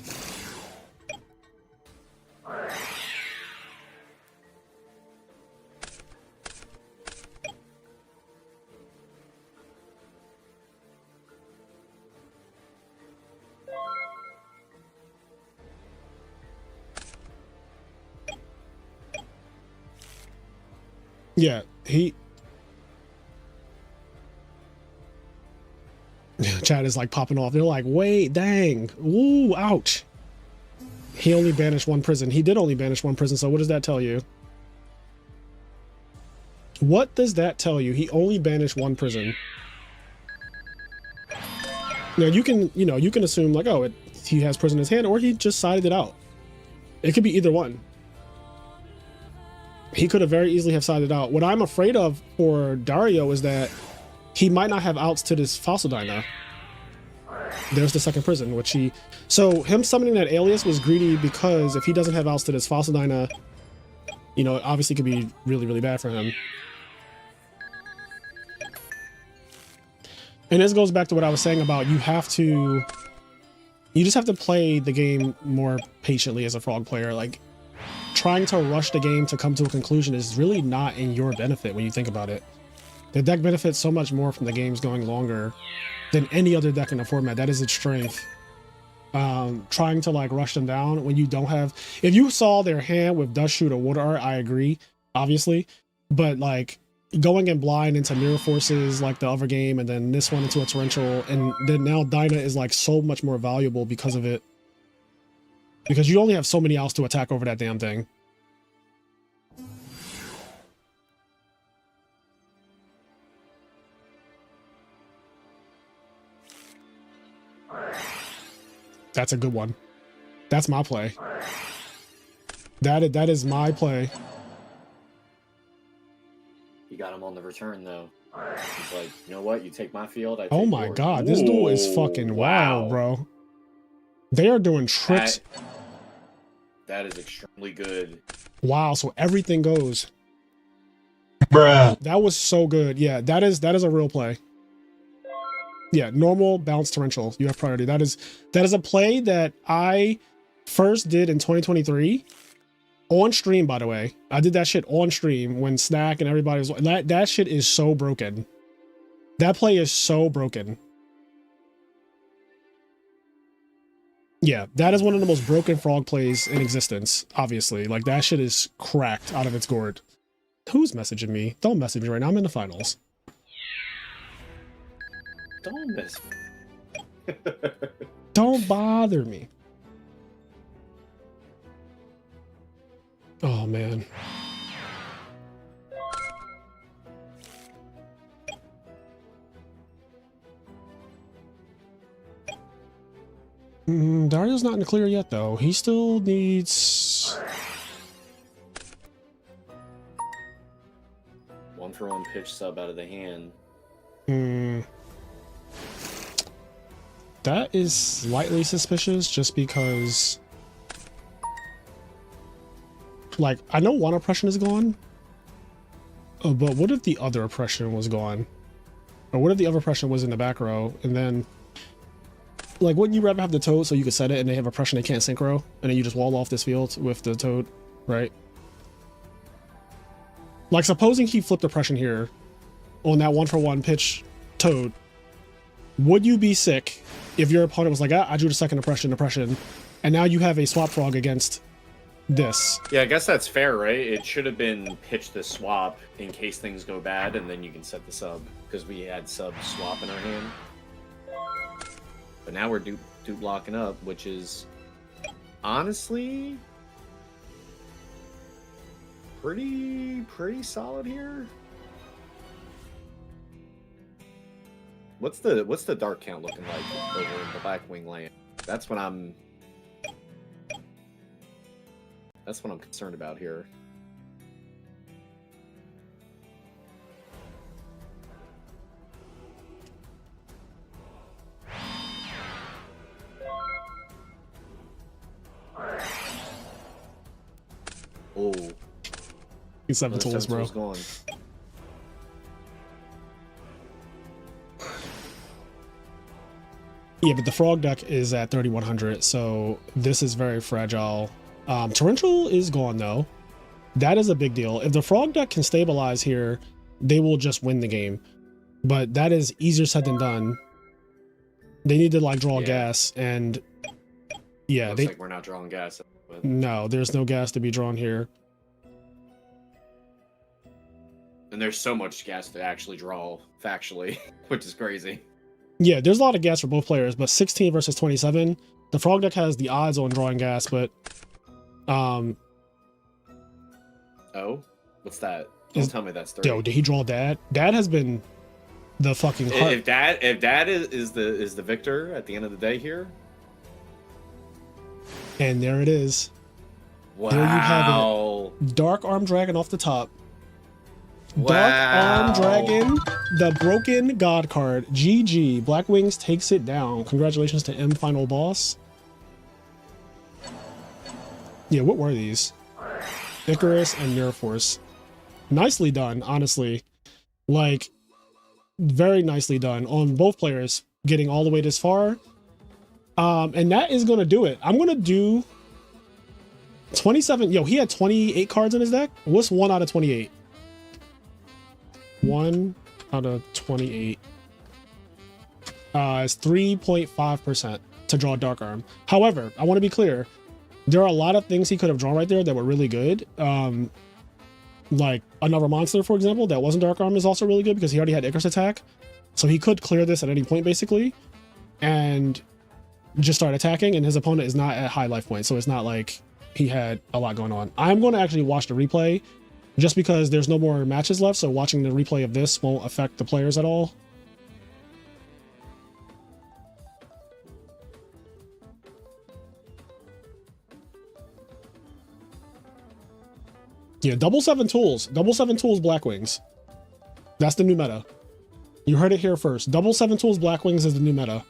Yeah, Chad is like popping off. They're like, wait, dang, ooh, ouch. He only banished one prison. He did only banish one prison, so what does that tell you? What does that tell you? He only banished one prison. Now you can, you can assume like, oh, he has prison in his hand, or he just sided it out. It could be either one. He could have very easily have sided out. What I'm afraid of for Dario is that he might not have outs to this Fossil Dyna. There's the second prison, which so him summoning that alias was greedy, because if he doesn't have outs to this Fossil Dyna, it obviously could be really, really bad for him. And this goes back to what I was saying about you just have to play the game more patiently as a Frog player. Like, trying to rush the game to come to a conclusion is really not in your benefit when you think about it. The deck benefits so much more from the games going longer than any other deck in the format. That is its strength. Trying to like rush them down when you don't have... If you saw their hand with Dust Shoot or Water Art, I agree, obviously. But like going in blind into Mirror Forces like the other game, and then this one into a Torrential, and then now Dyna is like so much more valuable because of it. Because you only have so many outs to attack over that damn thing. That's a good one. That's my play. That is my play. You got him on the return though. He's like, you know what? You take my field. I take Oh my yours. god, this duel is fucking wild, bro. They are doing tricks. That is extremely good. Wow, so everything goes. Bruh. That was so good. Yeah, that is a real play. Yeah, normal, bounce, torrential. You have priority. That is a play that I first did in 2023 on stream, by the way. I did that shit on stream when Snack and everybody was... That shit is so broken. That play is so broken. Yeah, that is one of the most broken Frog plays in existence, obviously. Like, that shit is cracked out of its gourd. Who's messaging me? Don't message me right now. I'm in the finals. Don't miss me. Don't bother me. Oh, man. Dario's not in the clear yet, though. He still needs... 1-for-1 pitch sub out of the hand. That is slightly suspicious, just because... Like, I know one oppression is gone, but what if the other oppression was gone? Or what if the other oppression was in the back row, and then... Like, wouldn't you rather have the Toad so you could set it and they have oppression they can't synchro, and then you just wall off this field with the Toad, right? Like, supposing he flipped oppression here on that 1-for-1 pitch Toad, would you be sick if your opponent was like, I drew the second oppression, and now you have a swap frog against this? Yeah, I guess that's fair, right? It should have been pitch the swap in case things go bad, and then you can set the sub, because we had sub swap in our hand. But now we're dupe locking up, which is honestly pretty solid here. What's the dark count looking like over in the back wing land? That's what I'm concerned about here. Oh, He's 7 tools, bro. Gone. Yeah, but the frog deck is at 3100, so this is very fragile. Torrential is gone though. That is a big deal. If the frog deck can stabilize here, they will just win the game. But that is easier said than done. They need to like draw gas, and yeah, Looks like we're not drawing gas. But... No, there's no gas to be drawn here. And there's so much gas to actually draw factually, which is crazy. Yeah, there's a lot of gas for both players, but 16 versus 27. The frog deck has the odds on drawing gas, but Oh, what's that? Don't tell me that's 3. yo, did he draw dad? Dad has been the fucking heart. If dad is the victor at the end of the day here. And there it is. Wow. There you have it. Dark Arm Dragon off the top. Dark Arm Dragon, the broken god card. GG. Black Wings takes it down. Congratulations to M Final Boss. Yeah, what were these? Icarus and Mirror Force. Nicely done, honestly. Like, very nicely done on both players getting all the way this far. And that is going to do it. I'm going to do 27. Yo, he had 28 cards in his deck. What's 1 out of 28? 1 out of 28. It's 3.5% to draw Dark Arm. However, I want to be clear. There are a lot of things he could have drawn right there that were really good. Like another monster, for example, that wasn't Dark Arm is also really good because he already had Icarus attack. So he could clear this at any point, basically, and just start attacking, and his opponent is not at high life point. So it's not like he had a lot going on. I'm going to actually watch the replay just because there's no more matches left. So watching the replay of this won't affect the players at all. Yeah, double 7 tools. Double 7 tools, Black Wings. That's the new meta. You heard it here first. Double 7 tools, Black Wings is the new meta.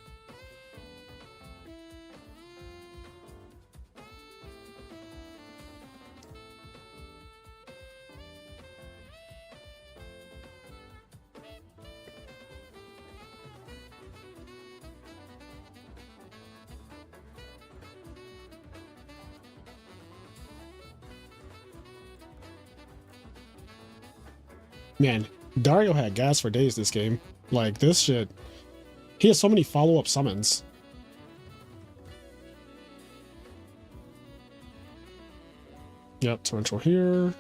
Man, Dario had gas for days this game. Like, this shit. He has so many follow-up summons. Yep, torrential here.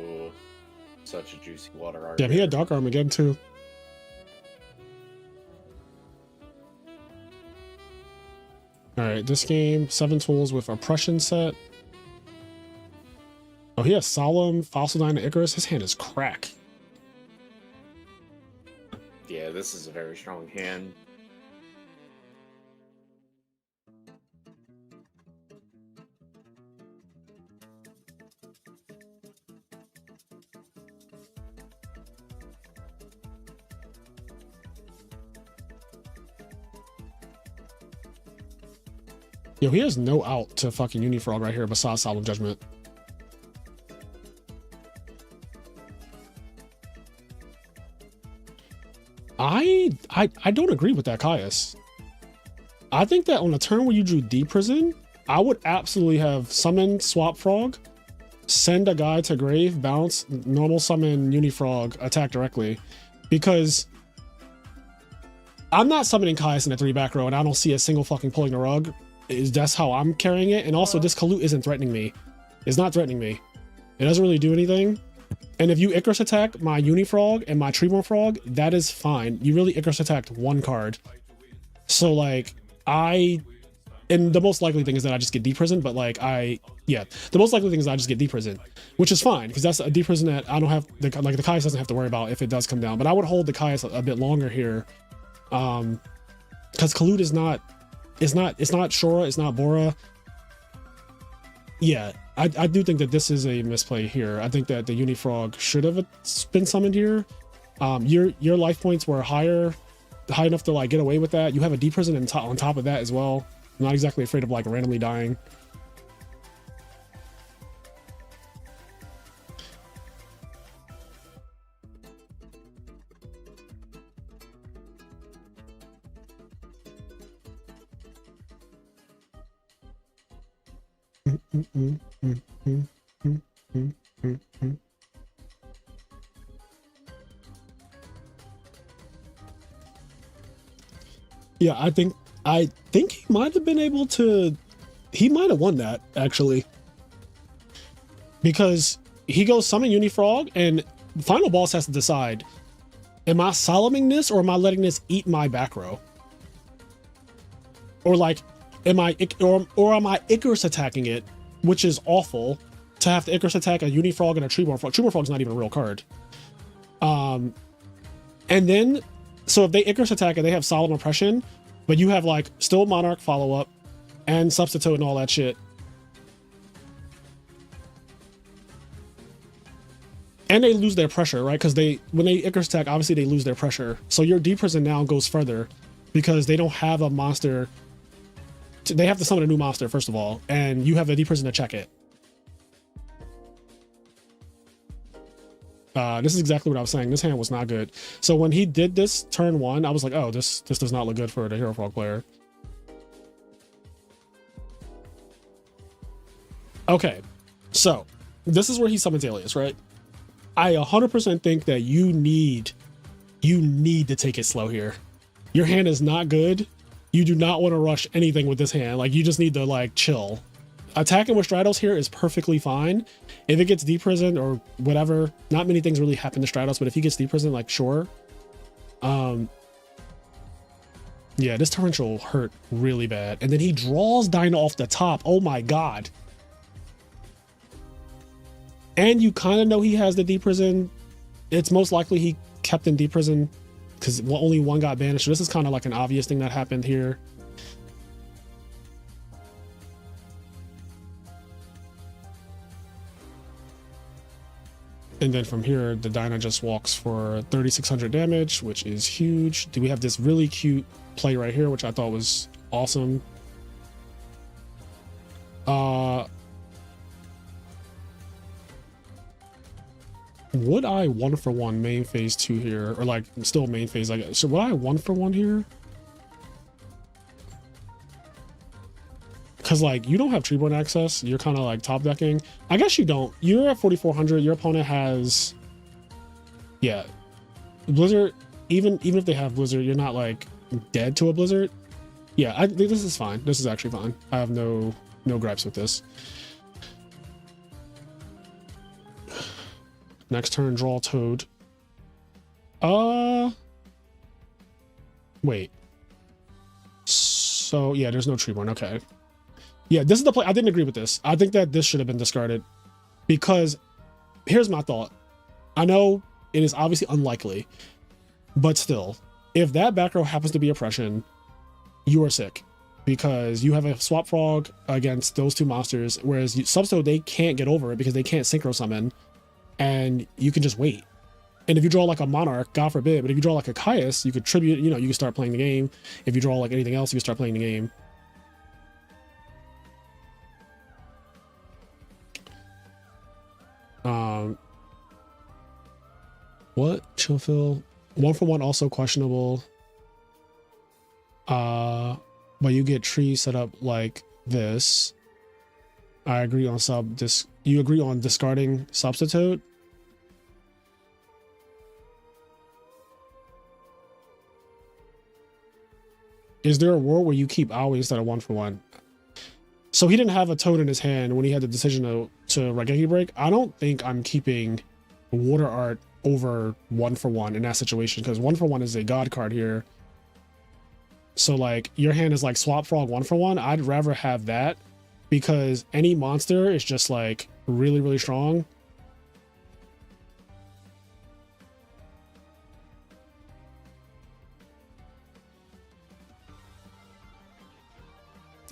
Oh, such a juicy water art. Yeah, he had Dark Arm again, too. Alright, this game, 7 tools with Oppression set. Oh, he has Solemn, Fossil Dine, and Icarus. His hand is crack. Yeah, this is a very strong hand. Yo, he has no out to fucking Unifrog right here besides Solemn Judgment. I don't agree with that, Caius. I think that on a turn where you drew D Prison, I would absolutely have summoned Swap Frog, send a guy to grave, bounce, normal summon Unifrog, attack directly. Because I'm not summoning Caius in the 3 back row and I don't see a single fucking pulling the rug. That's how I'm carrying it. And also this Kalut isn't threatening me. It's not threatening me. It doesn't really do anything. And if you Icarus attack my Unifrog and my Treeborn Frog, that is fine. You really Icarus attacked 1 card. So like, and the most likely thing is that I just get D-Prison, but like the most likely thing is I just get D-Prison, which is fine, because that's a D-Prison that I don't have, the Caius doesn't have to worry about if it does come down. But I would hold the Caius a bit longer here. Because Kalut is not, it's not Shora, it's not Bora. Yeah, I do think that this is a misplay here. I think that the Unifrog should have been summoned here. Your life points were high enough to like get away with that. You have a D-Prison on top of that as well. I'm not exactly afraid of like randomly dying. Yeah, I think he might have been able to. He might have won that actually, because he goes summon Unifrog, and the final boss has to decide: am I solemning this, or am I letting this eat my back row? Or like, am I Icarus attacking it, which is awful to have to Icarus attack a Unifrog and a Treeborn Frog. Treeborn Frog's not even a real card. And then, so if they Icarus attack it, they have Solemn Oppression, but you have like still Monarch follow up and Substitute and all that shit. And they lose their pressure, right? Because when they Icarus attack, obviously they lose their pressure. So your D-Prison now goes further because they don't have a monster. They have to summon a new monster, first of all, and you have the D-Prison to check it. This is exactly what I was saying. This hand was not good. So when he did this turn 1, I was like, oh, this does not look good for the Hero Frog player. Okay, so this is where he summons Alias, right? I 100% think that you need to take it slow here. Your hand is not good. You do not want to rush anything with this hand. Like, you just need to like chill. Attacking with Stratos here is perfectly fine. If it gets D-Prison or whatever, not many things really happen to Stratos, but if he gets D-Prison, like, sure. Yeah, this torrential hurt really bad. And then he draws Dyna off the top. Oh my god. And you kind of know he has the D-Prison. It's most likely he kept in D-Prison because only one got banished. So this is kind of like an obvious thing that happened here. And then from here, the Dyna just walks for 3,600 damage, which is huge. We have this really cute play right here, which I thought was awesome. Would I 1-for-1 main phase 2 here, or like still main phase? Like, so would I 1-for-1 here? Because like you don't have Treeborn access, you're kind of like top decking. I guess you don't. You're at 4,400. Your opponent has, yeah, Blizzard. Even if they have Blizzard, you're not like dead to a Blizzard. Yeah, I think this is fine. This is actually fine. I have no gripes with this. Next turn, draw Toad. Wait. So yeah, there's no Treeborn. Okay. Yeah, this is the play. I didn't agree with this. I think that this should have been discarded because here's my thought. I know it is obviously unlikely, but still, if that back row happens to be Oppression, you are sick because you have a Swap Frog against those two monsters, whereas Substo, they can't get over it because they can't Synchro Summon, and you can just wait. And if you draw like a Monarch, God forbid, but if you draw like a Caius, you could Tribute, you can start playing the game. If you draw like anything else, you can start playing the game. What? Chillfill? 1-for-1 also questionable. But you get tree set up like this. I agree on you agree on discarding Substitute? Is there a world where you keep Aoi instead of 1-for-1? So he didn't have a Toad in his hand when he had the decision to Raigeki break. I don't think I'm keeping Water Art over 1-for-1 in that situation, because 1-for-1 is a god card here. So like your hand is like Swap Frog 1-for-1. I'd rather have that because any monster is just like really, really strong.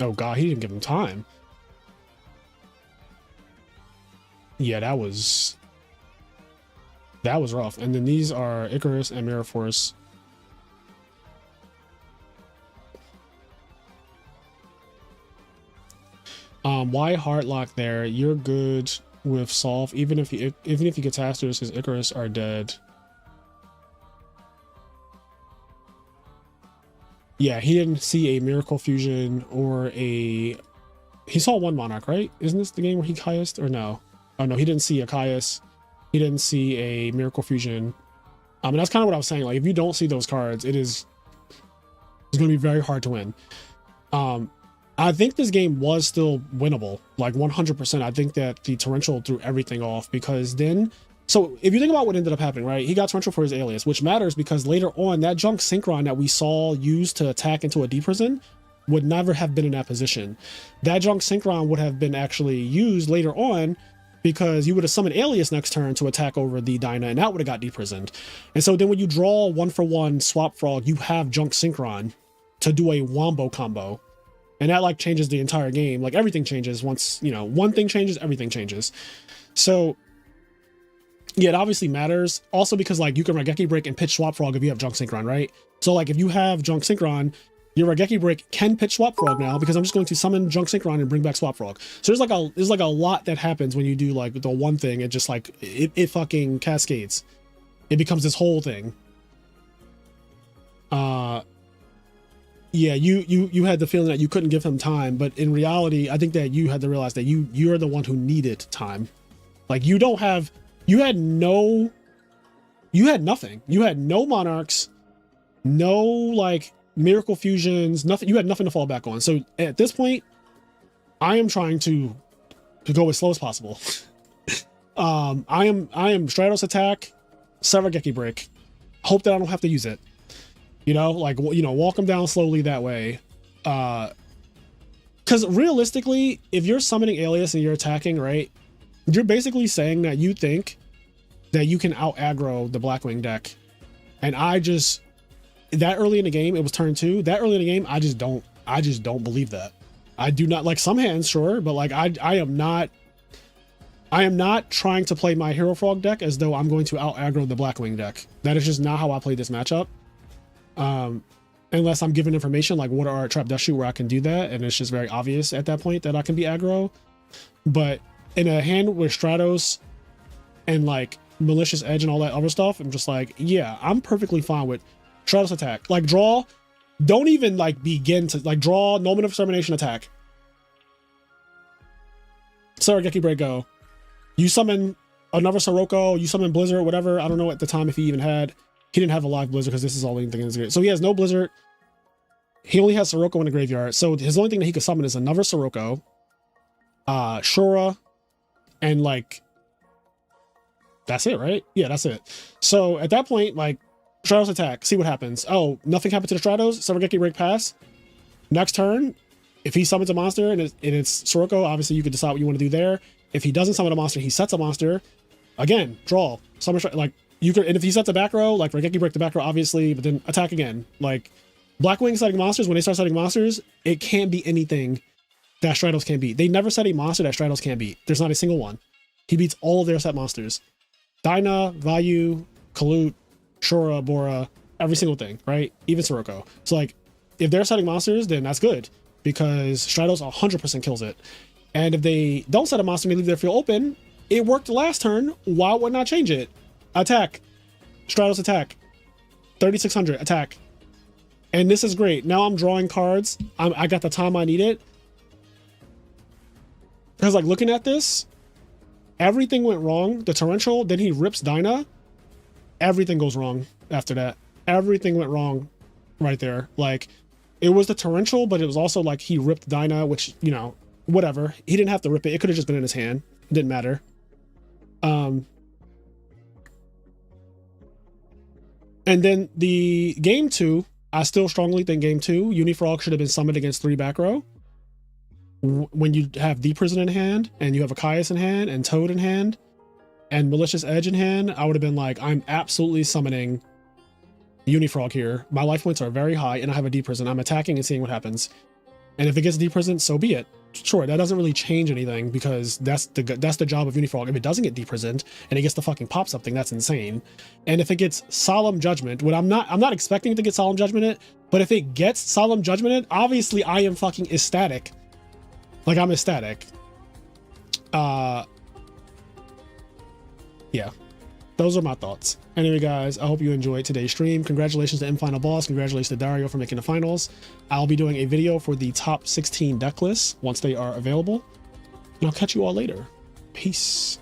Oh god, he didn't give him time. Yeah, that was rough. And then these are Icarus and Mirror Force. Why Heartlock there? You're good with Solve, even if you get Tasters, his Icarus are dead. Yeah, he didn't see a Miracle Fusion or he saw one Monarch, right? Isn't this the game where he Caius'd, or no? Oh no, he didn't see a Caius. He didn't see a Miracle Fusion. And that's kind of what I was saying. Like, if you don't see those cards, it's going to be very hard to win. I think this game was still winnable, like 100%. I think that the torrential threw everything off because then, so if you think about what ended up happening, right? He got torrential for his alias, which matters because later on that junk synchron that we saw used to attack into a D prison would never have been in that position. That junk synchron would have been actually used later on because you would have summoned alias next turn to attack over the Dyna and that would have got deprisoned. And so then when you draw 1-for-1 swap frog, you have junk synchron to do a wombo combo. And that like changes the entire game. Like everything changes once, you know, one thing changes, everything changes. So yeah, it obviously matters. Also because like you can Raigeki break and pitch swap frog if you have junk synchron, right? So like if you have junk synchron, your Raigeki break can pitch swap frog now because I'm just going to summon junk synchron and bring back swap frog. So there's like a lot that happens when you do like the one thing. It just like it fucking cascades. It becomes this whole thing. Yeah, you had the feeling that you couldn't give him time, but in reality, I think that you had to realize that you're the one who needed time. Like you had nothing. You had no monarchs, no like miracle fusions, nothing. You had nothing to fall back on. So at this point, I am trying to go as slow as possible. I am Stratos attack, Sarageki break. Hope that I don't have to use it. You know, like, you know, walk them down slowly that way. Because realistically, if you're summoning alias and you're attacking, right, you're basically saying that you think that you can out aggro the Blackwing deck. And I just, that early in the game, it was turn 2. That early in the game, I just don't believe that. I do not, like some hands, sure, but like I am not trying to play my Hero Frog deck as though I'm going to out aggro the Blackwing deck. That is just not how I play this matchup. Unless I'm given information like what are trap death shoot where I can do that, and it's just very obvious at that point that I can be aggro. But in a hand with Stratos and like malicious edge and all that other stuff, I'm just like, yeah, I'm perfectly fine with Stratos attack. Like draw, don't even like begin to like draw Moment of Extermination attack. Sarageki break go. You summon another Sirocco, you summon Blizzard, whatever. I don't know at the time if he even had. He didn't have a live Blizzard because this is all anything in his graveyard. So he has no Blizzard. He only has Sirocco in the graveyard. So his only thing that he could summon is another Sirocco, Shura, and like, that's it, right? Yeah, that's it. So at that point, like, Stratos attack, see what happens. Oh, nothing happened to the Stratos. Sarageki break pass. Next turn, if he summons a monster and it's Sirocco, obviously you can decide what you want to do there. If he doesn't summon a monster, he sets a monster. Again, draw. Summon, like, you could, and if he sets a back row, like Raigeki break the back row, obviously, but then attack again. Like Blackwing setting monsters, when they start setting monsters, it can't be anything that Stratos can't beat. They never set a monster that Stratos can't beat. There's not a single one. He beats all of their set monsters. Dyna, Vayu, Kalut, Shura, Bora, every single thing, right? Even Sirocco. So like, if they're setting monsters, then that's good because Stratos 100% kills it. And if they don't set a monster and they leave their field open, it worked the last turn. Why would not change it? Attack. Stratos attack. 3600 attack. And this is great. Now I'm drawing cards. I got the time I needed. Because like looking at this, everything went wrong. The torrential, then he rips Dyna. Everything goes wrong after that. Everything went wrong right there. Like it was the torrential, but it was also like he ripped Dyna, which, you know, whatever. He didn't have to rip it. It could have just been in his hand. It didn't matter. And then the game 2, I still strongly think game 2, Unifrog should have been summoned against 3 back row. When you have Deep Prison in hand, and you have a Caius in hand, and Toad in hand, and Malicious Edge in hand, I would have been like, I'm absolutely summoning Unifrog here. My life points are very high, and I have a Deep Prison. I'm attacking and seeing what happens. And if it gets Deep Prison, so be it. Sure, that doesn't really change anything because that's the job of Unifrog. If it doesn't get deprisoned and it gets to fucking pop something, that's insane. And if it gets Solemn Judgment, what I'm not expecting it to get Solemn Judgment it, but if it gets Solemn Judgment it, obviously I am fucking ecstatic. Like I'm ecstatic. Yeah. Those are my thoughts. Anyway, guys, I hope you enjoyed today's stream. Congratulations to M Final Boss. Congratulations to Dario for making the finals. I'll be doing a video for the top 16 deck lists once they are available. And I'll catch you all later. Peace.